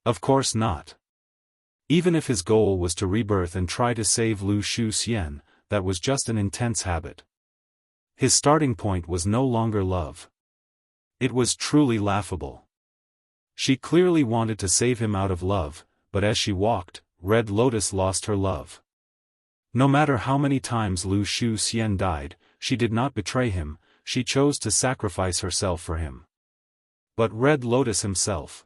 Of course not. Even if his goal was to rebirth and try to save Lu Xian, that was just an intense habit. His starting point was no longer love. It was truly laughable. She clearly wanted to save him out of love, but as she walked, Red Lotus lost her love. No matter how many times Lu Xian died, she did not betray him, she chose to sacrifice herself for him. But Red Lotus himself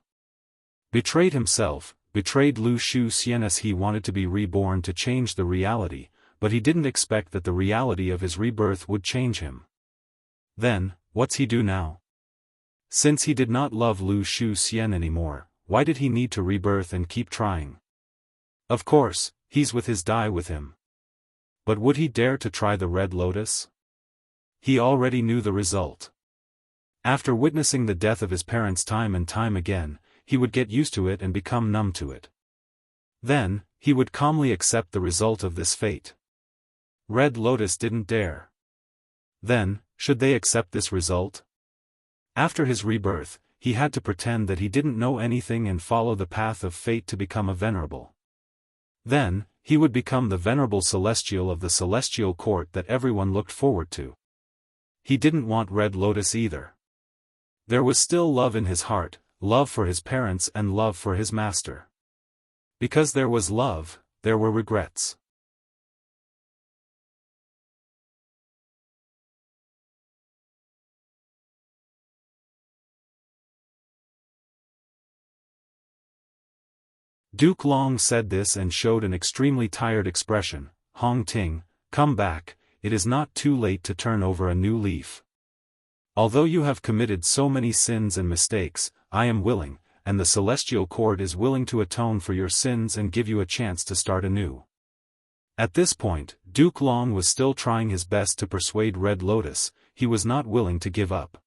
betrayed Lu Xian as he wanted to be reborn to change the reality, but he didn't expect that the reality of his rebirth would change him. Then, what's he do now? Since he did not love Lu Xian anymore, why did he need to rebirth and keep trying? Of course, he's with his die with him. But would he dare to try the Red Lotus? He already knew the result. After witnessing the death of his parents time and time again, he would get used to it and become numb to it. Then, he would calmly accept the result of this fate. Red Lotus didn't dare. Then, should they accept this result? After his rebirth, he had to pretend that he didn't know anything and follow the path of fate to become a venerable. Then, he would become the venerable celestial of the celestial court that everyone looked forward to. He didn't want Red Lotus either. There was still love in his heart, love for his parents and love for his master. Because there was love, there were regrets. Duke Long said this and showed an extremely tired expression. Hong Ting, come back, it is not too late to turn over a new leaf. Although you have committed so many sins and mistakes, I am willing, and the Celestial Court is willing to atone for your sins and give you a chance to start anew. At this point, Duke Long was still trying his best to persuade Red Lotus, he was not willing to give up.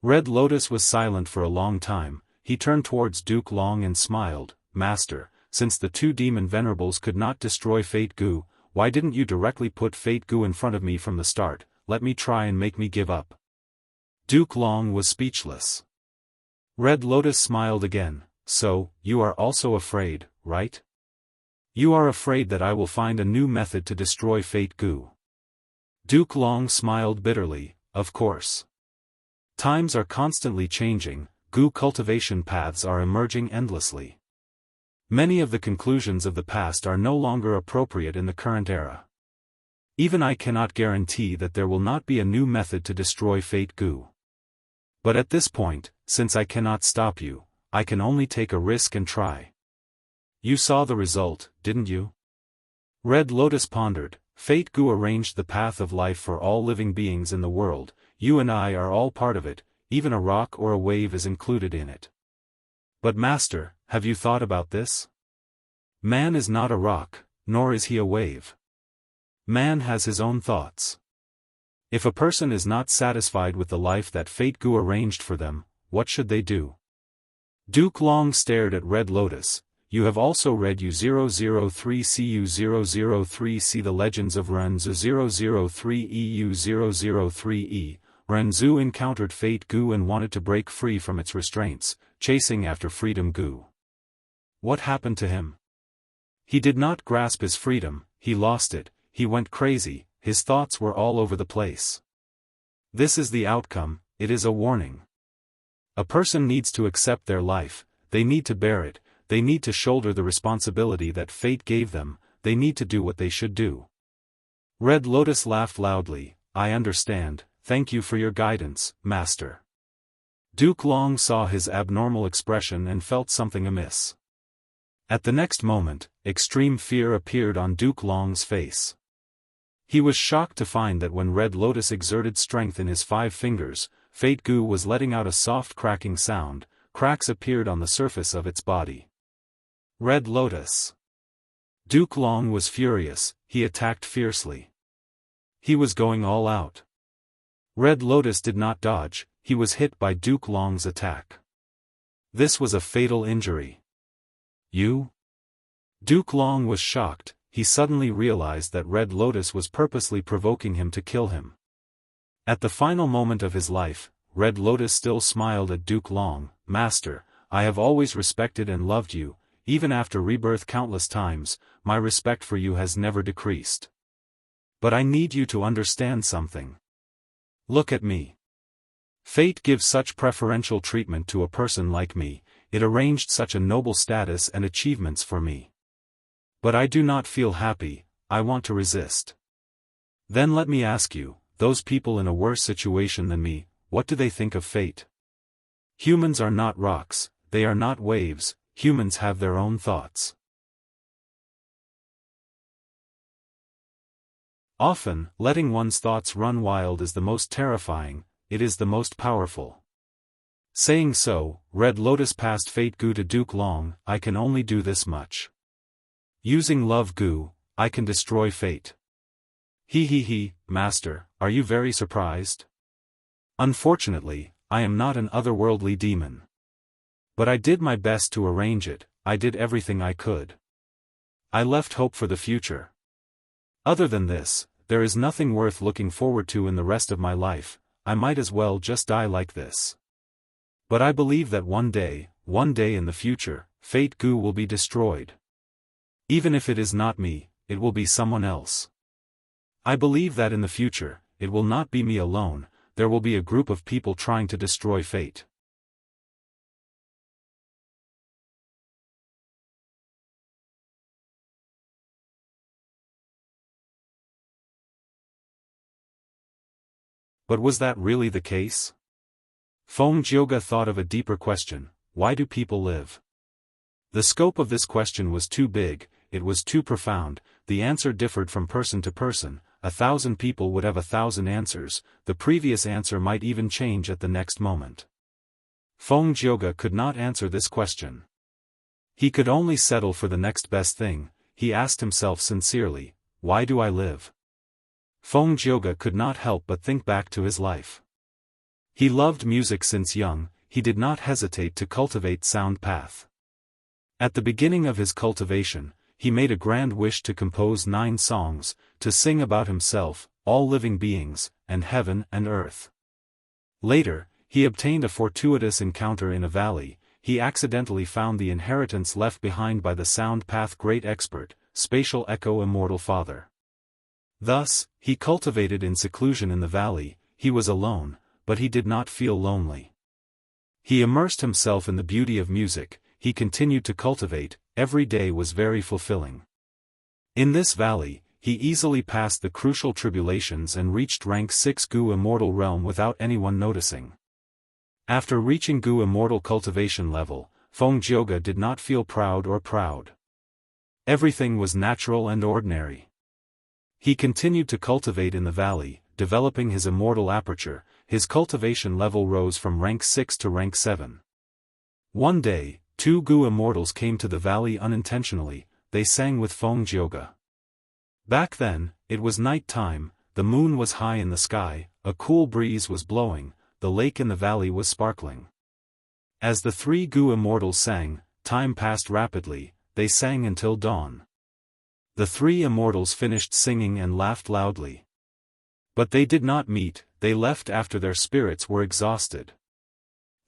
Red Lotus was silent for a long time, he turned towards Duke Long and smiled. Master, since the 2 demon venerables could not destroy Fate Gu, why didn't you directly put Fate Gu in front of me from the start, let me try and make me give up? Duke Long was speechless. Red Lotus smiled again. So, you are also afraid, right? You are afraid that I will find a new method to destroy Fate Gu. Duke Long smiled bitterly, of course. Times are constantly changing, Gu cultivation paths are emerging endlessly. Many of the conclusions of the past are no longer appropriate in the current era. Even I cannot guarantee that there will not be a new method to destroy Fate Gu. But at this point, since I cannot stop you, I can only take a risk and try. You saw the result, didn't you? Red Lotus pondered. Fate Gu arranged the path of life for all living beings in the world, you and I are all part of it, even a rock or a wave is included in it. But Master, have you thought about this? Man is not a rock, nor is he a wave. Man has his own thoughts. If a person is not satisfied with the life that Fate Gu arranged for them, what should they do? Duke Long stared at Red Lotus. You have also read U003 CU003 The Legends of Renzu 003 EU003E. Renzu encountered Fate Gu and wanted to break free from its restraints, chasing after freedom Gu. What happened to him? He did not grasp his freedom, he lost it, he went crazy, his thoughts were all over the place. This is the outcome, it is a warning. A person needs to accept their life, they need to bear it, they need to shoulder the responsibility that fate gave them, they need to do what they should do. Red Lotus laughed loudly. I understand, thank you for your guidance, Master. Duke Long saw his abnormal expression and felt something amiss. At the next moment, extreme fear appeared on Duke Long's face. He was shocked to find that when Red Lotus exerted strength in his 5 fingers, Fate Gu was letting out a soft cracking sound. Cracks appeared on the surface of its body. Red Lotus. Duke Long was furious, he attacked fiercely. He was going all out. Red Lotus did not dodge, he was hit by Duke Long's attack. This was a fatal injury. You? Duke Long was shocked, he suddenly realized that Red Lotus was purposely provoking him to kill him. At the final moment of his life, Red Lotus still smiled at Duke Long. Master, I have always respected and loved you, even after rebirth countless times, my respect for you has never decreased. But I need you to understand something. Look at me. Fate gives such preferential treatment to a person like me, it arranged such a noble status and achievements for me. But I do not feel happy, I want to resist. Then let me ask you, those people in a worse situation than me, what do they think of fate? Humans are not rocks, they are not waves, humans have their own thoughts. Often, letting one's thoughts run wild is the most terrifying, it is the most powerful. Saying so, Red Lotus passed Fate Gu to Duke Long. I can only do this much. Using Love Gu, I can destroy fate. He, Master, are you very surprised? Unfortunately, I am not an otherworldly demon. But I did my best to arrange it, I did everything I could. I left hope for the future. Other than this, there is nothing worth looking forward to in the rest of my life, I might as well just die like this. But I believe that one day in the future, Fate Gu will be destroyed. Even if it is not me, it will be someone else. I believe that in the future, it will not be me alone, there will be a group of people trying to destroy fate. But was that really the case? Feng Jioge thought of a deeper question, why do people live? The scope of this question was too big, it was too profound, the answer differed from person to person, 1,000 people would have 1,000 answers, the previous answer might even change at the next moment. Feng Jioge could not answer this question. He could only settle for the next best thing, he asked himself sincerely, why do I live? Feng Jioge could not help but think back to his life. He loved music since young, he did not hesitate to cultivate sound path. At the beginning of his cultivation, he made a grand wish to compose 9 songs, to sing about himself, all living beings, and heaven and earth. Later, he obtained a fortuitous encounter in a valley, he accidentally found the inheritance left behind by the sound path great expert, spatial echo immortal father. Thus, he cultivated in seclusion in the valley, he was alone, but he did not feel lonely. He immersed himself in the beauty of music, he continued to cultivate, every day was very fulfilling. In this valley, he easily passed the crucial tribulations and reached rank 6 Gu Immortal realm without anyone noticing. After reaching Gu Immortal cultivation level, Feng Jioge did not feel proud or proud. Everything was natural and ordinary. He continued to cultivate in the valley, developing his immortal aperture, his cultivation level rose from rank 6 to rank 7. One day, two Gu immortals came to the valley unintentionally. They sang with Feng Jioge. Back then, it was night time, the moon was high in the sky, a cool breeze was blowing, the lake in the valley was sparkling. As the three Gu immortals sang, time passed rapidly, they sang until dawn. The three immortals finished singing and laughed loudly. But they did not meet, they left after their spirits were exhausted.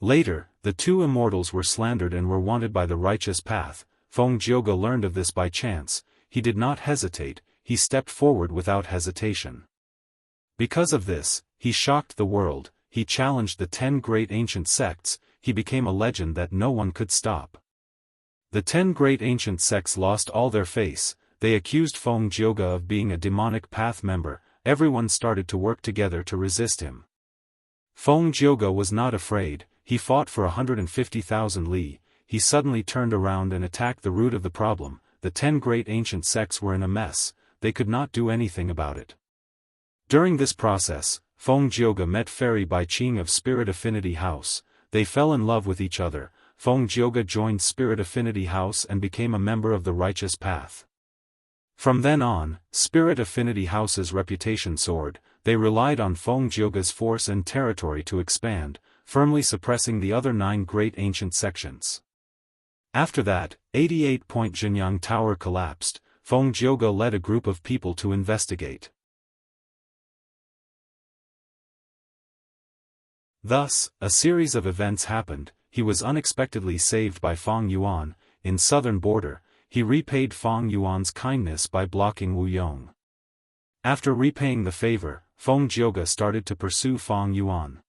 Later, the two immortals were slandered and were wanted by the righteous path. Feng Jioge learned of this by chance. He did not hesitate, he stepped forward without hesitation. Because of this, he shocked the world, he challenged the 10 great ancient sects, he became a legend that no one could stop. The 10 great ancient sects lost all their face, they accused Feng Jioge of being a demonic path member. Everyone started to work together to resist him. Feng Jioge was not afraid, he fought for 150,000 li. He suddenly turned around and attacked the root of the problem. The 10 great ancient sects were in a mess, they could not do anything about it. During this process, Feng Jioge met Fairy Bai Qing of Spirit Affinity House. They fell in love with each other. Feng Jioge joined Spirit Affinity House and became a member of the righteous path. From then on, Spirit Affinity House's reputation soared. They relied on Feng Jioge's force and territory to expand, firmly suppressing the other 9 great ancient sections. After that, 88-point Jianghu Tower collapsed. Feng Jioge led a group of people to investigate. Thus, a series of events happened. He was unexpectedly saved by Feng Yuan. In southern border, he repaid Feng Yuan's kindness by blocking Wu Yong. After repaying the favor, Feng Jioge started to pursue Feng Yuan.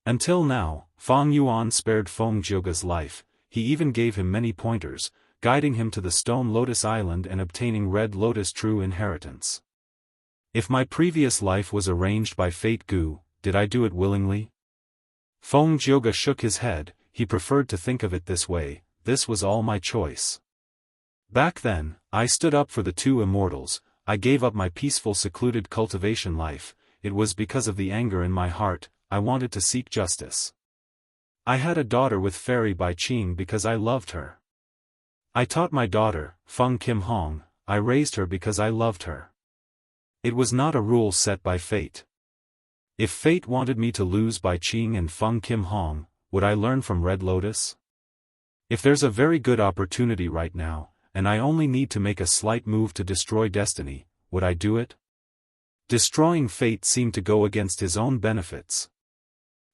Until now, Feng Yuan spared Feng Jioge's life. He even gave him many pointers, guiding him to the Stone Lotus Island and obtaining Red Lotus true inheritance. If my previous life was arranged by Fate Gu, did I do it willingly? Feng Jioge shook his head. He preferred to think of it this way: this was all my choice. Back then, I stood up for the two immortals. I gave up my peaceful secluded cultivation life. It was because of the anger in my heart. I wanted to seek justice. I had a daughter with Fairy Bai Qing because I loved her. I taught my daughter, Feng Kim Hong. I raised her because I loved her. It was not a rule set by fate. If fate wanted me to lose Bai Qing and Feng Kim Hong, would I learn from Red Lotus? If there's a very good opportunity right now, and I only need to make a slight move to destroy destiny, would I do it? Destroying fate seemed to go against his own benefits.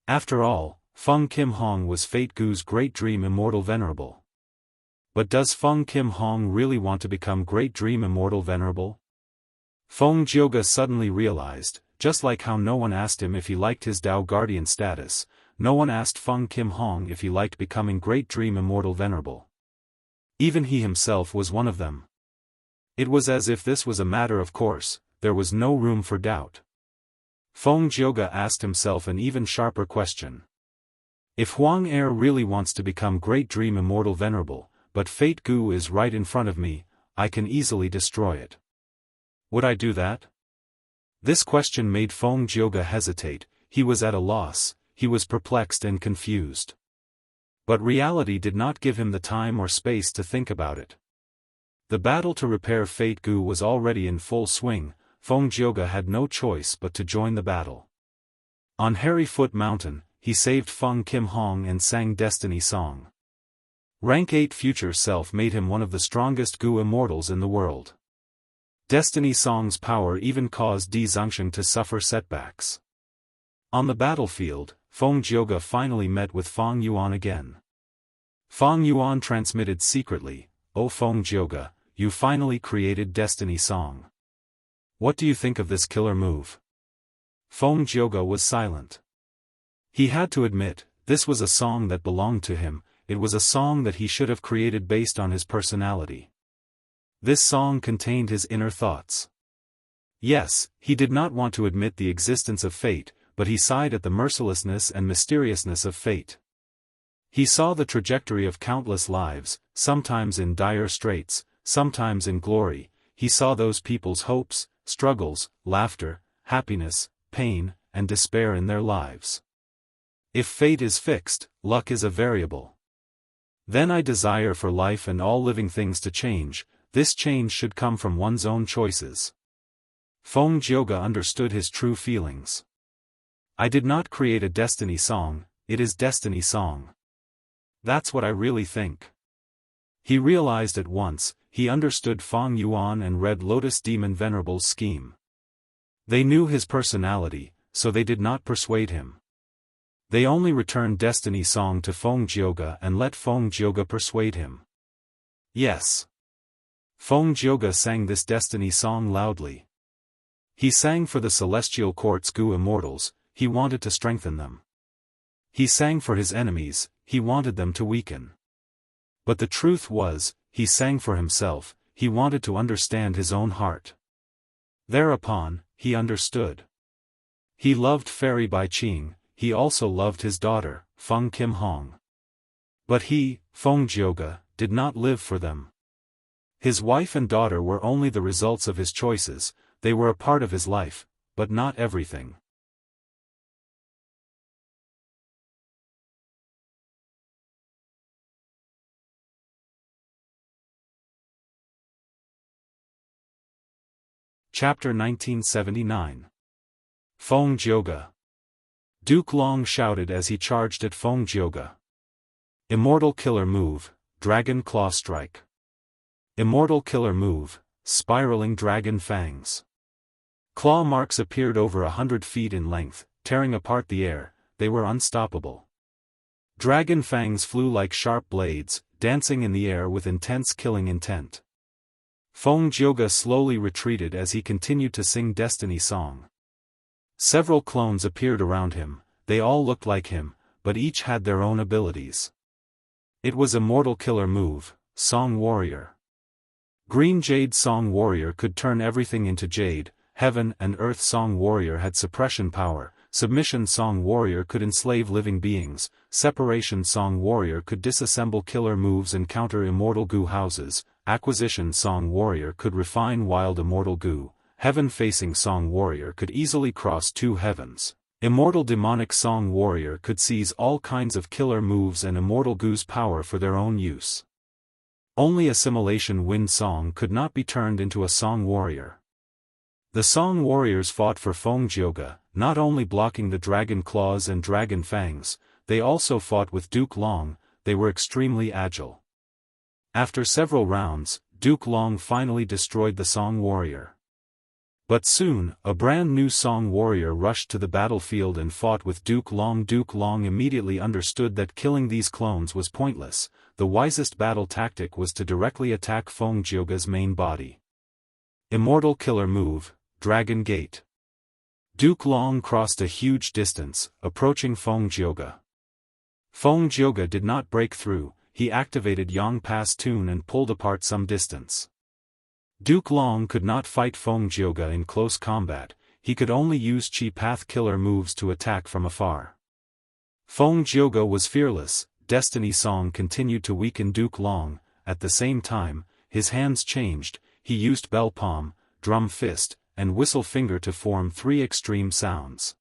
After all, Feng Kim Hong was Fate Gu's great dream immortal venerable. But does Feng Kim Hong really want to become great dream immortal venerable? Feng Jioge suddenly realized, just like how no one asked him if he liked his Dao Guardian status, no one asked Feng Kim Hong if he liked becoming great dream immortal venerable. Even he himself was one of them. It was as if this was a matter of course, there was no room for doubt. Feng Jioge asked himself an even sharper question. If Huang Er really wants to become great dream immortal venerable, but Fate Gu is right in front of me, I can easily destroy it. Would I do that? This question made Feng Jioge hesitate. He was at a loss, he was perplexed and confused. But reality did not give him the time or space to think about it. The battle to repair Fate Gu was already in full swing. Feng Jioge had no choice but to join the battle. On Hairy Foot Mountain, he saved Feng Kim Hong and sang Destiny Song. Rank 8 future self made him one of the strongest Gu immortals in the world. Destiny Song's power even caused Di Zongsheng to suffer setbacks. On the battlefield, Feng Jioge finally met with Feng Yuan again. Feng Yuan transmitted secretly, "Oh Feng Jioge, you finally created Destiny Song. What do you think of this killer move?" Feng Jioge was silent. He had to admit, this was a song that belonged to him, it was a song that he should have created based on his personality. This song contained his inner thoughts. Yes, he did not want to admit the existence of fate, but he sighed at the mercilessness and mysteriousness of fate. He saw the trajectory of countless lives, sometimes in dire straits, sometimes in glory. He saw those people's hopes, struggles, laughter, happiness, pain, and despair in their lives. If fate is fixed, luck is a variable. Then I desire for life and all living things to change. This change should come from one's own choices. Feng Jioge understood his true feelings. I did not create a destiny song, it is destiny song. That's what I really think. He realized at once, he understood Feng Yuan and Red Lotus Demon Venerable's scheme. They knew his personality, so they did not persuade him. They only returned destiny song to Feng Jioge and let Feng Jioge persuade him. Yes. Feng Jioge sang this destiny song loudly. He sang for the celestial court's Gu immortals, he wanted to strengthen them. He sang for his enemies, he wanted them to weaken. But the truth was, he sang for himself, he wanted to understand his own heart. Thereupon, he understood. He loved Fairy Bai Qing, he also loved his daughter, Feng Kim Hong. But he, Feng Jioge, did not live for them. His wife and daughter were only the results of his choices, they were a part of his life, but not everything. Chapter 1979. Feng Jioge. Duke Long shouted as he charged at Feng Jioge. Immortal killer move, Dragon Claw Strike. Immortal killer move, Spiraling Dragon Fangs. Claw marks appeared over 100 feet in length, tearing apart the air, they were unstoppable. Dragon fangs flew like sharp blades, dancing in the air with intense killing intent. Feng Jioge slowly retreated as he continued to sing Destiny Song. Several clones appeared around him, they all looked like him, but each had their own abilities. It was Immortal Killer Move, Song Warrior. Green Jade Song Warrior could turn everything into jade, Heaven and Earth Song Warrior had suppression power, Submission Song Warrior could enslave living beings, Separation Song Warrior could disassemble killer moves and counter immortal goo houses, Acquisition Song Warrior could refine wild immortal goo, Heaven-facing Song Warrior could easily cross two heavens, Immortal Demonic Song Warrior could seize all kinds of killer moves and immortal goo's power for their own use. Only Assimilation Wind Song could not be turned into a Song Warrior. The Song Warriors fought for Feng Jioge, not only blocking the Dragon Claws and Dragon Fangs, they also fought with Duke Long, they were extremely agile. After several rounds, Duke Long finally destroyed the Song Warrior. But soon, a brand new Song Warrior rushed to the battlefield and fought with Duke Long. Duke Long immediately understood that killing these clones was pointless, the wisest battle tactic was to directly attack Feng Jioge's main body. Immortal Killer Move, Dragon Gate. Duke Long crossed a huge distance, approaching Feng Jioge. Feng Jioge did not break through, he activated Yang Pass Tune and pulled apart some distance. Duke Long could not fight Feng Jioge in close combat, he could only use Chi Path killer moves to attack from afar. Feng Jioge was fearless, Destiny Song continued to weaken Duke Long, at the same time, his hands changed, he used Bell Palm, Drum Fist, and Whistle Finger to form three extreme sounds.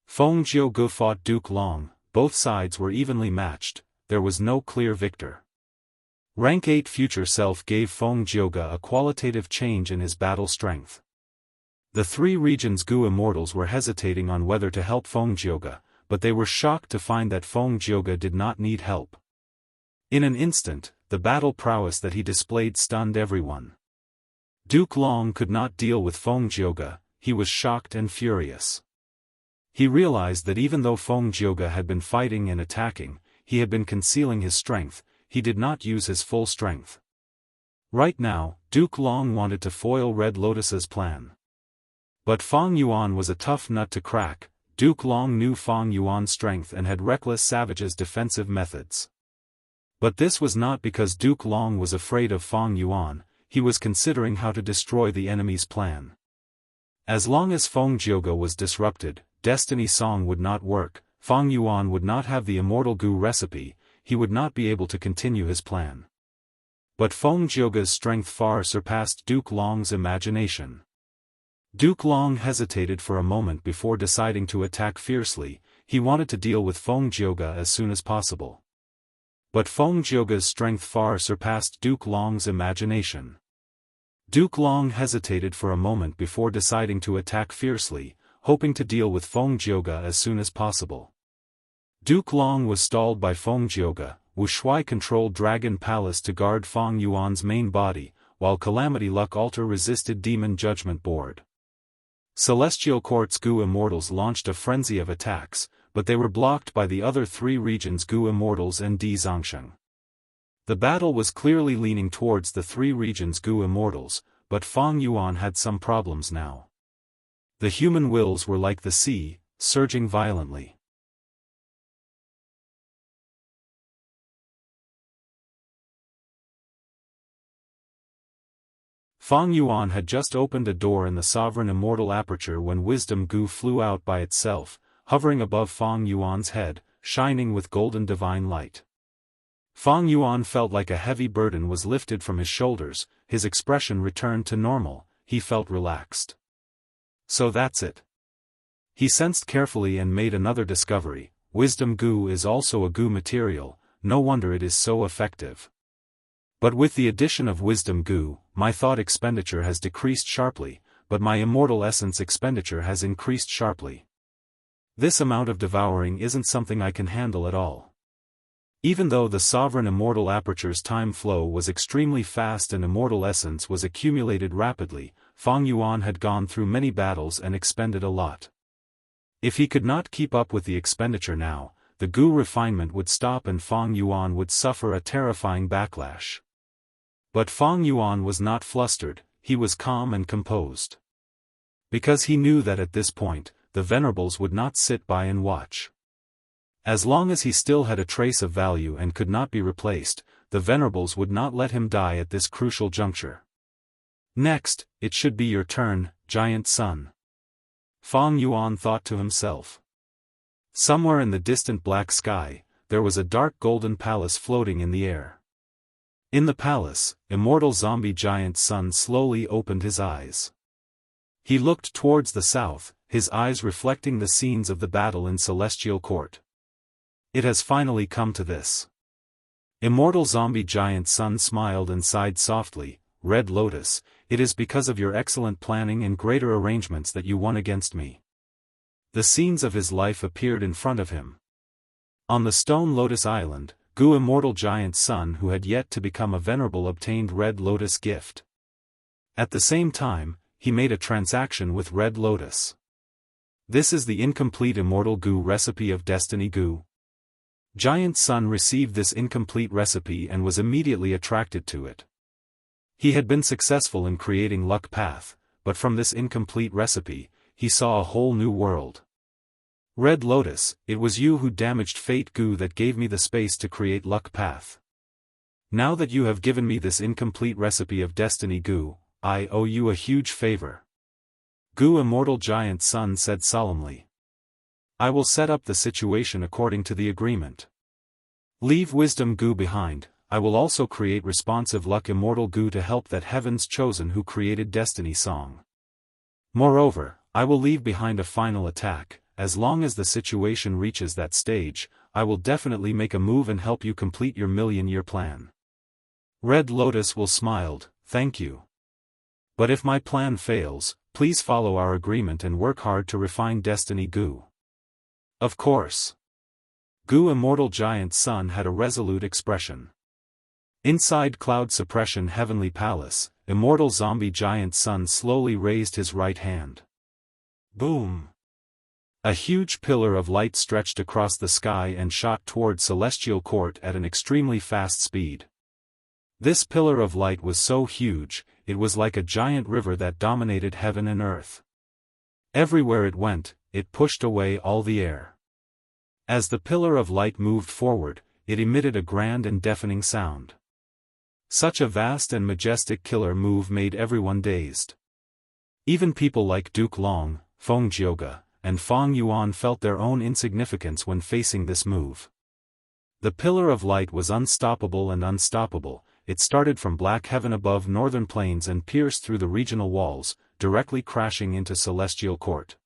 Feng Jioge fought Duke Long, both sides were evenly matched, there was no clear victor. Rank 8 Future Self gave Feng Jioge a qualitative change in his battle strength. The three regions Gu Immortals were hesitating on whether to help Feng Jioge, but they were shocked to find that Feng Jioge did not need help. In an instant, the battle prowess that he displayed stunned everyone. Duke Long could not deal with Feng Jioge, he was shocked and furious. He realized that even though Feng Jioge had been fighting and attacking, he had been concealing his strength, he did not use his full strength. Right now, Duke Long wanted to foil Red Lotus's plan. But Feng Yuan was a tough nut to crack, Duke Long knew Feng Yuan's strength and had Reckless Savage's defensive methods. But this was not because Duke Long was afraid of Feng Yuan, he was considering how to destroy the enemy's plan. As long as Feng Jioge was disrupted, Destiny Song would not work, Feng Yuan would not have the Immortal Goo recipe, he would not be able to continue his plan. But Feng Jioge's strength far surpassed Duke Long's imagination. Duke Long hesitated for a moment before deciding to attack fiercely. He wanted to deal with Feng Jioge as soon as possible. But Feng Jioge's strength far surpassed Duke Long's imagination. Duke Long hesitated for a moment before deciding to attack fiercely, hoping to deal with Feng Jioge as soon as possible. Duke Long was stalled by Feng Jioge. Wu Shui controlled Dragon Palace to guard Feng Yuan's main body, while Calamity Luck Altar resisted Demon Judgment Board. Celestial Court's Gu Immortals launched a frenzy of attacks, but they were blocked by the other three regions' Gu Immortals and Di Zongsheng. The battle was clearly leaning towards the three regions' Gu Immortals, but Feng Yuan had some problems now. The human wills were like the sea, surging violently. Feng Yuan had just opened a door in the sovereign immortal aperture when Wisdom Gu flew out by itself, hovering above Feng Yuan's head, shining with golden divine light. Feng Yuan felt like a heavy burden was lifted from his shoulders, his expression returned to normal, he felt relaxed. So that's it. He sensed carefully and made another discovery: Wisdom Gu is also a Gu material, no wonder it is so effective. But with the addition of Wisdom Gu, my thought expenditure has decreased sharply, but my immortal essence expenditure has increased sharply. This amount of devouring isn't something I can handle at all. Even though the sovereign immortal aperture's time flow was extremely fast and immortal essence was accumulated rapidly, Feng Yuan had gone through many battles and expended a lot. If he could not keep up with the expenditure now, the Gu refinement would stop and Feng Yuan would suffer a terrifying backlash. But Feng Yuan was not flustered, he was calm and composed. Because he knew that at this point, the Venerables would not sit by and watch. As long as he still had a trace of value and could not be replaced, the Venerables would not let him die at this crucial juncture. Next, it should be your turn, Giant Sun. Feng Yuan thought to himself. Somewhere in the distant black sky, there was a dark golden palace floating in the air. In the palace, immortal zombie Giant Sun slowly opened his eyes. He looked towards the south, his eyes reflecting the scenes of the battle in Celestial Court. It has finally come to this. Immortal zombie Giant Sun smiled and sighed softly. Red Lotus, it is because of your excellent planning and greater arrangements that you won against me. The scenes of his life appeared in front of him. On the Stone Lotus Island, Gu Immortal Giant Sun who had yet to become a venerable obtained Red Lotus gift. At the same time, he made a transaction with Red Lotus. This is the incomplete Immortal Gu recipe of Destiny Gu. Giant Sun received this incomplete recipe and was immediately attracted to it. He had been successful in creating Luck Path, but from this incomplete recipe, he saw a whole new world. Red Lotus, it was you who damaged Fate Gu that gave me the space to create Luck Path. Now that you have given me this incomplete recipe of Destiny Gu, I owe you a huge favor. Gu Immortal Giant Sun said solemnly. I will set up the situation according to the agreement. Leave Wisdom Gu behind, I will also create responsive Luck Immortal Gu to help that Heaven's Chosen who created Destiny Song. Moreover, I will leave behind a final attack. As long as the situation reaches that stage, I will definitely make a move and help you complete your million-year plan. Red Lotus will smiled, thank you. But if my plan fails, please follow our agreement and work hard to refine Destiny Gu. Of course. Gu Immortal Giant Sun had a resolute expression. Inside Cloud Suppression Heavenly Palace, Immortal Zombie Giant Sun slowly raised his right hand. Boom! A huge pillar of light stretched across the sky and shot toward Celestial Court at an extremely fast speed. This pillar of light was so huge, it was like a giant river that dominated heaven and earth. Everywhere it went, it pushed away all the air. As the pillar of light moved forward, it emitted a grand and deafening sound. Such a vast and majestic killer move made everyone dazed. Even people like Duke Long, Feng Jioge, and Feng Yuan felt their own insignificance when facing this move. The pillar of light was unstoppable and unstoppable, it started from black heaven above northern plains and pierced through the regional walls, directly crashing into Celestial Court.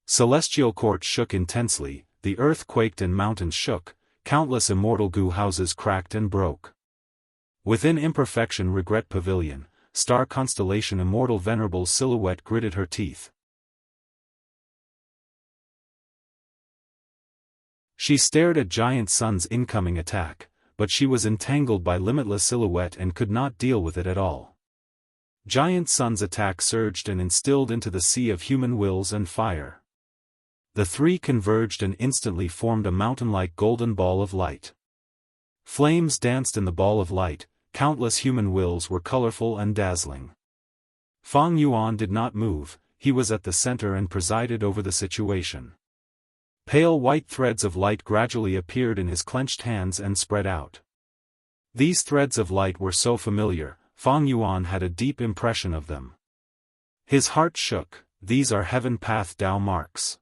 Celestial Court shook intensely, the earth quaked and mountains shook, countless immortal goo houses cracked and broke. Within Imperfection Regret Pavilion, star constellation Immortal Venerable's silhouette gritted her teeth. She stared at Giant Sun's incoming attack, but she was entangled by Limitless Silhouette and could not deal with it at all. Giant Sun's attack surged and instilled into the sea of human wills and fire. The three converged and instantly formed a mountain-like golden ball of light. Flames danced in the ball of light, countless human wills were colorful and dazzling. Fang Yuan did not move, he was at the center and presided over the situation. Pale white threads of light gradually appeared in his clenched hands and spread out. These threads of light were so familiar, Fang Yuan had a deep impression of them. His heart shook. These are Heaven Path Dao marks.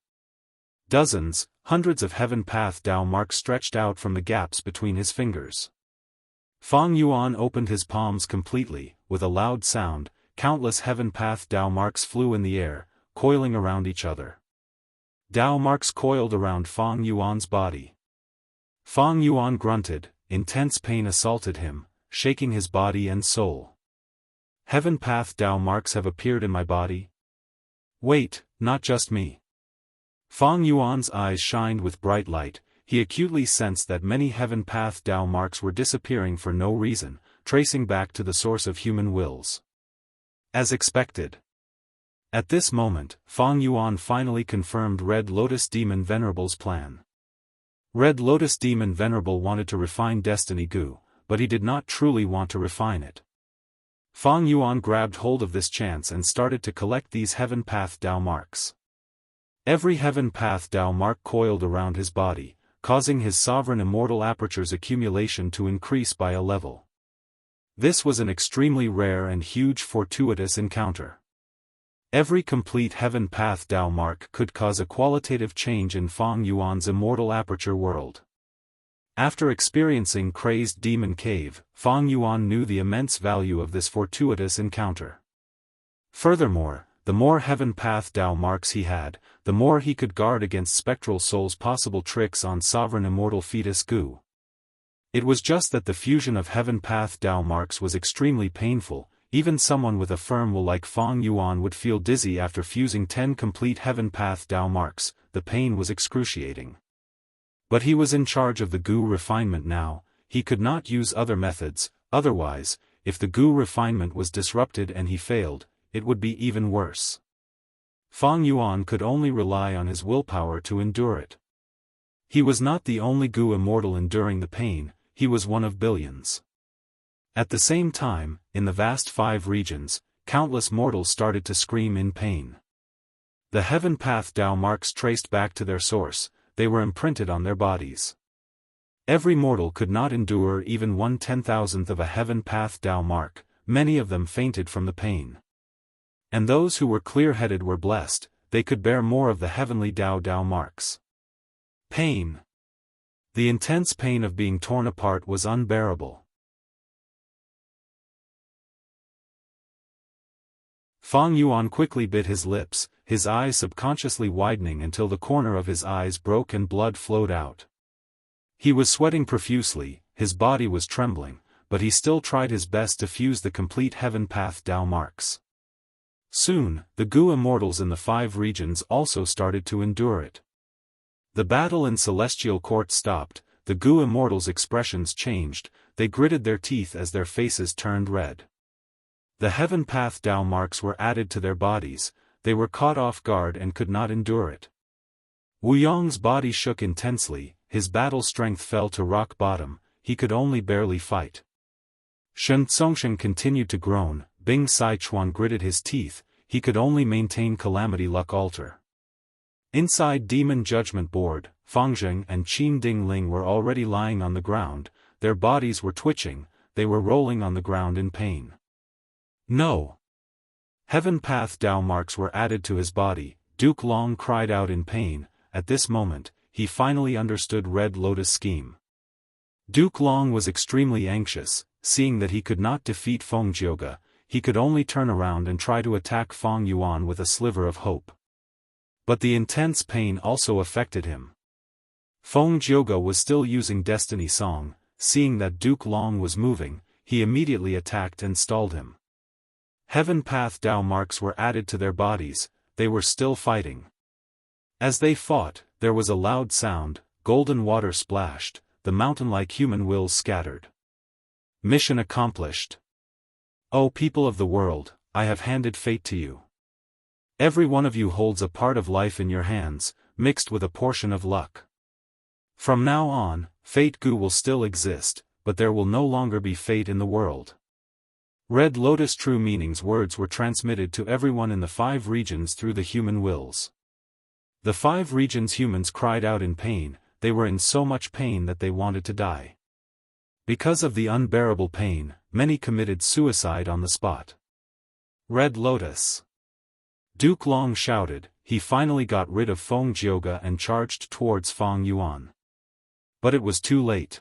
Dozens, hundreds of Heaven Path Dao marks stretched out from the gaps between his fingers. Fang Yuan opened his palms completely, with a loud sound, countless Heaven Path Dao marks flew in the air, coiling around each other. Dao marks coiled around Fang Yuan's body. Fang Yuan grunted, intense pain assaulted him, shaking his body and soul. Heaven Path Dao marks have appeared in my body? Wait, not just me. Fang Yuan's eyes shined with bright light, he acutely sensed that many Heaven Path Dao marks were disappearing for no reason, tracing back to the source of human wills. As expected. At this moment, Fang Yuan finally confirmed Red Lotus Demon Venerable's plan. Red Lotus Demon Venerable wanted to refine Destiny Goo, but he did not truly want to refine it. Fang Yuan grabbed hold of this chance and started to collect these Heaven Path Dao marks. Every Heaven Path Dao mark coiled around his body, causing his sovereign immortal aperture's accumulation to increase by a level. This was an extremely rare and huge fortuitous encounter. Every complete Heaven Path Dao mark could cause a qualitative change in Fang Yuan's immortal aperture world. After experiencing Crazed Demon Cave, Fang Yuan knew the immense value of this fortuitous encounter. Furthermore, the more Heaven Path Dao marks he had, the more he could guard against Spectral Soul's possible tricks on Sovereign Immortal Fetus Goo. It was just that the fusion of Heaven Path Dao marks was extremely painful. Even someone with a firm will like Fang Yuan would feel dizzy after fusing 10 complete Heaven Path Dao marks, the pain was excruciating. But he was in charge of the Goo refinement now, he could not use other methods, otherwise, if the Goo refinement was disrupted and he failed, it would be even worse. Fang Yuan could only rely on his willpower to endure it. He was not the only Goo immortal enduring the pain, he was one of billions. At the same time, in the vast 5 regions, countless mortals started to scream in pain. The Heaven Path Dao marks traced back to their source, they were imprinted on their bodies. Every mortal could not endure even 1/10,000th of a Heaven Path Dao mark, many of them fainted from the pain. And those who were clear-headed were blessed, they could bear more of the heavenly Dao marks. Pain. The intense pain of being torn apart was unbearable. Fang Yuan quickly bit his lips, his eyes subconsciously widening until the corner of his eyes broke and blood flowed out. He was sweating profusely, his body was trembling, but he still tried his best to fuse the complete Heaven Path Dao marks. Soon, the Goo immortals in the 5 regions also started to endure it. The battle in Celestial Court stopped, the Goo immortals' expressions changed, they gritted their teeth as their faces turned red. The Heaven Path Dao marks were added to their bodies, they were caught off guard and could not endure it. Wu Yong's body shook intensely, his battle strength fell to rock bottom, he could only barely fight. Shen Tsongshen continued to groan, Bing Sichuan gritted his teeth, he could only maintain Calamity Luck Altar. Inside Demon Judgment Board, Fangzheng and Qin Dingling were already lying on the ground, their bodies were twitching, they were rolling on the ground in pain. No! Heaven Path Dao marks were added to his body, Duke Long cried out in pain, at this moment, he finally understood Red Lotus' scheme. Duke Long was extremely anxious, seeing that he could not defeat Feng Jioge, he could only turn around and try to attack Fang Yuan with a sliver of hope. But the intense pain also affected him. Feng Jiuge was still using Destiny Song. Seeing that Duke Long was moving, he immediately attacked and stalled him. Heaven Path Dao marks were added to their bodies, they were still fighting. As they fought, there was a loud sound, golden water splashed, the mountain-like human wills scattered. Mission accomplished. O people of the world, I have handed fate to you. Every one of you holds a part of life in your hands, mixed with a portion of luck. From now on, Fate Gu will still exist, but there will no longer be fate in the world. Red Lotus True Meaning's words were transmitted to everyone in the 5 regions through the human wills. The 5 regions' humans cried out in pain, they were in so much pain that they wanted to die. Because of the unbearable pain, many committed suicide on the spot. Red Lotus. Duke Long shouted, he finally got rid of Feng Jiuge and charged towards Fang Yuan. But it was too late.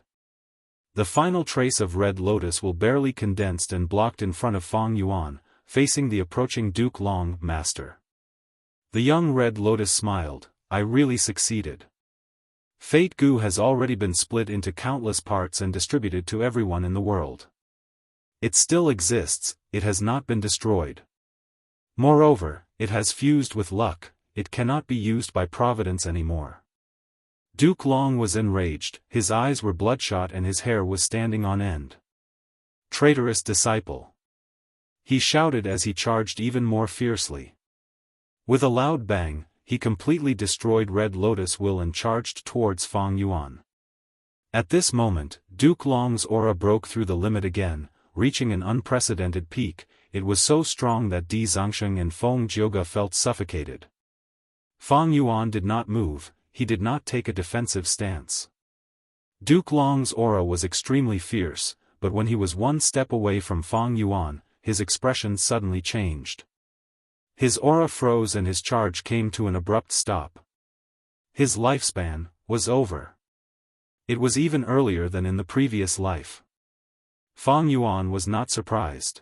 The final trace of Red Lotus will barely condensed and blocked in front of Fang Yuan, facing the approaching Duke Long master. The young Red Lotus smiled, I really succeeded. Fate Gu has already been split into countless parts and distributed to everyone in the world. It still exists, it has not been destroyed. Moreover, it has fused with luck, it cannot be used by providence anymore. Duke Long was enraged, his eyes were bloodshot and his hair was standing on end. Traitorous disciple. He shouted as he charged even more fiercely. With a loud bang, he completely destroyed Red Lotus Will and charged towards Fang Yuan. At this moment, Duke Long's aura broke through the limit again, reaching an unprecedented peak. It was so strong that Di Zongsheng and Feng Jiuge felt suffocated. Fang Yuan did not move, he did not take a defensive stance. Duke Long's aura was extremely fierce, but when he was one step away from Fang Yuan, his expression suddenly changed. His aura froze and his charge came to an abrupt stop. His lifespan was over. It was even earlier than in the previous life. Fang Yuan was not surprised.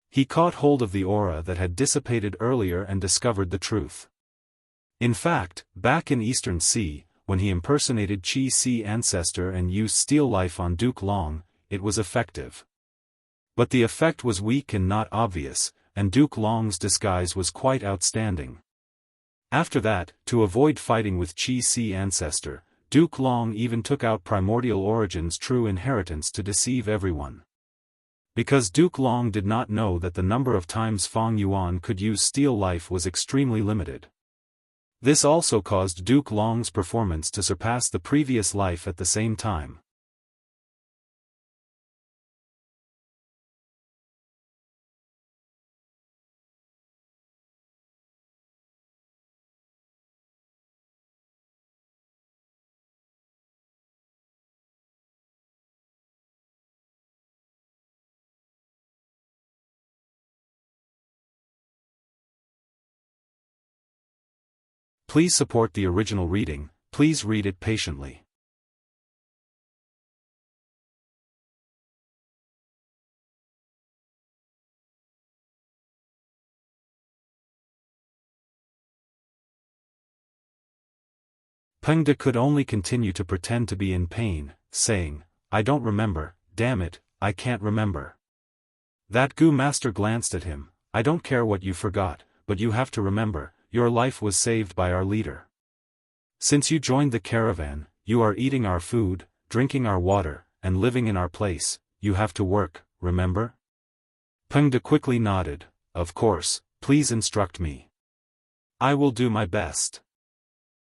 He caught hold of the aura that had dissipated earlier and discovered the truth. In fact, back in Eastern Sea, when he impersonated Qi Si ancestor and used Steel Life on Duke Long, it was effective. But the effect was weak and not obvious, and Duke Long's disguise was quite outstanding. After that, to avoid fighting with Qi Si ancestor, Duke Long even took out Primordial Origin's true inheritance to deceive everyone. Because Duke Long did not know that the number of times Fang Yuan could use Steel Life was extremely limited. This also caused Duke Long's performance to surpass the previous life at the same time. Please support the original reading, please read it patiently. Peng De could only continue to pretend to be in pain, saying, I don't remember, damn it, I can't remember. That Gu master glanced at him, I don't care what you forgot, but you have to remember, your life was saved by our leader. Since you joined the caravan, you are eating our food, drinking our water, and living in our place, you have to work, remember? Peng De quickly nodded, of course, please instruct me. I will do my best.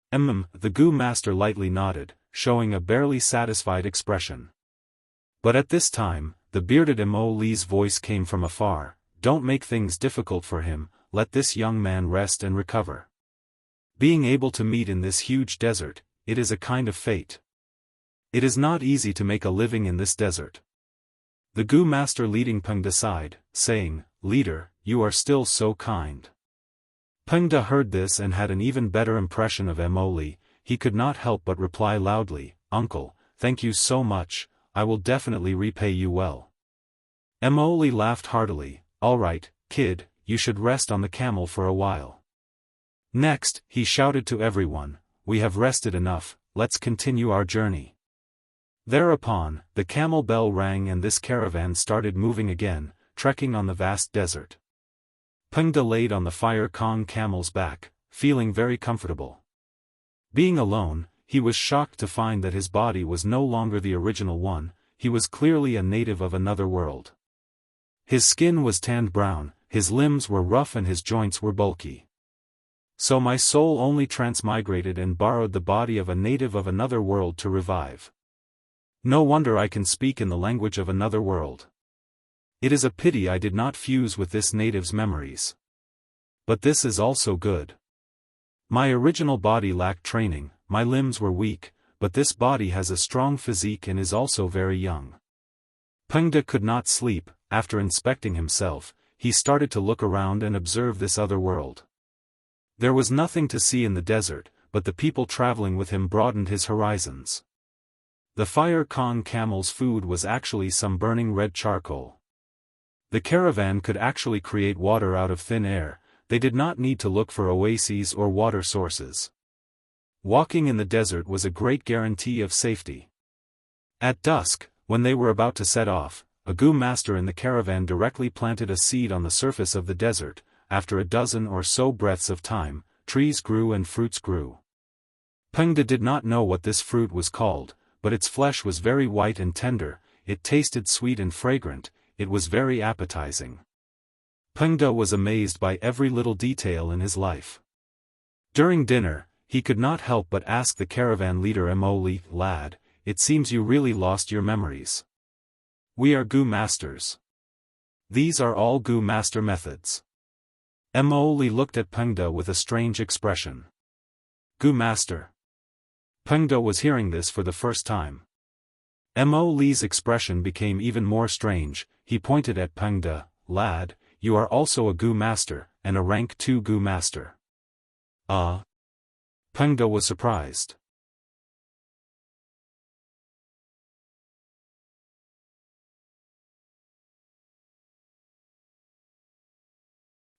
The Gu master lightly nodded, showing a barely satisfied expression. But at this time, the bearded Mo Li's voice came from afar, don't make things difficult for him, let this young man rest and recover. Being able to meet in this huge desert, it is a kind of fate. It is not easy to make a living in this desert. The Gu master leading Peng De aside, saying, Leader, you are still so kind. Peng De heard this and had an even better impression of Mo Li, he could not help but reply loudly, Uncle, thank you so much, I will definitely repay you well. Mo Li laughed heartily, "Alright, kid, you should rest on the camel for a while." Next, he shouted to everyone, "We have rested enough, let's continue our journey." Thereupon, the camel bell rang and this caravan started moving again, trekking on the vast desert. Pengde laid on the Fire Kong camel's back, feeling very comfortable. Being alone, he was shocked to find that his body was no longer the original one, he was clearly a native of another world. His skin was tanned brown, his limbs were rough and his joints were bulky. So my soul only transmigrated and borrowed the body of a native of another world to revive. No wonder I can speak in the language of another world. It is a pity I did not fuse with this native's memories. But this is also good. My original body lacked training, my limbs were weak, but this body has a strong physique and is also very young. Pengde could not sleep. After inspecting himself, he started to look around and observe this other world. There was nothing to see in the desert, but the people traveling with him broadened his horizons. The Fire Kong camel's food was actually some burning red charcoal. The caravan could actually create water out of thin air, they did not need to look for oases or water sources. Walking in the desert was a great guarantee of safety. At dusk, when they were about to set off, a Gu master in the caravan directly planted a seed on the surface of the desert. After a dozen or so breaths of time, trees grew and fruits grew. Pengde did not know what this fruit was called, but its flesh was very white and tender, it tasted sweet and fragrant, it was very appetizing. Pengde was amazed by every little detail in his life. During dinner, he could not help but ask the caravan leader Immortal, "Lad, it seems you really lost your memories. We are Gu masters. These are all Gu master methods." Immortal looked at Pengde with a strange expression. "Gu master?" Pengde was hearing this for the first time. Immortal's expression became even more strange, he pointed at Pengde, "Lad, you are also a Gu master, and a rank 2 Gu master." Pengde was surprised.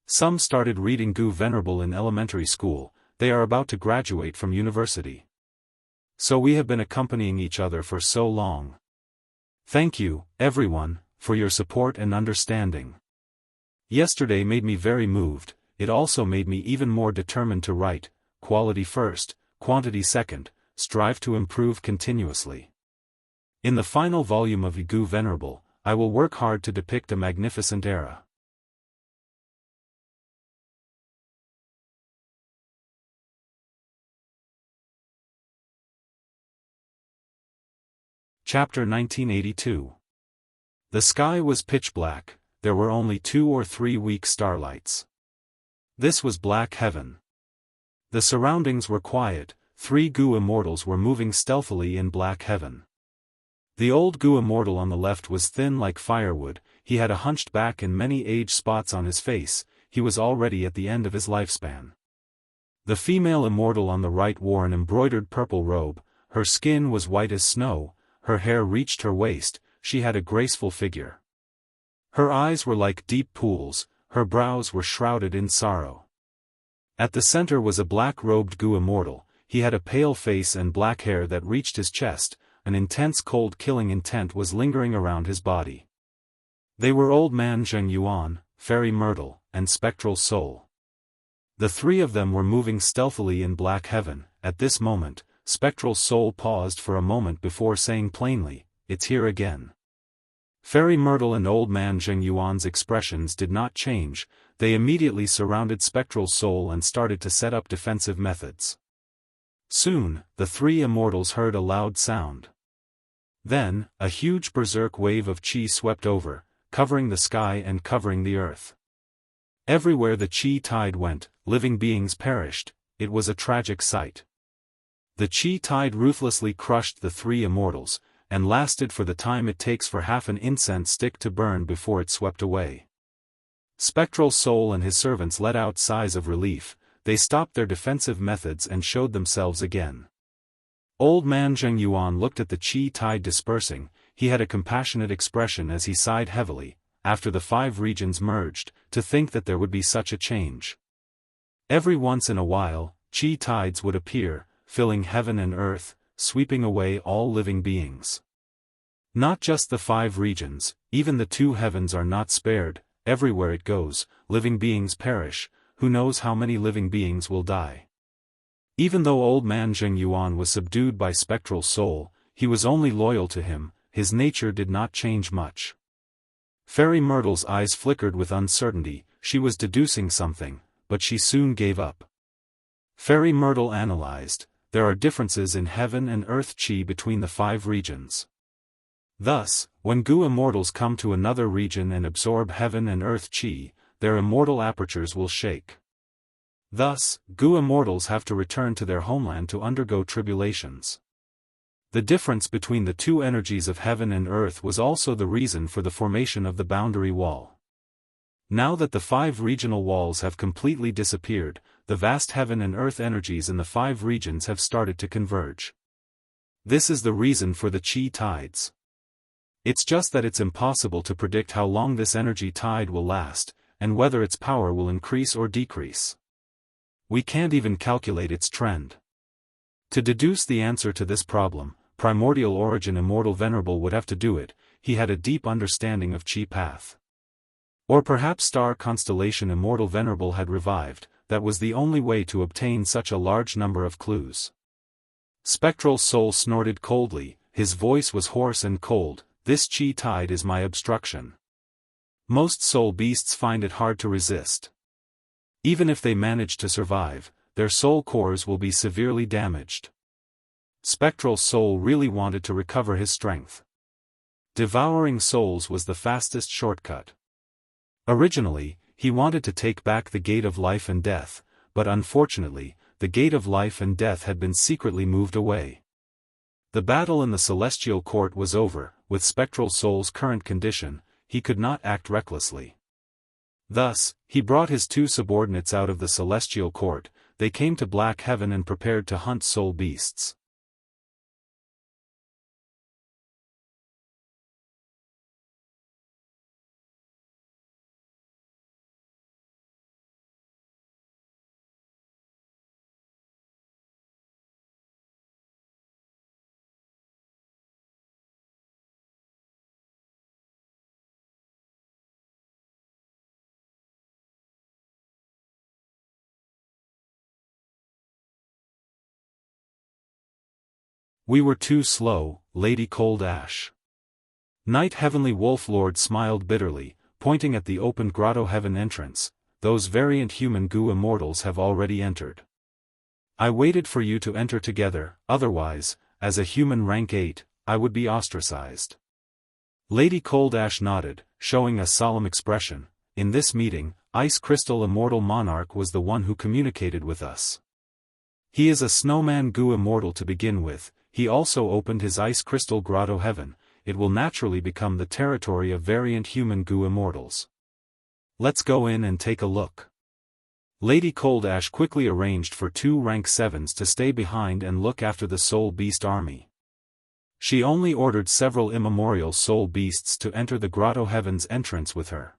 Some started reading Gu Venerable in elementary school, they are about to graduate from university. So we have been accompanying each other for so long. Thank you, everyone, for your support and understanding. Yesterday made me very moved, it also made me even more determined to write, quality first, quantity second, strive to improve continuously. In the final volume of Gu Venerable, I will work hard to depict a magnificent era. Chapter 1982. The sky was pitch black, there were only 2 or 3 weak starlights. This was black heaven. The surroundings were quiet, 3 Gu immortals were moving stealthily in black heaven. The old Gu immortal on the left was thin like firewood, he had a hunched back and many age spots on his face, he was already at the end of his lifespan. The female immortal on the right wore an embroidered purple robe, her skin was white as snow, her hair reached her waist, she had a graceful figure. Her eyes were like deep pools, her brows were shrouded in sorrow. At the center was a black-robed Gu immortal, he had a pale face and black hair that reached his chest, an intense cold killing intent was lingering around his body. They were Old Man Jianghu, Fairy Myrtle, and Spectral Soul. The 3 of them were moving stealthily in black heaven. At this moment, Spectral Soul paused for a moment before saying plainly, "It's here again." Fairy Myrtle and Old Man Jianghu's expressions did not change, they immediately surrounded Spectral Soul and started to set up defensive methods. Soon, the 3 immortals heard a loud sound. Then, a huge berserk wave of chi swept over, covering the sky and covering the earth. Everywhere the chi tide went, living beings perished, it was a tragic sight. The chi tide ruthlessly crushed the 3 immortals, and lasted for the time it takes for half an incense stick to burn before it swept away. Spectral Soul and his servants let out sighs of relief, they stopped their defensive methods and showed themselves again. Old Man Jianghu looked at the chi tide dispersing, he had a compassionate expression as he sighed heavily, after the 5 regions merged, to think that there would be such a change. Every once in a while, chi tides would appear, filling heaven and earth, sweeping away all living beings. Not just the 5 regions, even the 2 heavens are not spared. Everywhere it goes, living beings perish. Who knows how many living beings will die? Even though old man Zheng Yuan was subdued by spectral soul, he was only loyal to him. His nature did not change much. Fairy Myrtle's eyes flickered with uncertainty. She was deducing something, but she soon gave up. Fairy Myrtle analyzed. There are differences in heaven and earth chi between the 5 regions. Thus, when Gu immortals come to another region and absorb heaven and earth chi, their immortal apertures will shake. Thus, Gu immortals have to return to their homeland to undergo tribulations. The difference between the 2 energies of heaven and earth was also the reason for the formation of the boundary wall. Now that the 5 regional walls have completely disappeared, the vast heaven and earth energies in the 5 regions have started to converge. This is the reason for the chi tides. It's just that it's impossible to predict how long this energy tide will last, and whether its power will increase or decrease. We can't even calculate its trend. To deduce the answer to this problem, Primordial Origin Immortal Venerable would have to do it. He had a deep understanding of chi path. Or perhaps Star Constellation Immortal Venerable had revived. That was the only way to obtain such a large number of clues. Spectral Soul snorted coldly. His voice was hoarse and cold. This chi tide is my obstruction. Most soul beasts find it hard to resist. Even if they manage to survive, their soul cores will be severely damaged. Spectral Soul really wanted to recover his strength. Devouring souls was the fastest shortcut. Originally, he wanted to take back the Gate of Life and Death, but unfortunately, the Gate of Life and Death had been secretly moved away. The battle in the Celestial Court was over. With Spectral Soul's current condition, he could not act recklessly. Thus, he brought his 2 subordinates out of the Celestial Court. They came to Black Heaven and prepared to hunt soul beasts. We were too slow, Lady Cold Ash. Knight Heavenly Wolf Lord smiled bitterly, pointing at the opened Grotto Heaven entrance. Those variant human Gu immortals have already entered. I waited for you to enter together, otherwise, as a human rank 8, I would be ostracized. Lady Cold Ash nodded, showing a solemn expression. In this meeting, Ice Crystal Immortal Monarch was the one who communicated with us. He is a snowman Gu immortal to begin with. He also opened his Ice Crystal Grotto Heaven. It will naturally become the territory of variant human Gu immortals. Let's go in and take a look. Lady Cold Ash quickly arranged for 2 rank 7s to stay behind and look after the soul beast army. She only ordered several immemorial soul beasts to enter the Grotto Heaven's entrance with her.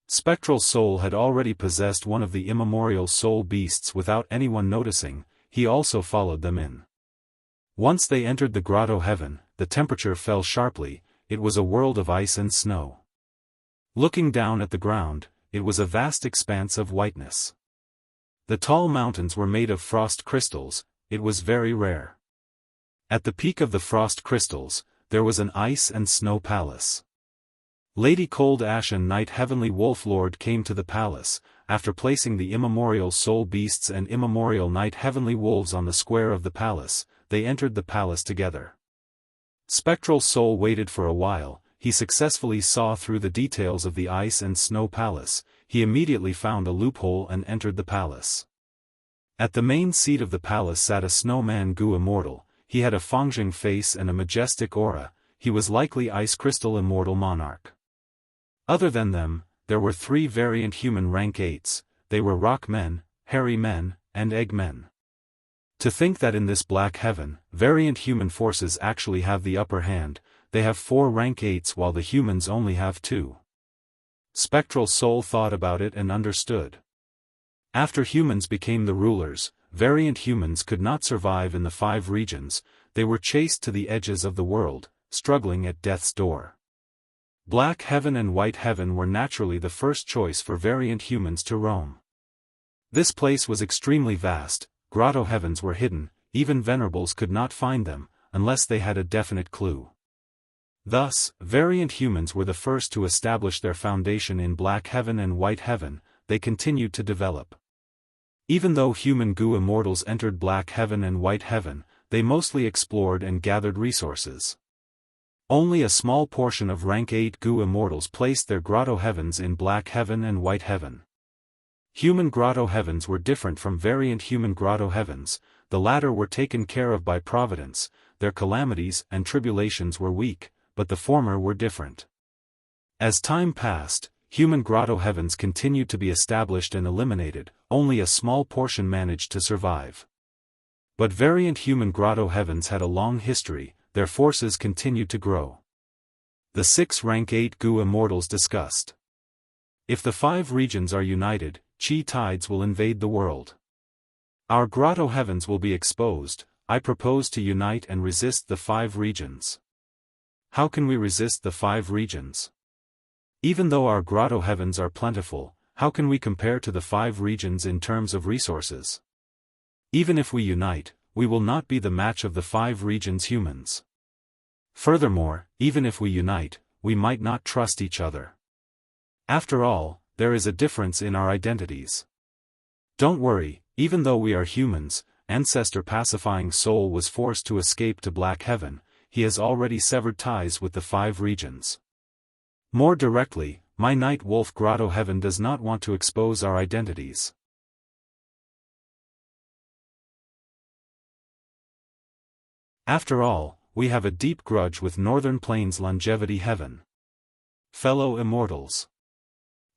Spectral Soul had already possessed one of the immemorial soul beasts without anyone noticing. He also followed them in. Once they entered the Grotto Heaven, the temperature fell sharply. It was a world of ice and snow. Looking down at the ground, it was a vast expanse of whiteness. The tall mountains were made of frost crystals. It was very rare. At the peak of the frost crystals, there was an ice and snow palace. Lady Cold Ash and Knight Heavenly Wolf Lord came to the palace. After placing the immemorial soul beasts and immemorial Knight Heavenly Wolves on the square of the palace, they entered the palace together. Spectral Soul waited for a while. He successfully saw through the details of the ice and snow palace. He immediately found a loophole and entered the palace. At the main seat of the palace sat a snowman Gu immortal. He had a Fangjing face and a majestic aura. He was likely Ice Crystal Immortal Monarch. Other than them, there were 3 variant human rank 8s. They were Rock Men, Hairy Men, and Egg Men. To think that in this Black Heaven, variant human forces actually have the upper hand. They have 4 rank 8s while the humans only have 2. Spectral Soul thought about it and understood. After humans became the rulers, variant humans could not survive in the 5 regions, they were chased to the edges of the world, struggling at death's door. Black Heaven and White Heaven were naturally the first choice for variant humans to roam. This place was extremely vast, grotto heavens were hidden, even venerables could not find them, unless they had a definite clue. Thus, variant humans were the first to establish their foundation in Black Heaven and White Heaven. They continued to develop. Even though human Gu immortals entered Black Heaven and White Heaven, they mostly explored and gathered resources. Only a small portion of rank 8 Gu immortals placed their grotto heavens in Black Heaven and White Heaven. Human grotto heavens were different from variant human grotto heavens, the latter were taken care of by providence, their calamities and tribulations were weak, but the former were different. As time passed, human grotto heavens continued to be established and eliminated, only a small portion managed to survive. But variant human grotto heavens had a long history, their forces continued to grow. The 6 rank 8 Gu immortals discussed. If the 5 regions are united, Qi tides will invade the world. Our grotto heavens will be exposed. I propose to unite and resist the 5 regions. How can we resist the 5 regions? Even though our grotto heavens are plentiful, how can we compare to the 5 regions in terms of resources? Even if we unite, we will not be the match of the 5 regions humans. Furthermore, even if we unite, we might not trust each other. After all, there is a difference in our identities. Don't worry, even though we are humans, Ancestor Pacifying Soul was forced to escape to Black Heaven, he has already severed ties with the 5 regions. More directly, my Night Wolf Grotto Heaven does not want to expose our identities. After all, we have a deep grudge with Northern Plains Longevity Heaven. Fellow Immortals.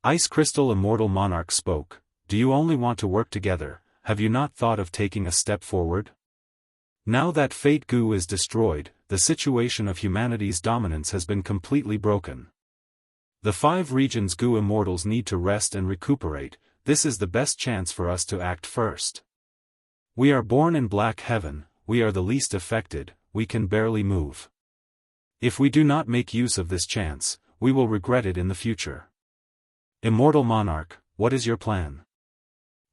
Ice Crystal Immortal Monarch spoke, do you only want to work together, have you not thought of taking a step forward? Now that Fate Gu is destroyed, the situation of humanity's dominance has been completely broken. The 5 regions Gu immortals need to rest and recuperate, this is the best chance for us to act first. We are born in Black Heaven, we are the least affected, we can barely move. If we do not make use of this chance, we will regret it in the future. Immortal Monarch, what is your plan?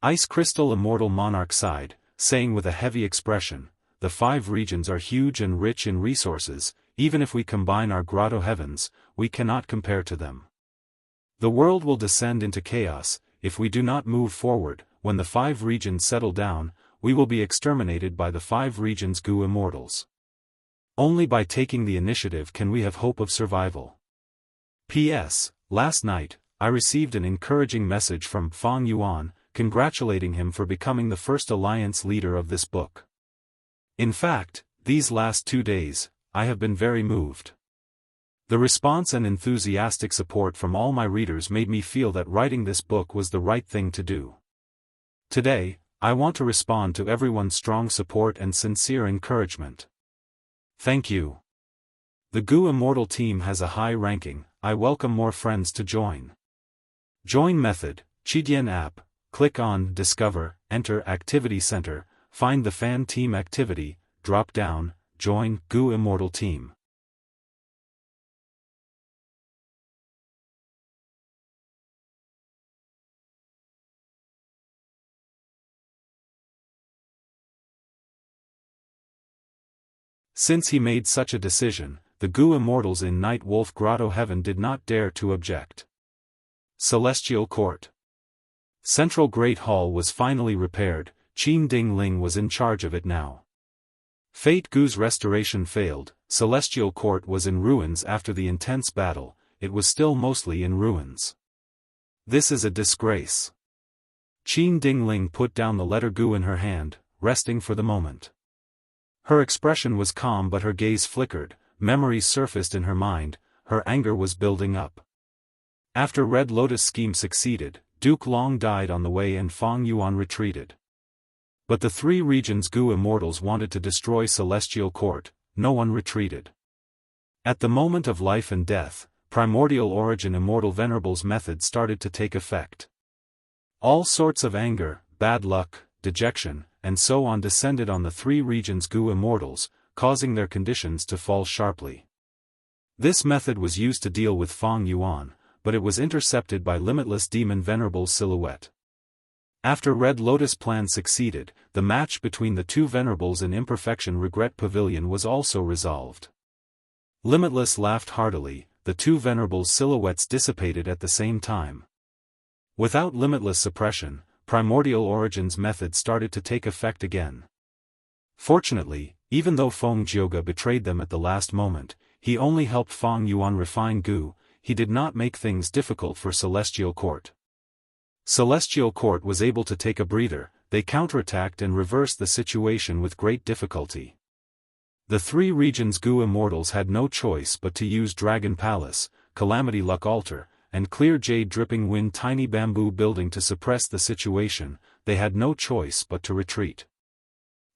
Ice Crystal Immortal Monarch sighed, saying with a heavy expression, the 5 regions are huge and rich in resources, even if we combine our grotto heavens, we cannot compare to them. The world will descend into chaos, if we do not move forward. When the 5 regions settle down, we will be exterminated by the 5 regions Gu immortals. Only by taking the initiative can we have hope of survival. P.S. Last night, I received an encouraging message from Fang Yuan, congratulating him for becoming the first alliance leader of this book. In fact, these last 2 days, I have been very moved. The response and enthusiastic support from all my readers made me feel that writing this book was the right thing to do. Today, I want to respond to everyone's strong support and sincere encouragement. Thank you. The Gu Immortal team has a high ranking, I welcome more friends to join. Join method, Qidian app, click on Discover, enter Activity Center, find the Fan Team activity, drop down, join Gu Immortal team. Since he made such a decision, the Gu immortals in Night Wolf Grotto Heaven did not dare to object. Celestial Court. Central Great Hall was finally repaired, Qin Ding Ling was in charge of it now. Fate Gu's restoration failed, Celestial Court was in ruins after the intense battle, it was still mostly in ruins. This is a disgrace. Qin Ding Ling put down the letter Gu in her hand, resting for the moment. Her expression was calm but her gaze flickered, memories surfaced in her mind, her anger was building up. After Red Lotus scheme succeeded, Duke Long died on the way and Fang Yuan retreated. But the 3 regions Gu immortals wanted to destroy Celestial Court, no one retreated. At the moment of life and death, primordial origin immortal venerables method started to take effect. All sorts of anger, bad luck, dejection, and so on descended on the three regions Gu immortals, causing their conditions to fall sharply. This method was used to deal with Feng Yuan, but it was intercepted by Limitless Demon Venerable's silhouette. After Red Lotus plan succeeded, the match between the two venerables in Imperfection Regret Pavilion was also resolved. Limitless laughed heartily, the two venerables' silhouettes dissipated at the same time. Without Limitless suppression, Primordial Origins method started to take effect again. Fortunately, even though Feng Jioge betrayed them at the last moment, he only helped Feng Yuan refine Gu. He did not make things difficult for Celestial Court. Celestial Court was able to take a breather, they counterattacked and reversed the situation with great difficulty. The three regions Gu immortals had no choice but to use Dragon Palace, Calamity Luck Altar, and Clear Jade Dripping Wind Tiny Bamboo Building to suppress the situation. They had no choice but to retreat.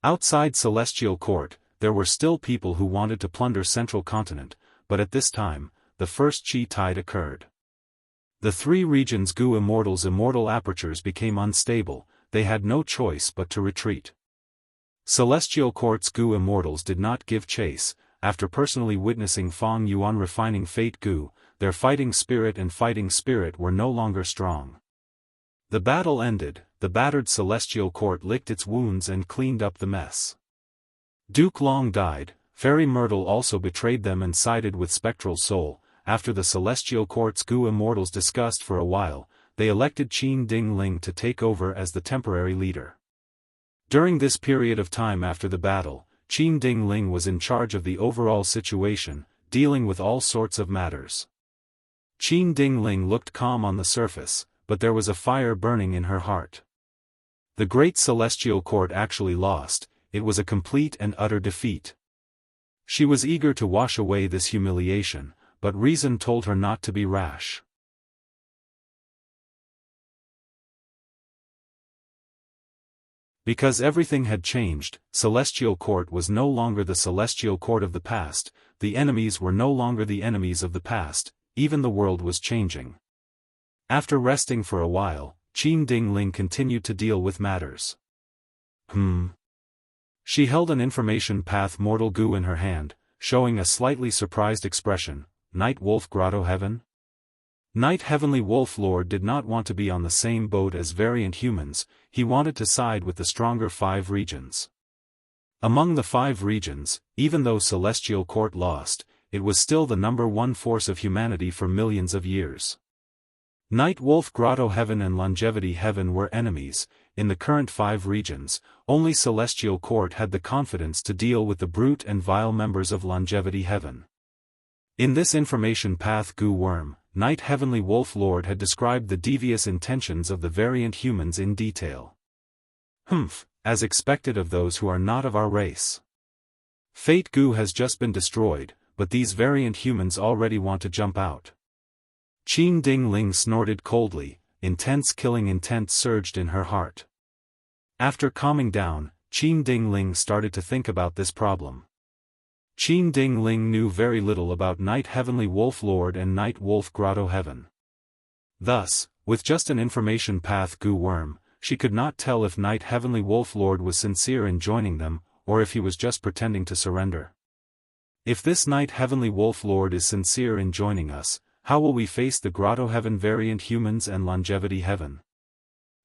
Outside Celestial Court, there were still people who wanted to plunder Central Continent, but at this time, the first Chi tide occurred. The three regions Gu immortals' immortal apertures became unstable, they had no choice but to retreat. Celestial Court's Gu immortals did not give chase. After personally witnessing Feng Yuan refining Fate Gu, their fighting spirit and fighting spirit were no longer strong. The battle ended, the battered Celestial Court licked its wounds and cleaned up the mess. Duke Long died, Fairy Myrtle also betrayed them and sided with Spectral Soul. After the Celestial Court's Gu immortals discussed for a while, they elected Qin Ding Ling to take over as the temporary leader. During this period of time after the battle, Qin Ding Ling was in charge of the overall situation, dealing with all sorts of matters. Qin Ding Ling looked calm on the surface, but there was a fire burning in her heart. The Great Celestial Court actually lost, it was a complete and utter defeat. She was eager to wash away this humiliation, but reason told her not to be rash. Because everything had changed, Celestial Court was no longer the Celestial Court of the past, the enemies were no longer the enemies of the past, even the world was changing. After resting for a while, Qin Ding Ling continued to deal with matters. She held an information path Mortal Gu in her hand, showing a slightly surprised expression. Night Wolf Grotto Heaven? Night Heavenly Wolf Lord did not want to be on the same boat as variant humans, he wanted to side with the stronger 5 regions. Among the 5 regions, even though Celestial Court lost, it was still the number 1 force of humanity for millions of years. Night Wolf Grotto Heaven and Longevity Heaven were enemies. In the current 5 regions, only Celestial Court had the confidence to deal with the brute and vile members of Longevity Heaven. In this information path Gu Worm, Night Heavenly Wolf Lord had described the devious intentions of the variant humans in detail. As expected of those who are not of our race. Fate Gu has just been destroyed, but these variant humans already want to jump out. Qin Ding Ling snorted coldly, intense killing intent surged in her heart. After calming down, Qin Ding Ling started to think about this problem. Qin Ding Ling knew very little about Night Heavenly Wolf Lord and Night Wolf Grotto Heaven. Thus, with just an information path Gu Worm, she could not tell if Night Heavenly Wolf Lord was sincere in joining them, or if he was just pretending to surrender. If this Night Heavenly Wolf Lord is sincere in joining us, how will we face the Grotto Heaven variant humans and Longevity Heaven?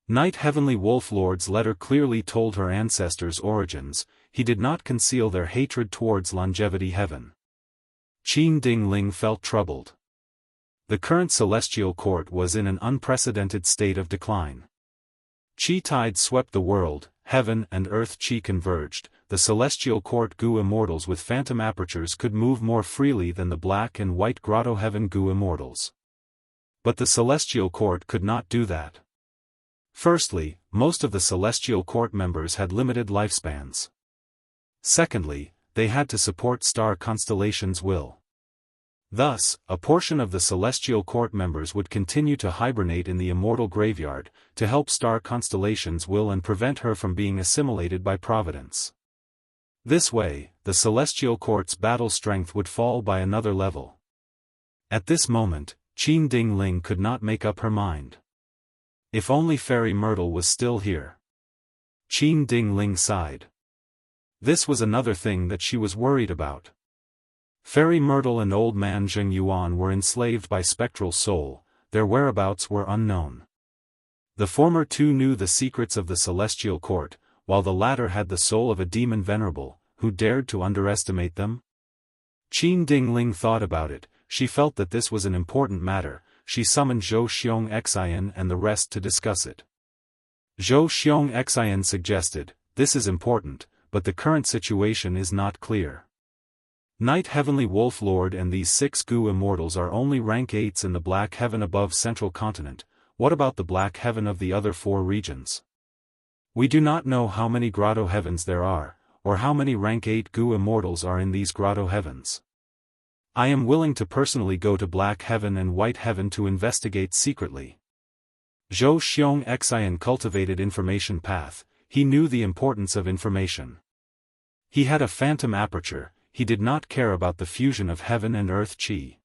Night Heavenly Wolf Lord's letter clearly told her ancestors' origins, he did not conceal their hatred towards Longevity Heaven. Qin Ding Ling felt troubled. The current Celestial Court was in an unprecedented state of decline. Qi tide swept the world, heaven and earth Qi converged, the Celestial Court Gu immortals with phantom apertures could move more freely than the black and white Grotto Heaven Gu immortals. But the Celestial Court could not do that. Firstly, most of the Celestial Court members had limited lifespans. Secondly, they had to support star constellations' will. Thus, a portion of the Celestial Court members would continue to hibernate in the immortal graveyard, to help star constellations' will and prevent her from being assimilated by Providence. This way, the Celestial Court's battle strength would fall by another level. At this moment, Qin Dingling could not make up her mind. If only Fairy Myrtle was still here. Qin Dingling sighed. This was another thing that she was worried about. Fairy Myrtle and Old Man Zheng Yuan were enslaved by Spectral Soul, their whereabouts were unknown. The former two knew the secrets of the Celestial Court, while the latter had the soul of a demon venerable, who dared to underestimate them? Qin Dingling thought about it. She felt that this was an important matter. She summoned Zhou Xianxia and the rest to discuss it. Zhou Xianxia suggested, "This is important, but the current situation is not clear. Night Heavenly Wolf Lord and these 6 Gu Immortals are only rank 8s in the Black Heaven above Central Continent. What about the Black Heaven of the other 4 regions? We do not know how many Grotto Heavens there are, or how many rank 8 Gu Immortals are in these Grotto Heavens. I am willing to personally go to Black Heaven and White Heaven to investigate secretly." Zhou Xianxia cultivated information path. He knew the importance of information. He had a phantom aperture. He did not care about the fusion of heaven and earth qi.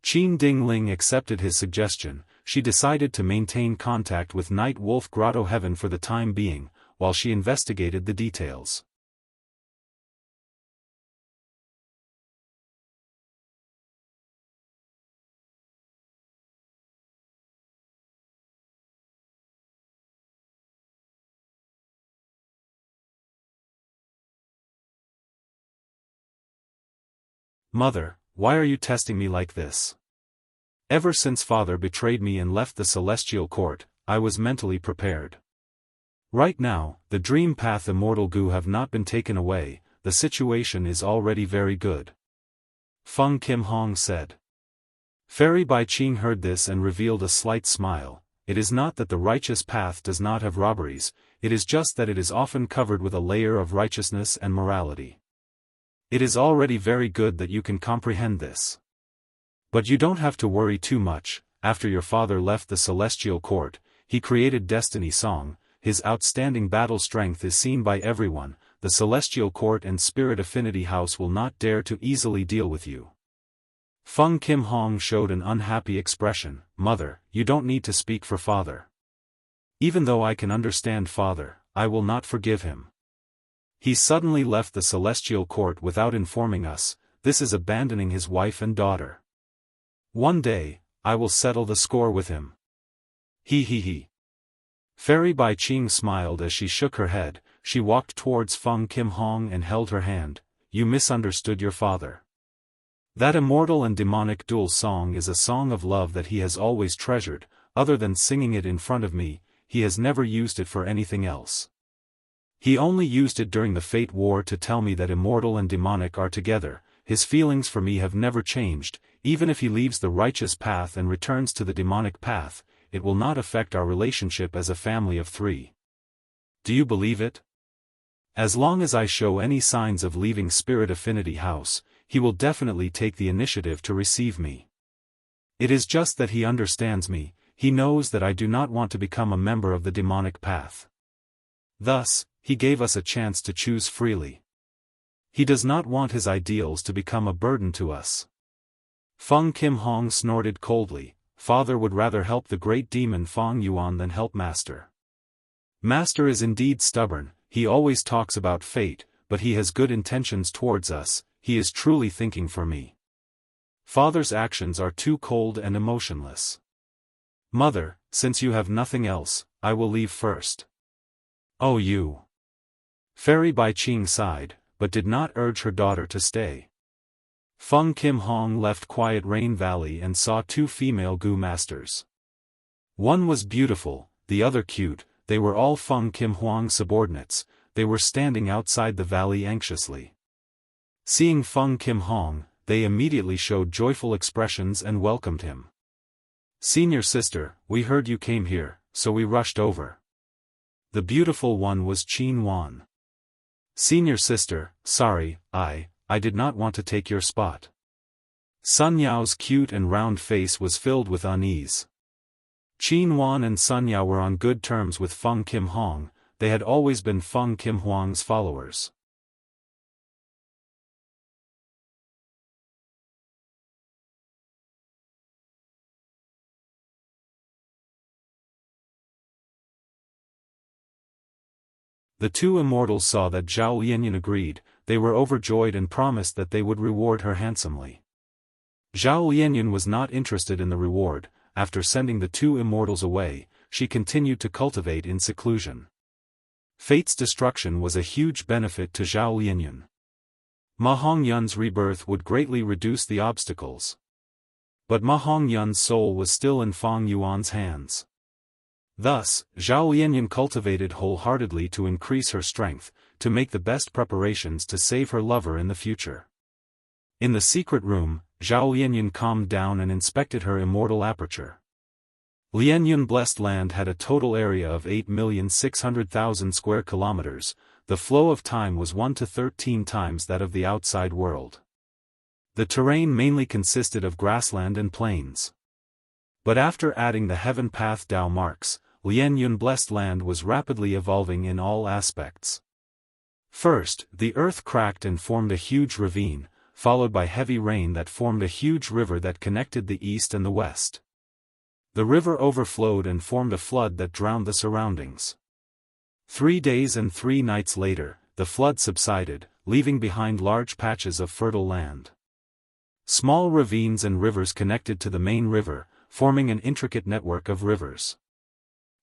Qin Dingling accepted his suggestion. She decided to maintain contact with Night Wolf Grotto Heaven for the time being, while she investigated the details. Mother, why are you testing me like this? Ever since Father betrayed me and left the Celestial Court, I was mentally prepared. Right now, the Dream Path Immortal Gu have not been taken away. The situation is already very good. Feng Kim Hong said. Fairy Bai Qing heard this and revealed a slight smile. It is not that the righteous path does not have robberies, it is just that it is often covered with a layer of righteousness and morality. It is already very good that you can comprehend this. But you don't have to worry too much. After your father left the Celestial Court, he created Destiny Song. His outstanding battle strength is seen by everyone. The Celestial Court and Spirit Affinity House will not dare to easily deal with you. Feng Kim Hong showed an unhappy expression. Mother, you don't need to speak for Father. Even though I can understand Father, I will not forgive him. He suddenly left the Celestial Court without informing us. This is abandoning his wife and daughter. One day, I will settle the score with him. He. Fairy Bai Qing smiled as she shook her head. She walked towards Feng Kim Hong and held her hand. You misunderstood your father. That immortal and demonic dual song is a song of love that he has always treasured. Other than singing it in front of me, he has never used it for anything else. He only used it during the Fate War to tell me that immortal and demonic are together. His feelings for me have never changed. Even if he leaves the righteous path and returns to the demonic path, it will not affect our relationship as a family of 3. Do you believe it? As long as I show any signs of leaving Spirit Affinity House, he will definitely take the initiative to receive me. It is just that he understands me. He knows that I do not want to become a member of the demonic path. Thus, he gave us a chance to choose freely. He does not want his ideals to become a burden to us. Feng Kim Hong snorted coldly. Father would rather help the great demon Feng Yuan than help Master. Master is indeed stubborn. He always talks about fate, but he has good intentions towards us. He is truly thinking for me. Father's actions are too cold and emotionless. Mother, since you have nothing else, I will leave first. Oh you. Fairy Bai Qing sighed, but did not urge her daughter to stay. Feng Kim Hong left Quiet Rain Valley and saw 2 female Gu masters. One was beautiful, the other cute. They were all Feng Kim Hong's subordinates. They were standing outside the valley anxiously. Seeing Feng Kim Hong, they immediately showed joyful expressions and welcomed him. Senior sister, we heard you came here, so we rushed over. The beautiful one was Qin Wan. Senior sister, sorry, I did not want to take your spot. Sun Yao's cute and round face was filled with unease. Qin Wan and Sun Yao were on good terms with Feng Kim Hong. They had always been Feng Kim Hong's followers. The two immortals saw that Zhao Lianyan agreed. They were overjoyed and promised that they would reward her handsomely. Zhao Lianyan was not interested in the reward. After sending the two immortals away, she continued to cultivate in seclusion. Fate's destruction was a huge benefit to Zhao Lianyan. Ma Hongyun's rebirth would greatly reduce the obstacles. But Ma Hongyun's soul was still in Fang Yuan's hands. Thus, Zhao Lianyan cultivated wholeheartedly to increase her strength, to make the best preparations to save her lover in the future. In the secret room, Zhao Lianyan calmed down and inspected her immortal aperture. Lianyun Blessed Land had a total area of 8,600,000 square kilometers. The flow of time was 1 to 13 times that of the outside world. The terrain mainly consisted of grassland and plains. But after adding the Heaven Path Dao marks, Lianyun Blessed Land was rapidly evolving in all aspects. First, the earth cracked and formed a huge ravine, followed by heavy rain that formed a huge river that connected the east and the west. The river overflowed and formed a flood that drowned the surroundings. 3 days and 3 nights later, the flood subsided, leaving behind large patches of fertile land. Small ravines and rivers connected to the main river, forming an intricate network of rivers.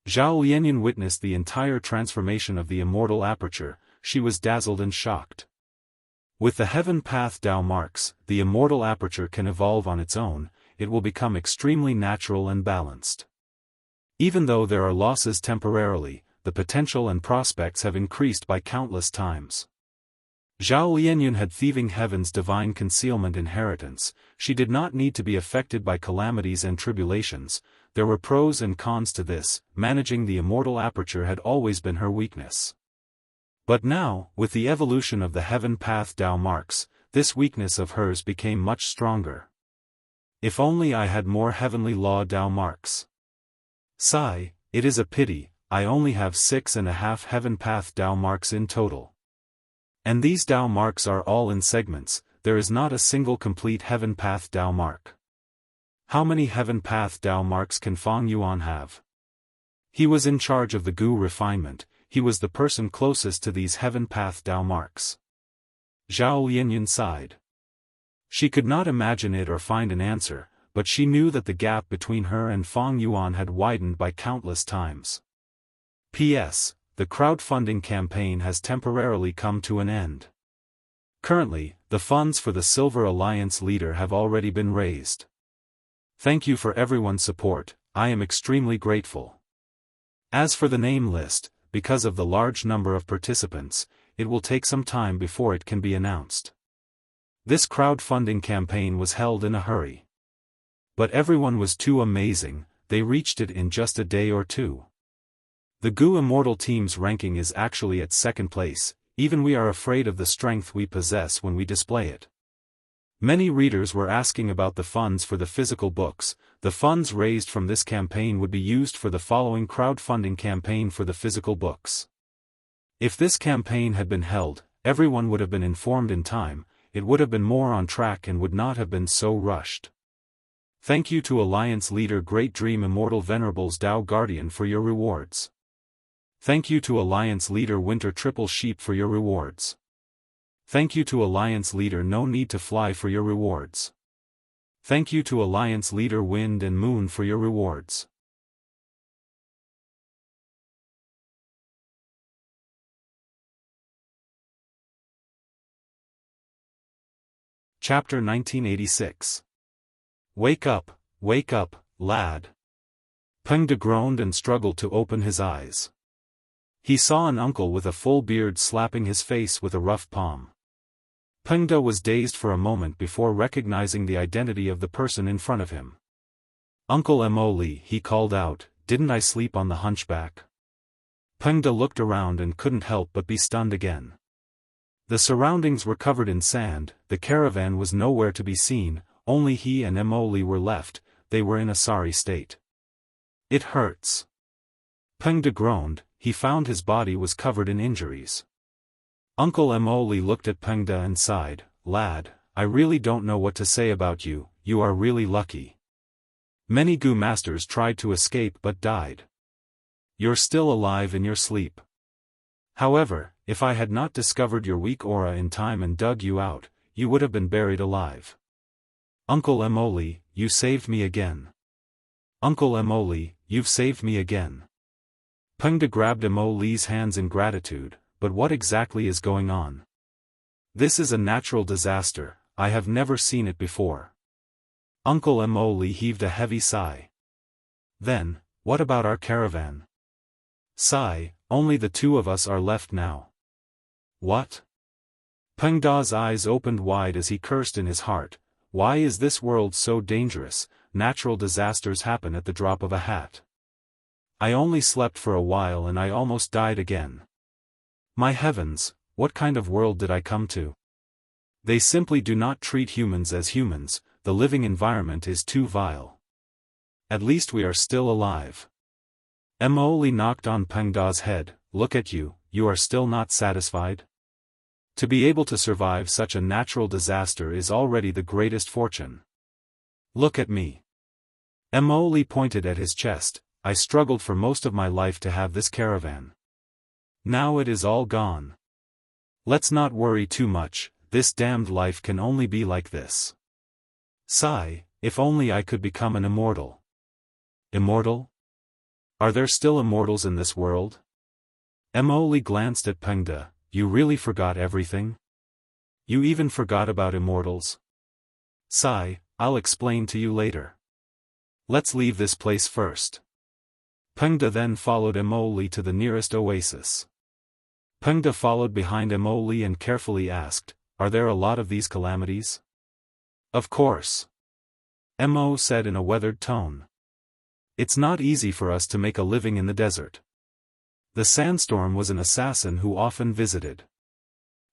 Zhao Lianyan witnessed the entire transformation of the immortal aperture. She was dazzled and shocked. With the Heaven Path Dao marks, the immortal aperture can evolve on its own. It will become extremely natural and balanced. Even though there are losses temporarily, the potential and prospects have increased by countless times. Zhao Lianyan had Thieving Heaven's divine concealment inheritance. She did not need to be affected by calamities and tribulations. There were pros and cons to this. Managing the immortal aperture had always been her weakness. But now, with the evolution of the Heaven Path Dao marks, this weakness of hers became much stronger. If only I had more heavenly law Dao marks. Sigh, it is a pity, I only have 6.5 Heaven Path Dao marks in total. And these Dao marks are all in segments. There is not a single complete Heaven Path Dao mark. How many Heaven Path Dao marks can Fang Yuan have? He was in charge of the Gu refinement. He was the person closest to these Heaven Path Dao marks. Zhao Lianyan sighed. She could not imagine it or find an answer, but she knew that the gap between her and Fang Yuan had widened by countless times. P.S. The crowdfunding campaign has temporarily come to an end. Currently, the funds for the Silver Alliance leader have already been raised. Thank you for everyone's support, I am extremely grateful. As for the name list, because of the large number of participants, it will take some time before it can be announced. This crowdfunding campaign was held in a hurry. But everyone was too amazing, they reached it in just a day or two. The Gu Immortal team's ranking is actually at 2nd place, even we are afraid of the strength we possess when we display it. Many readers were asking about the funds for the physical books. The funds raised from this campaign would be used for the following crowdfunding campaign for the physical books. If this campaign had been held, everyone would have been informed in time. It would have been more on track and would not have been so rushed. Thank you to Alliance Leader Great Dream Immortal Venerables Dao Guardian for your rewards. Thank you to Alliance Leader Winter Triple Sheep for your rewards. Thank you to Alliance Leader No Need to Fly for your rewards. Thank you to Alliance Leader Wind and Moon for your rewards. Chapter 1986. Wake up, lad. Pengde groaned and struggled to open his eyes. He saw an uncle with a full beard slapping his face with a rough palm. Pengde was dazed for a moment before recognizing the identity of the person in front of him. Uncle Mo Li, he called out, didn't I sleep on the hunchback? Pengde looked around and couldn't help but be stunned again. The surroundings were covered in sand, the caravan was nowhere to be seen, only he and Mo Li were left. They were in a sorry state. It hurts. Pengde groaned, he found his body was covered in injuries. Uncle Mo Li looked at Pengde and sighed, lad, I really don't know what to say about you, you are really lucky. Many Gu masters tried to escape but died. You're still alive in your sleep. However, if I had not discovered your weak aura in time and dug you out, you would have been buried alive. Uncle Emoli, you saved me again. Uncle Emoli, you've saved me again. Pengda grabbed Emoli's hands in gratitude, but what exactly is going on? This is a natural disaster, I have never seen it before. Uncle Emoli heaved a heavy sigh. Then, what about our caravan? Sigh, only the two of us are left now. What? Pengda's eyes opened wide as he cursed in his heart. Why is this world so dangerous? Natural disasters happen at the drop of a hat. I only slept for a while and I almost died again. My heavens, what kind of world did I come to? They simply do not treat humans as humans, the living environment is too vile. At least we are still alive. Emoli knocked on Pengda's head. Look at you, you are still not satisfied? To be able to survive such a natural disaster is already the greatest fortune. Look at me. Emoli pointed at his chest. I struggled for most of my life to have this caravan. Now it is all gone. Let's not worry too much, this damned life can only be like this. Sigh, if only I could become an immortal. Immortal? Are there still immortals in this world? Emoli glanced at Pengda. You really forgot everything? You even forgot about immortals? Sigh, I'll explain to you later. Let's leave this place first. Pengda then followed Emoli to the nearest oasis. Pengda followed behind Emoli and carefully asked, are there a lot of these calamities? Of course. Emo said in a weathered tone. It's not easy for us to make a living in the desert. The sandstorm was an assassin who often visited.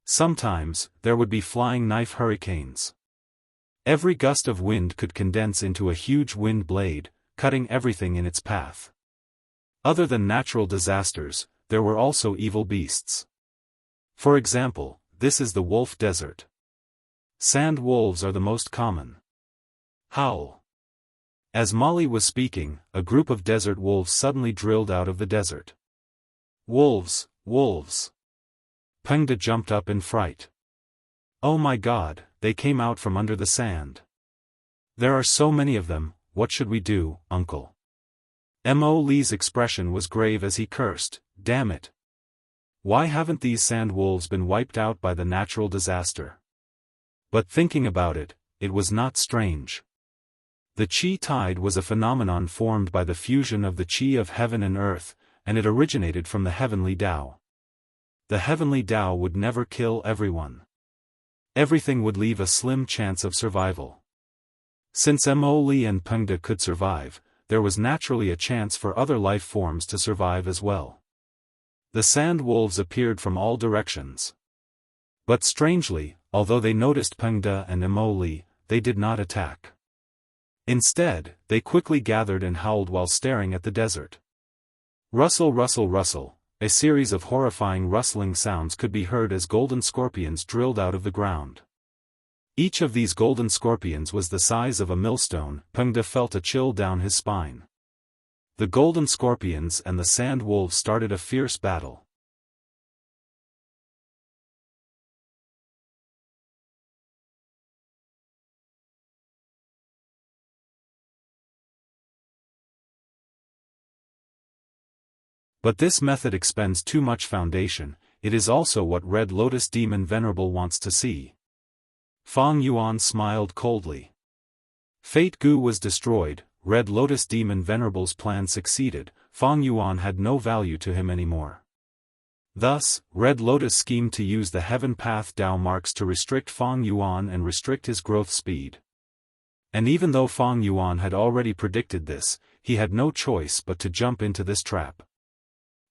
Sometimes, there would be flying knife hurricanes. Every gust of wind could condense into a huge wind blade, cutting everything in its path. Other than natural disasters, there were also evil beasts. For example, this is the wolf desert. Sand wolves are the most common. Howl. As Molly was speaking, a group of desert wolves suddenly drilled out of the desert. Wolves, wolves. Pengda jumped up in fright. Oh my God, they came out from under the sand. There are so many of them, what should we do, uncle? Emoli's expression was grave as he cursed, damn it. Why haven't these sand wolves been wiped out by the natural disaster? But thinking about it, it was not strange. The Qi tide was a phenomenon formed by the fusion of the Qi of heaven and earth, and it originated from the heavenly Tao. The heavenly Tao would never kill everyone. Everything would leave a slim chance of survival. Since Emoli and Pengda could survive, there was naturally a chance for other life forms to survive as well. The sand wolves appeared from all directions. But strangely, although they noticed Pengda and Emoli, they did not attack. Instead, they quickly gathered and howled while staring at the desert. Rustle, rustle, rustle, a series of horrifying rustling sounds could be heard as golden scorpions drilled out of the ground. Each of these golden scorpions was the size of a millstone. Pengda felt a chill down his spine. The golden scorpions and the sand wolves started a fierce battle. But this method expends too much foundation, it is also what Red Lotus Demon Venerable wants to see. Fang Yuan smiled coldly. Fate Gu was destroyed, Red Lotus Demon Venerable's plan succeeded, Fang Yuan had no value to him anymore. Thus, Red Lotus schemed to use the Heaven Path Dao marks to restrict Fang Yuan and restrict his growth speed. And even though Fang Yuan had already predicted this, he had no choice but to jump into this trap.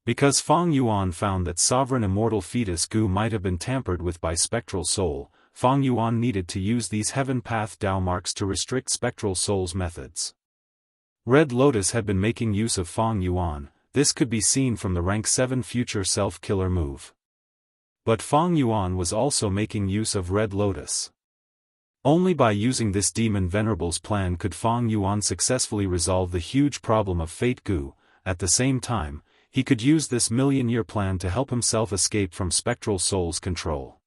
Because Fang Yuan found that sovereign immortal fetus Gu might have been tampered with by Spectral Soul, Fang Yuan needed to use these Heaven Path Dao marks to restrict Spectral Soul's methods. Red Lotus had been making use of Fang Yuan, this could be seen from the rank 7 future self-killer move. But Fang Yuan was also making use of Red Lotus. Only by using this Demon Venerable's plan could Fang Yuan successfully resolve the huge problem of Fate Gu. At the same time, he could use this million-year plan to help himself escape from spectral soul's control.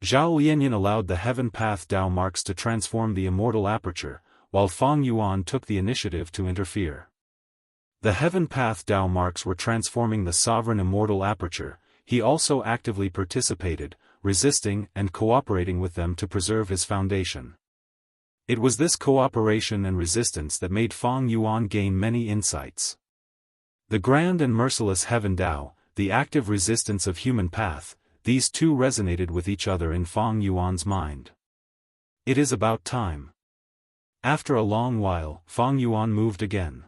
Zhao Lianyan allowed the Heaven Path Dao marks to transform the immortal aperture, while Fang Yuan took the initiative to interfere. The Heaven Path Dao marks were transforming the sovereign immortal aperture. He also actively participated, resisting and cooperating with them to preserve his foundation. It was this cooperation and resistance that made Fang Yuan gain many insights. The grand and merciless Heaven Dao, the active resistance of human path, these two resonated with each other in Fang Yuan's mind. It is about time. After a long while, Fang Yuan moved again.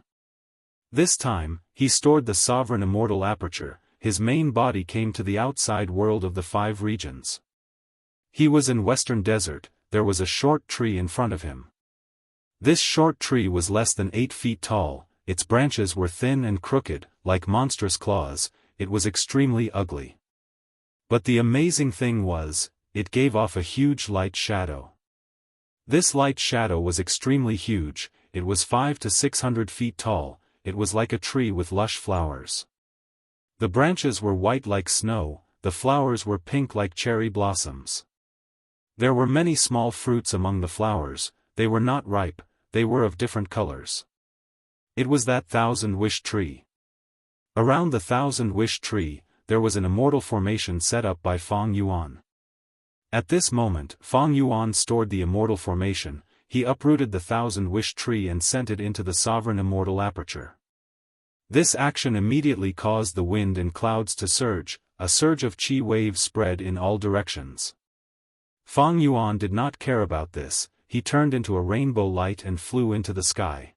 This time, he stored the sovereign immortal aperture. His main body came to the outside world of the 5 regions. He was in Western Desert. There was a short tree in front of him. This short tree was less than 8 feet tall, its branches were thin and crooked, like monstrous claws. It was extremely ugly. But the amazing thing was, it gave off a huge light shadow. This light shadow was extremely huge, it was 500 to 600 feet tall, it was like a tree with lush flowers. The branches were white like snow, the flowers were pink like cherry blossoms. There were many small fruits among the flowers. They were not ripe, they were of different colors. It was that 1,000-wish tree. Around the 1,000-wish tree, there was an immortal formation set up by Fang Yuan. At this moment, Fang Yuan stored the immortal formation. He uprooted the 1,000-wish tree and sent it into the sovereign immortal aperture. This action immediately caused the wind and clouds to surge. A surge of qi waves spread in all directions. Fang Yuan did not care about this. He turned into a rainbow light and flew into the sky.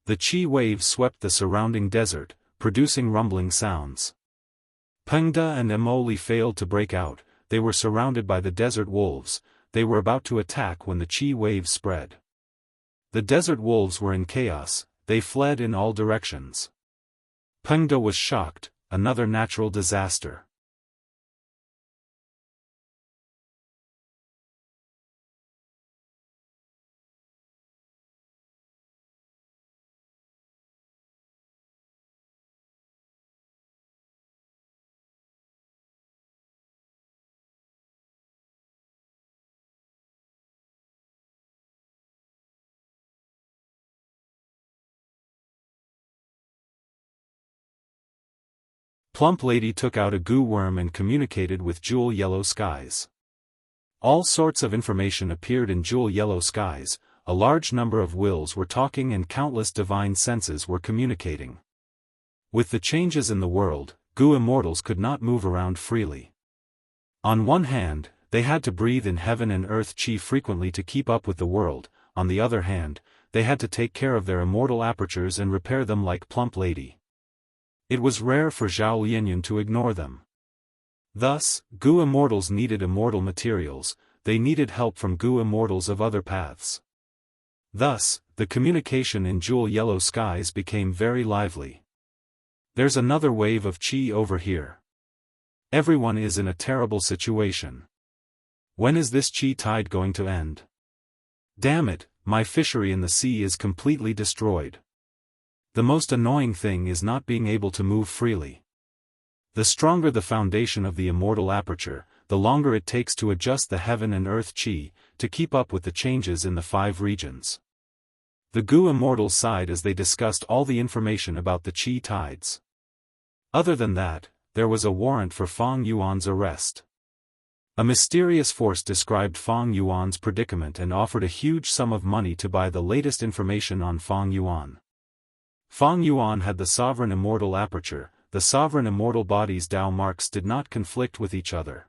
The qi waves swept the surrounding desert, producing rumbling sounds. Pengda and Emoli failed to break out. They were surrounded by the desert wolves. They were about to attack when the qi waves spread. The desert wolves were in chaos. They fled in all directions. Pengda was shocked. Another natural disaster. Plump Lady took out a goo worm and communicated with Jewel Yellow Skies. All sorts of information appeared in Jewel Yellow Skies. A large number of wills were talking and countless divine senses were communicating. With the changes in the world, goo immortals could not move around freely. On one hand, they had to breathe in heaven and earth chi frequently to keep up with the world. On the other hand, they had to take care of their immortal apertures and repair them like Plump Lady. It was rare for Zhao Lianyan to ignore them. Thus, goo immortals needed immortal materials. They needed help from goo immortals of other paths. Thus, the communication in Jewel Yellow Skies became very lively. There's another wave of qi over here. Everyone is in a terrible situation. When is this qi tide going to end? Damn it, my fishery in the sea is completely destroyed. The most annoying thing is not being able to move freely. The stronger the foundation of the immortal aperture, the longer it takes to adjust the heaven and earth qi, to keep up with the changes in the 5 regions. The goo immortals sighed as they discussed all the information about the qi tides. Other than that, there was a warrant for Fang Yuan's arrest. A mysterious force described Fang Yuan's predicament and offered a huge sum of money to buy the latest information on Fang Yuan. Fang Yuan had the sovereign immortal aperture. The sovereign immortal body's Dao marks did not conflict with each other.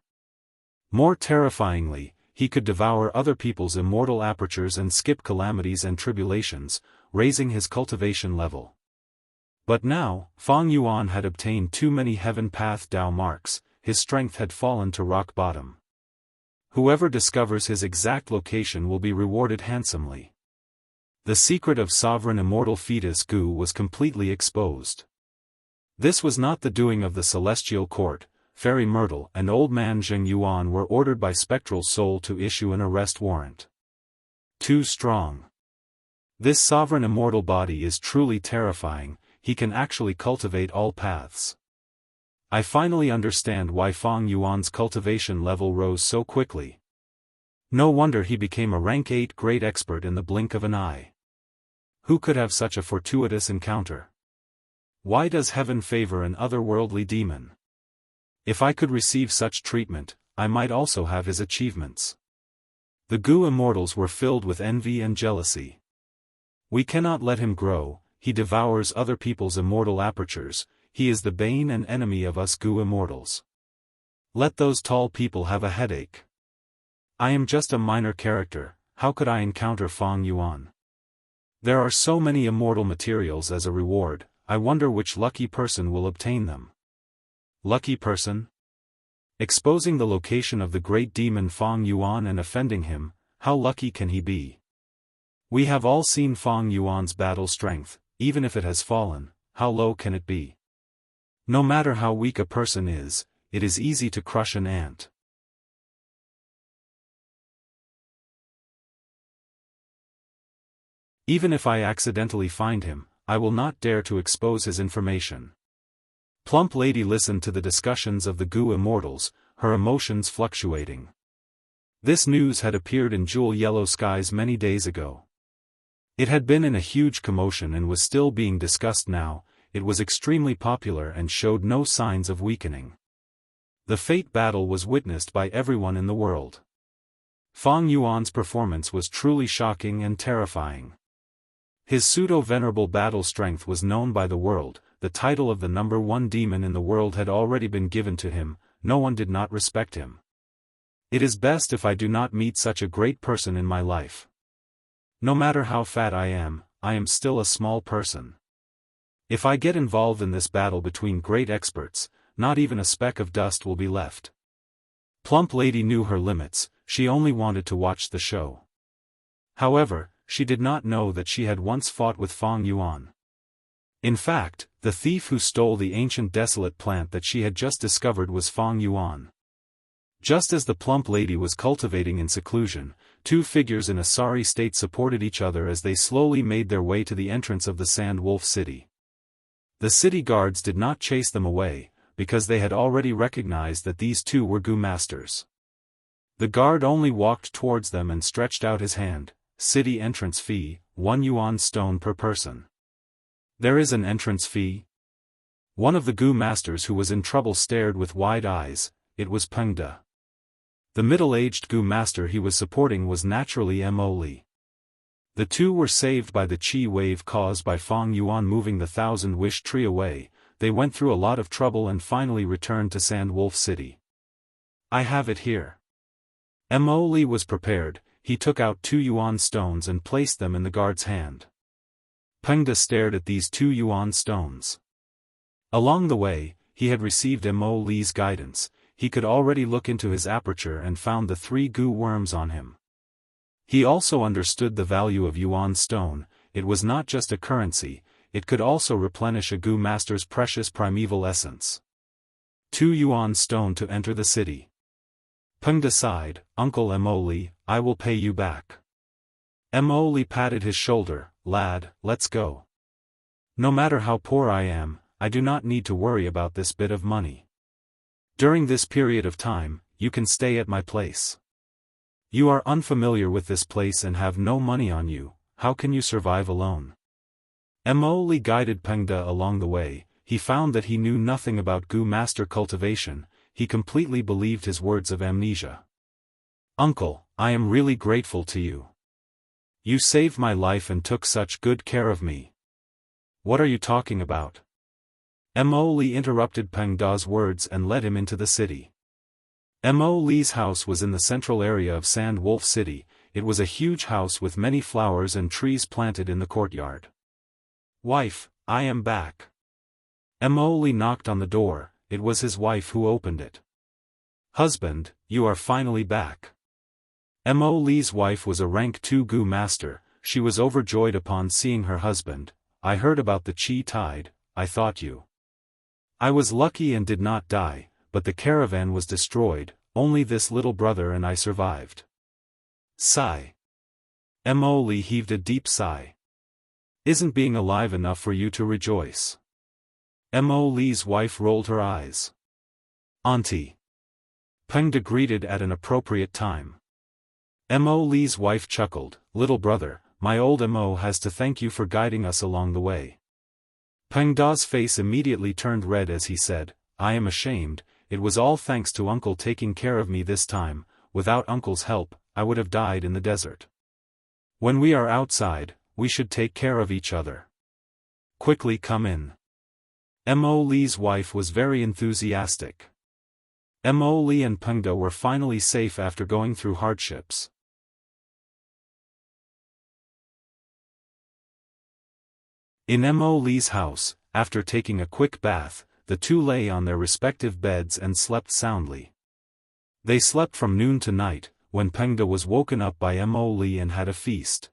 More terrifyingly, he could devour other people's immortal apertures and skip calamities and tribulations, raising his cultivation level. But now, Fang Yuan had obtained too many heaven path Dao marks. His strength had fallen to rock bottom. Whoever discovers his exact location will be rewarded handsomely. The secret of sovereign immortal fetus goo was completely exposed. This was not the doing of the celestial court. Fairy Myrtle and old man Zheng Yuan were ordered by spectral soul to issue an arrest warrant. Too strong. This sovereign immortal body is truly terrifying. he can actually cultivate all paths. I finally understand why Fang Yuan's cultivation level rose so quickly. No wonder he became a rank 8 great expert in the blink of an eye. Who could have such a fortuitous encounter? Why does heaven favor an otherworldly demon? If I could receive such treatment, I might also have his achievements. The Gu immortals were filled with envy and jealousy. We cannot let him grow, he devours other people's immortal apertures, he is the bane and enemy of us Gu immortals. Let those tall people have a headache. I am just a minor character, how could I encounter Fang Yuan? There are so many immortal materials as a reward, I wonder which lucky person will obtain them. Lucky person? Exposing the location of the great demon Fang Yuan and offending him, how lucky can he be? We have all seen Fang Yuan's battle strength, even if it has fallen, how low can it be? No matter how weak a person is, it is easy to crush an ant. Even if I accidentally find him, I will not dare to expose his information. Plump Lady listened to the discussions of the Gu immortals, her emotions fluctuating. This news had appeared in Jewel Yellow Skies many days ago. It had been in a huge commotion and was still being discussed now, it was extremely popular and showed no signs of weakening. The fate battle was witnessed by everyone in the world. Fang Yuan's performance was truly shocking and terrifying. His pseudo-venerable battle strength was known by the world, the title of the number 1 demon in the world had already been given to him, no one did not respect him. It is best if I do not meet such a great person in my life. No matter how fat I am still a small person. If I get involved in this battle between great experts, not even a speck of dust will be left. Plump Lady knew her limits, she only wanted to watch the show. However, she did not know that she had once fought with Fang Yuan. In fact, the thief who stole the ancient desolate plant that she had just discovered was Fang Yuan. Just as the plump lady was cultivating in seclusion, 2 figures in a sorry state supported each other as they slowly made their way to the entrance of the Sand Wolf City. The city guards did not chase them away, because they had already recognized that these 2 were Gu masters. The guard only walked towards them and stretched out his hand. City entrance fee, 1 yuan stone per person. There is an entrance fee? One of the Gu masters who was in trouble stared with wide eyes, it was Peng De. The middle-aged Gu master he was supporting was naturally Mo Li. The 2 were saved by the chi wave caused by Fang Yuan moving the 1,000-wish tree away, they went through a lot of trouble and finally returned to Sand Wolf City. I have it here. Mo Li was prepared. He took out 2 yuan stones and placed them in the guard's hand. Peng De stared at these 2 yuan stones. Along the way, he had received Mo Li's guidance, he could already look into his aperture and found the 3 Gu worms on him. He also understood the value of yuan stone, it was not just a currency, it could also replenish a Gu master's precious primeval essence. 2 yuan stone to enter the city. Peng De sighed, Uncle Mo Li, I will pay you back. Mo Li patted his shoulder, lad, let's go. No matter how poor I am, I do not need to worry about this bit of money. During this period of time, you can stay at my place. You are unfamiliar with this place and have no money on you, how can you survive alone? Mo Li guided Peng De along the way, he found that he knew nothing about Gu master cultivation, he completely believed his words of amnesia. Uncle, I am really grateful to you. You saved my life and took such good care of me. What are you talking about? Mo Li interrupted Peng De's words and led him into the city. Mo Li's house was in the central area of Sand Wolf City, it was a huge house with many flowers and trees planted in the courtyard. Wife, I am back. Mo Li knocked on the door, it was his wife who opened it. Husband, you are finally back. Mo Li's wife was a rank 2 Gu master, she was overjoyed upon seeing her husband. I heard about the Qi tide, I thought you. I was lucky and did not die, but the caravan was destroyed, only this little brother and I survived. Sigh. Mo Li heaved a deep sigh. Isn't being alive enough for you to rejoice? Mo Li's wife rolled her eyes. Auntie. Peng De greeted at an appropriate time. Mo Li's wife chuckled, little brother, my old Mo has to thank you for guiding us along the way. Peng Da's face immediately turned red as he said, I am ashamed, it was all thanks to Uncle taking care of me this time, without Uncle's help, I would have died in the desert. When we are outside, we should take care of each other. Quickly come in. Mo Li's wife was very enthusiastic. Mo Li and Peng De were finally safe after going through hardships. In Mo Li's house, after taking a quick bath, the two lay on their respective beds and slept soundly. They slept from noon to night, when Peng De was woken up by Mo Li and had a feast.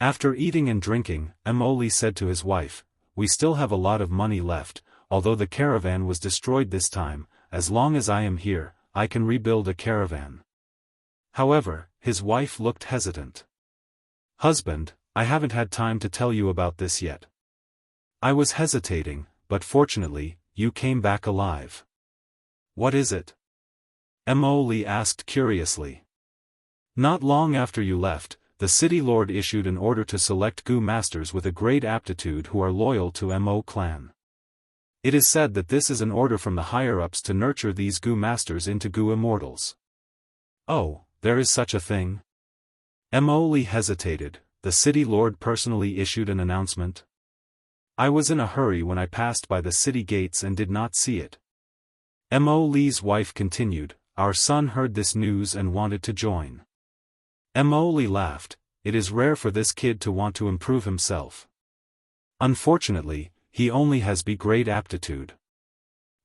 After eating and drinking, Mo Li said to his wife, we still have a lot of money left, although the caravan was destroyed this time, as long as I am here, I can rebuild a caravan. However, his wife looked hesitant. Husband, I haven't had time to tell you about this yet. I was hesitating, but fortunately, you came back alive. What is it? Mo Li asked curiously. Not long after you left, the city lord issued an order to select Gu masters with a great aptitude who are loyal to Mo clan. It is said that this is an order from the higher-ups to nurture these Gu masters into Gu immortals. Oh, there is such a thing? Mo Li hesitated. The city lord personally issued an announcement? I was in a hurry when I passed by the city gates and did not see it. Mo Li's wife continued, our son heard this news and wanted to join. Mo Li laughed, it is rare for this kid to want to improve himself. Unfortunately, he only has great aptitude.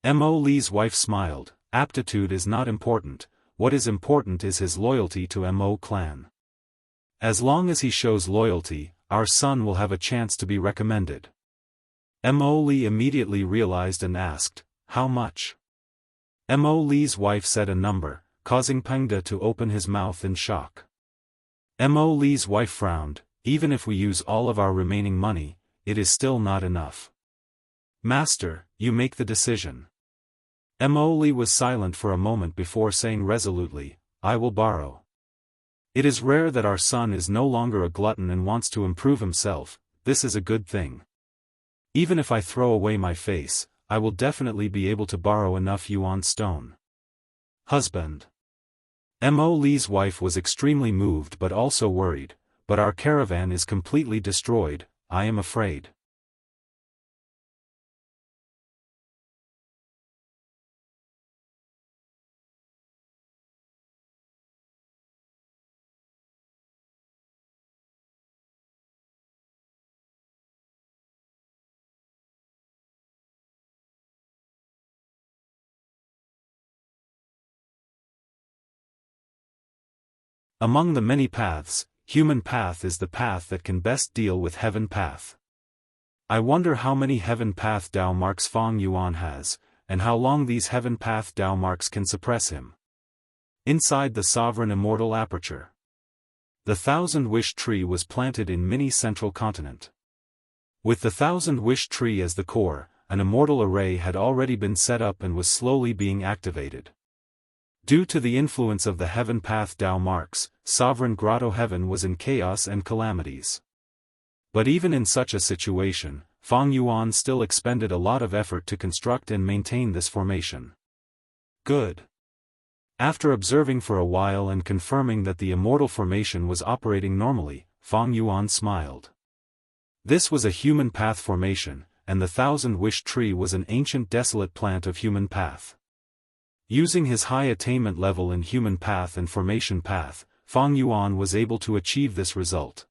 Mo Li's wife smiled, aptitude is not important, what is important is his loyalty to Mo clan. As long as he shows loyalty, our son will have a chance to be recommended. Mo Li immediately realized and asked, how much? Mo Li's wife said a number, causing Peng De to open his mouth in shock. Mo Li's wife frowned, even if we use all of our remaining money, it is still not enough. Master, you make the decision. Mo Li was silent for a moment before saying resolutely, I will borrow. It is rare that our son is no longer a glutton and wants to improve himself, this is a good thing. Even if I throw away my face, I will definitely be able to borrow enough yuan stone. Husband. Mo Li's wife was extremely moved but also worried, but our caravan is completely destroyed, I am afraid. Among the many paths, human path is the path that can best deal with heaven path. I wonder how many heaven path Dao marks Fang Yuan has, and how long these heaven path Dao marks can suppress him. Inside the sovereign immortal aperture. The thousand-wish tree was planted in mini central continent. With the thousand-wish tree as the core, an immortal array had already been set up and was slowly being activated. Due to the influence of the heaven path Dao marks, sovereign grotto heaven was in chaos and calamities. But even in such a situation, Fang Yuan still expended a lot of effort to construct and maintain this formation. Good. After observing for a while and confirming that the immortal formation was operating normally, Fang Yuan smiled. This was a human path formation, and the thousand-wish tree was an ancient desolate plant of human path. Using his high attainment level in human path and formation path, Fang Yuan was able to achieve this result.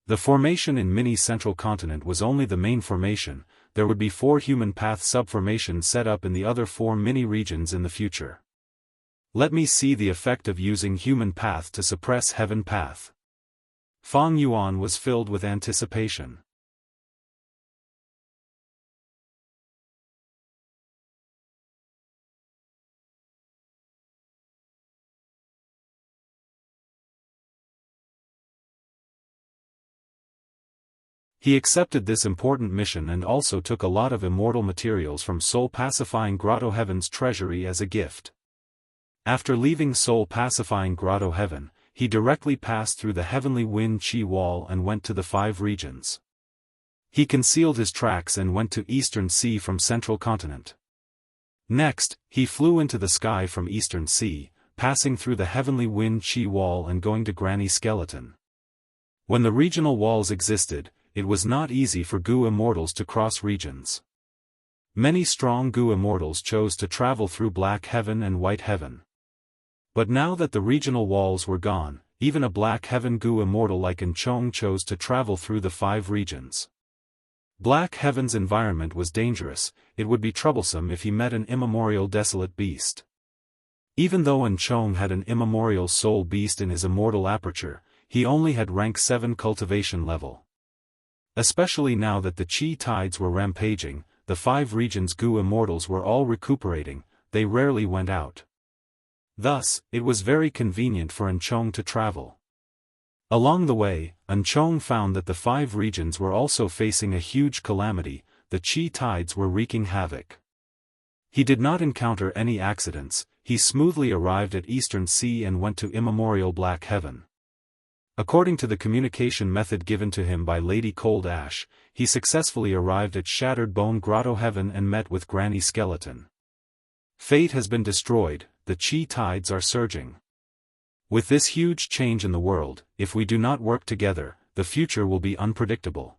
The formation in mini central continent was only the main formation, there would be 4 human path subformations set up in the other 4 mini regions in the future. Let me see the effect of using human path to suppress heaven path. Fang Yuan was filled with anticipation. He accepted this important mission and also took a lot of immortal materials from soul-pacifying Grotto Heaven's treasury as a gift. After leaving soul-pacifying Grotto Heaven, he directly passed through the heavenly wind Qi wall and went to the 5 regions. He concealed his tracks and went to Eastern Sea from Central Continent. Next, he flew into the sky from Eastern Sea, passing through the heavenly wind Qi wall and going to Granny Skeleton. When the regional walls existed, it was not easy for Gu immortals to cross regions. Many strong Gu immortals chose to travel through Black Heaven and White Heaven. But now that the regional walls were gone, even a Black Heaven Gu immortal like Enchong chose to travel through the 5 regions. Black Heaven's environment was dangerous, it would be troublesome if he met an immemorial desolate beast. Even though Enchong had an immemorial soul beast in his immortal aperture, he only had rank 7 cultivation level. Especially now that the Qi tides were rampaging, the 5 regions Gu immortals were all recuperating, they rarely went out. Thus, it was very convenient for Enchong to travel. Along the way, Enchong found that the 5 regions were also facing a huge calamity, the Qi tides were wreaking havoc. He did not encounter any accidents, he smoothly arrived at Eastern Sea and went to immemorial Black Heaven. According to the communication method given to him by Lady Cold Ash, he successfully arrived at Shattered Bone Grotto Heaven and met with Granny Skeleton. Fate has been destroyed, the Qi tides are surging. With this huge change in the world, if we do not work together, the future will be unpredictable.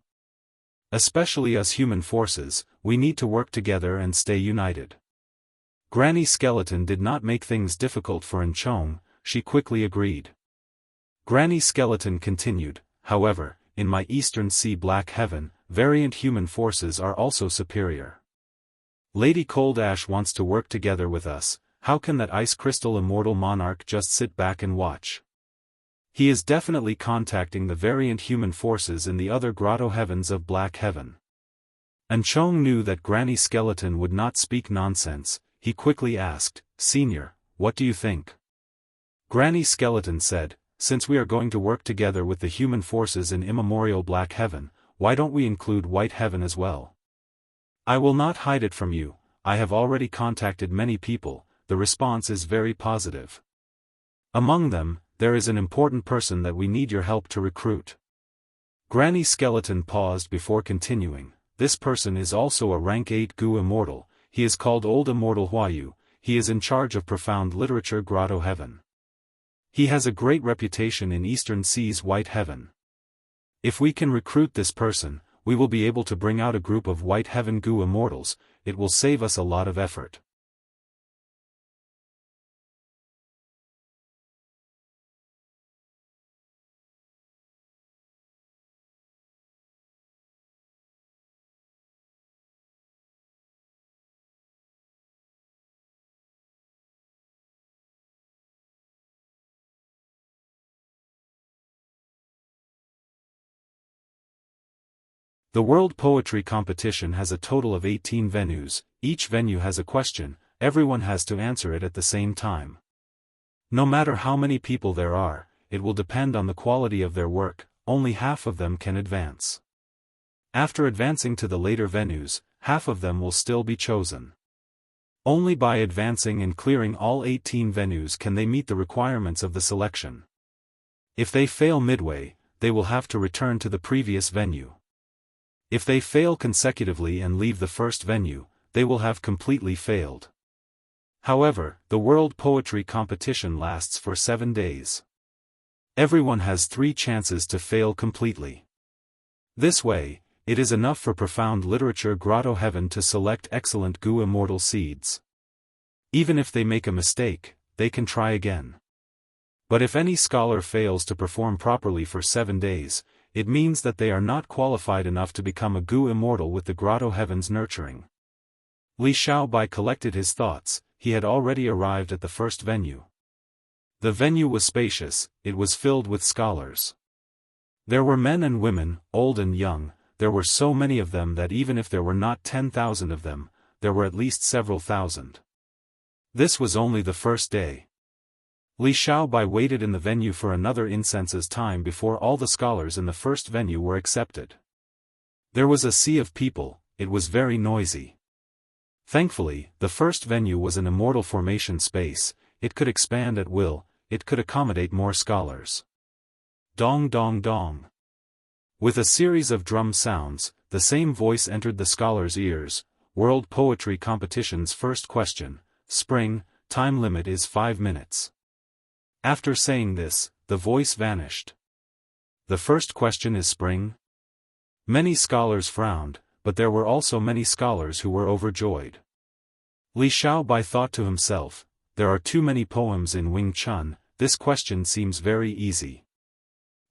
Especially us human forces, we need to work together and stay united. Granny Skeleton did not make things difficult for Enchong, she quickly agreed. Granny Skeleton continued, however, in my Eastern Sea Black Heaven, variant human forces are also superior. Lady Cold Ash wants to work together with us, how can that ice crystal immortal monarch just sit back and watch? He is definitely contacting the variant human forces in the other Grotto Heavens of Black Heaven. Enchong knew that Granny Skeleton would not speak nonsense, he quickly asked, Senior, what do you think? Granny Skeleton said, since we are going to work together with the human forces in immemorial Black Heaven, why don't we include White Heaven as well? I will not hide it from you, I have already contacted many people, the response is very positive. Among them, there is an important person that we need your help to recruit. Granny Skeleton paused before continuing, this person is also a rank 8 Gu immortal, he is called Old Immortal Huayu, he is in charge of profound literature Grotto Heaven. He has a great reputation in Eastern Sea's White Heaven. If we can recruit this person, we will be able to bring out a group of White Heaven Gu immortals, it will save us a lot of effort. The World Poetry Competition has a total of 18 venues, each venue has a question, everyone has to answer it at the same time. No matter how many people there are, it will depend on the quality of their work, only half of them can advance. After advancing to the later venues, half of them will still be chosen. Only by advancing and clearing all 18 venues can they meet the requirements of the selection. If they fail midway, they will have to return to the previous venue. If they fail consecutively and leave the first venue, they will have completely failed. However, the World Poetry Competition lasts for 7 days. Everyone has 3 chances to fail completely. This way, it is enough for profound literature Grotto Heaven to select excellent Gu immortal seeds. Even if they make a mistake, they can try again. But if any scholar fails to perform properly for 7 days, it means that they are not qualified enough to become a Gu immortal with the Grotto Heaven's nurturing. Li Xiaobai collected his thoughts, he had already arrived at the first venue. The venue was spacious, it was filled with scholars. There were men and women, old and young, there were so many of them that even if there were not 10,000 of them, there were at least several thousand. This was only the first day. Li Xiaobai waited in the venue for another incense's time before all the scholars in the first venue were accepted. There was a sea of people, it was very noisy. Thankfully, the first venue was an immortal formation space, it could expand at will, it could accommodate more scholars. Dong dong dong. With a series of drum sounds, the same voice entered the scholars' ears. World Poetry Competition's first question, Spring, time limit is 5 minutes. After saying this, the voice vanished. The first question is spring? Many scholars frowned, but there were also many scholars who were overjoyed. Li Xiaobai thought to himself, there are too many poems in Wing Chun, this question seems very easy.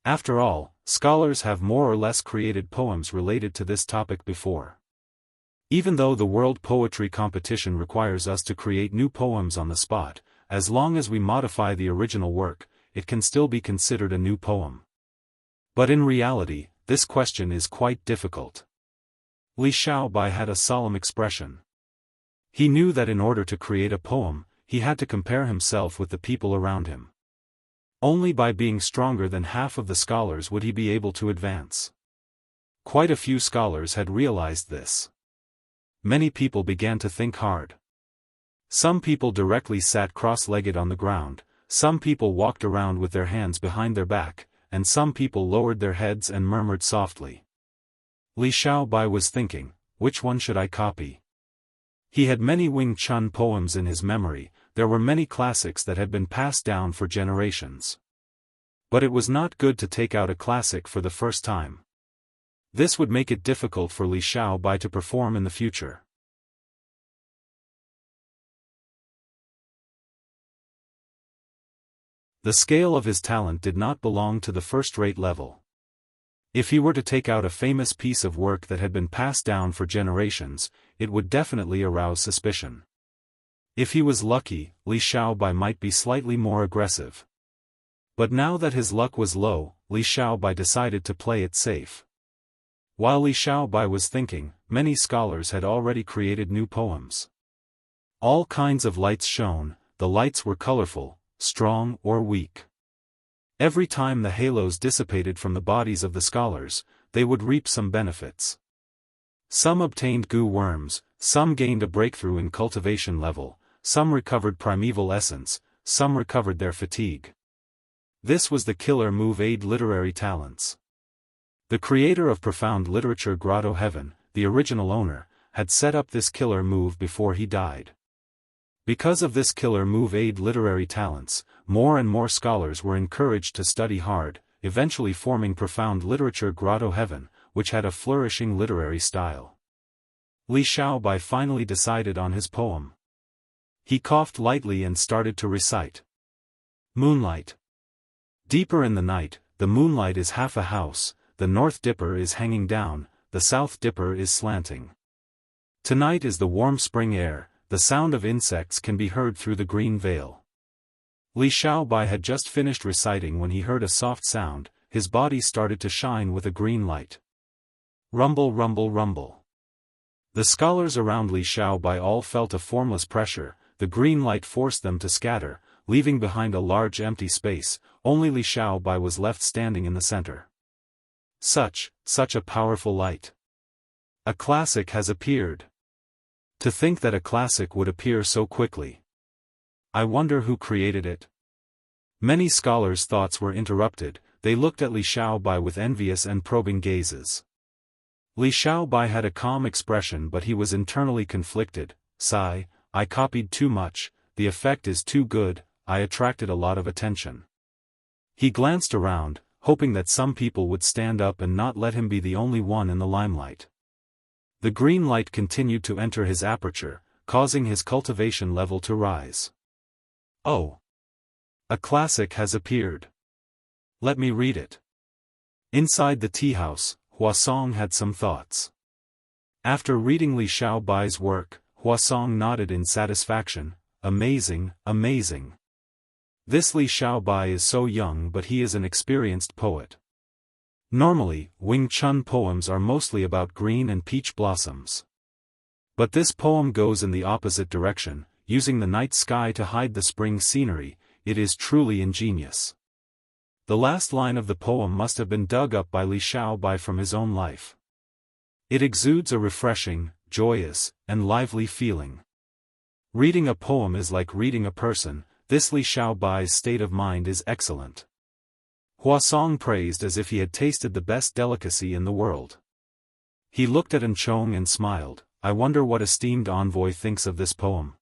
After all, scholars have more or less created poems related to this topic before. Even though the World Poetry Competition requires us to create new poems on the spot, as long as we modify the original work, it can still be considered a new poem. But in reality, this question is quite difficult. Li Xiaobai had a solemn expression. He knew that in order to create a poem, he had to compare himself with the people around him. Only by being stronger than half of the scholars would he be able to advance. Quite a few scholars had realized this. Many people began to think hard. Some people directly sat cross-legged on the ground, some people walked around with their hands behind their back, and some people lowered their heads and murmured softly. Li Xiaobai was thinking, which one should I copy? He had many Wing Chun poems in his memory, there were many classics that had been passed down for generations. But it was not good to take out a classic for the first time. This would make it difficult for Li Xiaobai to perform in the future. The scale of his talent did not belong to the first-rate level. If he were to take out a famous piece of work that had been passed down for generations, it would definitely arouse suspicion. If he was lucky, Li Xiaobai might be slightly more aggressive. But now that his luck was low, Li Xiaobai decided to play it safe. While Li Xiaobai was thinking, many scholars had already created new poems. All kinds of lights shone, the lights were colorful, strong or weak. Every time the halos dissipated from the bodies of the scholars, they would reap some benefits. Some obtained goo worms, some gained a breakthrough in cultivation level, some recovered primeval essence, some recovered their fatigue. This was the killer move aid literary talents. The creator of Profound Literature Grotto Heaven, the original owner, had set up this killer move before he died. Because of this killer move aid literary talents, more and more scholars were encouraged to study hard, eventually forming Profound Literature Grotto Heaven, which had a flourishing literary style. Li Xiaobai finally decided on his poem. He coughed lightly and started to recite. Moonlight. Deeper in the night, the moonlight is half a house, the north dipper is hanging down, the south dipper is slanting. Tonight is the warm spring air, the sound of insects can be heard through the green veil. Li Xiaobai had just finished reciting when he heard a soft sound, his body started to shine with a green light. Rumble rumble rumble. The scholars around Li Xiaobai all felt a formless pressure, the green light forced them to scatter, leaving behind a large empty space, only Li Xiaobai was left standing in the center. Such a powerful light. A classic has appeared. To think that a classic would appear so quickly. I wonder who created it. Many scholars' thoughts were interrupted, they looked at Li Xiaobai with envious and probing gazes. Li Xiaobai had a calm expression but he was internally conflicted. Sigh, I copied too much, the effect is too good, I attracted a lot of attention. He glanced around, hoping that some people would stand up and not let him be the only one in the limelight. The green light continued to enter his aperture, causing his cultivation level to rise. Oh! A classic has appeared. Let me read it. Inside the tea house, Huasong had some thoughts. After reading Li Xiaobai's work, Huasong nodded in satisfaction. Amazing, amazing. This Li Xiaobai is so young but he is an experienced poet. Normally, Wing Chun poems are mostly about green and peach blossoms. But this poem goes in the opposite direction, using the night sky to hide the spring scenery, it is truly ingenious. The last line of the poem must have been dug up by Li Xiaobai from his own life. It exudes a refreshing, joyous, and lively feeling. Reading a poem is like reading a person. This Li Xiaobai's state of mind is excellent. Huasong praised as if he had tasted the best delicacy in the world. He looked at Anchong and smiled. I wonder what esteemed envoy thinks of this poem.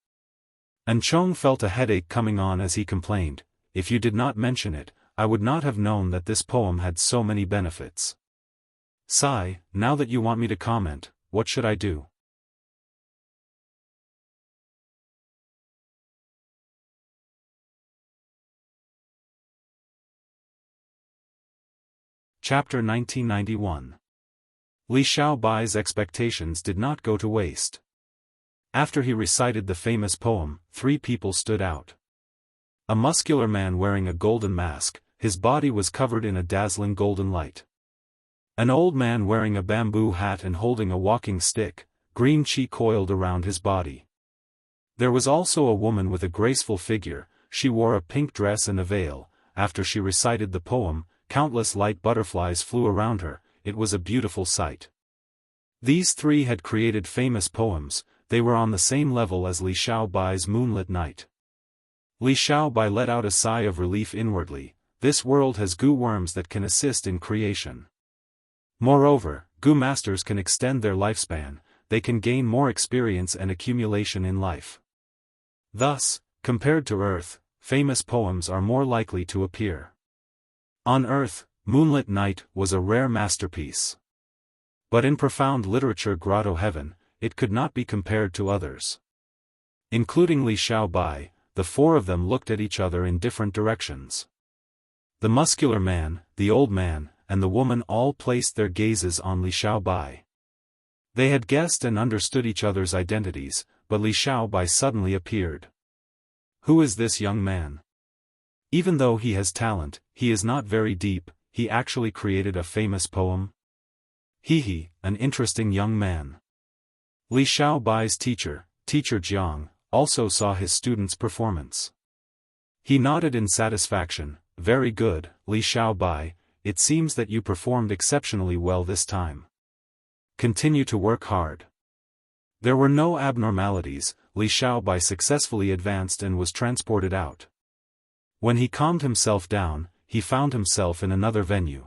Anchong felt a headache coming on as he complained, if you did not mention it, I would not have known that this poem had so many benefits. Sigh, now that you want me to comment, what should I do? Chapter 1991. Li Xiaobai's expectations did not go to waste. After he recited the famous poem, 3 people stood out. A muscular man wearing a golden mask, his body was covered in a dazzling golden light. An old man wearing a bamboo hat and holding a walking stick, green qi coiled around his body. There was also a woman with a graceful figure, she wore a pink dress and a veil. After she recited the poem, countless light butterflies flew around her. It was a beautiful sight. These 3 had created famous poems, they were on the same level as Li Xiaobai's Moonlit Night. Li Xiaobai let out a sigh of relief inwardly. This world has goo worms that can assist in creation. Moreover, goo masters can extend their lifespan, they can gain more experience and accumulation in life. Thus, compared to Earth, famous poems are more likely to appear. On Earth, Moonlit Night was a rare masterpiece. But in profound literature Grotto Heaven, it could not be compared to others. Including Li Xiaobai, the 4 of them looked at each other in different directions. The muscular man, the old man, and the woman all placed their gazes on Li Xiaobai. They had guessed and understood each other's identities, but Li Xiaobai suddenly appeared. Who is this young man? Even though he has talent, he is not very deep. He actually created a famous poem? He, an interesting young man. Li Xiaobai's teacher, Teacher Jianghu, also saw his student's performance. He nodded in satisfaction. Very good, Li Xiaobai, it seems that you performed exceptionally well this time. Continue to work hard. There were no abnormalities, Li Xiaobai successfully advanced and was transported out. When he calmed himself down, he found himself in another venue.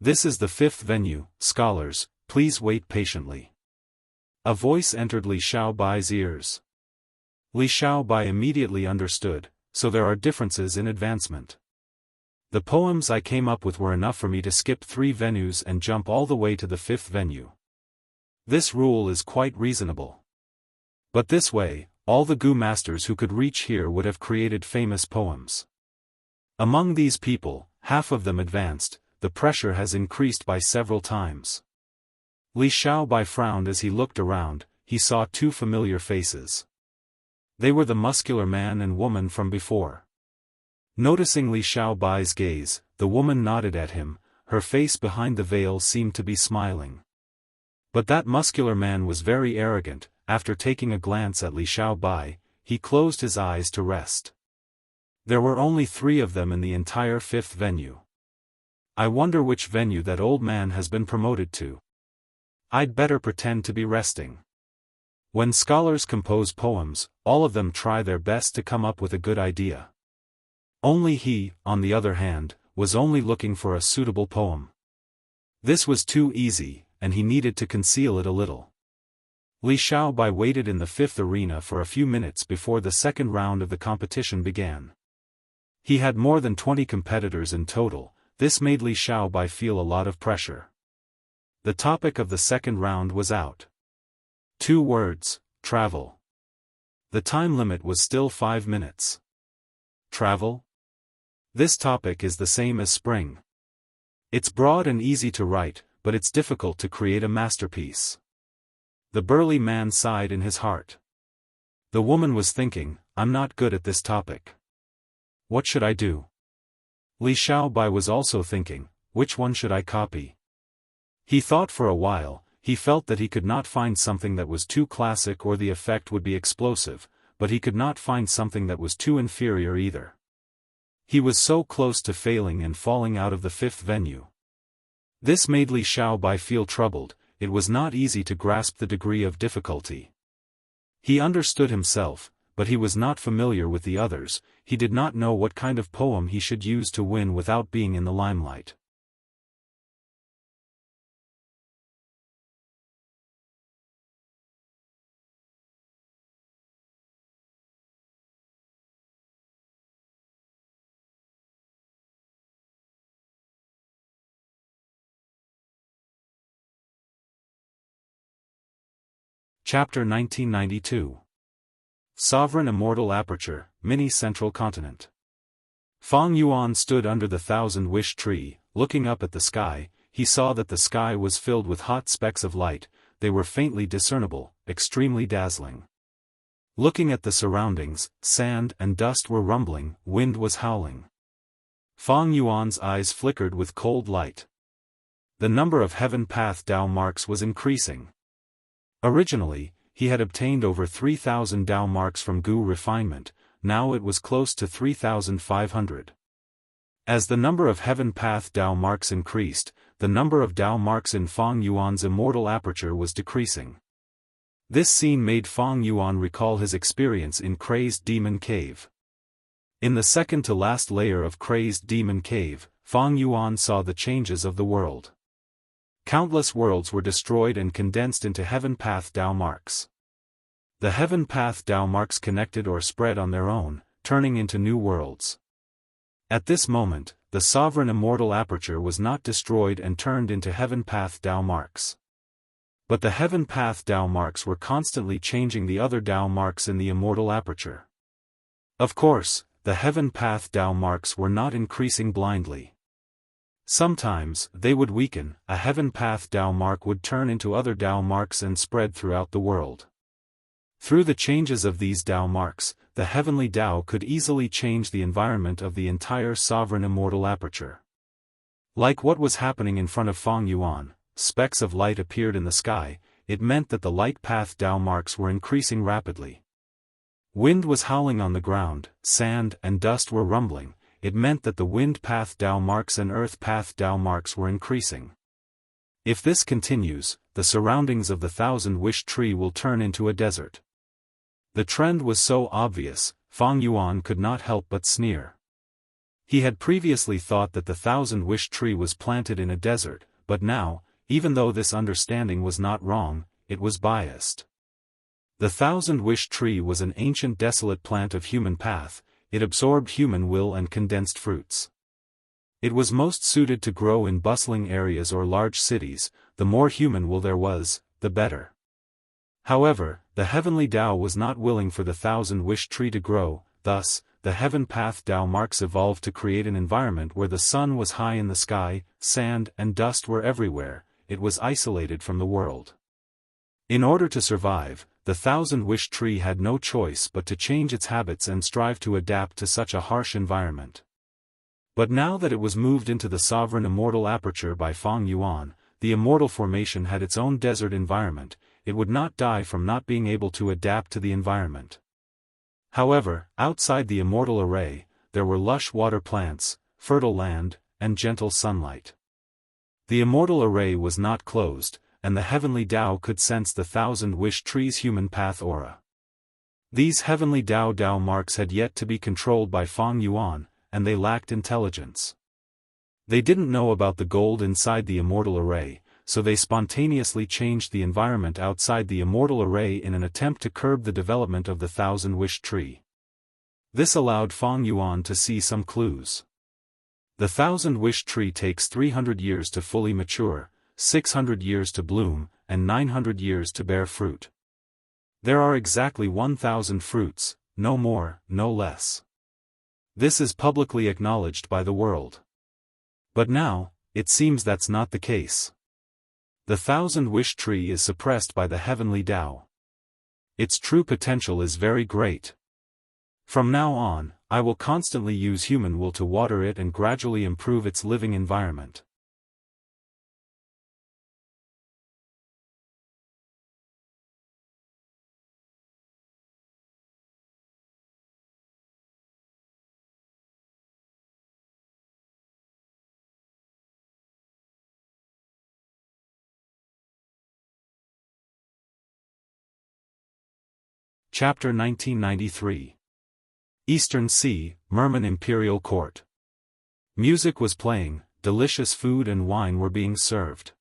This is the 5th venue, scholars, please wait patiently. A voice entered Li Xiaobai's ears. Li Xiaobai immediately understood, so there are differences in advancement. The poems I came up with were enough for me to skip 3 venues and jump all the way to the 5th venue. This rule is quite reasonable. But this way, all the goo masters who could reach here would have created famous poems. Among these people, half of them advanced, the pressure has increased by several times. Li Xiaobai frowned as he looked around, he saw 2 familiar faces. They were the muscular man and woman from before. Noticing Li Xiaobai's gaze, the woman nodded at him, her face behind the veil seemed to be smiling. But that muscular man was very arrogant. After taking a glance at Li Xiaobai, he closed his eyes to rest. There were only 3 of them in the entire 5th venue. I wonder which venue that old man has been promoted to. I'd better pretend to be resting. When scholars compose poems, all of them try their best to come up with a good idea. Only he, on the other hand, was only looking for a suitable poem. This was too easy, and he needed to conceal it a little. Li Xiaobai waited in the 5th arena for a few minutes before the second round of the competition began. He had more than 20 competitors in total, this made Li Xiaobai feel a lot of pressure. The topic of the second round was out. 2 words, travel. The time limit was still 5 minutes. Travel? This topic is the same as spring. It's broad and easy to write, but it's difficult to create a masterpiece. The burly man sighed in his heart. The woman was thinking, I'm not good at this topic. What should I do? Li Xiaobai was also thinking, which one should I copy? He thought for a while, he felt that he could not find something that was too classic or the effect would be explosive, but he could not find something that was too inferior either. He was so close to failing and falling out of the 5th venue. This made Li Xiaobai feel troubled, it was not easy to grasp the degree of difficulty. He understood himself, but he was not familiar with the others. He did not know what kind of poem he should use to win without being in the limelight. Chapter 1992. Sovereign Immortal Aperture, Mini Central Continent. Fang Yuan stood under the thousand-wish tree, looking up at the sky. He saw that the sky was filled with hot specks of light. They were faintly discernible, extremely dazzling. Looking at the surroundings, sand and dust were rumbling, wind was howling. Fang Yuan's eyes flickered with cold light. The number of heaven path Dao marks was increasing. Originally, he had obtained over 3,000 Dao marks from Gu refinement, now it was close to 3,500. As the number of heaven path Dao marks increased, the number of Dao marks in Fang Yuan's immortal aperture was decreasing. This scene made Fang Yuan recall his experience in Crazed Demon Cave. In the second-to-last layer of Crazed Demon Cave, Fang Yuan saw the changes of the world. Countless worlds were destroyed and condensed into heaven path Dao marks. The heaven path Dao marks connected or spread on their own, turning into new worlds. At this moment, the sovereign immortal aperture was not destroyed and turned into heaven path Dao marks. But the heaven path Dao marks were constantly changing the other Dao marks in the immortal aperture. Of course, the heaven path Dao marks were not increasing blindly. Sometimes, they would weaken, a heaven path Dao mark would turn into other Dao marks and spread throughout the world. Through the changes of these Dao marks, the heavenly Dao could easily change the environment of the entire sovereign immortal aperture. Like what was happening in front of Fang Yuan, specks of light appeared in the sky. It meant that the light path Dao marks were increasing rapidly. Wind was howling on the ground, sand and dust were rumbling. It meant that the wind path Dao marks and earth path Dao marks were increasing. If this continues, the surroundings of the thousand-wish tree will turn into a desert. The trend was so obvious, Fang Yuan could not help but sneer. He had previously thought that the thousand-wish tree was planted in a desert, but now, even though this understanding was not wrong, it was biased. The thousand-wish tree was an ancient desolate plant of human path. It absorbed human will and condensed fruits. It was most suited to grow in bustling areas or large cities. The more human will there was, the better. However, the heavenly Dao was not willing for the thousand-wish tree to grow. Thus, the heaven path Dao marks evolved to create an environment where the sun was high in the sky, sand and dust were everywhere. It was isolated from the world. In order to survive, the thousand-wish tree had no choice but to change its habits and strive to adapt to such a harsh environment. But now that it was moved into the sovereign immortal aperture by Fang Yuan, the immortal formation had its own desert environment. It would not die from not being able to adapt to the environment. However, outside the immortal array, there were lush water plants, fertile land, and gentle sunlight. The immortal array was not closed, and the heavenly Dao could sense the thousand-wish tree's human path aura. These heavenly Dao marks had yet to be controlled by Fang Yuan, and they lacked intelligence. They didn't know about the gold inside the immortal array, so they spontaneously changed the environment outside the immortal array in an attempt to curb the development of the thousand-wish tree. This allowed Fang Yuan to see some clues. The thousand-wish tree takes 300 years to fully mature, 600 years to bloom, and 900 years to bear fruit. There are exactly 1,000 fruits, no more, no less. This is publicly acknowledged by the world. But now, it seems that's not the case. The thousand-wish tree is suppressed by the heavenly Dao. Its true potential is very great. From now on, I will constantly use human will to water it and gradually improve its living environment. Chapter 1993. Eastern Sea, Merman Imperial Court. Music was playing, delicious food and wine were being served.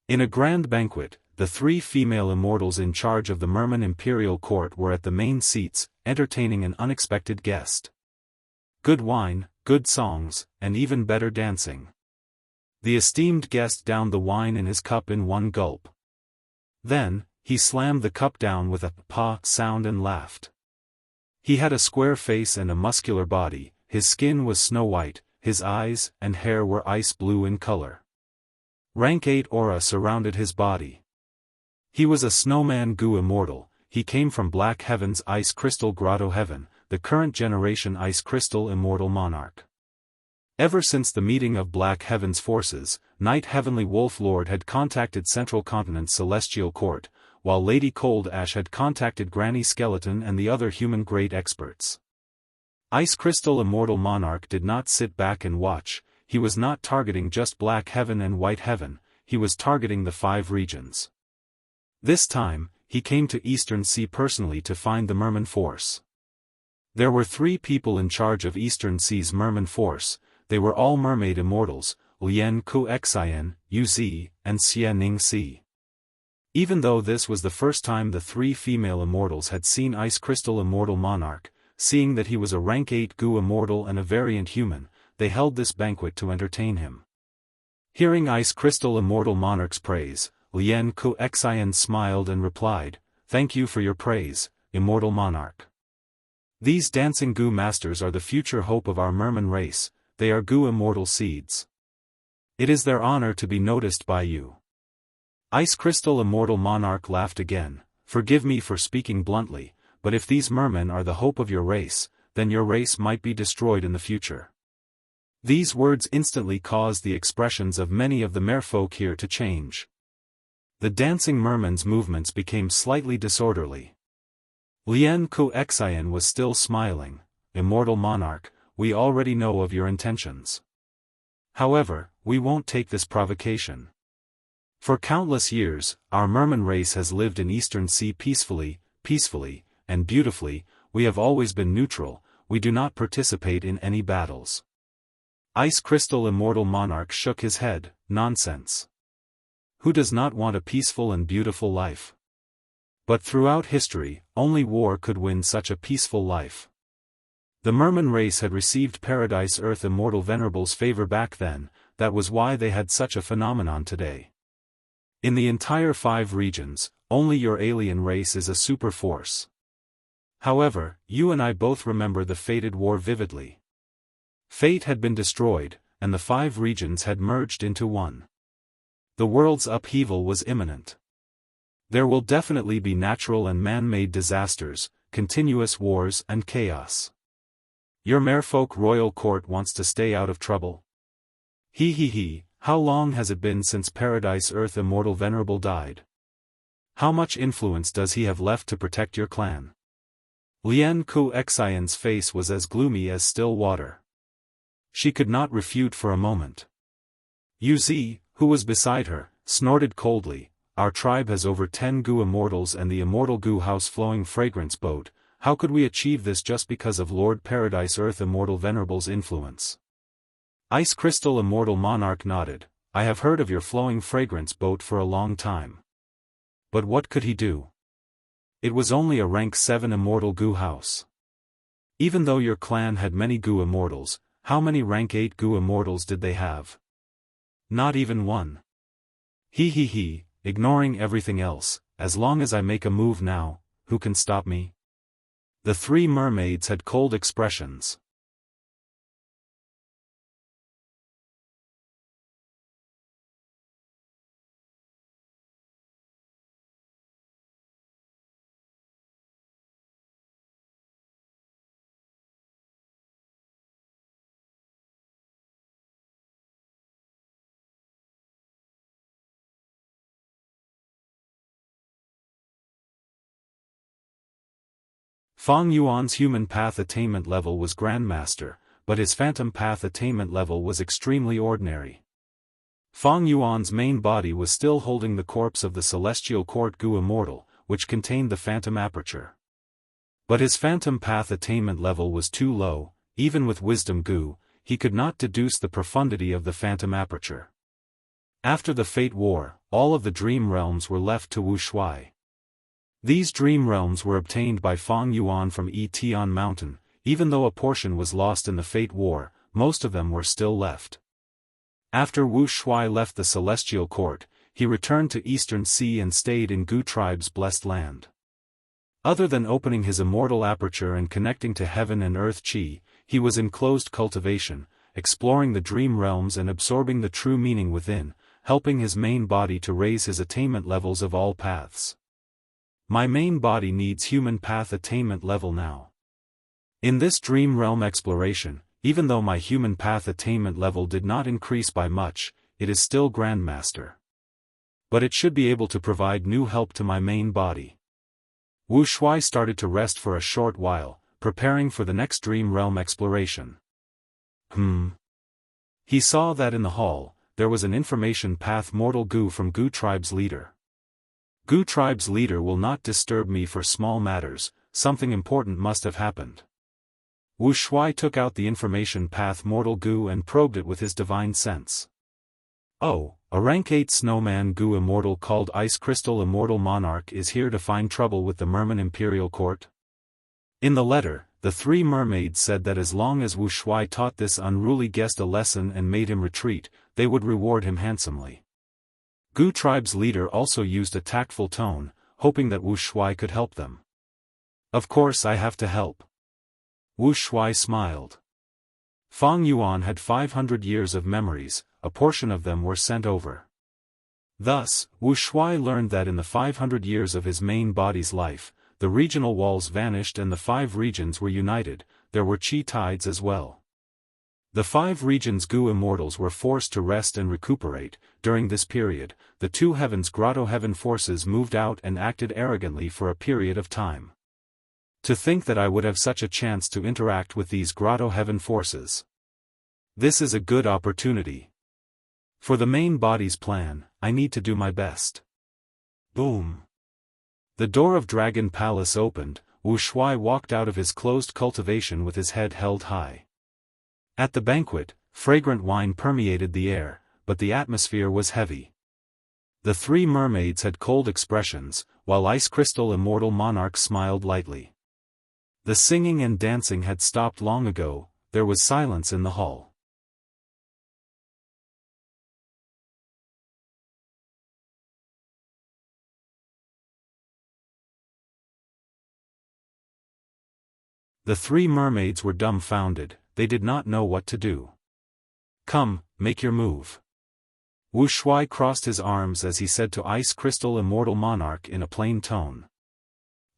In a grand banquet, the three female immortals in charge of the Merman Imperial Court were at the main seats, entertaining an unexpected guest. Good wine, good songs, and even better dancing. The esteemed guest downed the wine in his cup in one gulp. Then, he slammed the cup down with a pa sound and laughed. He had a square face and a muscular body, his skin was snow white, his eyes and hair were ice blue in color. Rank 8 aura surrounded his body. He was a snowman Gu immortal, he came from Black Heaven's Ice Crystal Grotto Heaven, the current generation Ice Crystal Immortal Monarch. Ever since the meeting of Black Heaven's forces, Night Heavenly Wolf Lord had contacted Central Continent's Celestial Court, while Lady Cold Ash had contacted Granny Skeleton and the other human great experts. Ice Crystal Immortal Monarch did not sit back and watch, he was not targeting just Black Heaven and White Heaven, he was targeting the 5 regions. This time, he came to Eastern Sea personally to find the Merman force. There were 3 people in charge of Eastern Sea's Merman force, they were all mermaid immortals, Lian Ku Xian, Uz, and Xia Ning Si. Even though this was the first time the 3 female immortals had seen Ice Crystal Immortal Monarch, seeing that he was a rank 8 Gu immortal and a variant human, they held this banquet to entertain him. Hearing Ice Crystal Immortal Monarch's praise, Lian Ku Xian smiled and replied, "Thank you for your praise, Immortal Monarch. These dancing Gu masters are the future hope of our Merman race, they are Gu immortal seeds. It is their honor to be noticed by you." Ice Crystal Immortal Monarch laughed again, "Forgive me for speaking bluntly, but if these mermen are the hope of your race, then your race might be destroyed in the future." These words instantly caused the expressions of many of the merfolk here to change. The dancing mermen's movements became slightly disorderly. Lian Ku Xian was still smiling, "Immortal Monarch, we already know of your intentions. However, we won't take this provocation. For countless years, our merman race has lived in Eastern Sea peacefully, and beautifully, we have always been neutral, we do not participate in any battles." Ice Crystal Immortal Monarch shook his head, "Nonsense. Who does not want a peaceful and beautiful life? But throughout history, only war could win such a peaceful life. The merman race had received Paradise Earth Immortal Venerable's favor back then, that was why they had such a phenomenon today. In the entire 5 regions, only your alien race is a super force. However, you and I both remember the fated war vividly. Fate had been destroyed, and the 5 regions had merged into one. The world's upheaval was imminent. There will definitely be natural and man-made disasters, continuous wars and chaos. Your merfolk royal court wants to stay out of trouble. He. How long has it been since Paradise Earth Immortal Venerable died? How much influence does he have left to protect your clan?" Lian Ku Xian's face was as gloomy as still water. She could not refute for a moment. Uz, who was beside her, snorted coldly, "Our tribe has over 10 Gu immortals and the immortal Gu house flowing fragrance boat, how could we achieve this just because of Lord Paradise Earth Immortal Venerable's influence?" Ice Crystal Immortal Monarch nodded, "I have heard of your flowing fragrance boat for a long time. But what could he do? It was only a rank 7 immortal Gu house. Even though your clan had many Gu immortals, how many rank 8 Gu immortals did they have? Not even one. He, ignoring everything else, as long as I make a move now, who can stop me?" The 3 mermaids had cold expressions. Fang Yuan's human path attainment level was Grandmaster, but his phantom path attainment level was extremely ordinary. Fang Yuan's main body was still holding the corpse of the Celestial Court Gu Immortal, which contained the phantom aperture. But his phantom path attainment level was too low, even with wisdom goo, he could not deduce the profundity of the phantom aperture. After the Fate War, all of the dream realms were left to Wu Shuai. These dream realms were obtained by Fang Yuan from Tian Mountain. Even though a portion was lost in the Fate War, most of them were still left. After Wu Shuai left the Celestial Court, he returned to Eastern Sea and stayed in Gu tribe's blessed land. Other than opening his immortal aperture and connecting to heaven and earth chi, he was in closed cultivation, exploring the dream realms and absorbing the true meaning within, helping his main body to raise his attainment levels of all paths. My main body needs human path attainment level now. In this dream realm exploration, even though my human path attainment level did not increase by much, it is still Grandmaster. But it should be able to provide new help to my main body. Wu Shuai started to rest for a short while, preparing for the next dream realm exploration. He saw that in the hall, there was an information path mortal Gu from Gu tribe's leader. Gu tribe's leader will not disturb me for small matters, something important must have happened. Wu Shuai took out the information path mortal Gu and probed it with his divine sense. Oh, a rank 8 snowman Gu immortal called Ice Crystal Immortal Monarch is here to find trouble with the Merman Imperial Court? In the letter, the three mermaids said that as long as Wu Shuai taught this unruly guest a lesson and made him retreat, they would reward him handsomely. Gu tribe's leader also used a tactful tone, hoping that Wu Shuai could help them. Of course I have to help. Wu Shuai smiled. Fang Yuan had 500 years of memories, a portion of them were sent over. Thus, Wu Shuai learned that in the 500 years of his main body's life, the regional walls vanished and the 5 regions were united. There were chi tides as well. The 5 regions Gu immortals were forced to rest and recuperate. During this period, the 2 heavens grotto heaven forces moved out and acted arrogantly for a period of time. To think that I would have such a chance to interact with these grotto heaven forces. This is a good opportunity. For the main body's plan, I need to do my best. Boom. The door of Dragon Palace opened. Wu Shuai walked out of his closed cultivation with his head held high. At the banquet, fragrant wine permeated the air, but the atmosphere was heavy. The 3 mermaids had cold expressions, while Ice Crystal Immortal Monarch smiled lightly. The singing and dancing had stopped long ago. There was silence in the hall. The 3 mermaids were dumbfounded, they did not know what to do. Come, make your move. Wu Shuai crossed his arms as he said to Ice Crystal Immortal Monarch in a plain tone.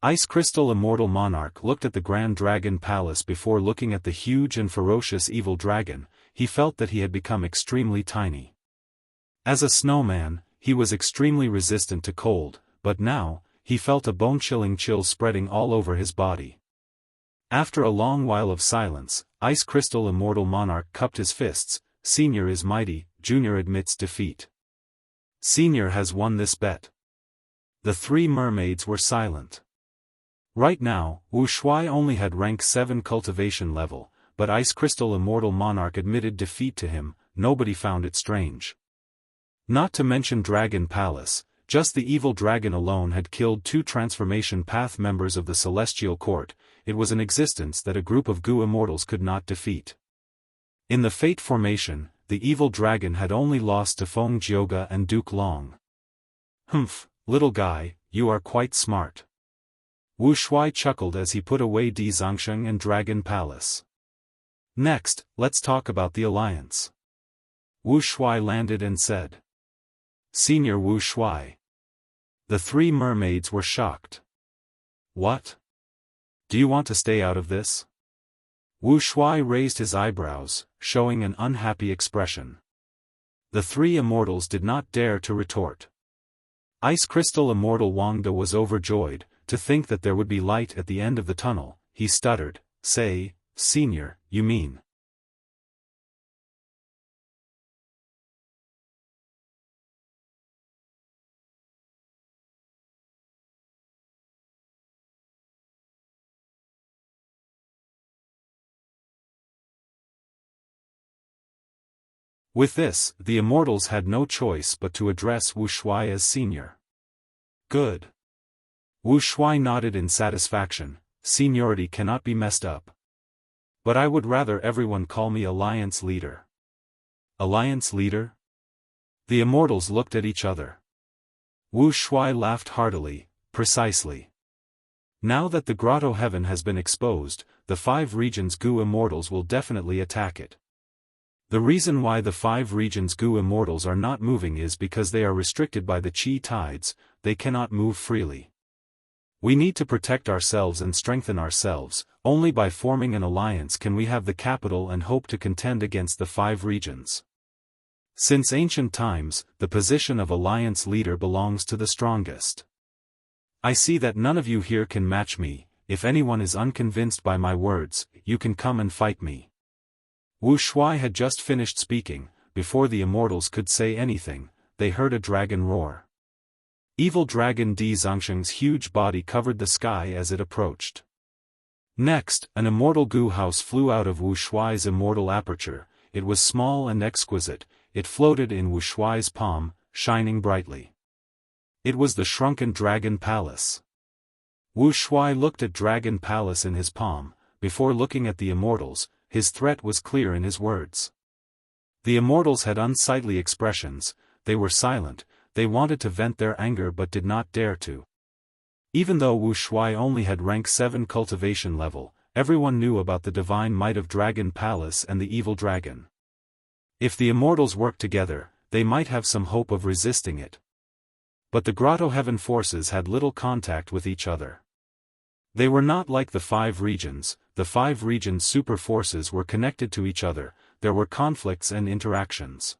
Ice Crystal Immortal Monarch looked at the Grand Dragon Palace before looking at the huge and ferocious evil dragon. He felt that he had become extremely tiny. As a snowman, he was extremely resistant to cold, but now, he felt a bone-chilling chill spreading all over his body. After a long while of silence, Ice Crystal Immortal Monarch cupped his fists. Senior is mighty, Junior admits defeat. Senior has won this bet. The 3 mermaids were silent. Right now, Wu Shuai only had rank 7 cultivation level, but Ice Crystal Immortal Monarch admitted defeat to him. Nobody found it strange. Not to mention Dragon Palace, just the evil dragon alone had killed 2 transformation path members of the Celestial Court. It was an existence that a group of Gu immortals could not defeat. In the Fate formation, the evil dragon had only lost to Feng Jioga and Duke Long. Humph, little guy, you are quite smart. Wu Shuai chuckled as he put away Di Zongsheng and Dragon Palace. Next, let's talk about the alliance. Wu Shuai landed and said. Senior Wu Shuai. The 3 mermaids were shocked. What? Do you want to stay out of this? Wu Shuai raised his eyebrows, showing an unhappy expression. The 3 immortals did not dare to retort. Ice Crystal Immortal Wangda was overjoyed, to think that there would be light at the end of the tunnel. He stuttered, say, Senior, you mean? With this, the immortals had no choice but to address Wu Shuai as senior. Good. Wu Shuai nodded in satisfaction. Seniority cannot be messed up. But I would rather everyone call me Alliance Leader. Alliance Leader? The immortals looked at each other. Wu Shuai laughed heartily. Precisely. Now that the grotto heaven has been exposed, the 5 regions Gu immortals will definitely attack it. The reason why the 5 regions Gu immortals are not moving is because they are restricted by the qi tides, they cannot move freely. We need to protect ourselves and strengthen ourselves. Only by forming an alliance can we have the capital and hope to contend against the 5 regions. Since ancient times, the position of alliance leader belongs to the strongest. I see that none of you here can match me. If anyone is unconvinced by my words, you can come and fight me. Wu Shuai had just finished speaking. Before the immortals could say anything, they heard a dragon roar. Evil dragon Di Zongsheng's huge body covered the sky as it approached. Next, an immortal Gu house flew out of Wu Shuai's immortal aperture. It was small and exquisite. It floated in Wu Shuai's palm, shining brightly. It was the shrunken Dragon Palace. Wu Shuai looked at Dragon Palace in his palm. Before looking at the immortals, his threat was clear in his words. The immortals had unsightly expressions. They were silent. They wanted to vent their anger but did not dare to. Even though Wu Shuai only had rank 7 cultivation level, everyone knew about the divine might of Dragon Palace and the evil dragon. If the immortals worked together, they might have some hope of resisting it. But the grotto heaven forces had little contact with each other. They were not like the 5 regions. The 5 regions' super forces were connected to each other. There were conflicts and interactions.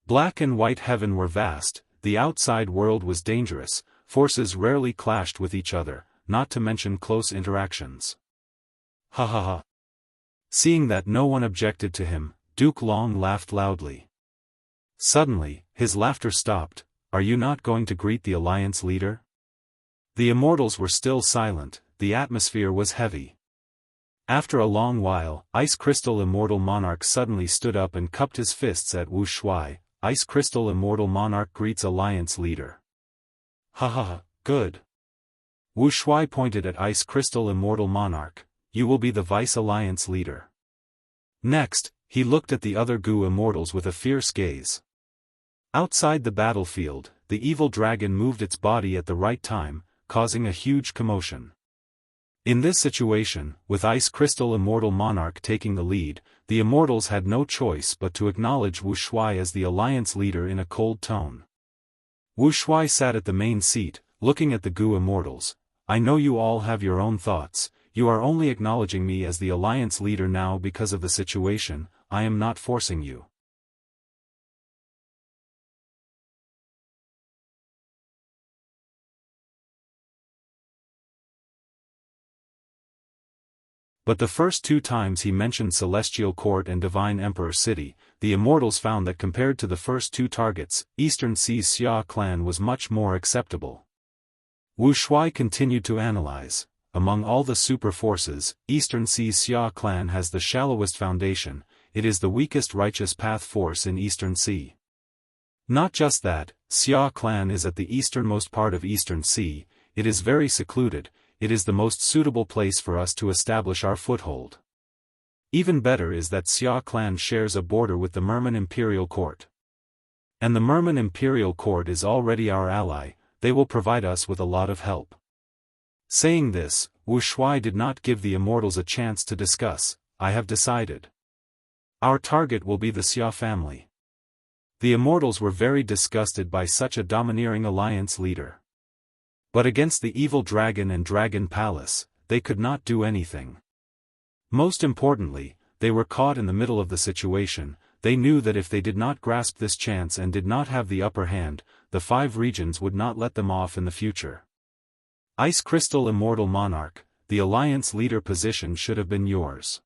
Black and white heaven were vast. The outside world was dangerous. Forces rarely clashed with each other, not to mention close interactions. Ha ha ha. Seeing that no one objected to him, Duke Long laughed loudly. Suddenly, his laughter stopped. Are you not going to greet the alliance leader? The immortals were still silent. The atmosphere was heavy. After a long while, Ice Crystal Immortal Monarch suddenly stood up and cupped his fists at Wu Shuai. Ice Crystal Immortal Monarch greets alliance leader. Ha ha ha, good. Wu Shuai pointed at Ice Crystal Immortal Monarch. You will be the vice alliance leader. Next, he looked at the other Gu immortals with a fierce gaze. Outside the battlefield, the evil dragon moved its body at the right time, causing a huge commotion. In this situation, with Ice Crystal Immortal Monarch taking the lead, the immortals had no choice but to acknowledge Wu Shuai as the alliance leader in a cold tone. Wu Shuai sat at the main seat, looking at the Gu immortals. I know you all have your own thoughts. You are only acknowledging me as the alliance leader now because of the situation. I am not forcing you. But the first 2 times he mentioned Celestial Court and Divine Emperor City, the immortals found that compared to the first 2 targets, Eastern Sea's Xia clan was much more acceptable. Wu Shuai continued to analyze. Among all the super forces, Eastern Sea's Xia clan has the shallowest foundation. It is the weakest righteous path force in Eastern Sea. Not just that, Xia clan is at the easternmost part of Eastern Sea. It is very secluded. It is the most suitable place for us to establish our foothold. Even better is that Xia clan shares a border with the Merman Imperial Court. And the Merman Imperial Court is already our ally. They will provide us with a lot of help. Saying this, Wu Shuai did not give the immortals a chance to discuss. I have decided. Our target will be the Xia family. The immortals were very disgusted by such a domineering alliance leader. But against the evil dragon and Dragon Palace, they could not do anything. Most importantly, they were caught in the middle of the situation. They knew that if they did not grasp this chance and did not have the upper hand, the 5 regions would not let them off in the future. Ice Crystal Immortal Monarch, the alliance leader position should have been yours.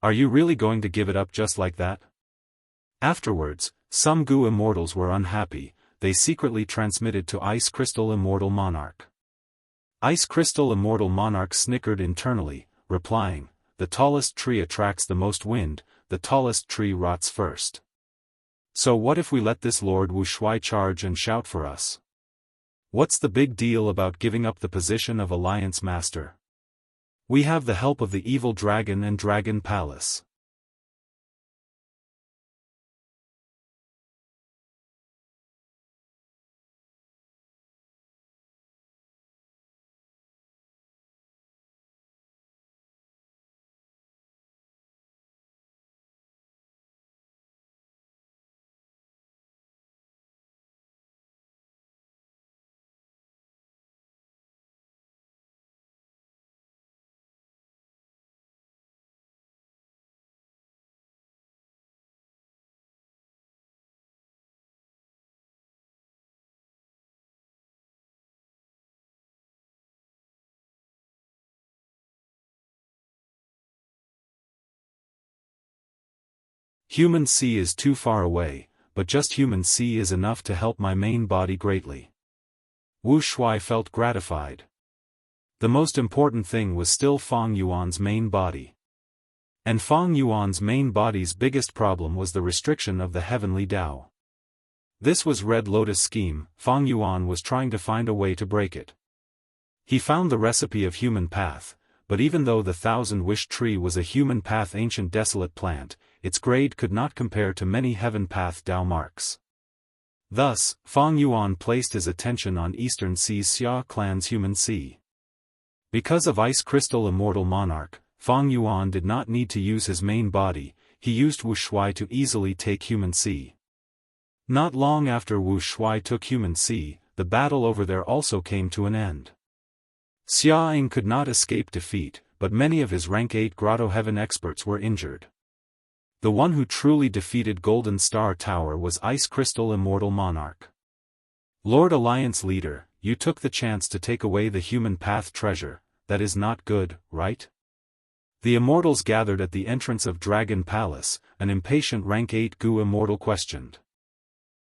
Are you really going to give it up just like that? Afterwards, some Gu immortals were unhappy. They secretly transmitted to Ice Crystal Immortal Monarch. Ice Crystal Immortal Monarch snickered internally, replying, the tallest tree attracts the most wind, the tallest tree rots first. So what if we let this Lord Wu Shuai charge and shout for us? What's the big deal about giving up the position of Alliance Master? We have the help of the evil dragon and Dragon Palace. Human C is too far away, but just human C is enough to help my main body greatly. Wu Shuai felt gratified. The most important thing was still Fang Yuan's main body. And Fang Yuan's main body's biggest problem was the restriction of the heavenly Dao. This was Red Lotus scheme. Fang Yuan was trying to find a way to break it. He found the recipe of human path, but even though the thousand-wish tree was a human path ancient desolate plant, its grade could not compare to many heaven path Dao marks. Thus, Fang Yuan placed his attention on Eastern Sea's Xia clan's human sea. Because of Ice Crystal Immortal Monarch, Fang Yuan did not need to use his main body, he used Wu Shuai to easily take human sea. Not long after Wu Shuai took human sea, the battle over there also came to an end. Xia Ying could not escape defeat, but many of his rank 8 Grotto Heaven experts were injured. The one who truly defeated Golden Star Tower was Ice Crystal Immortal Monarch. Lord Alliance Leader, you took the chance to take away the human path treasure, that is not good, right? The immortals gathered at the entrance of Dragon Palace, an impatient rank 8 Gu immortal questioned.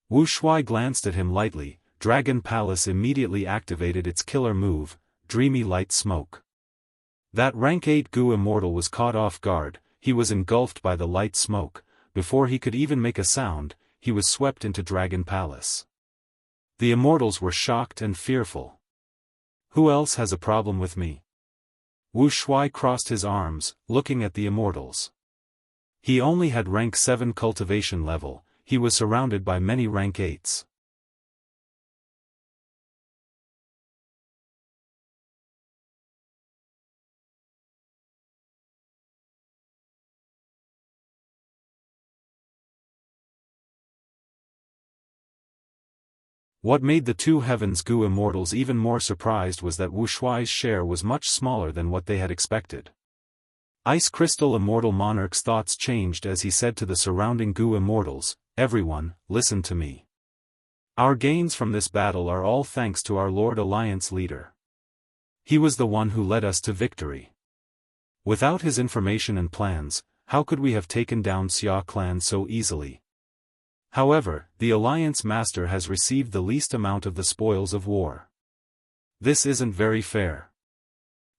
Wu Shuai glanced at him lightly. Dragon Palace immediately activated its killer move, Dreamy Light Smoke. That rank 8 Gu immortal was caught off guard. He was engulfed by the light smoke. Before he could even make a sound, he was swept into Dragon Palace. The immortals were shocked and fearful. Who else has a problem with me? Wu Shuai crossed his arms, looking at the immortals. He only had rank 7 cultivation level, he was surrounded by many rank 8s. What made the two Heavens Gu immortals even more surprised was that Wu Shuai's share was much smaller than what they had expected. Ice Crystal Immortal Monarch's thoughts changed as he said to the surrounding Gu immortals, "Everyone, listen to me. Our gains from this battle are all thanks to our Lord Alliance Leader. He was the one who led us to victory. Without his information and plans, how could we have taken down Xia clan so easily? However, the Alliance Master has received the least amount of the spoils of war. This isn't very fair."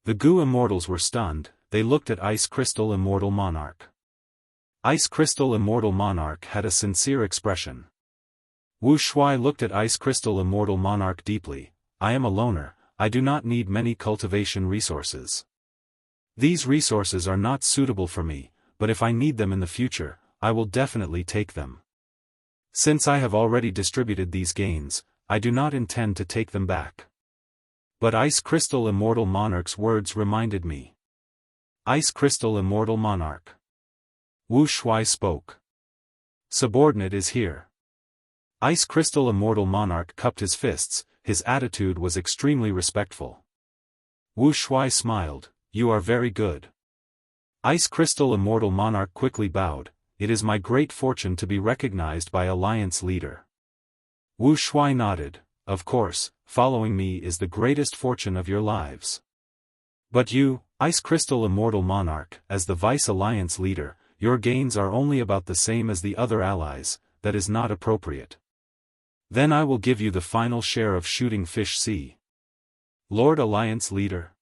The Gu immortals were stunned. They looked at Ice Crystal Immortal Monarch. Ice Crystal Immortal Monarch had a sincere expression. Wu Shuai looked at Ice Crystal Immortal Monarch deeply. "I am a loner, I do not need many cultivation resources. These resources are not suitable for me, but if I need them in the future, I will definitely take them. Since I have already distributed these gains, I do not intend to take them back." But Ice Crystal Immortal Monarch's words reminded me. Ice Crystal Immortal Monarch. Wu Shuai spoke. "Subordinate is here." Ice Crystal Immortal Monarch cupped his fists, his attitude was extremely respectful. Wu Shuai smiled, "You are very good." Ice Crystal Immortal Monarch quickly bowed. "It is my great fortune to be recognized by Alliance Leader." Wu Shuai nodded. "Of course, following me is the greatest fortune of your lives. But you, Ice Crystal Immortal Monarch, as the Vice Alliance Leader, your gains are only about the same as the other allies, that is not appropriate. Then I will give you the final share of Shooting Fish Sea." "Lord Alliance Leader."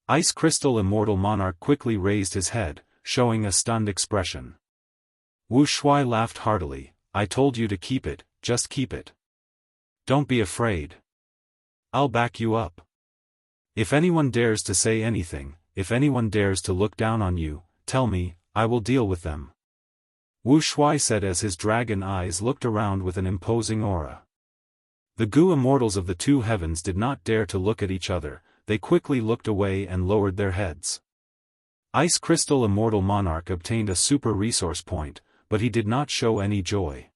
Ice Crystal Immortal Monarch quickly raised his head, showing a stunned expression. Wu Shuai laughed heartily. I told you to keep it, just keep it. Don't be afraid. I'll back you up. If anyone dares to say anything, if anyone dares to look down on you, tell me, I will deal with them. Wu Shuai said as his dragon eyes looked around with an imposing aura. The Gu immortals of the two heavens did not dare to look at each other, they quickly looked away and lowered their heads. Ice Crystal Immortal Monarch obtained a super resource point, but he did not show any joy.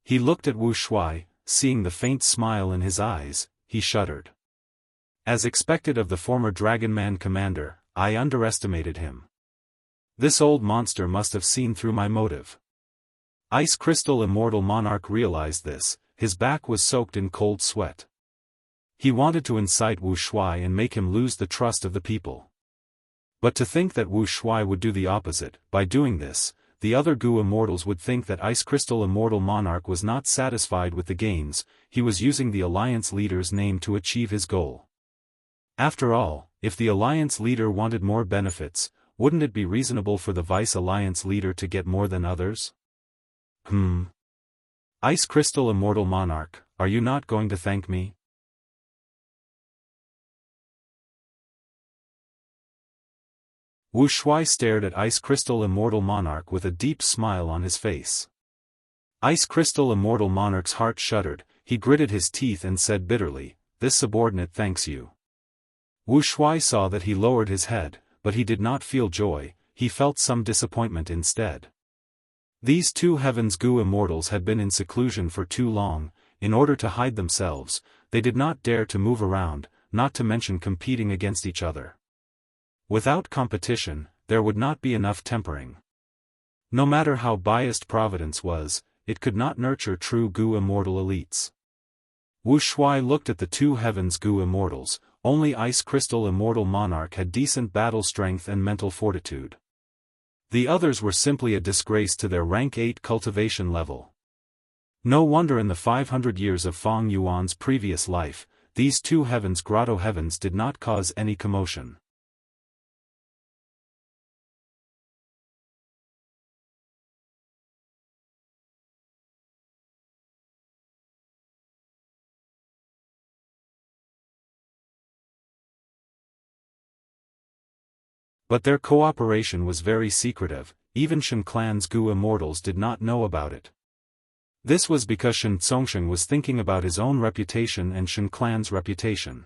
He looked at Wu Shuai, seeing the faint smile in his eyes, he shuddered. As expected of the former Dragonman commander, I underestimated him. This old monster must have seen through my motive. Ice Crystal Immortal Monarch realized this, his back was soaked in cold sweat. He wanted to incite Wu Shuai and make him lose the trust of the people. But to think that Wu Shuai would do the opposite, by doing this, the other Gu immortals would think that Ice Crystal Immortal Monarch was not satisfied with the gains, he was using the Alliance leader's name to achieve his goal. After all, if the Alliance leader wanted more benefits, wouldn't it be reasonable for the Vice Alliance leader to get more than others? Ice Crystal Immortal Monarch, are you not going to thank me? Wu Shuai stared at Ice Crystal Immortal Monarch with a deep smile on his face. Ice Crystal Immortal Monarch's heart shuddered, he gritted his teeth and said bitterly, "This subordinate thanks you." Wu Shuai saw that he lowered his head, but he did not feel joy, he felt some disappointment instead. These two heavens Gu immortals had been in seclusion for too long, in order to hide themselves, they did not dare to move around, not to mention competing against each other. Without competition, there would not be enough tempering. No matter how biased Providence was, it could not nurture true Gu immortal elites. Wu Shuai looked at the two heavens Gu immortals, only Ice Crystal Immortal Monarch had decent battle strength and mental fortitude. The others were simply a disgrace to their rank 8 cultivation level. No wonder in the 500 years of Feng Yuan's previous life, these two heavens grotto heavens did not cause any commotion. But their cooperation was very secretive, even Shen Clan's Gu immortals did not know about it. This was because Shen Zongsheng was thinking about his own reputation and Shen Clan's reputation.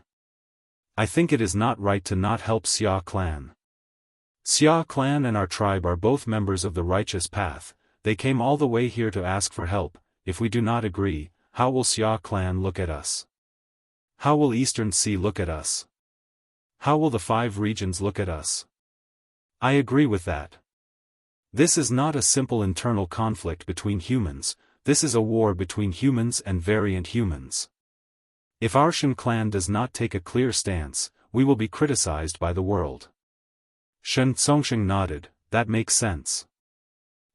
I think it is not right to not help Xia Clan. Xia Clan and our tribe are both members of the righteous path, they came all the way here to ask for help, if we do not agree, how will Xia Clan look at us? How will Eastern Sea look at us? How will the 5 regions look at us? I agree with that. This is not a simple internal conflict between humans, this is a war between humans and variant humans. If our Shen Clan does not take a clear stance, we will be criticized by the world. Shen Zongsheng nodded, that makes sense.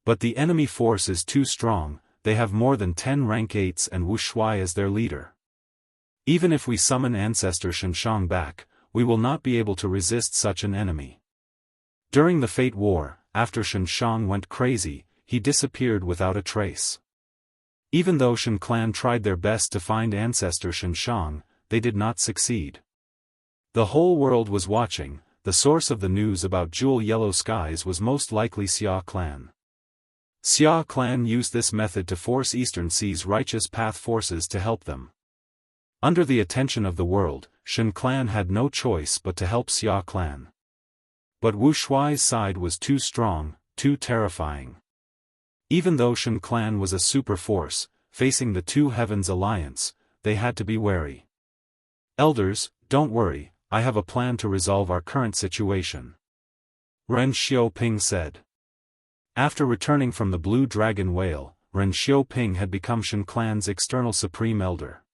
But the enemy force is too strong, they have more than 10 rank 8s and Wu Shuai as their leader. Even if we summon Ancestor Shenshang back, we will not be able to resist such an enemy. During the Fate War, after Shenshang went crazy, he disappeared without a trace. Even though Shen Clan tried their best to find Ancestor Shenshang, they did not succeed. The whole world was watching, the source of the news about Jewel Yellow Skies was most likely Xia Clan. Xia Clan used this method to force Eastern Sea's righteous path forces to help them. Under the attention of the world, Shen Clan had no choice but to help Xia Clan. But Wu Shuai's side was too strong, too terrifying. Even though Shen Clan was a super force, facing the two heavens alliance, they had to be wary. Elders, don't worry, I have a plan to resolve our current situation. Ren Xiaoping said. After returning from the Blue Dragon Whale, Ren Xiaoping had become Shen Clan's external supreme elder.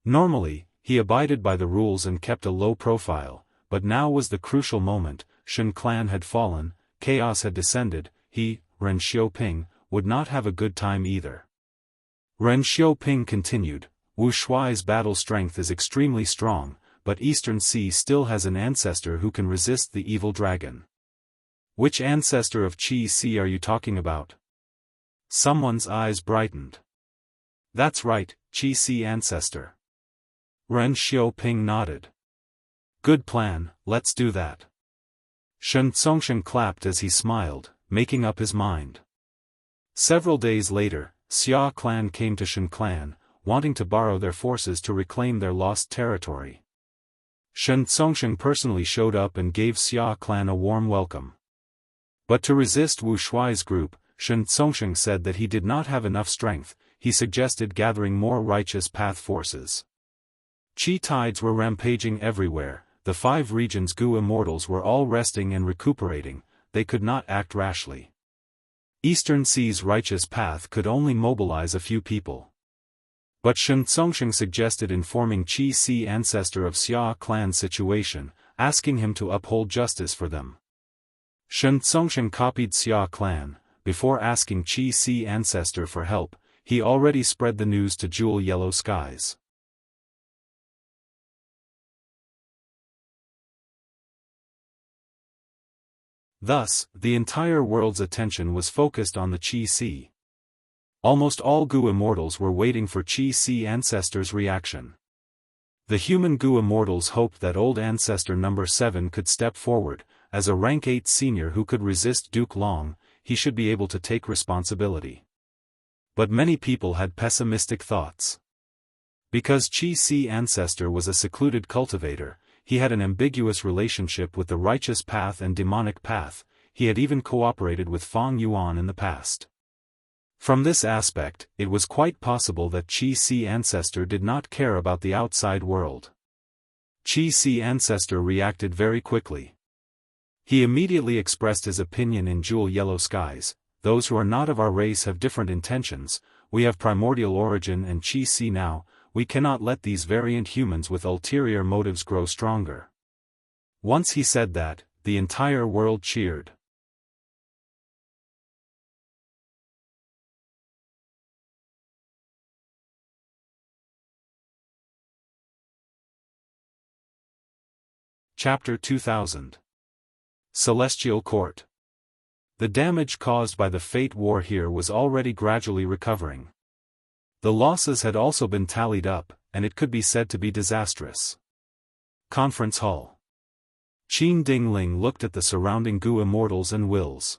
Normally, he abided by the rules and kept a low profile, but now was the crucial moment. Shen Clan had fallen, chaos had descended, he, Ren Xiaoping, would not have a good time either. Ren Xiaoping continued, Wu Shuai's battle strength is extremely strong, but Eastern Sea still has an ancestor who can resist the evil dragon. Which ancestor of Qi Sea are you talking about? Someone's eyes brightened. That's right, Qi Si ancestor. Ren Xiaoping nodded. Good plan, let's do that. Shen Tsongsheng clapped as he smiled, making up his mind. Several days later, Xia clan came to Shen clan, wanting to borrow their forces to reclaim their lost territory. Shen Tsongsheng personally showed up and gave Xia clan a warm welcome. But to resist Wu Shuai's group, Shen Tsongsheng said that he did not have enough strength. He suggested gathering more righteous path forces. Qi tides were rampaging everywhere, the 5 regions' Gu immortals were all resting and recuperating, they could not act rashly. Eastern Sea's righteous path could only mobilize a few people. But Shen Tsongsheng suggested informing Qi Si ancestor of Xia clan's situation, asking him to uphold justice for them. Shen Tsongsheng copied Xia clan. Before asking Qi Si ancestor for help, he already spread the news to Jewel Yellow Skies. Thus, the entire world's attention was focused on the Qi Si. Almost all Gu immortals were waiting for Qi Si ancestor's reaction. The human Gu immortals hoped that old ancestor number 7 could step forward. As a rank 8 senior who could resist Duke Long, he should be able to take responsibility. But many people had pessimistic thoughts. Because Qi Si ancestor was a secluded cultivator, he had an ambiguous relationship with the righteous path and demonic path, he had even cooperated with Fang Yuan in the past. From this aspect, it was quite possible that Qi Si ancestor did not care about the outside world. Qi Si ancestor reacted very quickly. He immediately expressed his opinion in Jewel Yellow Skies. Those who are not of our race have different intentions, we have primordial origin and Qi Si now, we cannot let these variant humans with ulterior motives grow stronger. Once he said that, the entire world cheered. Chapter 2000. Celestial Court. The damage caused by the Fate War here was already gradually recovering. The losses had also been tallied up, and it could be said to be disastrous. Conference Hall. Qin Dingling looked at the surrounding Gu immortals and wills.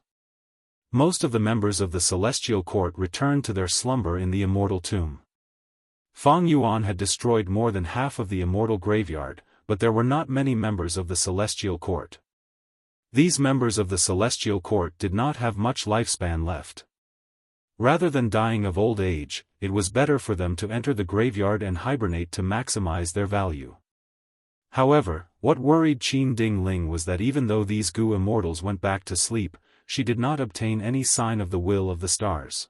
Most of the members of the Celestial Court returned to their slumber in the Immortal Tomb. Fang Yuan had destroyed more than half of the Immortal Graveyard, but there were not many members of the Celestial Court. These members of the Celestial Court did not have much lifespan left. Rather than dying of old age, it was better for them to enter the graveyard and hibernate to maximize their value. However, what worried Qin Dingling was that even though these Gu immortals went back to sleep, she did not obtain any sign of the will of the stars.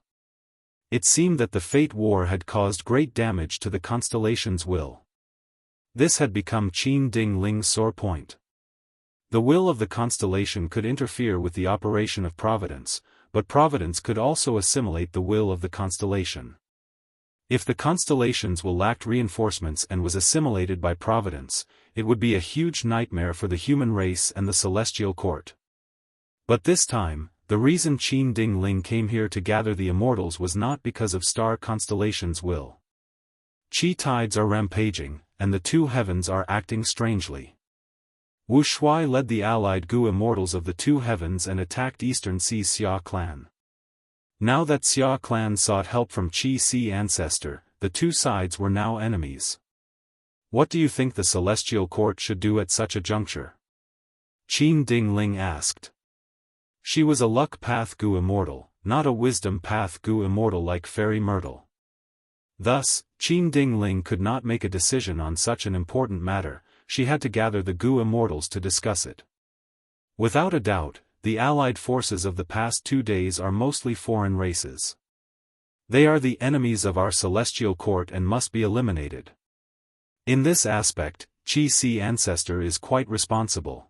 It seemed that the Fate War had caused great damage to the constellation's will. This had become Qin Dingling's sore point. The will of the constellation could interfere with the operation of Providence, but Providence could also assimilate the will of the constellation. If the constellation's will lacked reinforcements and was assimilated by Providence, it would be a huge nightmare for the human race and the Celestial Court. But this time, the reason Qin Dingling came here to gather the immortals was not because of star constellation's will. Qi tides are rampaging, and the 2 heavens are acting strangely. Wu Shuai led the allied Gu immortals of the 2 heavens and attacked Eastern Sea's Xia clan. Now that Xia clan sought help from Qi Si ancestor, the 2 sides were now enemies. What do you think the Celestial Court should do at such a juncture? Qin Dingling asked. She was a luck path Gu immortal, not a wisdom path Gu immortal like Fairy Myrtle. Thus, Qin Dingling could not make a decision on such an important matter. She had to gather the Gu immortals to discuss it. Without a doubt, the allied forces of the past 2 days are mostly foreign races. They are the enemies of our Celestial Court and must be eliminated. In this aspect, Qi Si ancestor is quite responsible.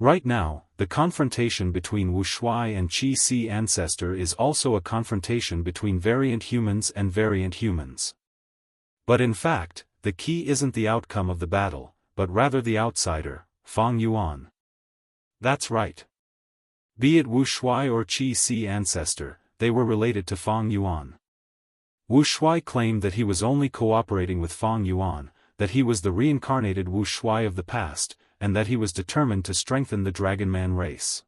Right now, the confrontation between Wu Shuai and Qi Si ancestor is also a confrontation between variant humans and variant humans. But in fact, the key isn't the outcome of the battle, but rather the outsider, Fang Yuan. That's right. Be it Wu Shuai or Qi Si ancestor, they were related to Fang Yuan. Wu Shuai claimed that he was only cooperating with Fang Yuan, that he was the reincarnated Wu Shuai of the past, and that he was determined to strengthen the Dragonman race.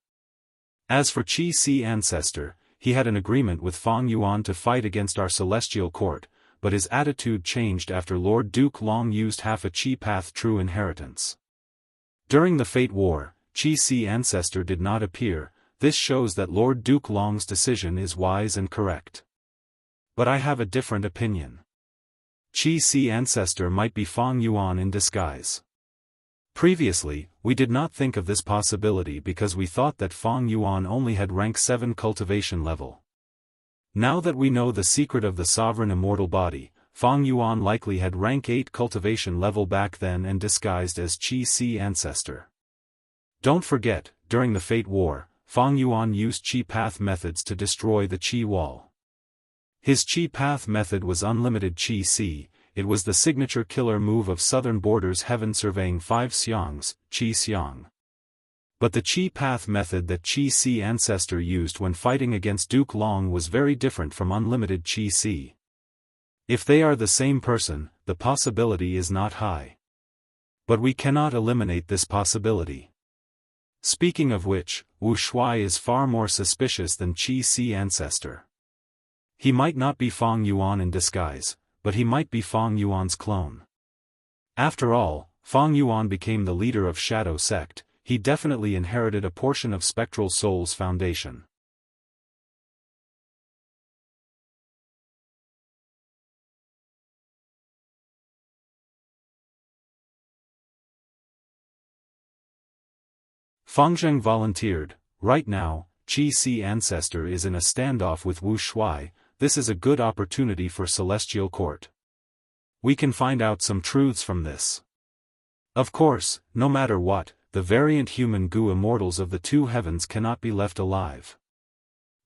As for Qi Si Ancestor, he had an agreement with Fang Yuan to fight against our celestial court, but his attitude changed after Lord Duke Long used half a Qi Path True Inheritance. During the Fate War, Qi Si Ancestor did not appear. This shows that Lord Duke Long's decision is wise and correct. But I have a different opinion. Qi Si Ancestor might be Fang Yuan in disguise. Previously, we did not think of this possibility because we thought that Fang Yuan only had rank 7 cultivation level. Now that we know the secret of the sovereign immortal body, Fang Yuan likely had rank 8 cultivation level back then and disguised as Qi Si Ancestor. Don't forget, during the Fate War, Fang Yuan used Qi Path methods to destroy the Qi Wall. His Qi Path method was Unlimited Qi Si. It was the signature killer move of Southern Borders Heaven Surveying 5 Xiangs, Qi Xiang. But the Qi Path method that Qi Si Ancestor used when fighting against Duke Long was very different from Unlimited Qi Si. If they are the same person, the possibility is not high. But we cannot eliminate this possibility. Speaking of which, Wu Shuai is far more suspicious than Qi Si Ancestor. He might not be Fang Yuan in disguise, but he might be Fang Yuan's clone. After all, Fang Yuan became the leader of Shadow Sect. He definitely inherited a portion of Spectral Soul's foundation. Fang Zheng volunteered. Right now, Qi Si Ancestor is in a standoff with Wu Shuai. This is a good opportunity for Celestial Court. We can find out some truths from this. Of course, no matter what, the variant human Gu immortals of the two heavens cannot be left alive.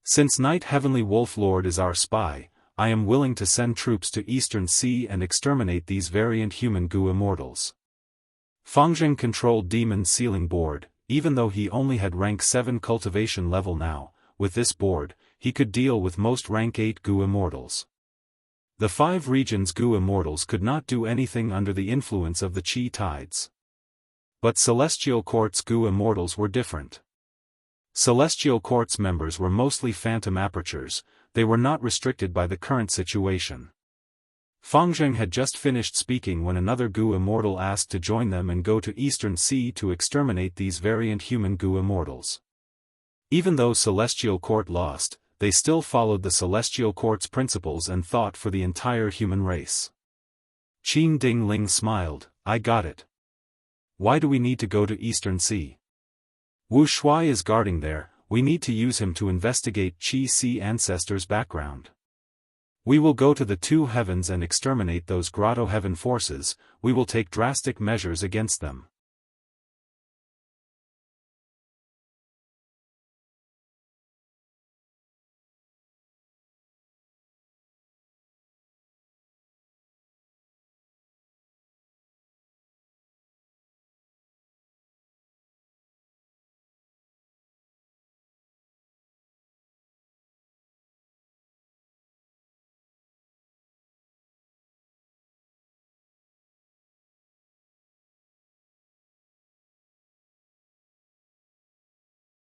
Since Night Heavenly Wolf Lord is our spy, I am willing to send troops to Eastern Sea and exterminate these variant human Gu immortals. Fang Zheng controlled Demon Sealing Board. Even though he only had rank 7 cultivation level now, with this board, he could deal with most rank 8 Gu immortals. The 5 regions Gu immortals could not do anything under the influence of the Qi tides. But Celestial Court's Gu immortals were different. Celestial Court's members were mostly phantom apertures. They were not restricted by the current situation. Fang Zheng had just finished speaking when another Gu immortal asked to join them and go to Eastern Sea to exterminate these variant human Gu immortals. Even though Celestial Court lost, they still followed the Celestial Court's principles and thought for the entire human race. Qin Ding Ling smiled. I got it. Why do we need to go to Eastern Sea? Wu Shuai is guarding there. We need to use him to investigate Qi Si Ancestor's background. We will go to the two heavens and exterminate those Grotto Heaven forces. We will take drastic measures against them.